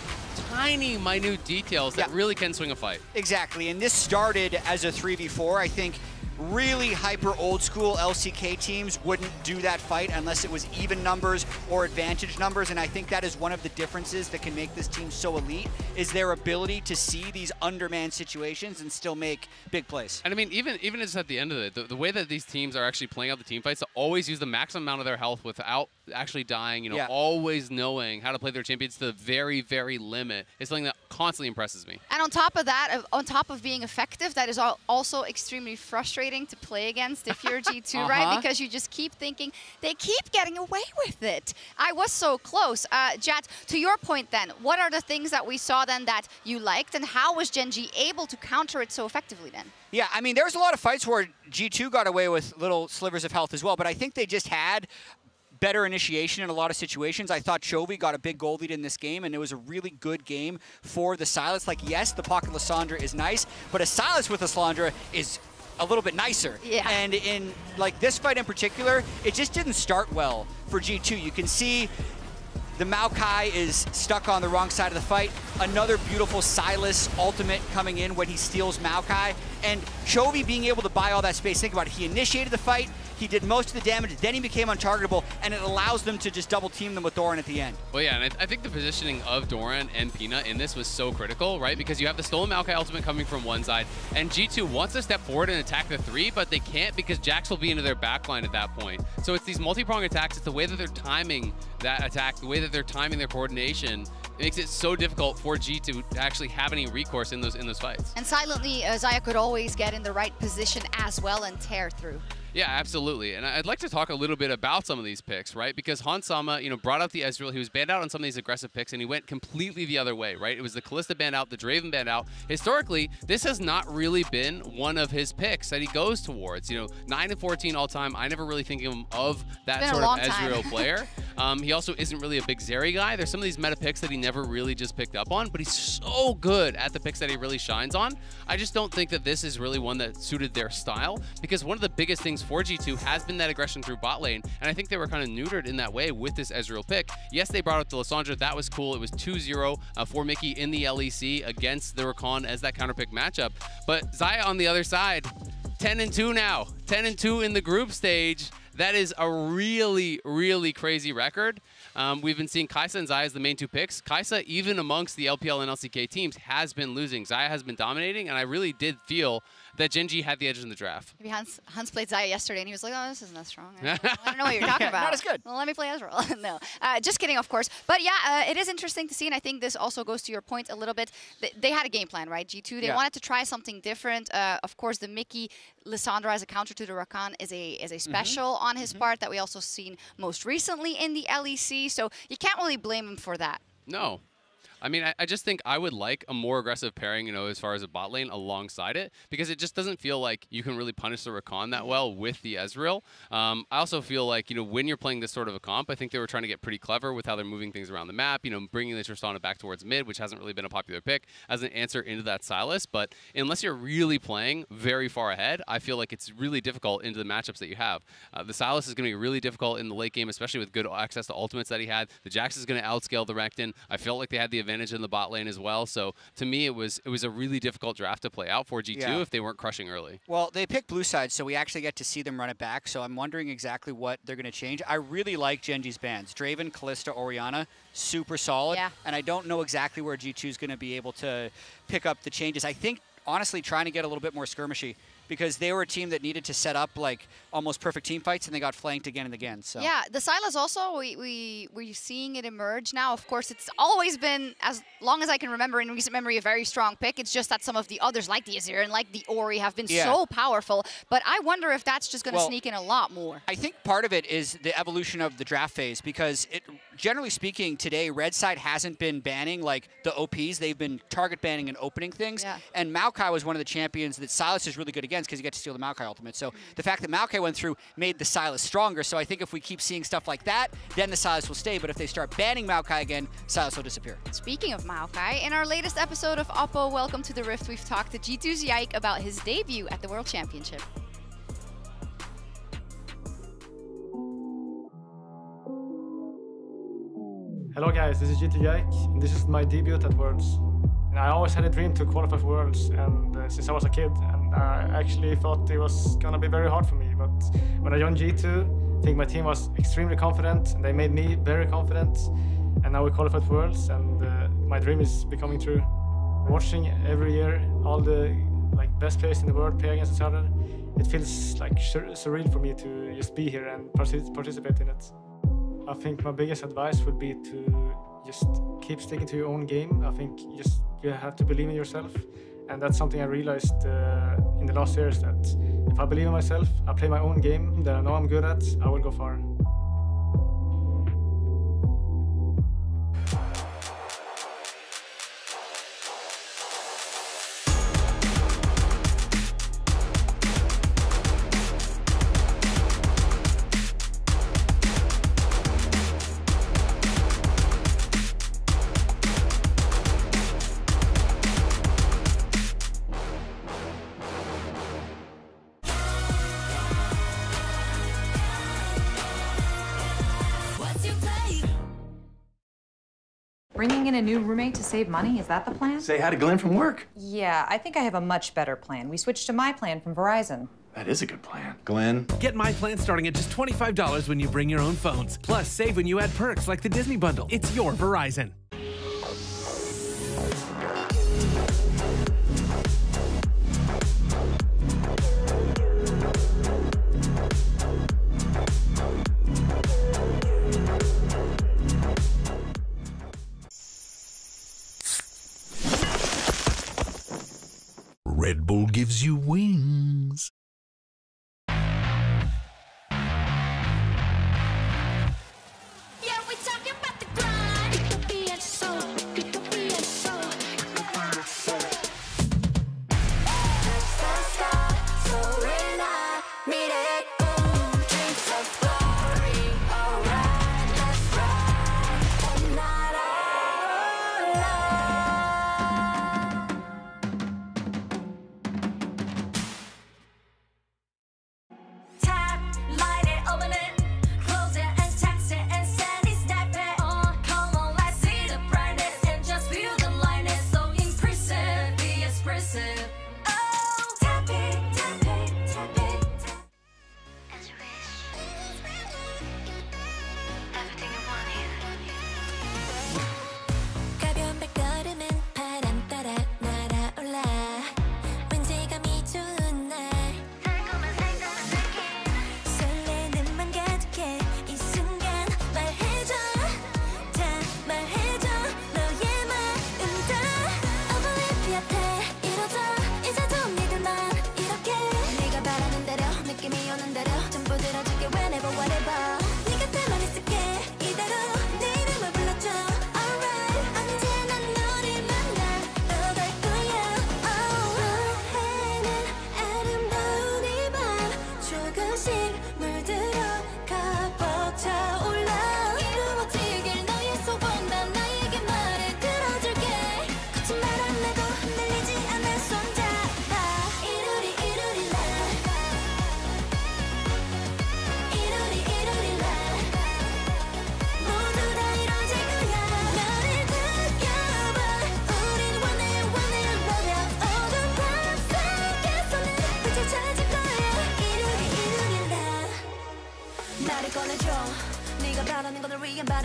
tiny, minute details that really can swing a fight. Exactly, and this started as a 3v4. I think really hyper old school LCK teams wouldn't do that fight unless it was even numbers or advantage numbers, and I think that is one of the differences that can make this team so elite, is their ability to see these undermanned situations and still make big plays. And I mean, even just at the end of it, the way that these teams are actually playing out the team fights, to always use the maximum amount of their health without actually dying, you know, always knowing how to play their champions to the very, very limit, is something that constantly impresses me. And on top of that, on top of being effective, that is also extremely frustrating to play against if you're G2, right? Because you just keep thinking, they keep getting away with it. I was so close. Jat, to your point then, what are the things that we saw then that you liked, and how was Gen G able to counter it so effectively then? Yeah, I mean, there's a lot of fights where G2 got away with little slivers of health as well, but I think they just had better initiation in a lot of situations. I thought Chovy got a big goal lead in this game, and it was a really good game for the Sylas. Like, yes, the pocket Lissandra is nice, but a Sylas with Lissandra is a little bit nicer. Yeah. And in like this fight in particular, it just didn't start well for G2. You can see the Maokai is stuck on the wrong side of the fight. Another beautiful Sylas ultimate coming in when he steals Maokai. And Chovy being able to buy all that space. Think about it. He initiated the fight. He did most of the damage. Then he became untargetable. And it allows them to just double team them with Doran at the end. Well, yeah, and I think the positioning of Doran and Peanut in this was so critical, right? Because you have the stolen Maokai ultimate coming from one side. And G2 wants to step forward and attack the 3, but they can't because Jax will be into their backline at that point. So it's these multi-prong attacks. It's the way that they're timing that attack, the way that they're timing their coordination. It makes it so difficult for G to actually have any recourse in those fights. And silently, Xayah could always get in the right position as well and tear through. Yeah, absolutely. And I'd like to talk a little bit about some of these picks, right? Because Hans Sama, you know, brought out the Ezreal. He was banned out on some of these aggressive picks, and he went completely the other way, right? It was the Kalista banned out, the Draven banned out. Historically, this has not really been one of his picks that he goes towards. You know, 9 and 14 all time. I never really think of him of that sort of Ezreal player. He also isn't really a big Zeri guy. There's some of these meta picks that he never really just picked up on, but he's so good at the picks that he really shines on. I just don't think that this is really one that suited their style, because one of the biggest things for G2 has been that aggression through bot lane, and I think they were kind of neutered in that way with this Ezreal pick. Yes, they brought up the Lissandra. That was cool. It was 2-0 for Mickey in the LEC against the Rakan as that counterpick matchup. But Xayah on the other side, 10-2 now. 10-2 in the group stage. That is a really, really crazy record. We've been seeing Kai'Sa and Xayah as the main two picks. Kai'Sa, even amongst the LPL and LCK teams, has been losing. Xayah has been dominating, and I really did feel that Gen G had the edge in the draft. Maybe Hans played Xayah yesterday, and he was like, oh, this isn't that strong. I don't know what you're talking about. Not as good. Well, let me play Ezreal. No, just kidding, of course. But yeah, it is interesting to see, and I think this also goes to your point a little bit. They had a game plan, right? G2, they wanted to try something different. Of course, the Mickey Lissandra as a counter to the Rakan is a special on his part that we also seen most recently in the LEC. So you can't really blame him for that. No. I mean, I just think I would like a more aggressive pairing, you know, as far as a bot lane alongside it, because it just doesn't feel like you can really punish the Rakan that well with the Ezreal. I also feel like, you know, when you're playing this sort of a comp, I think they were trying to get pretty clever with how they're moving things around the map, you know, bringing the Tristana back towards mid, which hasn't really been a popular pick as an answer into that Sylas. But unless you're really playing very far ahead, I feel like it's really difficult into the matchups that you have. The Sylas is going to be really difficult in the late game, especially with good access to ultimates that he had. The Jax is going to outscale the Recton. I felt like they had the advantage in the bot lane as well. So to me, it was a really difficult draft to play out for G2 if they weren't crushing early. Well, they picked blue side, so we actually get to see them run it back. So I'm wondering exactly what they're going to change. I really like Gen G's bans. Draven, Kalista, Orianna, super solid. Yeah. And I don't know exactly where G2 is going to be able to pick up the changes. I think, honestly, trying to get a little bit more skirmishy, because they were a team that needed to set up like almost perfect team fights, and they got flanked again and again. So yeah, the Sylas also, we're seeing it emerge now. Of course, it's always been, as long as I can remember in recent memory, a very strong pick. It's just that some of the others, like the Azir and like the Ori, have been so powerful. But I wonder if that's just going to sneak in a lot more. I think part of it is the evolution of the draft phase, because generally speaking, today, red side hasn't been banning like the OPs. They've been target banning and opening things. Yeah. And Maokai was one of the champions that Sylas is really good against, because you get to steal the Maokai ultimate. So the fact that Maokai went through made the Sylas stronger. So I think if we keep seeing stuff like that, then the Sylas will stay. But if they start banning Maokai again, Sylas will disappear. Speaking of Maokai, in our latest episode of Oppo Welcome to the Rift, we've talked to G2's Yike about his debut at the World Championship. Hello guys, this is G2 Yike, and this is my debut at Worlds. And I always had a dream to qualify for Worlds, and since I was a kid, and I actually thought it was gonna be very hard for me. But when I joined G2, I think my team was extremely confident, and they made me very confident. And now we qualified for Worlds, and my dream is becoming true. Watching every year all the best players in the world play against each other, it feels like surreal for me to just be here and participate in it. I think my biggest advice would be to just keep sticking to your own game. I think you have to believe in yourself, and that's something I realized in the last years, that if I believe in myself, I play my own game that I know I'm good at, I will go far. Bringing in a new roommate to save money, is that the plan? Say hi to Glenn from work. Yeah, I think I have a much better plan. We switched to my plan from Verizon. That is a good plan. Glenn. Get my plan starting at just $25 when you bring your own phones. Plus, save when you add perks like the Disney Bundle. It's your Verizon. Red Bull gives you wings. Yeah, we talking about the grind. Meet it, boom, drinks of glory. Alright, let's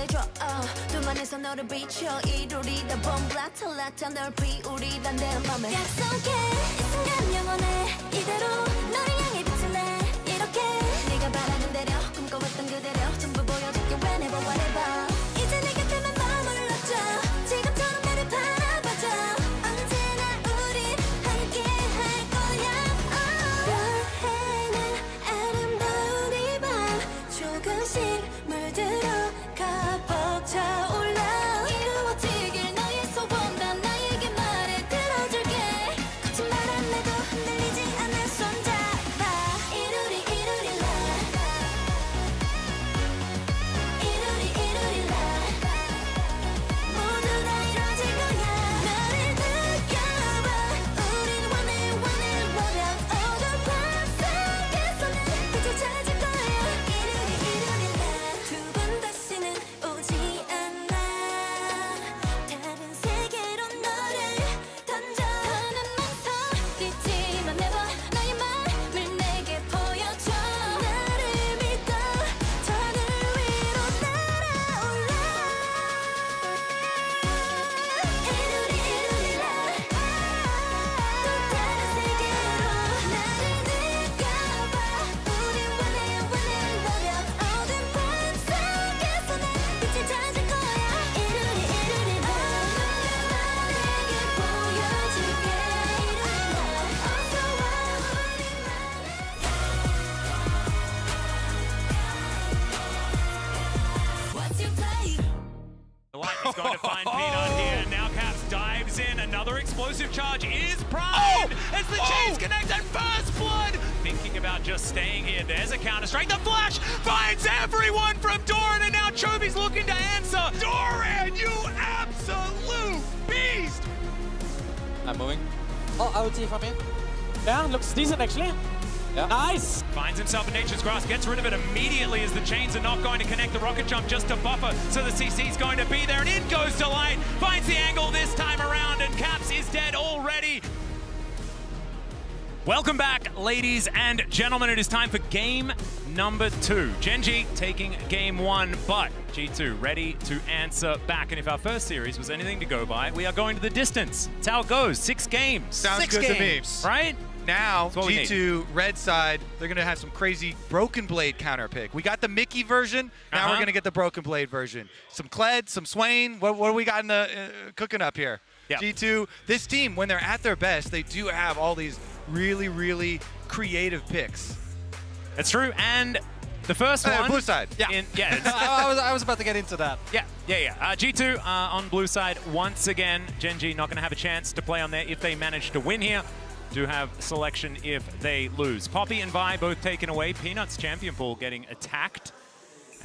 말해줘 두만에서 너를 비춰 이루리다 봄블라탈라타 널 피우리다 내 맘에 약속해 이 순간 영원해 이대로 너를 향해 빛을 내 이렇게 네가 바라는 대로 꿈꿔왔던 그대로 전부 보여줄게 whenever whatever 이제 내 곁에만 머물러줘 지금처럼 나를 바라봐줘 언제나 우리 함께 할 거야 너해는 아름다운 이 밤 조금씩 물들어가 벅차올라 이루어지길 너의 소원 난 나에게 말해 들어줄게 거짓말 안 해도 흔들리지 않아 손잡아 이루리 이루리라 이루리 이루리라 모두 다 이뤄질 거야 너를 느껴봐 우린 원해 어둠 밤 속에서는 빛을 찾을 거야 이루리 이루리라 두 번 다시는 오지 않아 다른 세계로 너를 던져 더는 멈춰있지만 never 나의 맘을 내게 보여줘 나를 믿어 하늘 위로 날아올라 이루리 이루리라 또 다른 세계로 나를 느껴봐 우린 원해 어둠 밤 속에서는 빛을 찾을 거야 이루리 이루리라 너에게 보여줄게 이루리라 어서 와 What's your play? The light is going to find Peanut here. Now Caps dives in. Another explosive charge is primed as the chains connect and first blood. Thinking about just staying here. There's a counter-strike. The flash finds everyone from Doran, and now Chovy's looking to answer. Doran, you absolute beast! I'm moving. Oh, IoT from here. Yeah, looks decent actually. Yeah. Nice! Finds himself in Nature's Grasp, gets rid of it immediately as the chains are not going to connect the rocket jump just to buffer, so the CC's going to be there, and in goes Delight, finds the angle this time around, and Caps is dead already. Welcome back, ladies and gentlemen. It is time for game number 2. Gen.G taking game 1, but G2 ready to answer back. And if our first series was anything to go by, we are going to the distance. That's how it goes. 6 games. Sounds good to me. Right? Now, what we G2, red side, they're going to have some crazy Broken Blade counter pick. We got the Mickey version. Now we're going to get the Broken Blade version. Some Kled, some Swain. What do we got in the cooking up here? Yep. G2, this team, when they're at their best, they do have all these really, really creative picks. That's true. And the first one... blue side. Yeah. I was about to get into that. Yeah. G2 on blue side once again. Gen.G not going to have a chance to play on there if they manage to win here. Do have selection if they lose. Poppy and Vi both taken away. Peanut's champion pool getting attacked.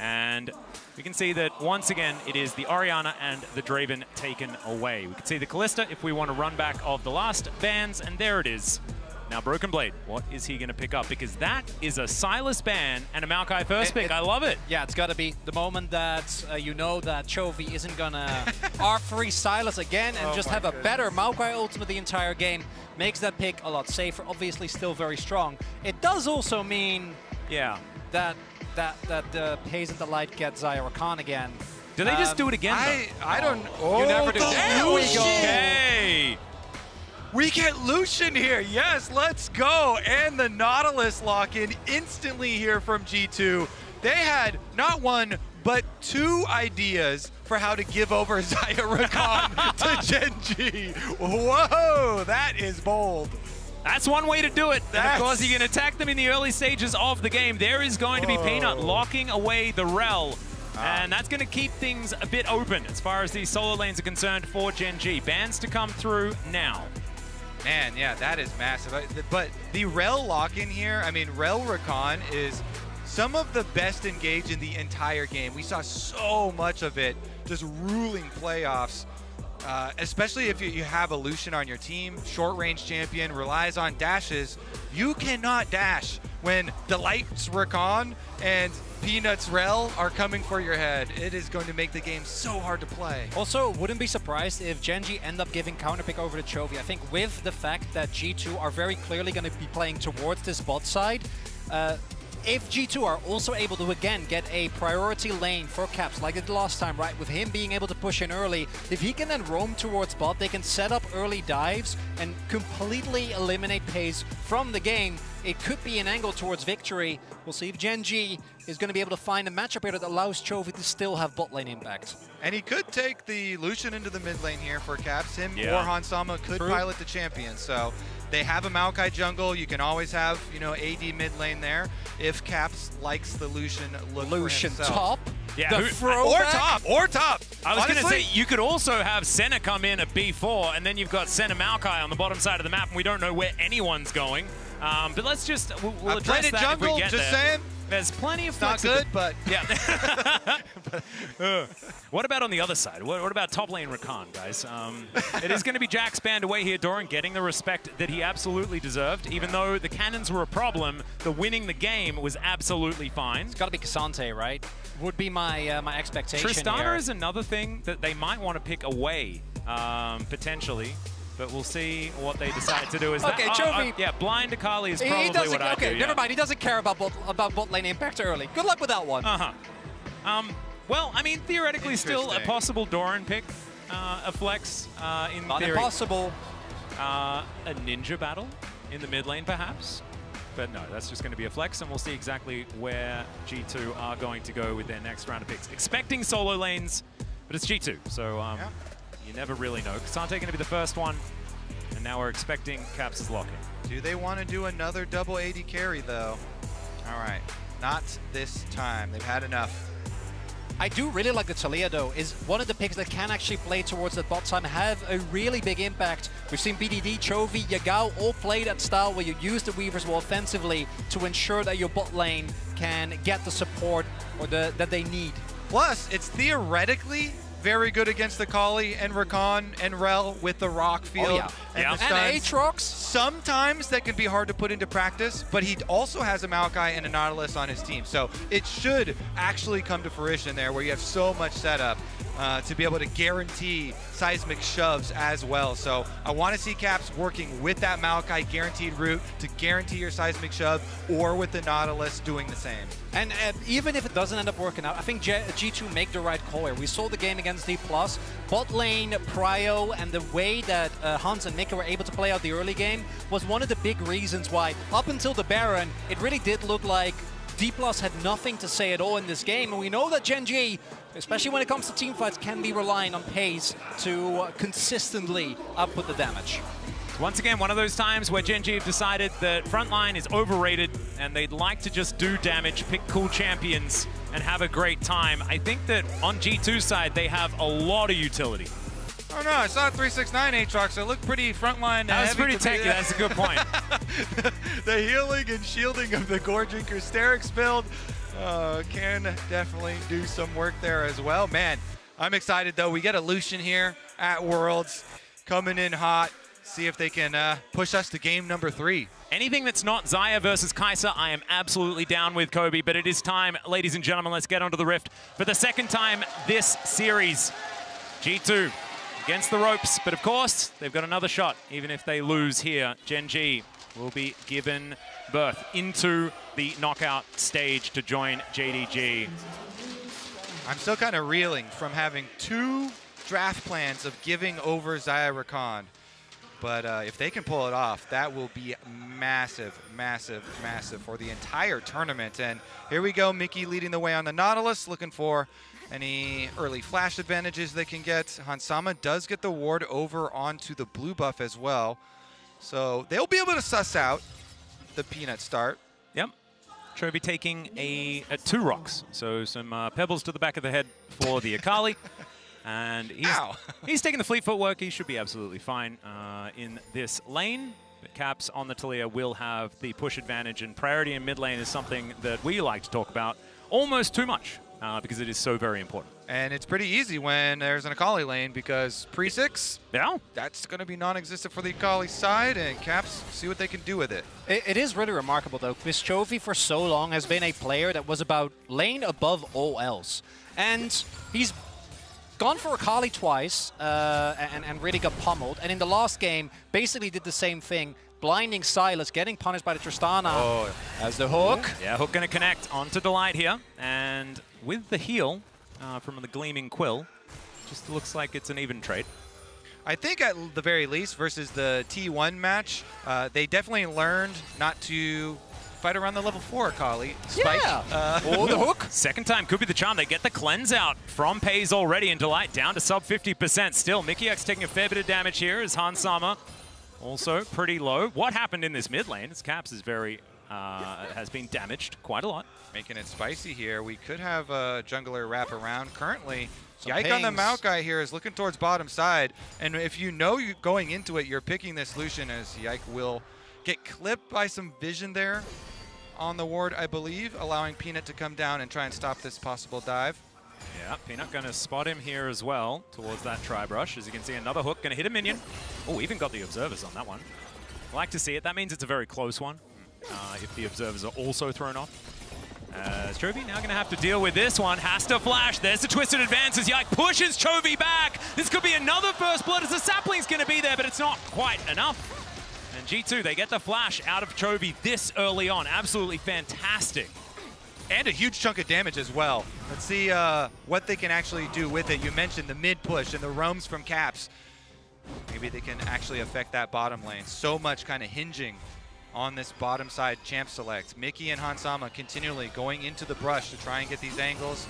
And we can see that once again it is the Orianna and the Draven taken away. We can see the Callista if we want to run back of the last bans, and there it is. Now Broken Blade, what is he going to pick up? Because that is a Sylas ban and a Maokai first pick. I love it. Yeah, it's got to be the moment that you know that Chovy isn't going to R3 Sylas again and just have a better Maokai ultimate the entire game. Makes that pick a lot safer. Obviously still very strong. It does also mean that the Haze and the Light get Zyra Khan again. Do they just do it again, I don't... You never do. There we go. Okay. We get Lucian here. Yes, let's go. And the Nautilus lock-in instantly here from G2. They had not one, but 2 ideas for how to give over Zyra Khan to Gen.G. Whoa, that is bold. That's one way to do it. And of course, you can attack them in the early stages of the game. There is going to be Peanut locking away the Rel. And that's going to keep things a bit open as far as these solo lanes are concerned for Gen.G. Bans to come through now. Man, yeah, that is massive. But the Rel lock-in here, I mean, Rel Rakan is some of the best engaged in the entire game. We saw so much of it just ruling playoffs, especially if you have a Lucian on your team, short-range champion, relies on dashes. You cannot dash when Delight's Rakan and Peanut's Rel are coming for your head. It is going to make the game so hard to play. Also, wouldn't be surprised if Gen.G end up giving counterpick over to Chovy. I think with the fact that G2 are very clearly going to be playing towards this bot side, if G2 are also able to, again, get a priority lane for Caps, like they did last time, right, with him being able to push in early, if he can then roam towards bot, they can set up early dives and completely eliminate pace from the game. It could be an angle towards victory. We'll see if Gen G is going to be able to find a matchup here that allows Chovy to still have bot lane impact. And he could take the Lucian into the mid lane here for Caps. Him or Hansama could pilot the champion. So they have a Maokai jungle. You can always have, you know, AD mid lane there if Caps likes the Lucian look Lucian for himself. top. Yeah, or top. I was going to say, you could also have Senna come in at B4, and then you've got Senna Maokai on the bottom side of the map, and we don't know where anyone's going. But let's just, we'll address that jungle, if we get just there. saying. There's plenty of Not good, but yeah. What about on the other side? What about top lane Rakan, guys? It is going to be Jax banned away here. Doran getting the respect that he absolutely deserved. Even though the cannons were a problem, the winning the game was absolutely fine. It's got to be Cassante, right? Would be my my expectation. Tristana here. is another thing that they might want to pick away, potentially. But we'll see what they decide to do. Is okay, Chovy. Yeah, blind Akali is probably what I do. Okay, never mind. He doesn't care about bot lane impact early. Good luck with that one. Well, I mean, theoretically, still a possible Doran pick, a flex in Not theory. impossible. A ninja battle in the mid lane, perhaps. But no, that's just going to be a flex, and we'll see exactly where G2 are going to go with their next round of picks. Expecting solo lanes, but it's G2, so you never really know. Cassante going to be the first one, and now we're expecting Caps' lock-in. Do they want to do another double AD carry, though? All right, not this time. They've had enough. I do really like the Taliyah, though. Is one of the picks that can actually play towards the bot side, have a really big impact. We've seen BDD, Chovy, Yagao all play that style where you use the Weavers well offensively to ensure that your bot lane can get the support or that they need. Plus, it's theoretically very good against the Kali and Rakan and Rel with the rock field and the stuns. Aatrox. Sometimes that can be hard to put into practice, but he also has a Maokai and a Nautilus on his team. So it should actually come to fruition there where you have so much setup to be able to guarantee seismic shoves as well. So I want to see Caps working with that Maokai guaranteed route to guarantee your seismic shove, or with the Nautilus doing the same. And even if it doesn't end up working out, I think G2 make the right call here. We saw the game against D+, bot lane, Prio, and the way that Hans and Mika were able to play out the early game was one of the big reasons why, up until the Baron, it really did look like D+ had nothing to say at all in this game. And we know that Gen G, especially when it comes to teamfights, can be relying on pace to consistently output the damage. Once again, one of those times where Gen G have decided that frontline is overrated and they'd like to just do damage, pick cool champions, and have a great time. I think that on G2's side, they have a lot of utility. Oh no, I saw 369 Aatrox. It looked pretty frontline. That was pretty techy. That's a good point. The healing and shielding of the Gorginker Sterix build can definitely do some work there as well. Man, I'm excited though. We get a Lucian here at Worlds, coming in hot. See if they can push us to game number 3. Anything that's not Xayah versus Kai'Sa, I am absolutely down with, Kobe. But it is time, ladies and gentlemen, let's get onto the Rift for the second time this series. G2 against the ropes, but of course, they've got another shot. Even if they lose here, Gen G will be given birth into the knockout stage to join JDG. I'm still kind of reeling from having 2 draft plans of giving over Xayah Rakan. But if they can pull it off, that will be massive, massive, massive for the entire tournament. And here we go, Mickey leading the way on the Nautilus, looking for any early flash advantages they can get. Hansama does get the ward over onto the blue buff as well. So they'll be able to suss out the peanut start. Yep. Chovy taking a 2 rocks. So some pebbles to the back of the head for the Akali. And he's taking the fleet footwork. He should be absolutely fine in this lane. But Caps on the Taliyah will have the push advantage, and priority in mid lane is something that we like to talk about almost too much because it is so very important. And it's pretty easy when there's an Akali lane because pre-6, that's going to be non-existent for the Akali side, and Caps see what they can do with it. It is really remarkable, though, because Chovy for so long has been a player that was about lane above all else. And he's gone for Akali twice and really got pummeled. And in the last game, basically did the same thing blinding Silas, getting punished by the Tristana as the hook. Yeah, hook going to connect onto Delight here. And with the heal from the Gleaming Quill, just looks like it's an even trade. I think at the very least versus the T1 match, they definitely learned not to fight around the level 4 Kali. Spike. Yeah. Or the hook. Second time could be the charm. They get the cleanse out from Pays already, and Delight down to sub 50%. Still, Mickey X taking a fair bit of damage here as Hans Sama also pretty low. What happened in this mid lane? His Caps is very, has been damaged quite a lot. Making it spicy here. We could have a jungler wrap around. Currently, Some Yike on the pings. Maokai here is looking towards bottom side. And if you know you're going into it, you're picking this Lucian as Yike will get clipped by some vision there on the ward, I believe, allowing Peanut to come down and try and stop this possible dive. Yeah, Peanut going to spot him here as well towards that tri-brush. As you can see, another hook going to hit a minion. Oh, even got the observers on that one. Like to see it. That means it's a very close one if the observers are also thrown off. Chovy now going to have to deal with this one. Has to flash. There's the twisted advance as Yike pushes Chovy back. This could be another first blood as the sapling's going to be there, but it's not quite enough. And G2, they get the flash out of Chovy this early on. Absolutely fantastic. And a huge chunk of damage as well. Let's see what they can actually do with it. You mentioned the mid push and the roams from Caps. Maybe they can actually affect that bottom lane. So much kind of hinging on this bottom side champ select. Mickey and Hansama continually going into the brush to try and get these angles.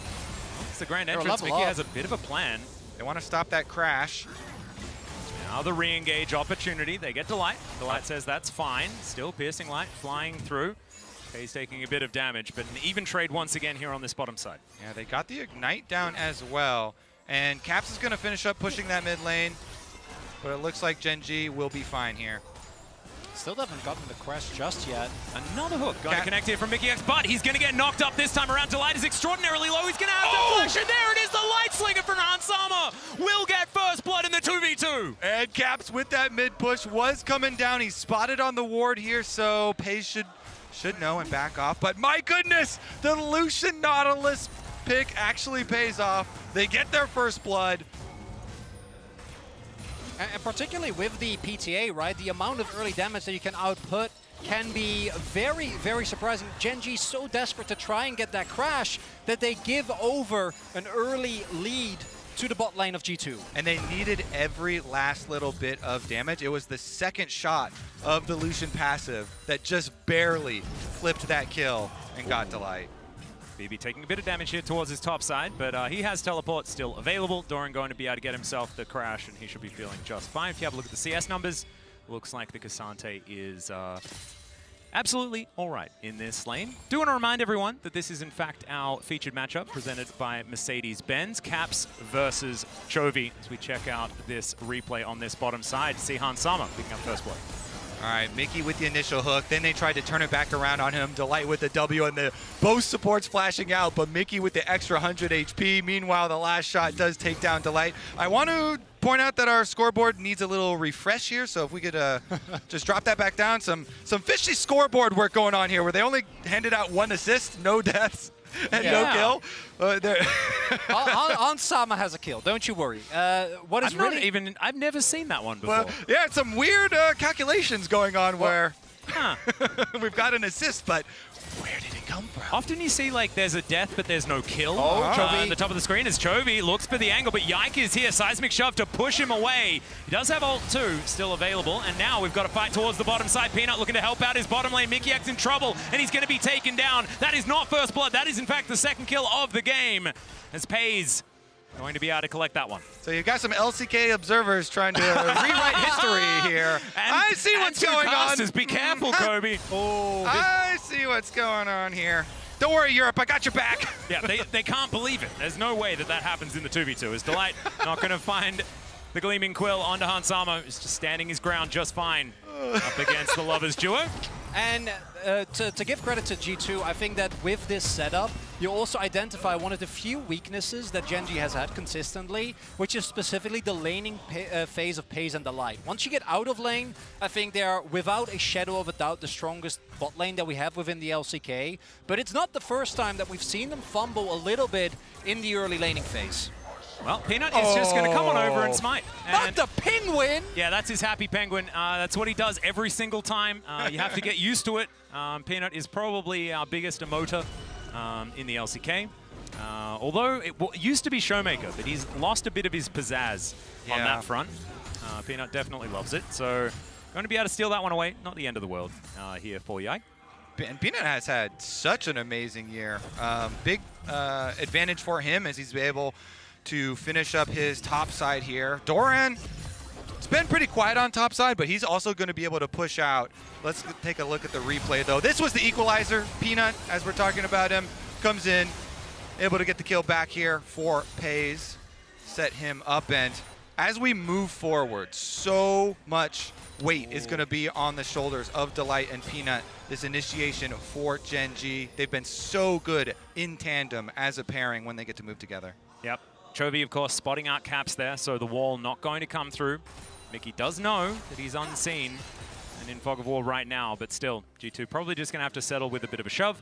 It's the grand entrance. Mickey has a bit of a plan. They want to stop that crash. Now the re-engage opportunity. They get Delight. Delight says that's fine. Still piercing light flying through. He's taking a bit of damage, but an even trade once again here on this bottom side. Yeah, they got the Ignite down as well. And Caps is going to finish up pushing that mid lane. But it looks like Gen G will be fine here. Still haven't gotten the crest just yet. Another hook. Got to connect here from Mickey X, but he's going to get knocked up this time around. Delight is extraordinarily low. He's going to have to flash, and there it is. The Light Slinger from Hansama will get first blood in the 2v2. And Caps with that mid push was coming down. He's spotted on the ward here, so Pays should know and back off. But my goodness, the Lucian Nautilus pick actually pays off. They get their first blood. And particularly with the PTA, right, the amount of early damage that you can output can be very, very surprising. Gen G so desperate to try and get that crash that they give over an early lead to the bot lane of G2. And they needed every last little bit of damage. It was the second shot of the Lucian passive that just barely flipped that kill and got Delight. BB taking a bit of damage here towards his top side, but he has teleport still available. Doran going to be able to get himself the crash, and he should be feeling just fine. If you have a look at the CS numbers, looks like the Cassante is absolutely all right in this lane. Do want to remind everyone that this is in fact our featured matchup presented by Mercedes-Benz. Caps versus Chovy as we check out this replay on this bottom side to see Hansama picking up first blood. All right, Mickey with the initial hook. Then they tried to turn it back around on him. Delight with the W and the both supports flashing out, but Mickey with the extra 100 HP. Meanwhile, the last shot does take down Delight. I want to point out that our scoreboard needs a little refresh here, so if we could just drop that back down. Some fishy scoreboard work going on here where they only handed out 1 assist, no deaths, and no kill. Hansama has a kill, don't you worry. What is I've never seen that one before. Well, yeah, some weird calculations going on where we've got an assist, but where did it come from? Often you see like there's a death, but there's no kill. Chovy. On the top of the screen is Chovy, looks for the angle, but Yike is here. Seismic shove to push him away. He does have ult 2 still available, and now we've got to fight towards the bottom side. Peanut looking to help out his bottom lane. Mickey X in trouble, and he's going to be taken down. That is not first blood. That is in fact the second kill of the game, as Pays going to be able to collect that one. So you've got some LCK observers trying to rewrite history here. I see what's going on. Be careful, Kobe. I see what's going on here. Don't worry, Europe, I got your back. Yeah, they can't believe it. There's no way that that happens in the 2v2. Is Delight not going to find the Gleaming Quill onto Hansama? He's just standing his ground just fine up against the Lovers duo. And to give credit to G2, I think that with this setup, you also identify one of the few weaknesses that Gen G has had consistently, which is specifically the laning phase of Pays and Delight. Once you get out of lane, I think they are, without a shadow of a doubt, the strongest bot lane that we have within the LCK. But it's not the first time that we've seen them fumble a little bit in the early laning phase. Well, Peanut is just going to come on over and smite. Not the penguin! Yeah, that's his happy penguin. That's what he does every single time. You have to get used to it. Peanut is probably our biggest emoter in the LCK. Although it used to be Showmaker, but he's lost a bit of his pizzazz on that front. Peanut definitely loves it. So going to be able to steal that one away. Not the end of the world here for Yike. And Peanut has had such an amazing year. Big advantage for him as he's able to finish up his top side here. Doran, it's been pretty quiet on top side, but he's also going to be able to push out. Let's take a look at the replay, though. This was the equalizer. Peanut, as we're talking about him, comes in, able to get the kill back here for Pays. Set him up, and as we move forward, so much weight is going to be on the shoulders of Delight and Peanut. This initiation for Gen G. They've been so good in tandem as a pairing when they get to move together. Yep. Chovy, of course, spotting out caps there, so the wall not going to come through. Mickey does know that he's unseen and in fog of war right now, but still, G2 probably just going to have to settle with a bit of a shove,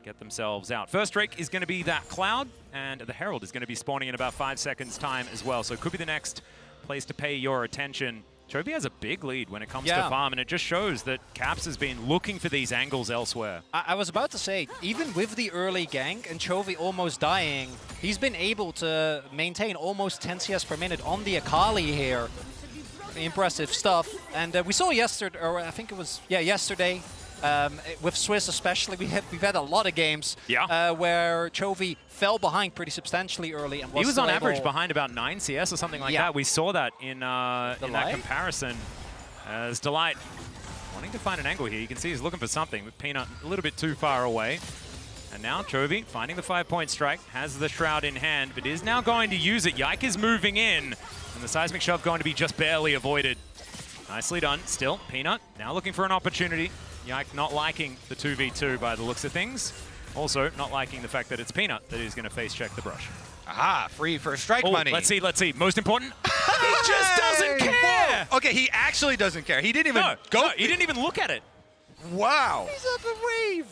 get themselves out. First Drake is going to be that Cloud, and the Herald is going to be spawning in about 5 seconds time as well, so it could be the next place to pay your attention. Chovy has a big lead when it comes to farm, and it just shows that Caps has been looking for these angles elsewhere. I was about to say, even with the early gank and Chovy almost dying, he's been able to maintain almost 10 CS per minute on the Akali here. Impressive stuff. And we saw yesterday, or I think it was, yesterday, with Swiss especially, we've had a lot of games where Chovy fell behind pretty substantially early. And he was on average behind about 9 CS or something like that. We saw that in that comparison. As Delight wanting to find an angle here. You can see he's looking for something with Peanut a little bit too far away. And now Chovy finding the 5-point strike, has the Shroud in hand, but is now going to use it. Yike is moving in, and the seismic shove going to be just barely avoided. Nicely done. Still, Peanut now looking for an opportunity. Yike not liking the 2v2 by the looks of things. Also, not liking the fact that it's Peanut that is going to face check the brush. Aha, free for strike money. Let's see. Most important, he just doesn't care. Whoa. Okay, he actually doesn't care. He didn't even go. He didn't even look at it. Wow. He's up a wave.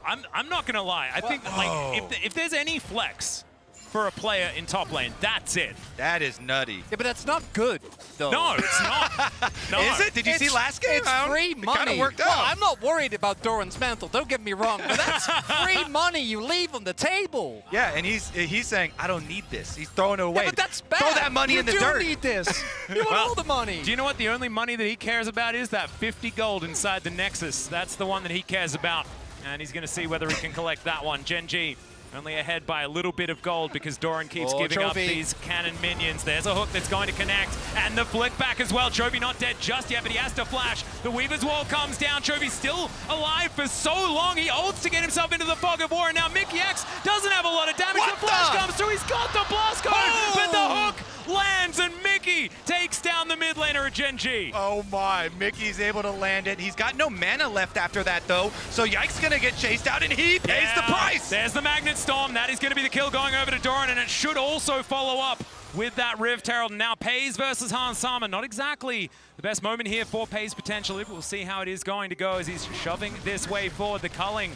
I'm not going to lie. I think like if there's any flex for a player in top lane, that's it. That is nutty. Yeah, but that's not good, though. No, it's not. No. Is it? Did you see last game? It's free money. It kind of worked out. Well, I'm not worried about Doran's mantle, don't get me wrong, but that's free money you leave on the table. Yeah, and he's saying, I don't need this. He's throwing it away. Yeah, but that's bad. Throw that money in the dirt. You do need this. You want all the money. Do you know what the only money that he cares about is? That 50 gold inside the Nexus. That's the one that he cares about. And he's going to see whether he can collect that one. Gen G only ahead by a little bit of gold because Doran keeps giving up these cannon minions. There's a hook that's going to connect, and the flick back as well. Chovy not dead just yet, but he has to flash. The Weaver's Wall comes down. Chovy still alive for so long. He ults to get himself into the fog of war, and now Mickey X doesn't have a lot of damage. The flash comes through. He's got the blast code, but the hook lands, and Mickey takes down the mid laner at Gen G. Oh my, Mickey's able to land it. He's got no mana left after that, though, so Yike's gonna get chased out, and he pays the price. There's the Magnet Storm. That is gonna be the kill going over to Doran, and it should also follow up with that Rift Herald. Now Pays versus Hans Sama. Not exactly the best moment here for Pays potentially, but we'll see how it is going to go as he's shoving this way forward. The culling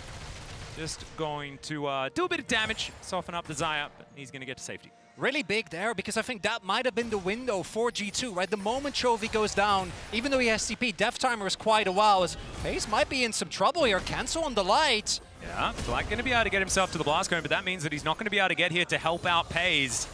just going to do a bit of damage, soften up the Xayah, but he's gonna get to safety. Really big there, because I think that might have been the window for G2, right? The moment Chovy goes down, even though he has CP, death timer is quite a while, as Pays might be in some trouble here. Cancel on the light. Yeah, Black going to be able to get himself to the blast cone, but that means that he's not going to be able to get here to help out Pays.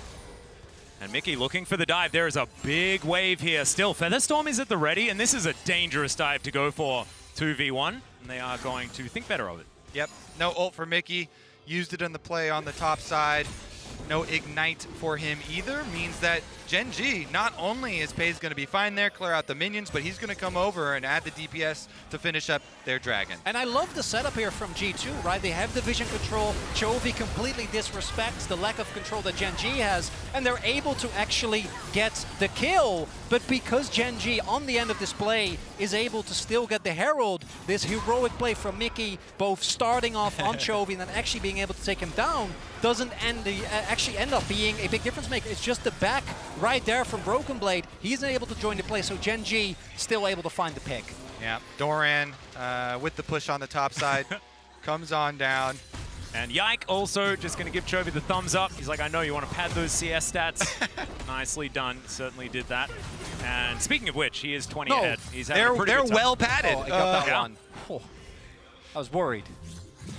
And Mickey looking for the dive. There is a big wave here. Still, Featherstorm is at the ready, and this is a dangerous dive to go for 2v1, and they are going to think better of it. Yep, no ult for Mickey. Used it in the play on the top side. No Ignite for him either, means that Gen G, not only is Pays going to be fine there, clear out the minions, but he's going to come over and add the DPS to finish up their dragon. And I love the setup here from G2, right? They have the vision control. Chovy completely disrespects the lack of control that Gen G has, and they're able to actually get the kill. But because Gen G, on the end of this play, is able to still get the Herald, this heroic play from Mickey, both starting off on Chovy and then actually being able to take him down, doesn't actually end up being a big difference maker. It's just the back right there from Broken Blade. He's able to join the play, so Gen G still able to find the pick. Yeah, Doran with the push on the top side comes on down. And Yike also just going to give Chovy the thumbs up. He's like, I know you want to pad those CS stats. Nicely done. Certainly did that. And speaking of which, he is 20 ahead. He's having a pretty good time. well padded. Oh, I got that one. Oh, I was worried.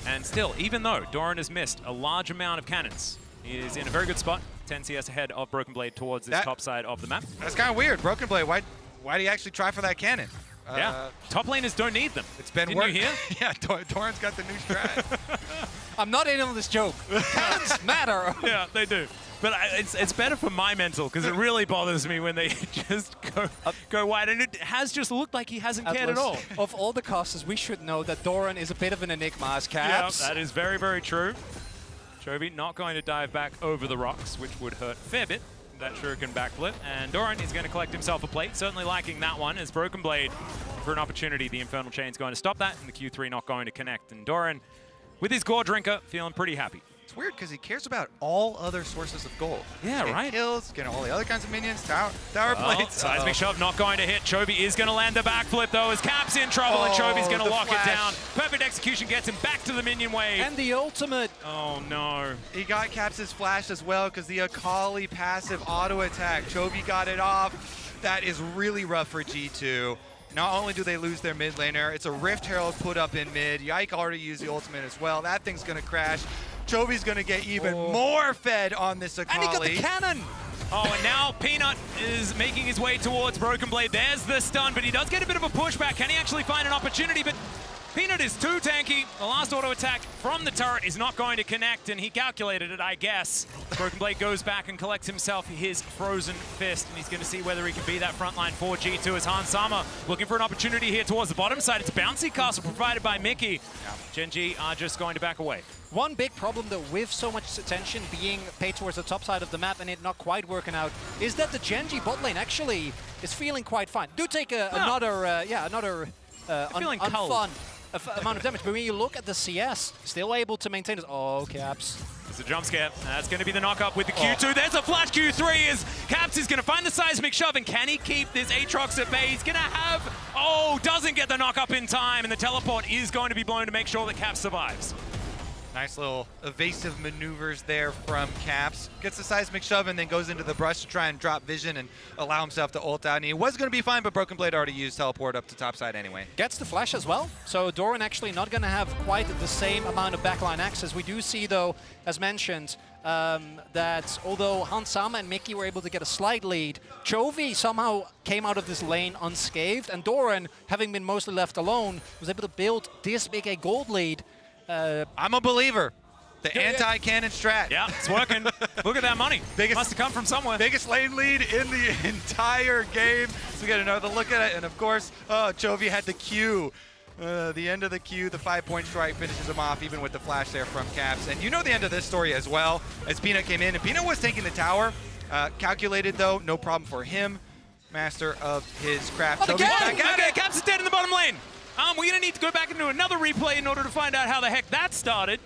And still, even though Doran has missed a large amount of cannons, he is in a very good spot. 10 CS ahead of Broken Blade towards this top side of the map. That's kind of weird. Broken Blade, why do you actually try for that cannon? Yeah, top laners don't need them. It's been Didn't you hear? Yeah, Doran's got the new strat. I'm not in on this joke. Cannons matter. Yeah, they do. But it's better for my mental, because it really bothers me when they just go wide. And it has just looked like he hasn't cared at all. Of all the casters, we should know that Doran is a bit of an enigma as Caps. Yeah, that is very, very true. Chovy not going to dive back over the rocks, which would hurt a fair bit. That shuriken backflip. And Doran is going to collect himself a plate. Certainly liking that one as Broken Blade for an opportunity. The Infernal Chain's going to stop that, and the Q3 not going to connect. And Doran, with his Gore Drinker, feeling pretty happy. It's weird because he cares about all other sources of gold. Yeah, right. Kills, getting all the other kinds of minions, tower plates. Seismic shove not going to hit. Chovy is going to land the backflip though, as Cap's in trouble, and Chovy's going to lock it down. Perfect execution gets him back to the minion wave. And the ultimate. Oh no. He got Caps' flash as well because the Akali passive auto attack. Chovy got it off. That is really rough for G2. Not only do they lose their mid laner, it's a Rift Herald put up in mid. Yike already used the ultimate as well. That thing's going to crash. Chovy's going to get even more fed on this Akali. And he got the cannon! Oh, and now Peanut is making his way towards Broken Blade. There's the stun, but he does get a bit of a pushback. Can he actually find an opportunity? But Peanut is too tanky. The last auto attack from the turret is not going to connect, and he calculated it, I guess. Broken Blade goes back and collects himself his Frozen Fist, and he's going to see whether he can be that frontline for G2 as Hans Sama looking for an opportunity here towards the bottom side. It's a bouncy castle provided by Mickey. Gen G are just going to back away. One big problem, though, with so much attention being paid towards the top side of the map and it not quite working out, is that the Gen G bot lane actually is feeling quite fine. Do take another unfun amount of damage, but when you look at the CS, still able to maintain this. Oh, Caps. It's a jump scare. That's going to be the knock-up with the Q2. There's a flash Q3 as Caps is going to find the seismic shove, and can he keep this Aatrox at bay? He's going to have... Oh, doesn't get the knock-up in time, and the teleport is going to be blown to make sure that Caps survives. Nice little evasive maneuvers there from Caps. Gets the seismic shove and then goes into the brush to try and drop vision and allow himself to ult out. And he was going to be fine, but Broken Blade already used teleport up to top side anyway. Gets the flash as well. So Doran actually not going to have quite the same amount of backline access. We do see, though, as mentioned, that although Hans Sama and Mickey were able to get a slight lead, Chovy somehow came out of this lane unscathed. And Doran, having been mostly left alone, was able to build this big a gold lead. I'm a believer. The anti-cannon strat. Yeah, it's working. Look at that money. Must have come from somewhere. Biggest lane lead in the entire game. So we get another look at it. And of course, Chovy had the Q. The end of the Q, the 5-point strike finishes him off, even with the flash there from Caps. And you know the end of this story as well, as Peanut came in. And Peanut was taking the tower. Calculated, though, no problem for him. Master of his craft. Okay, Caps is dead in the bottom lane. We're going to need to go back into another replay in order to find out how the heck that started.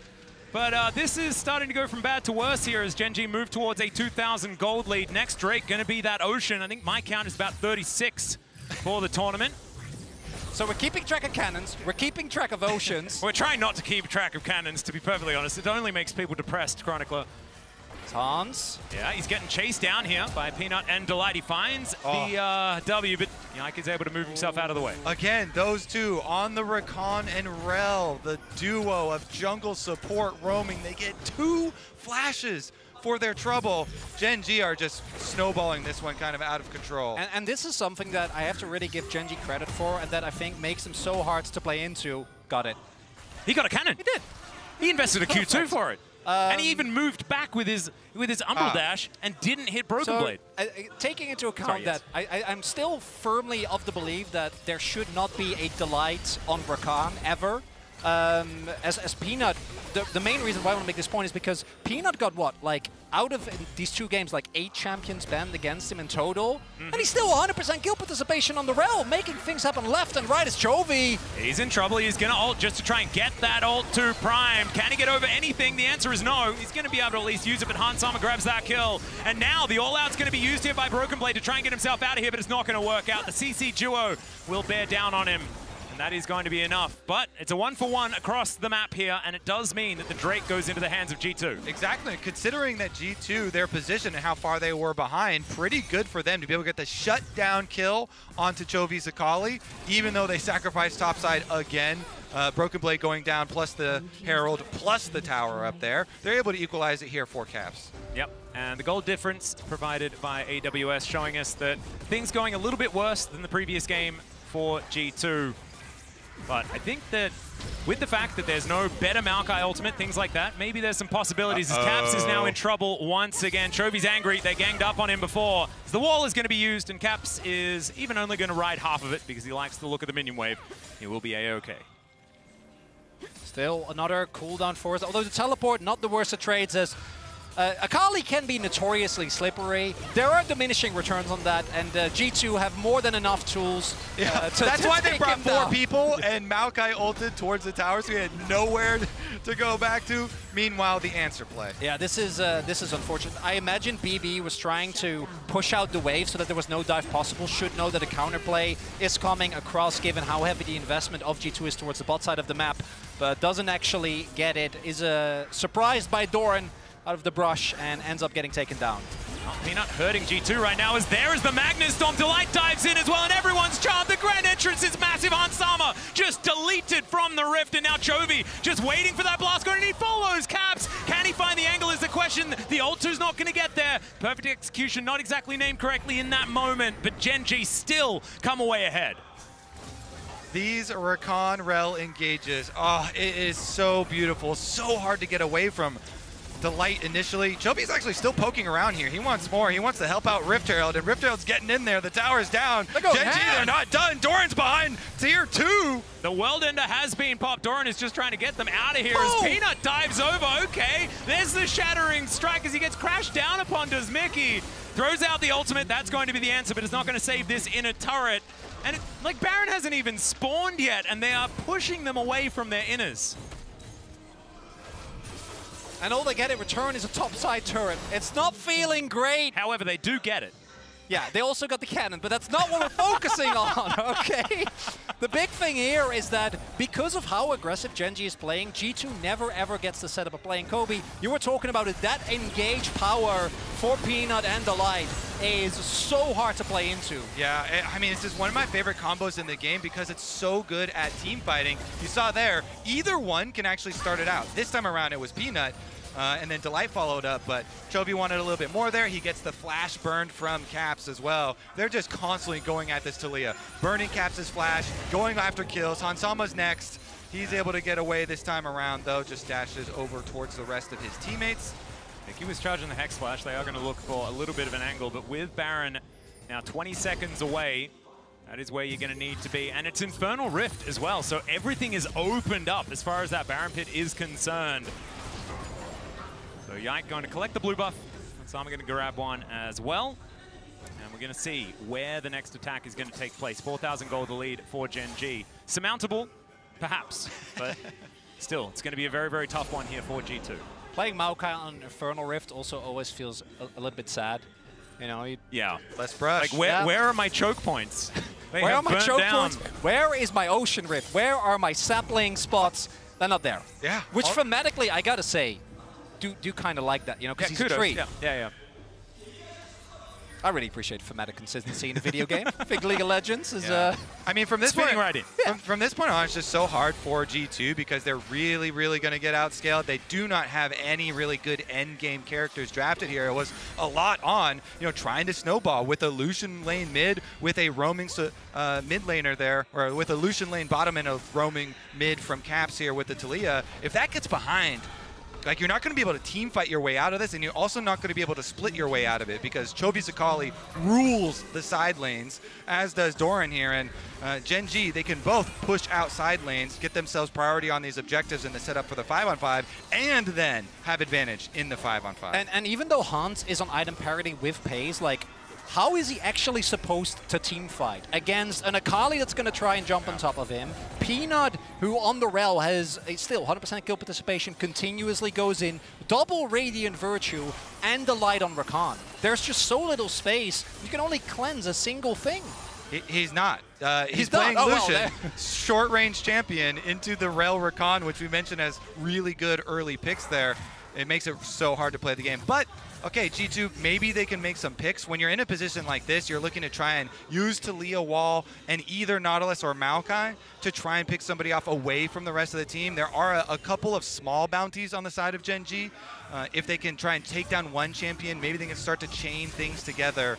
But this is starting to go from bad to worse here as Gen G move towards a 2,000 gold lead. Next Drake going to be that Ocean. I think my count is about 36 for the tournament. So we're keeping track of cannons, we're keeping track of Oceans. We're trying not to keep track of cannons, to be perfectly honest. It only makes people depressed, Chronicler. Hans. Yeah, he's getting chased down here by Peanut and Delight. He finds the W, but Yike is able to move himself out of the way. Again, those two on the Rakan and Rel, the duo of jungle support roaming. They get 2 flashes for their trouble. Gen G are just snowballing this one kind of out of control. And this is something that I have to really give Gen G credit for and that I think makes them so hard to play into. Got it. He got a cannon. He did. He invested a Q2 for it. And he even moved back with his Umbral Dash and didn't hit Broken Blade. Taking into account that I'm still firmly of the belief that there should not be a Delight on Rakan ever. As Peanut, the main reason why I want to make this point is because Peanut got what, like out of these 2 games, like 8 champions banned against him in total, and he's still 100% kill participation on the Rel, making things happen left and right as Chovy. He's in trouble. He's going to ult just to try and get that ult to Prime. Can he get over anything? The answer is no. He's going to be able to at least use it, but Hans Sama grabs that kill. And now the all-out's going to be used here by Broken Blade to try and get himself out of here, but it's not going to work out. The CC duo will bear down on him. And that is going to be enough. But it's a 1-for-1 across the map here, and it does mean that the Drake goes into the hands of G2. Exactly. Considering that G2, their position and how far they were behind, pretty good for them to be able to get the shutdown kill onto Chovy Zakali, even though they sacrificed topside again. Broken Blade going down, plus the Herald, plus the tower up there. They're able to equalize it here for Caps. Yep, and the gold difference provided by AWS showing us that things going a little bit worse than the previous game for G2. But I think that with the fact that there's no better Maokai ultimate, things like that, maybe there's some possibilities as Caps is now in trouble once again. Chovy's angry, they ganged up on him before. So the wall is going to be used, and Caps is even only going to ride half of it because he likes the look of the minion wave. He will be A-okay. Still another cooldown for us, although the teleport, not the worst of trades, as Akali can be notoriously slippery. There are diminishing returns on that, and G2 have more than enough tools That's why they brought 4 people, and Maokai ulted towards the tower, so he had nowhere to go back to. Meanwhile, the answer play. Yeah, this is unfortunate. I imagine BB was trying to push out the wave so that there was no dive possible, should know that a counterplay is coming across given how heavy the investment of G2 is towards the bot side of the map, but doesn't actually get it. Is surprised by Doran out of the brush and ends up getting taken down. Oh, Peanut hurting G2 right now as there is the Magnus Storm. Delight dives in as well, and everyone's charmed. The grand entrance is massive. Hansama just deleted from the rift, and now Chovy just waiting for that blast going, and he follows Caps. Can he find the angle is the question. The ult-2's not going to get there. Perfect execution, not exactly named correctly in that moment, but Gen G still come away ahead. These Rakan Rel engages. Oh, it is so beautiful, so hard to get away from. Delight initially. Chovy's actually still poking around here. He wants more. He wants to help out Rift Herald, and Rift Herald's getting in there. The tower's down. Gen G, they're not done. Doran's behind tier 2. The World Ender has been popped. Doran is just trying to get them out of here as Peanut dives over. Okay, there's the Shattering Strike as he gets crashed down upon. Does Mickey throws out the ultimate. That's going to be the answer, but it's not going to save this inner turret. And like Baron hasn't even spawned yet, and they are pushing them away from their inners. And all they get in return is a topside turret. It's not feeling great. However, they do get it. Yeah, they also got the cannon, but that's not what we're focusing on, okay? The big thing here is that because of how aggressive Gen G is playing, G2 never ever gets the setup of playing Kobe. You were talking about it, that engage power for Peanut and Delight is so hard to play into. Yeah, I mean, it's just one of my favorite combos in the game because it's so good at team fighting. You saw there, either one can actually start it out. This time around, it was Peanut. And then Delight followed up, but Chovy wanted a little bit more there. He gets the flash burned from Caps as well. They're just constantly going at this Taliyah. Burning Caps' flash, going after kills. Hansama's next. He's able to get away this time around, though, just dashes over towards the rest of his teammates. Mickey was charging the Hex Flash. They are going to look for a little bit of an angle, but with Baron now 20 seconds away, that is where you're going to need to be. And it's Infernal Rift as well, so everything is opened up as far as that Baron Pit is concerned. So Yike going to collect the blue buff. Hansama going to grab one as well. And we're going to see where the next attack is going to take place. 4,000 gold the lead for Gen G. Surmountable, perhaps, but still, it's going to be a very, very tough one here for G2. Playing Maokai on Infernal Rift also always feels a little bit sad. You know, yeah. Less brush. Like, where are my choke points? Where are my choke points? Where is my Ocean Rift? Where are my sapling spots? They're not there. Yeah. Which thematically, I gotta say, do kind of like that, you know, because he's a tree. Yeah. I really appreciate thematic consistency in a video game. I think League of Legends is I mean, from this point right in. From this point on, it's just so hard for G2 because they're really, really going to get outscaled. They do not have any really good end game characters drafted here. It was a lot on, you know, trying to snowball with a Lucian lane mid, with a roaming mid laner there, or with a Lucian lane bottom and a roaming mid from Caps here with the Taliyah. If that gets behind, like, you're not going to be able to team fight your way out of this, and you're also not going to be able to split your way out of it because Chovy Zakali rules the side lanes, as does Doran here. And Gen G, they can both push out side lanes, get themselves priority on these objectives in the setup for the 5-on-5, and then have advantage in the 5-on-5. And even though Hans is on item parity with Paze, like, how is he actually supposed to team fight against an Akali that's going to try and jump on top of him? Peanut, who on the Rel has still 100% kill participation, continuously goes in, double Radiant Virtue, and the Light on Rakan. There's just so little space, you can only cleanse a single thing. He's not. He's not? playing Oh, well, Lucian, short-range champion, into the Rel Rakan, which we mentioned has really good early picks there. It makes it so hard to play the game. But, okay, G2, maybe they can make some picks. When you're in a position like this, you're looking to try and use Talia Wall and either Nautilus or Maokai to try and pick somebody off away from the rest of the team. There are a couple of small bounties on the side of Gen G. If they can try and take down one champion, maybe they can start to chain things together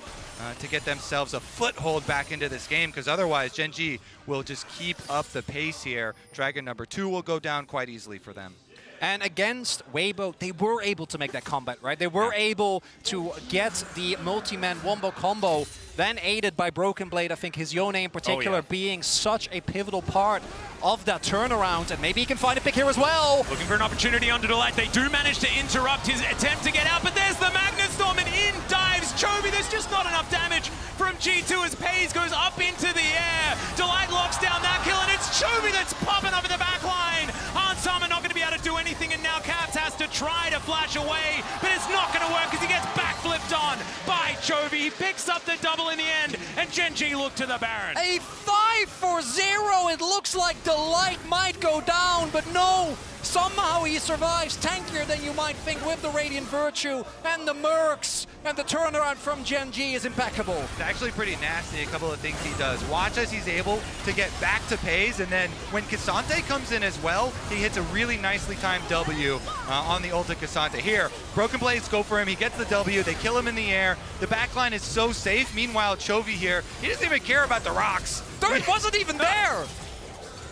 to get themselves a foothold back into this game, because otherwise Gen G will just keep up the pace here. Dragon number 2 will go down quite easily for them. And against Weibo, they were able to make that combat, right? They were able to get the multi-man wombo combo, then aided by Broken Blade. I think his Yone in particular being such a pivotal part of that turnaround, and maybe he can find a pick here as well. Looking for an opportunity under Delight. They do manage to interrupt his attempt to get out, but there's the Magnus Storm, and in dives Chovy. There's just not enough damage from G2 as Pays goes up into the air. Delight locks down that kill, and it's Chovy that's popping up in the back line. Hansama not going to be able to do anything, and now Caps has to try to flash away, but it's not going to work because he gets backflipped on by Chovy. He picks up the double in the end, and Gen G look to the Baron. A 5-4-0. It looks like Delight might go down, but no. Somehow he survives, tankier than you might think with the Radiant Virtue and the Mercs, and the turnaround from Gen G is impeccable. It's actually pretty nasty, a couple of things he does. Watch as he's able to get back to Pays, and then when Cassante comes in as well, he hits a really nicely timed W on the ult of Cassante. Here, Broken Blades go for him, he gets the W, they kill him in the air. The backline is so safe. Meanwhile, Chovy here, he doesn't even care about the rocks. It wasn't even there!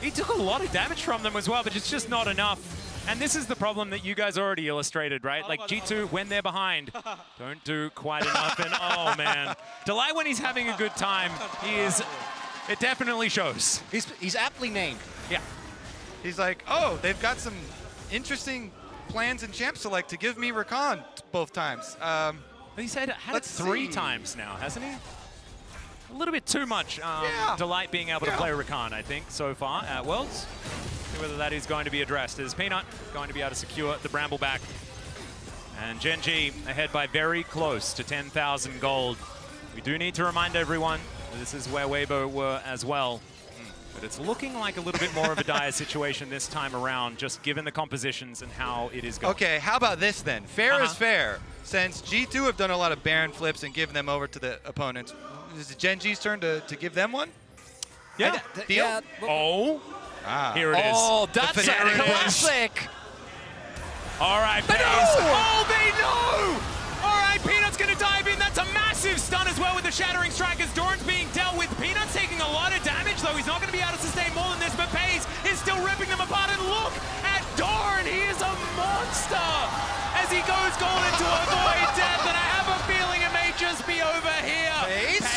He took a lot of damage from them as well, but it's just not enough. And this is the problem that you guys already illustrated, right? Like G2, when they're behind, don't do quite enough. And oh man, Delight, when he's having a good time, it definitely shows. He's aptly named. Yeah. He's like, oh, they've got some interesting plans in Champ Select to give me Rakan both times. He said it 3 times now, hasn't he? A little bit too much Delight being able to play Rakan, I think, so far at Worlds. See whether that is going to be addressed. Is Peanut going to be able to secure the Bramble back? And Gen G ahead by very close to 10,000 gold. We do need to remind everyone that this is where Weibo were as well. But it's looking like a little bit more of a dire situation this time around, just given the compositions and how it is going. Okay, how about this then? Fair is fair. Since G2 have done a lot of Baron flips and given them over to the opponents, is it Gen G's turn to give them one? Yeah. Deal? Yeah. Oh. Here it is. Oh, that's a classic. All right, Pays. Oh, they know! All right, Peanut's going to dive in. That's a massive stun as well with the Shattering Strike as Doran's being dealt with. Peanut's taking a lot of damage, though. He's not going to be able to sustain more than this, but Pays is still ripping them apart. And look at Doran. He is a monster as he goes golden to avoid death. And I have a feeling it may just be over here.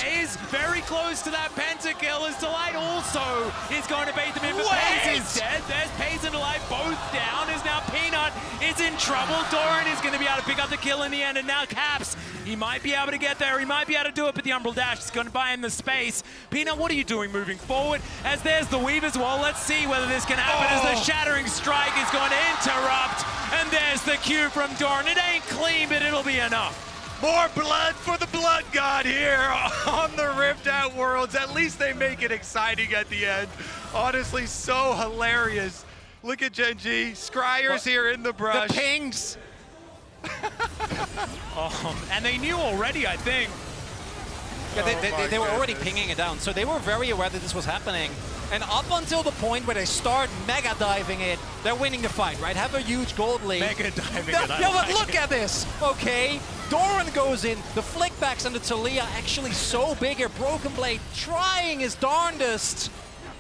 Pays very close to that pentakill as Delight also is going to bait them in, but Pays is dead. There's Pays and Delight both down as now Peanut is in trouble. Doran is going to be able to pick up the kill in the end, and now Caps, he might be able to get there. He might be able to do it, but the Umbral Dash is going to buy him the space. Peanut, what are you doing moving forward? As there's the Weave as well. Let's see whether this can happen as the Shattering Strike is going to interrupt, and there's the Q from Doran. It ain't clean, but it'll be enough. More blood for the Blood God here on the Rift at Worlds. At least they make it exciting at the end. Honestly, so hilarious. Look at Gen G. Scryer's here in the brush. The pings. And they knew already, I think. Yeah, they were already pinging it down, so they were very aware that this was happening. And up until the point where they start mega diving it, they're winning the fight, right? Have a huge gold lead. Mega diving it. Yeah, but look at this. Okay, Doran goes in. The flickbacks on the Talia actually so big here. Broken Blade trying his darndest.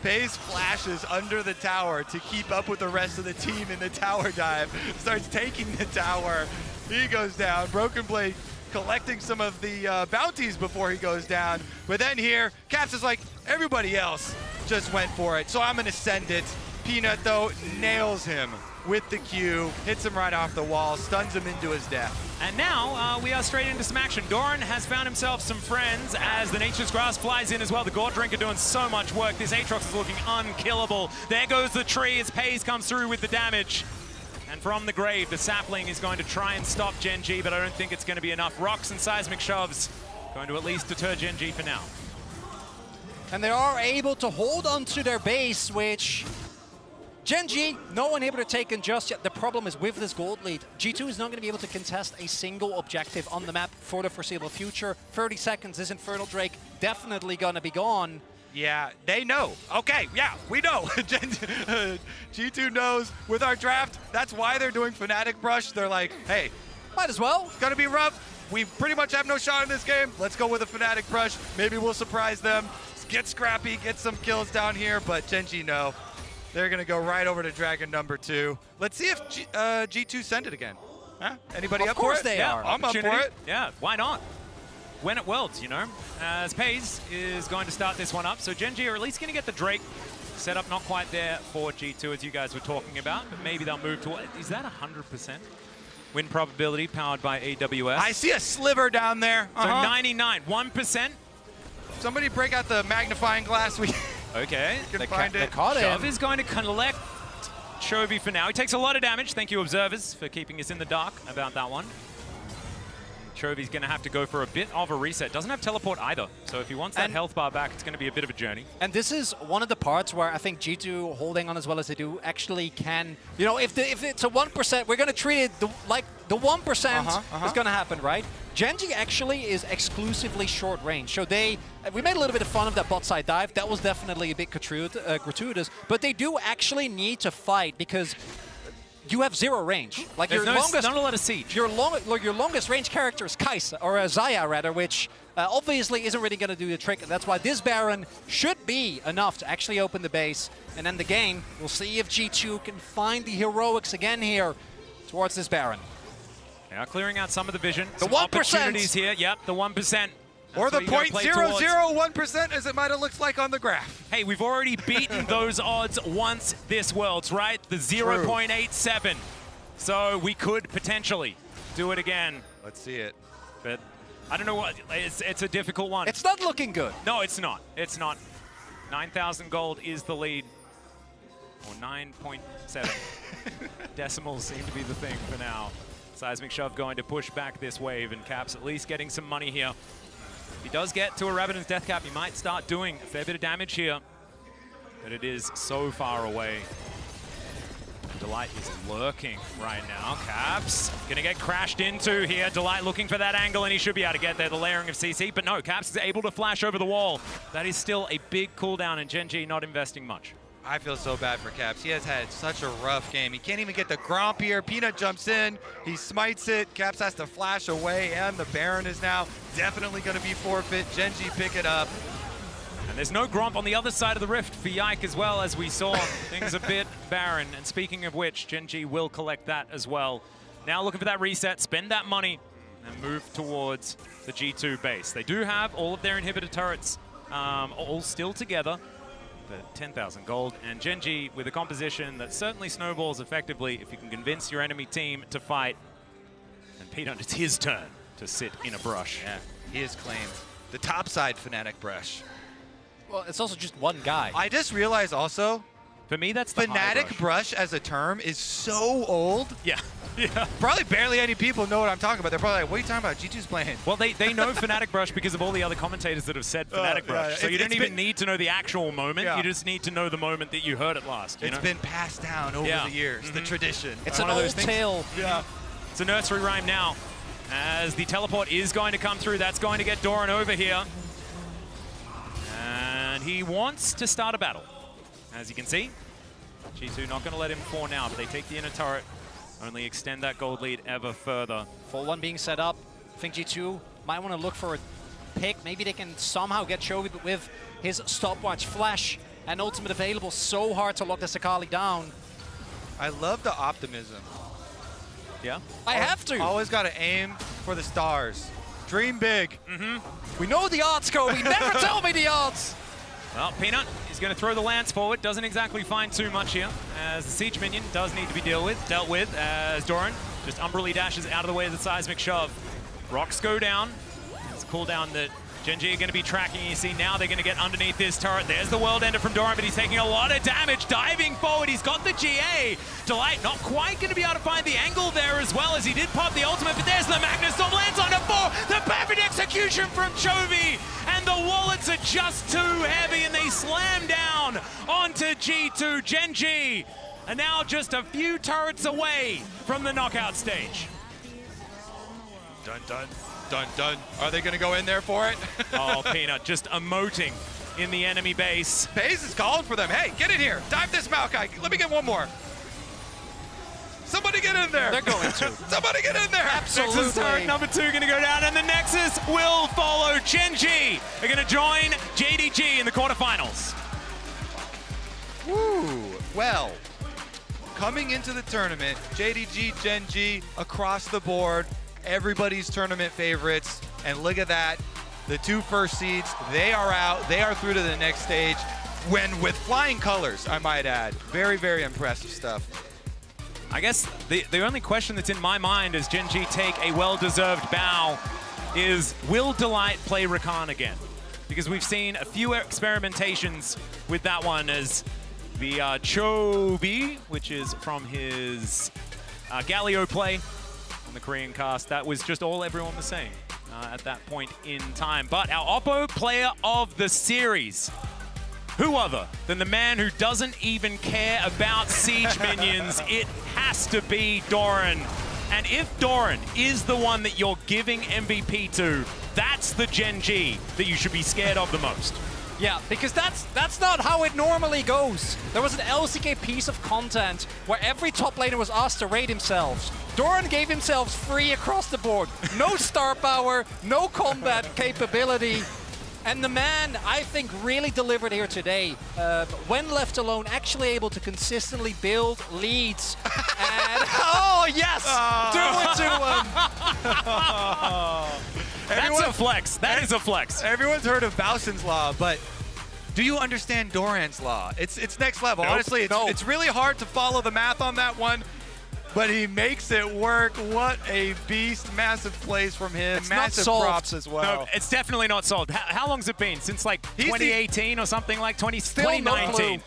Pays flashes under the tower to keep up with the rest of the team in the tower dive. Starts taking the tower. He goes down. Broken Blade collecting some of the bounties before he goes down. But then here, Caps is like, everybody else just went for it, so I'm going to send it. Peanut, though, nails him with the Q, hits him right off the wall, stuns him into his death. And now we are straight into some action. Doran has found himself some friends as the Nature's Grass flies in as well. The Gore Drinker doing so much work. This Aatrox is looking unkillable. There goes the tree as Pays comes through with the damage. And from the grave, the Sapling is going to try and stop Gen G, but I don't think it's going to be enough. Rocks and seismic shoves going to at least deter Gen G for now. And they are able to hold onto their base, which Gen.G, no one able to take in just yet. The problem is with this gold lead, G2 is not going to be able to contest a single objective on the map for the foreseeable future. 30 seconds, this Infernal Drake definitely going to be gone. Yeah, they know. Okay, yeah, we know. G2 knows with our draft. That's why they're doing Fnatic Brush. They're like, hey, might as well. It's gonna be rough. We pretty much have no shot in this game. Let's go with a Fnatic Brush. Maybe we'll surprise them. Get scrappy, get some kills down here, but Gen.G no. They're gonna go right over to Dragon number 2. Let's see if G2 send it again. Huh? Anybody up for it? Of course they are. I'm up for it. Yeah, why not? When it Worlds, you know. As Pays is going to start this one up, so Gen.G are at least going to get the Drake set up, not quite there for G2 as you guys were talking about, but maybe they'll move to, is that 100% win probability powered by AWS? I see a sliver down there. So 99, 1%. Somebody break out the magnifying glass. We okay, can find it. Shove is going to collect Chovy for now. He takes a lot of damage. Thank you, observers, for keeping us in the dark about that one. Chovy's going to have to go for a bit of a reset. Doesn't have teleport either, so if he wants that health bar back, it's going to be a bit of a journey. And this is one of the parts where I think G2 holding on as well as they do actually can, you know, if it's a 1%, we're going to treat it like the 1% is going to happen, right? Gen.G actually is exclusively short range, so we made a little bit of fun of that bot side dive. That was definitely a bit gratuitous, but they do actually need to fight because you have 0 range. Like there's not a lot of siege. Your longest range character is Kai'Sa, or Xayah rather, which obviously isn't really going to do the trick. And that's why this Baron should be enough to actually open the base and end the game. We'll see if G2 can find the heroics again here towards this Baron. Yeah, clearing out some of the vision. The 1%. Opportunities here. Yep, the 1%. Or the 0.001% as it might have looked like on the graph. Hey, we've already beaten those odds once this Worlds, right? The 0.87. So we could potentially do it again. Let's see it. But I don't know what, it's a difficult one. It's not looking good. No, it's not. It's not. 9,000 gold is the lead. Or 9.7. Decimals seem to be the thing for now. Seismic Shove going to push back this wave, and Caps at least getting some money here. If he does get to a Rabadon's Death Cap, he might start doing a fair bit of damage here. But it is so far away. Delight is lurking right now. Caps gonna get crashed into here. Delight looking for that angle, and he should be able to get there. The layering of CC, but no, Caps is able to flash over the wall. That is still a big cooldown, and Gen.G not investing much. I feel so bad for Caps. He has had such a rough game. He can't even get the Gromp here. Peanut jumps in. He smites it. Caps has to flash away, and the Baron is now definitely going to be forfeit. Gen.G pick it up. And there's no Gromp on the other side of the rift for Yike as well, as we saw. Things a bit barren. And speaking of which, Gen.G will collect that as well. Now looking for that reset, spend that money, and move towards the G2 base. They do have all of their inhibitor turrets all still together. But 10,000 gold, and Gen.G with a composition that certainly snowballs effectively if you can convince your enemy team to fight. And Peanut, it's his turn to sit in a brush. Yeah, he has claimed the topside Fnatic brush. Well, it's also just one guy. I just realized also, for me, that's the Fnatic brush as a term is so old. Yeah. Yeah. Probably barely any people know what I'm talking about. They're probably like, what are you talking about? G2's playing. Well, they know Fnatic Brush because of all the other commentators that have said Fnatic Brush. Yeah. So you don't even need to know the actual moment. Yeah. You just need to know the moment that you heard it last. It's been passed down over the years, the tradition. It's an old tale. Yeah. It's a nursery rhyme now. As the teleport is going to come through, that's going to get Doran over here. And he wants to start a battle. As you can see, G2 not going to let him fall now, but they take the inner turret. Only extend that gold lead ever further. Full one being set up. I think G2 might want to look for a pick. Maybe they can somehow get Chovy with his stopwatch flash and ultimate available. So hard to lock the Sakali down. I love the optimism. Yeah? I have to. Always got to aim for the stars. Dream big. We know the odds, Kobe. Never tell me the odds. Well, Peanut is going to throw the lance forward. Doesn't exactly find too much here, as the siege minion does need to be dealt with, as Doran just umbrally dashes out of the way of the seismic shove. Rocks go down. It's a cooldown that Gen.G are going to be tracking. You see now they're going to get underneath this turret. There's the world ender from Doran, but he's taking a lot of damage. Diving forward, he's got the GA. Delight not quite going to be able to find the angle there as well, as he did pop the ultimate, but there's the Magnus Storm, lands on a 4. The perfect execution from Chovy, and the wallets are just too heavy slam down onto G2. Gen G are now just a few turrets away from the knockout stage. Dun, dun, dun, dun. Are they going to go in there for it? Oh, Peanut just emoting in the enemy base. FaZe is calling for them. Hey, get in here. Dive this Maokai. Let me get one more. Somebody get in there. They're going to. Somebody get in there. Absolutely. Nexus turret number 2 going to go down, and the Nexus will follow. Gen G are going to join JDG in the quarterfinals. Woo. Well, coming into the tournament, JDG, Gen G, across the board, everybody's tournament favorites. And look at that. The 2 first seeds, they are out. They are through to the next stage. When with flying colors, I might add. Very, very impressive stuff. I guess the only question that's in my mind as Gen G take a well-deserved bow is, will Delight play Rakan again? Because we've seen a few experimentations with that one as the Chobi, which is from his Galio play on the Korean cast. That was just all everyone was saying at that point in time. But our Oppo player of the series, who other than the man who doesn't even care about siege minions? It has to be Doran. And if Doran is the one that you're giving MVP to, that's the Gen G that you should be scared of the most. Yeah, because that's not how it normally goes. There was an LCK piece of content where every top laner was asked to rate themselves. Doran gave himself free across the board. No star power, no combat capability. And the man, I think, really delivered here today. When left alone, actually able to consistently build leads. And, oh, yes! Do it to him! That's a flex. That is a flex. Everyone's heard of Bowson's Law, but do you understand Doran's Law? It's next level. Nope. Honestly, it's really hard to follow the math on that one. But he makes it work. What a beast. Massive plays from him. It's massive props as well. No, it's definitely not solved. How long's it been? Since like 2018 or something like 2019?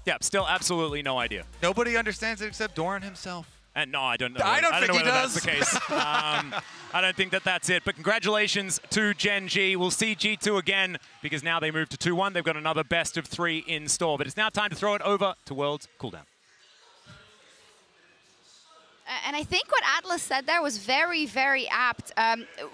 Yeah, still absolutely no idea. Nobody understands it except Doran himself. And no, I don't know. I don't think know he whether does. that's the case. I don't think that that's it. But congratulations to Gen G. We'll see G2 again because now they move to 2-1. They've got another best of 3 in store. But it's now time to throw it over to Worlds Cooldown. And I think what Atlas said there was very, very apt.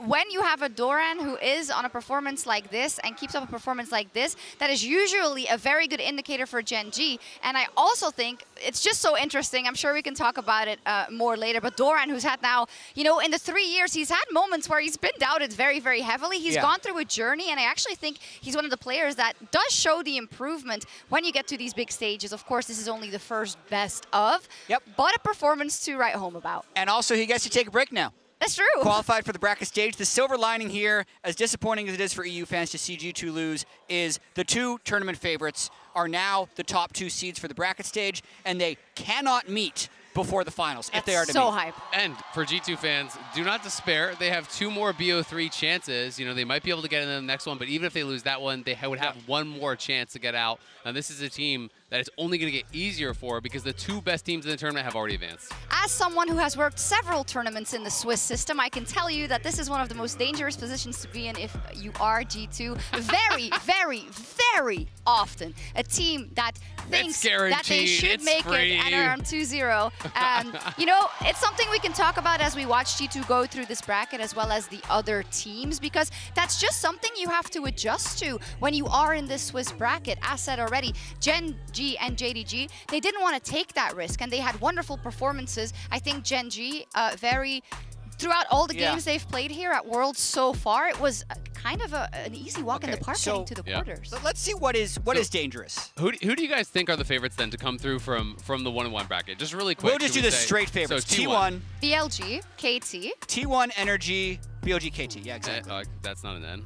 When you have a Doran who is on a performance like this and keeps up a performance like this, that is usually a very good indicator for Gen G. And I also think it's just so interesting. I'm sure we can talk about it more later. But Doran, who's had now, you know, in the 3 years, he's had moments where he's been doubted very, very heavily. He's gone through a journey, and I actually think he's one of the players that does show the improvement when you get to these big stages. Of course, this is only the first best of, but a performance to write home about. And also, he gets to take a break now. That's true. Qualified for the bracket stage. The silver lining here, as disappointing as it is for EU fans to see G2 lose, is the 2 tournament favorites are now the top 2 seeds for the bracket stage, and they cannot meet before the finals if they are to meet. Hype. And for G2 fans, do not despair. They have 2 more BO3 chances. You know, they might be able to get in the next one, but even if they lose that one, they would have 1 more chance to get out. And this is a team that it's only going to get easier for because the 2 best teams in the tournament have already advanced. As someone who has worked several tournaments in the Swiss system, I can tell you that this is one of the most dangerous positions to be in if you are G2. Very, very, very often a team that thinks that they should make it and are on 2-0. You know, it's something we can talk about as we watch G2 go through this bracket as well as the other teams, because that's just something you have to adjust to when you are in this Swiss bracket. As said already, Gen G and JDG, they didn't want to take that risk, and they had wonderful performances. I think Gen G, throughout all the games they've played here at Worlds so far, it was kind of an easy walk in the park getting to the quarters. So let's see what is dangerous. Who do you guys think are the favorites then to come through from the 1-1 bracket? Just really quick. We'll just do the straight favorites. So T1. BLG, KT. T1, Energy, BLG, KT. Yeah, exactly. That's not an N.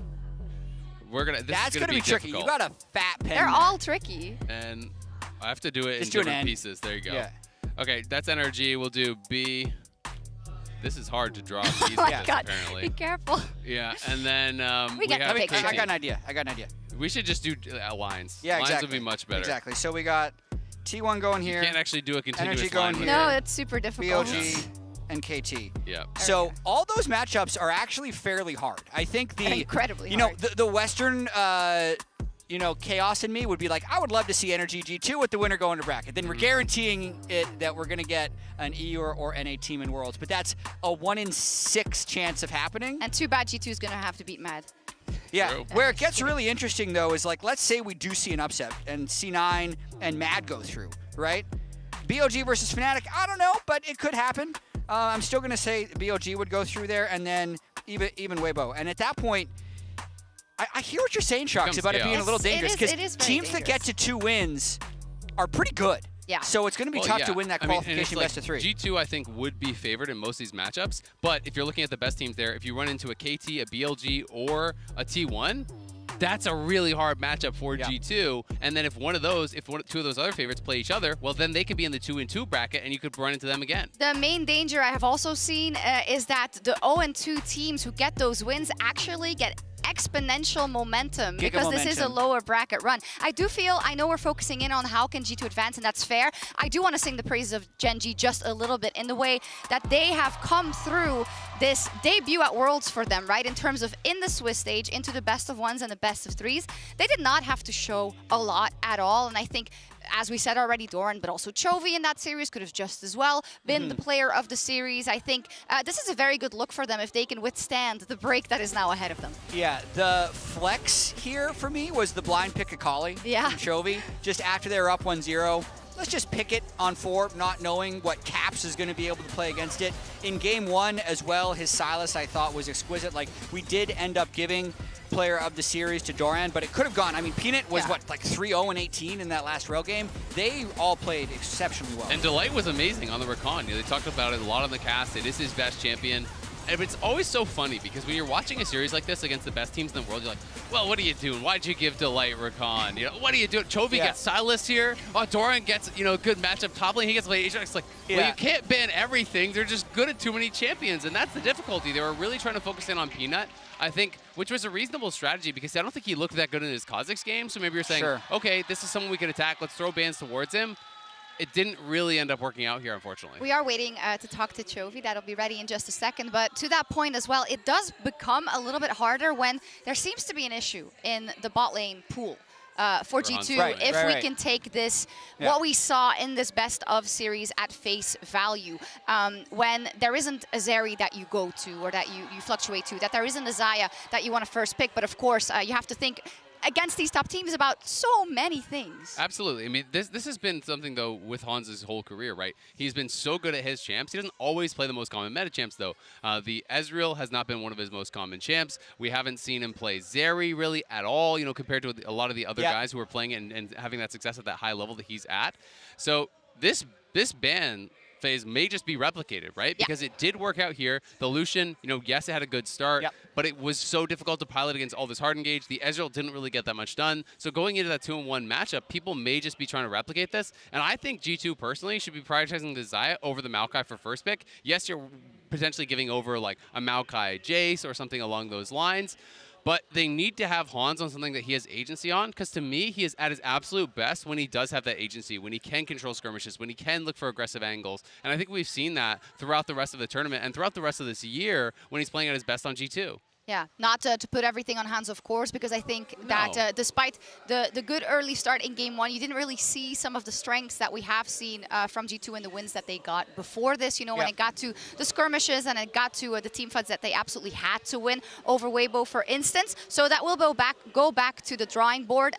That's going to be tricky. You got a fat pen. They're all tricky. And I have to do it Just in do different pieces. There you go. Yeah. Okay, that's Energy. We'll do B. This is hard to draw. Oh my God. Apparently. Be careful. Yeah, and then we have I KT. got an idea. We should just do lines. Yeah, lines exactly. would be much better. Exactly. So we got T1 going here. You can't actually do a continuous Energy going line. here. No, it's super difficult. BLG and KT. Yeah. So all those matchups are actually fairly hard. I think the incredibly hard. The Western you know, chaos in me would be like, I would love to see Energy G2 with the winner going to bracket. Then we're guaranteeing it that we're going to get an E or NA team in Worlds. But that's a 1 in 6 chance of happening. And too bad G2 is going to have to beat Mad. Yeah, where it gets really interesting, though, is like, let's say we do see an upset and C9 and Mad go through, right? BOG versus Fnatic, I don't know, but it could happen. I'm still going to say BOG would go through there, and then even Weibo. And at that point, I hear what you're saying, Sharks, about it being a little dangerous, because teams that get to 2 wins are pretty good. Yeah. So it's going to be tough to win that qualification best of 3. G2, I think, would be favored in most of these matchups. But if you're looking at the best teams there, if you run into a KT, a BLG, or a T1, that's a really hard matchup for G2. And then if two of those other favorites play each other, well, then they could be in the 2-2 bracket, and you could run into them again. The main danger I have also seen is that the 0-2 teams who get those wins actually get exponential momentum because this is a lower bracket run. I do feel, I know we're focusing in on how can G2 advance, and that's fair. I do want to sing the praises of Gen G just a little bit in the way that they have come through this debut at Worlds for them, right? In terms of in the Swiss stage, into the best of 1s and the best of 3s. They did not have to show a lot at all, and I think, as we said already, Doran, but also Chovy in that series could have just as well been the player of the series. I think this is a very good look for them if they can withstand the break that is now ahead of them. Yeah, the flex here for me was the blind pick Akali from Chovy. Just after they were up 1-0, let's just pick it on 4, not knowing what Caps is going to be able to play against it. In game 1 as well, his Silas I thought was exquisite. Like, we did end up giving player of the series to Doran, but it could have gone. I mean, Peanut was what, like 3-0-18 in that last rail game. They all played exceptionally well. And Delight was amazing on the Rakan. You know, they talked about it a lot on the cast. It is his best champion. And it's always so funny because when you're watching a series like this against the best teams in the world, you're like, well, what are you doing? Why'd you give Delight Rakan? You know, what are you doing? Chovy gets Silas here. Oh, Doran gets, you know, a good matchup top lane. He gets played. It's like, well, you can't ban everything. They're just good at too many champions, and that's the difficulty. They were really trying to focus in on Peanut, I think, which was a reasonable strategy because I don't think he looked that good in his Kazakhs game. So maybe you're saying, okay, this is someone we can attack. Let's throw bans towards him. It didn't really end up working out here, unfortunately. We are waiting to talk to Chovy. That'll be ready in just a second. But to that point as well, it does become a little bit harder when there seems to be an issue in the bot lane pool. For G2, if we can take this, what we saw in this best of series at face value, when there isn't a Zeri that you go to or that you fluctuate to, that there isn't a Xayah that you want to first pick, but of course you have to think against these top teams about so many things. Absolutely. I mean, this has been something, though, with Hans' whole career, right? He's been so good at his champs. He doesn't always play the most common meta champs, though. The Ezreal has not been one of his most common champs. We haven't seen him play Zeri, really, at all, you know, compared to a lot of the other guys who are playing it and having that success at that high level that he's at. So this ban phase may just be replicated, right? Because it did work out here. The Lucian, you know, yes, it had a good start, but it was so difficult to pilot against all this hard engage. The Ezreal didn't really get that much done. So going into that 2-1 matchup, people may just be trying to replicate this. And I think G2 personally should be prioritizing the Xayah over the Maokai for first pick. Yes, you're potentially giving over like a Maokai Jace or something along those lines. But they need to have Hans on something that he has agency on, because to me, he is at his absolute best when he does have that agency, when he can control skirmishes, when he can look for aggressive angles. And I think we've seen that throughout the rest of the tournament and throughout the rest of this year when he's playing at his best on G2. Yeah, not to put everything on Hans, of course, because I think that despite the good early start in Game 1, you didn't really see some of the strengths that we have seen from G2 in the wins that they got before this. You know, when it got to the skirmishes and it got to the team fights that they absolutely had to win over Weibo, for instance. So that will go back to the drawing board.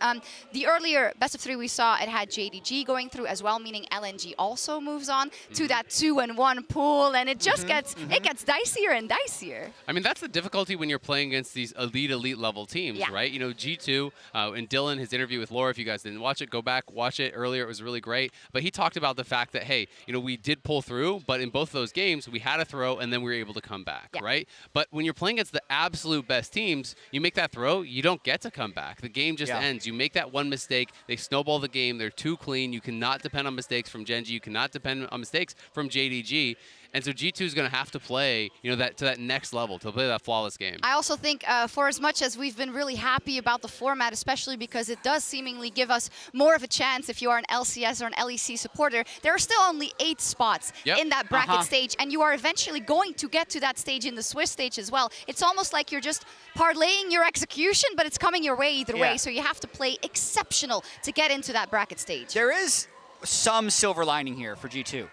The earlier best of 3 we saw, it had JDG going through as well, meaning LNG also moves on to that 2-1 pool, and it just gets dicier and dicier. I mean, that's the difficulty when you're playing against these elite level teams, right? You know, G2 and Dylan, his interview with Laura, if you guys didn't watch it, go back, watch it earlier. It was really great. But he talked about the fact that, hey, you know, we did pull through, but in both of those games, we had a throw and then we were able to come back, right? But when you're playing against the absolute best teams, you make that throw, you don't get to come back. The game just ends. You make that one mistake, they snowball the game, they're too clean. You cannot depend on mistakes from Gen G. You cannot depend on mistakes from JDG. And so G2 is going to have to play, that to that next level, to play that flawless game. I also think for as much as we've been really happy about the format, especially because it does seemingly give us more of a chance if you are an LCS or an LEC supporter, there are still only 8 spots in that bracket stage, and you are eventually going to get to that stage in the Swiss stage as well. It's almost like you're just parlaying your execution, but it's coming your way either way, so you have to play exceptional to get into that bracket stage. There is some silver lining here for G2.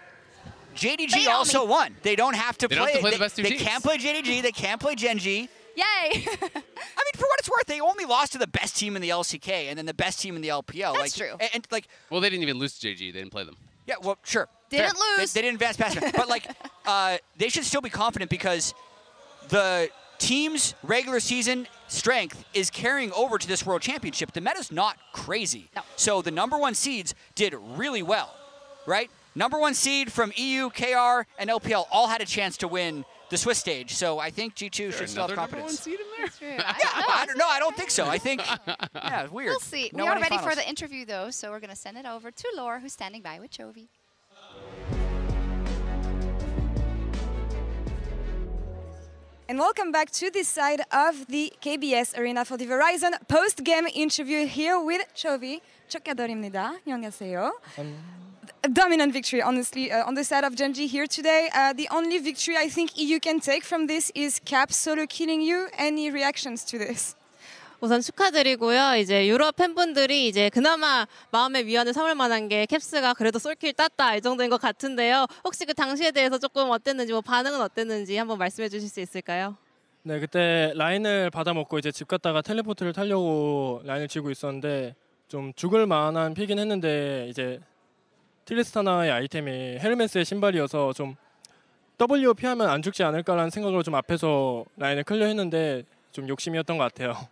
JDG also won. They don't have to play. The best two teams. They can't play JDG. They can't play Gen.G. Yay! I mean, for what it's worth, they only lost to the best team in the LCK and then the best team in the LPL. That's true. And well, they didn't even lose to JG. They didn't play them. Yeah, well, sure. Didn't lose. They didn't advance past it. But they should still be confident because the team's regular season strength is carrying over to this World Championship. The meta's not crazy. No. So the #1 seeds did really well, right? #1 seed from EU, KR, and LPL all had a chance to win the Swiss stage. So I think G2 should still have confidence. #1 seed in there? That's true. I don't think so. I think, yeah, weird. We'll see. We are ready for the interview, though, so we're going to send it over to Laura, who's standing by with Chovy. And welcome back to this side of the KBS Arena for the Verizon post-game interview here with Chovy. 축하드립니다. 안녕하세요. Dominant victory, honestly, on the side of Gen.G here today. The only victory I think EU can take from this is Cap solo killing you. Any reactions to this? 우선 축하드리고요. 이제 유럽 팬분들이 이제 그나마 마음의 위안을 삼을 만한 게 캡스가 그래도 솔킬 땄다 이 정도인 것 같은데요. 혹시 그 당시에 대해서 조금 어땠는지, 반응은 어땠는지 한번 말씀해 주실 수 있을까요? 네, 그때 라인을 받아먹고 이제 집 갔다가 텔레포트를 타려고 라인을 쥐고 있었는데 좀 죽을 만한 픽이긴 했는데 이제 트리스타나의 아이템이 헬멧의 신발이어서 좀 W 피하면 안 죽지 않을까라는 생각으로 좀 앞에서 라인을 클리어 했는데 좀 욕심이었던 것 같아요.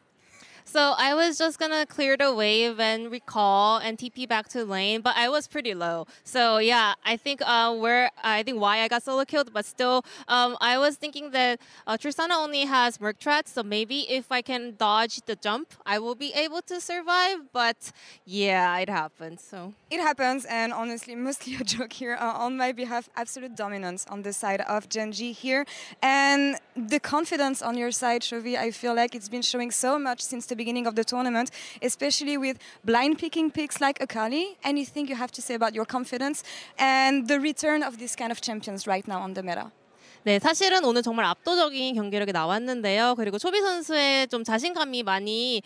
So I was just gonna clear the wave and recall and TP back to lane, but I was pretty low. So yeah, I think why I got solo killed, but still, I was thinking that Tristana only has Merc Threat, so maybe if I can dodge the jump, I will be able to survive. But yeah, it happened. So it happens, and honestly, mostly a joke here on my behalf. Absolute dominance on the side of Gen.G here, and the confidence on your side, Chovy. I feel like it's been showing so much since the beginning of the tournament, especially with blind picking picks like Akali. Anything you have to say about your confidence and the return of this kind of champions right now on the meta? 네, 사실은 오늘 정말 압도적인 경기력이 나왔는데요. 그리고 초비 선수의 좀 자신감이 많이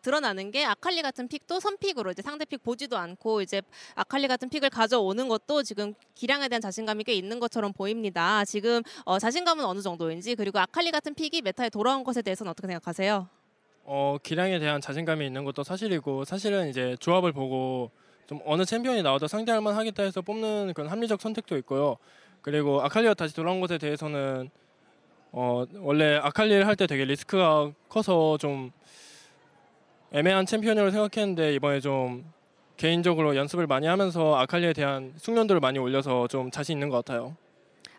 드러나는 게 아칼리 같은 픽도 선픽으로 이제 상대 픽 보지도 않고 이제 아칼리 같은 픽을 가져오는 것도 지금 기량에 대한 자신감이 꽤 있는 것처럼 보입니다. 지금 자신감은 어느 정도인지, 그리고 아칼리 같은 픽이 메타에 돌아온 것에 대해서는 어떻게 생각하세요? 기량에 대한 자신감이 있는 것도 사실이고, 사실은 이제 조합을 보고 좀 어느 챔피언이 나와도 상대할 만하겠다 해서 뽑는 그런 합리적 선택도 있고요. 그리고 아칼리가 다시 돌아온 것에 대해서는 원래 아칼리를 할 때 되게 리스크가 커서 좀 애매한 챔피언이라고 생각했는데 이번에 좀 개인적으로 연습을 많이 하면서 아칼리에 대한 숙련도를 많이 올려서 좀 자신 있는 것 같아요.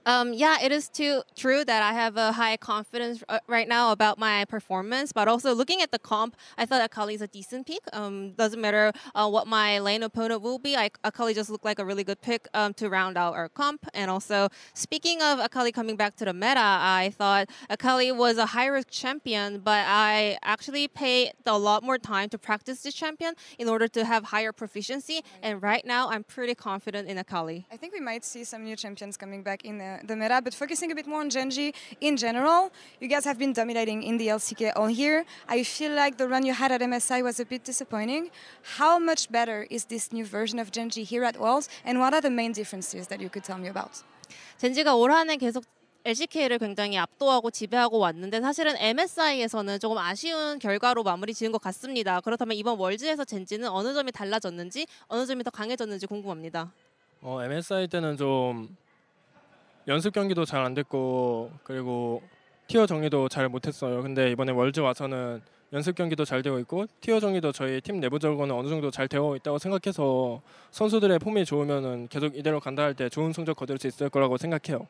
Yeah, it is true that I have a high confidence right now about my performance, but also looking at the comp, I thought Akali is a decent pick. Doesn't matter what my lane opponent will be, Akali just looked like a really good pick to round out our comp. And also, speaking of Akali coming back to the meta, I thought Akali was a high-risk champion, but I actually paid a lot more time to practice this champion in order to have higher proficiency. And right now, I'm pretty confident in Akali. I think we might see some new champions coming back in the meta, but focusing a bit more on Gen.G in general, you guys have been dominating in the LCK all year. I feel like the run you had at MSI was a bit disappointing. How much better is this new version of Gen.G here at Worlds, and what are the main differences that you could tell me about? 젠지가 올 한해 계속 LCK를 굉장히 압도하고 지배하고 왔는데 사실은 MSI에서는 조금 아쉬운 결과로 마무리 지은 것 같습니다. 그렇다면 이번 월즈에서 젠지는 어느 점이 달라졌는지, 어느 점이 더 강해졌는지 궁금합니다. MSI 때는 좀 연습 경기도 잘 안 됐고, 그리고 티어 정리도 잘 못했어요. 근데 이번에 월즈 와서는 연습 경기도 잘 되고 있고, 티어 정리도 저희 팀 내부적으로는 어느 정도 잘 되어 있다고 생각해서 선수들의 폼이 좋으면은 계속 이대로 간다 할 때 좋은 성적 거둘 수 있을 거라고 생각해요.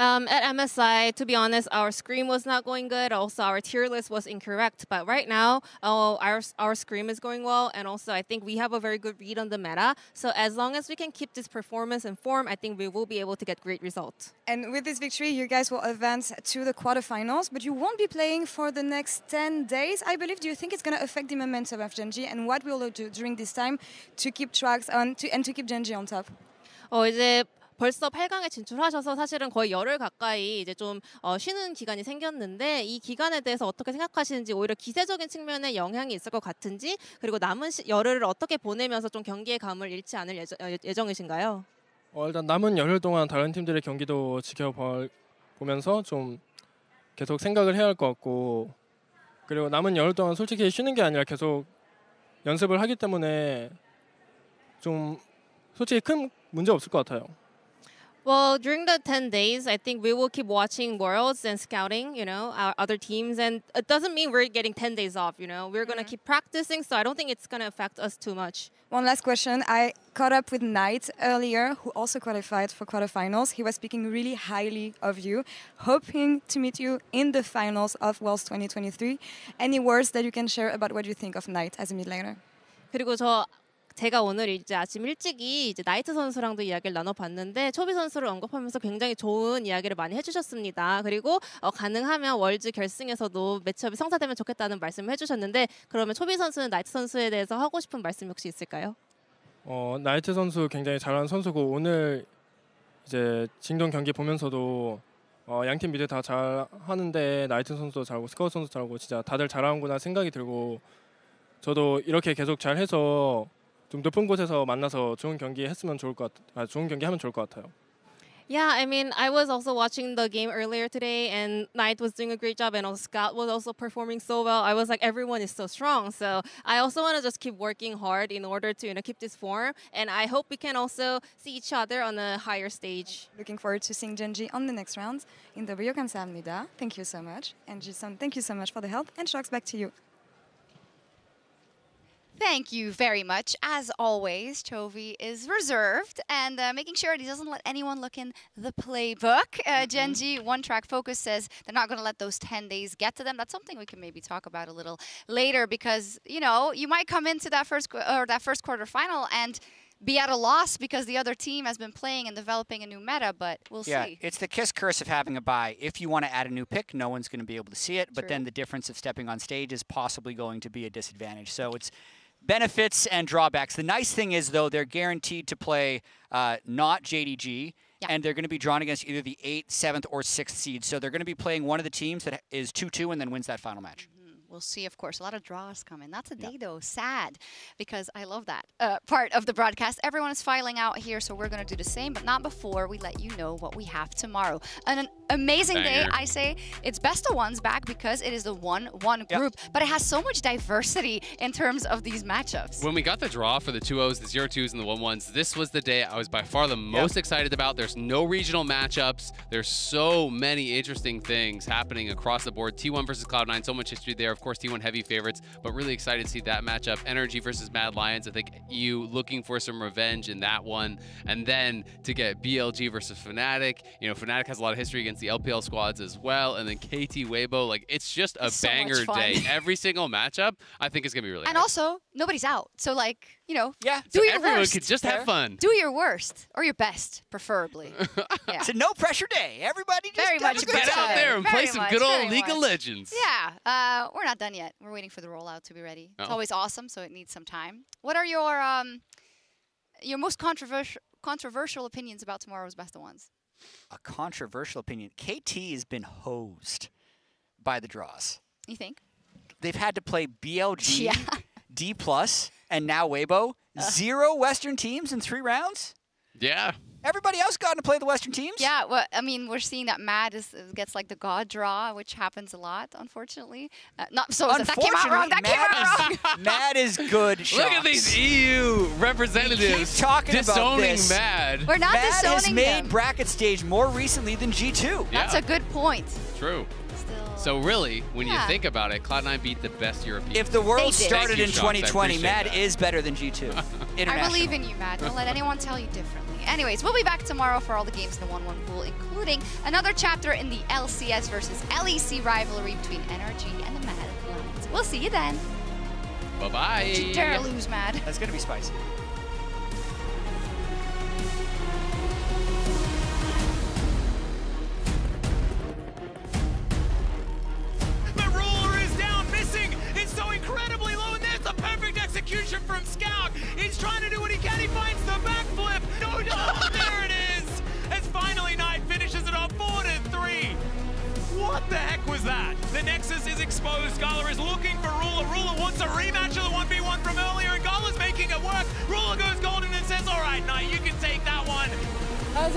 At MSI, to be honest, our scream was not going good. Also, our tier list was incorrect. But right now, our scream is going well. And also, I think we have a very good read on the meta. So as long as we can keep this performance and form, I think we will be able to get great results. And with this victory, you guys will advance to the quarterfinals, but you won't be playing for the next 10 days, I believe. Do you think it's going to affect the momentum of Gen.G? And what will you do during this time to keep tracks on and to keep Gen.G on top? 이제 벌써 8강에 진출하셔서 사실은 거의 열흘 가까이 이제 좀 쉬는 기간이 생겼는데 이 기간에 대해서 어떻게 생각하시는지 오히려 기세적인 측면에 영향이 있을 것 같은지 그리고 남은 열흘을 어떻게 보내면서 좀 경기의 감을 잃지 않을 예정이신가요? 일단 남은 열흘 동안 다른 팀들의 경기도 지켜보면서 좀 계속 생각을 해야 할 것 같고 그리고 남은 열흘 동안 솔직히 쉬는 게 아니라 계속 연습을 하기 때문에 좀 솔직히 큰 문제 없을 것 같아요. Well, during the 10 days, I think we will keep watching Worlds and scouting, our other teams. And it doesn't mean we're getting 10 days off, We're going to keep practicing, so I don't think it's going to affect us too much. One last question. I caught up with Knight earlier, who also qualified for quarterfinals. He was speaking really highly of you, hoping to meet you in the finals of Worlds 2023. Any words that you can share about what you think of Knight as a mid laner? 그리고 제가 오늘 이제 아침 일찍이 이제 나이트 선수랑도 이야기를 나눠봤는데 초비 선수를 언급하면서 굉장히 좋은 이야기를 많이 해주셨습니다. 그리고 가능하면 월즈 결승에서도 매치업이 성사되면 좋겠다는 말씀을 해주셨는데 그러면 초비 선수는 나이트 선수에 대해서 하고 싶은 말씀 혹시 있을까요? 나이트 선수 굉장히 잘하는 선수고 오늘 이제 징돈 경기 보면서도 양팀 미드 다 잘하는데 나이트 선수도 잘하고 스카우트 선수도 잘하고 진짜 다들 잘하는구나 생각이 들고 저도 이렇게 계속 잘해서 좀 높은 곳에서 만나서 좋은 경기 하면 좋을 것 같아요. Yeah, I mean, I was also watching the game earlier today, and Knight was doing a great job, and also Scott was also performing so well. I was like, everyone is so strong. So I also want to just keep working hard in order to keep this form, and I hope we can also see each other on a higher stage. Looking forward to seeing Gen.G on the next round in the Rio 감사합니다. Thank you so much. And Ji-sun, thank you so much for the help. And Shox, back to you. Thank you very much. As always, Chovy is reserved and making sure he doesn't let anyone look in the playbook. Gen.G, One Track Focus says they're not going to let those 10 days get to them. That's something we can maybe talk about a little later because, you might come into that first quarterfinal and be at a loss because the other team has been playing and developing a new meta, but we'll see. Yeah, it's the KISS curse of having a bye. If you want to add a new pick, no one's going to be able to see it, but then the difference of stepping on stage is possibly going to be a disadvantage. So it's benefits and drawbacks. The nice thing is, though, they're guaranteed to play not JDG, and they're going to be drawn against either the 8th, 7th, or 6th seed. So they're going to be playing one of the teams that is 2-2 and then wins that final match. We'll see, of course. A lot of draws coming. That's a day, though. Sad, because I love that part of the broadcast. Everyone is filing out here, so we're going to do the same, but not before we let you know what we have tomorrow. An amazing day, I say. It's best of ones back because it is the 1-1 group, but it has so much diversity in terms of these matchups. When we got the draw for the 2-0s, the 0-2s, and the 1-1s, this was the day I was by far the most excited about. There's no regional matchups. There's so many interesting things happening across the board. T1 versus Cloud9, so much history there. Of course, T1 heavy favorites, but really excited to see that matchup. Energy versus Mad Lions. I think EU looking for some revenge in that one. And then to get BLG versus Fnatic. Fnatic has a lot of history against the LPL squads as well. And then KT Weibo. Like, it's just a banger day. Every single matchup, I think, is going to be really And hard. also, nobody's out. So, do your everyone worst. could just have fun. Do your worst, or your best, preferably. It's a no-pressure day. Everybody just Very much get out there and play some good old League of Legends. Yeah, we're not done yet. We're waiting for the rollout to be ready. It's always awesome, so it needs some time. What are your most controversial opinions about tomorrow's best of ones? A controversial opinion. KT has been hosed by the draws. You think? They've had to play BLG, D+, and now Weibo. 0 Western teams in 3 rounds? Yeah. Everybody else got to play the Western teams? Yeah, well, I mean, we're seeing that Mad gets like the God draw, which happens a lot, unfortunately. That came out wrong. That came out wrong. Mad is good. Look at these EU representatives disowning Mad. We're not Mad disowning has made them. bracket stage more recently than G2. That's a good point. True. So really, when you think about it, Cloud9 beat the best European. If the world Thank started you, in Shox, I 2020, appreciate Mad that. is better than G2. I believe in you, Mad. Don't let anyone tell you differently. Anyways, we'll be back tomorrow for all the games in the 1-1 pool, including another chapter in the LCS versus LEC rivalry between NRG and the Mad Lions. We'll see you then. Bye-bye. Don't you dare lose, Mad. That's going to be spicy. The ruler is down, missing. It's so incredibly low, and there's the perfect execution from Scout. He's trying to do what he can. He finds the backflip. No, there it is. As finally Knight finishes it off 4-3. What the heck was that? The Nexus is exposed. Gala is looking for Ruler. Ruler wants a rematch of the 1v1 from earlier, and Gala's making it work. Ruler goes golden and says, all right, Knight, you can take that one. The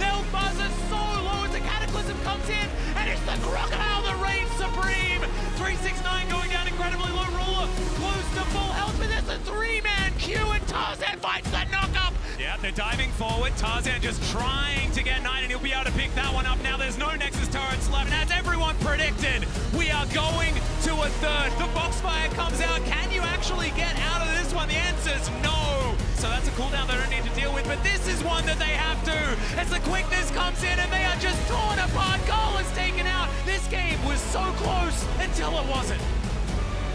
health bars are so low as the Cataclysm comes in, and it's the Crocodile that reigns supreme. 369 going down incredibly low. Ruler close to full health, but there's a 3-man queue, and Tarzan fights the knock-up. Yeah, they're diving forward. Tarzan just trying to get Knight, and he'll be able to pick that one up. Now there's no Nexus turrets left, and as everyone predicted, we are going to a third. The Boxfire comes out. Can you actually get out of this one? The answer's no. So that's a cooldown they don't need to deal with, but this is one that they have to. As the quickness comes in, and they are just torn apart. Goal is taken out. This game was so close until it wasn't.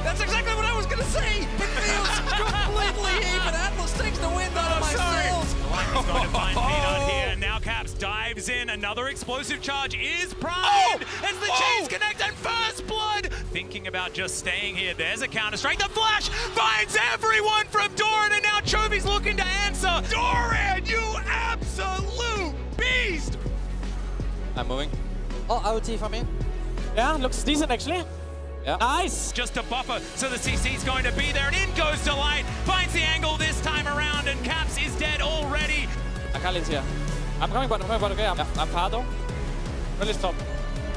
That's exactly what I was going to say. It feels completely even. Atlas takes the wind out of my sails. He's going to find Peanut here. Now Caps dives in. Another explosive charge is primed as the chains connect, and First Blood thinking about just staying here. There's a counter-strike. The flash finds everyone from Doran, and now Chovy's looking to answer. Doran, you absolute beast! I'm moving. Oh, OT from me. Yeah, looks decent actually. Yeah. Nice! Just a buffer, so the CC's going to be there, and in goes Delight. Finds the angle this time around, and Caps is dead already. Akali's here. I'm coming bottom, okay? I'm Pardo. Really stop.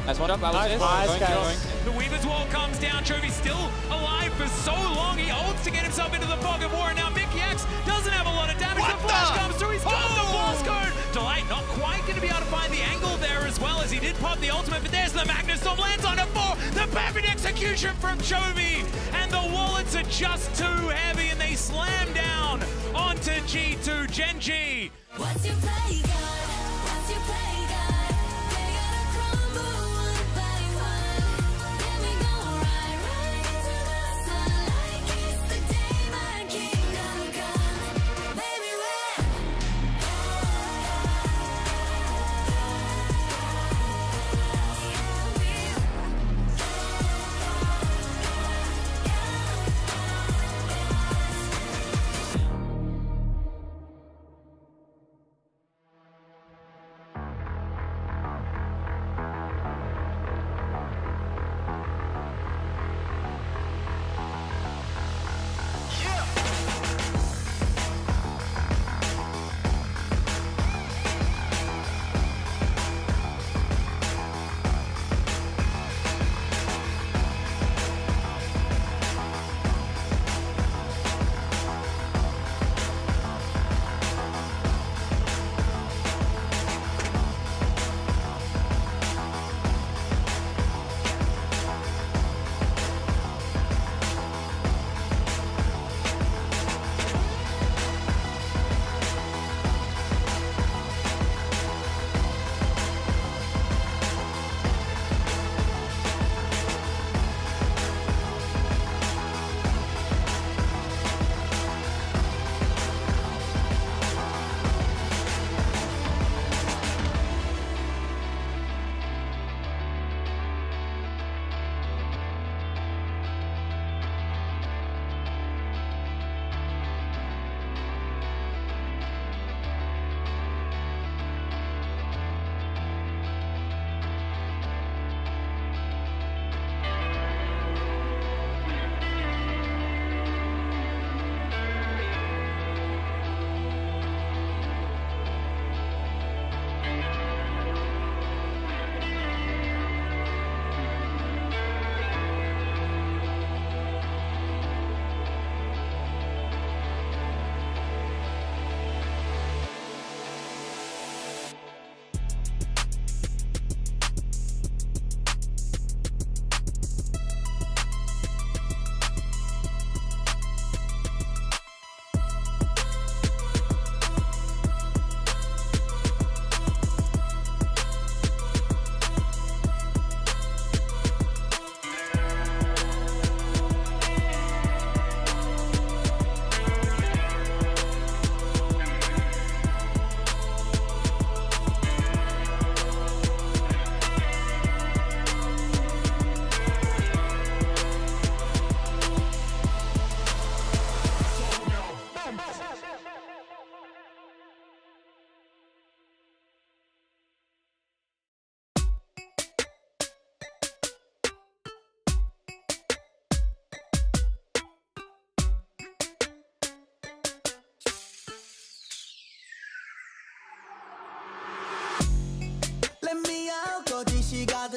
Nice one. Nice, going. The Weaver's Wall comes down. Chovy's still alive for so long. He ults to get himself into the fog of war, and now Mickey X doesn't have a lot of damage. The flash comes through. He's got the blast code. Delight not quite going to be able to find the angle there as well, as he did pop the ultimate, but there's the Magnus Storm, lands on a 4. The perfect execution from Chovy, and the wallets are just too heavy, and they slam down onto G2 Genji. What's your play, God? What's your play, God? They gotta crumble one by one. Then we go right into the sun, like it's the day my kingdom come. Baby,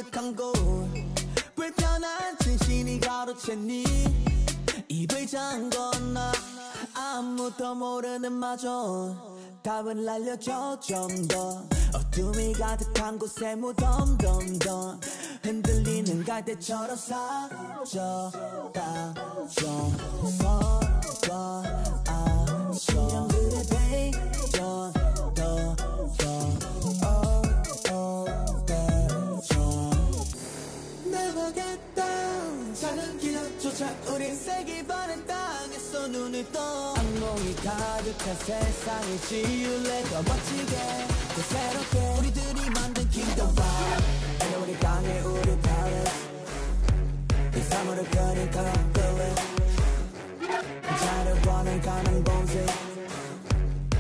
가득한 곳 불편한 진실이 가로챘니 입을 잠궜나 아무도 모르는 마저 답을 알려줘 좀 더 어둠이 가득한 곳에 무덤덤덤 흔들리는 갈대처럼 사라져 좀 서봐 심장들의 배전 Never get down 작은 기적조차 우린 세기 바른 땅에서 눈을 떠 악몽이 가득한 세상을 지울래 더 멋지게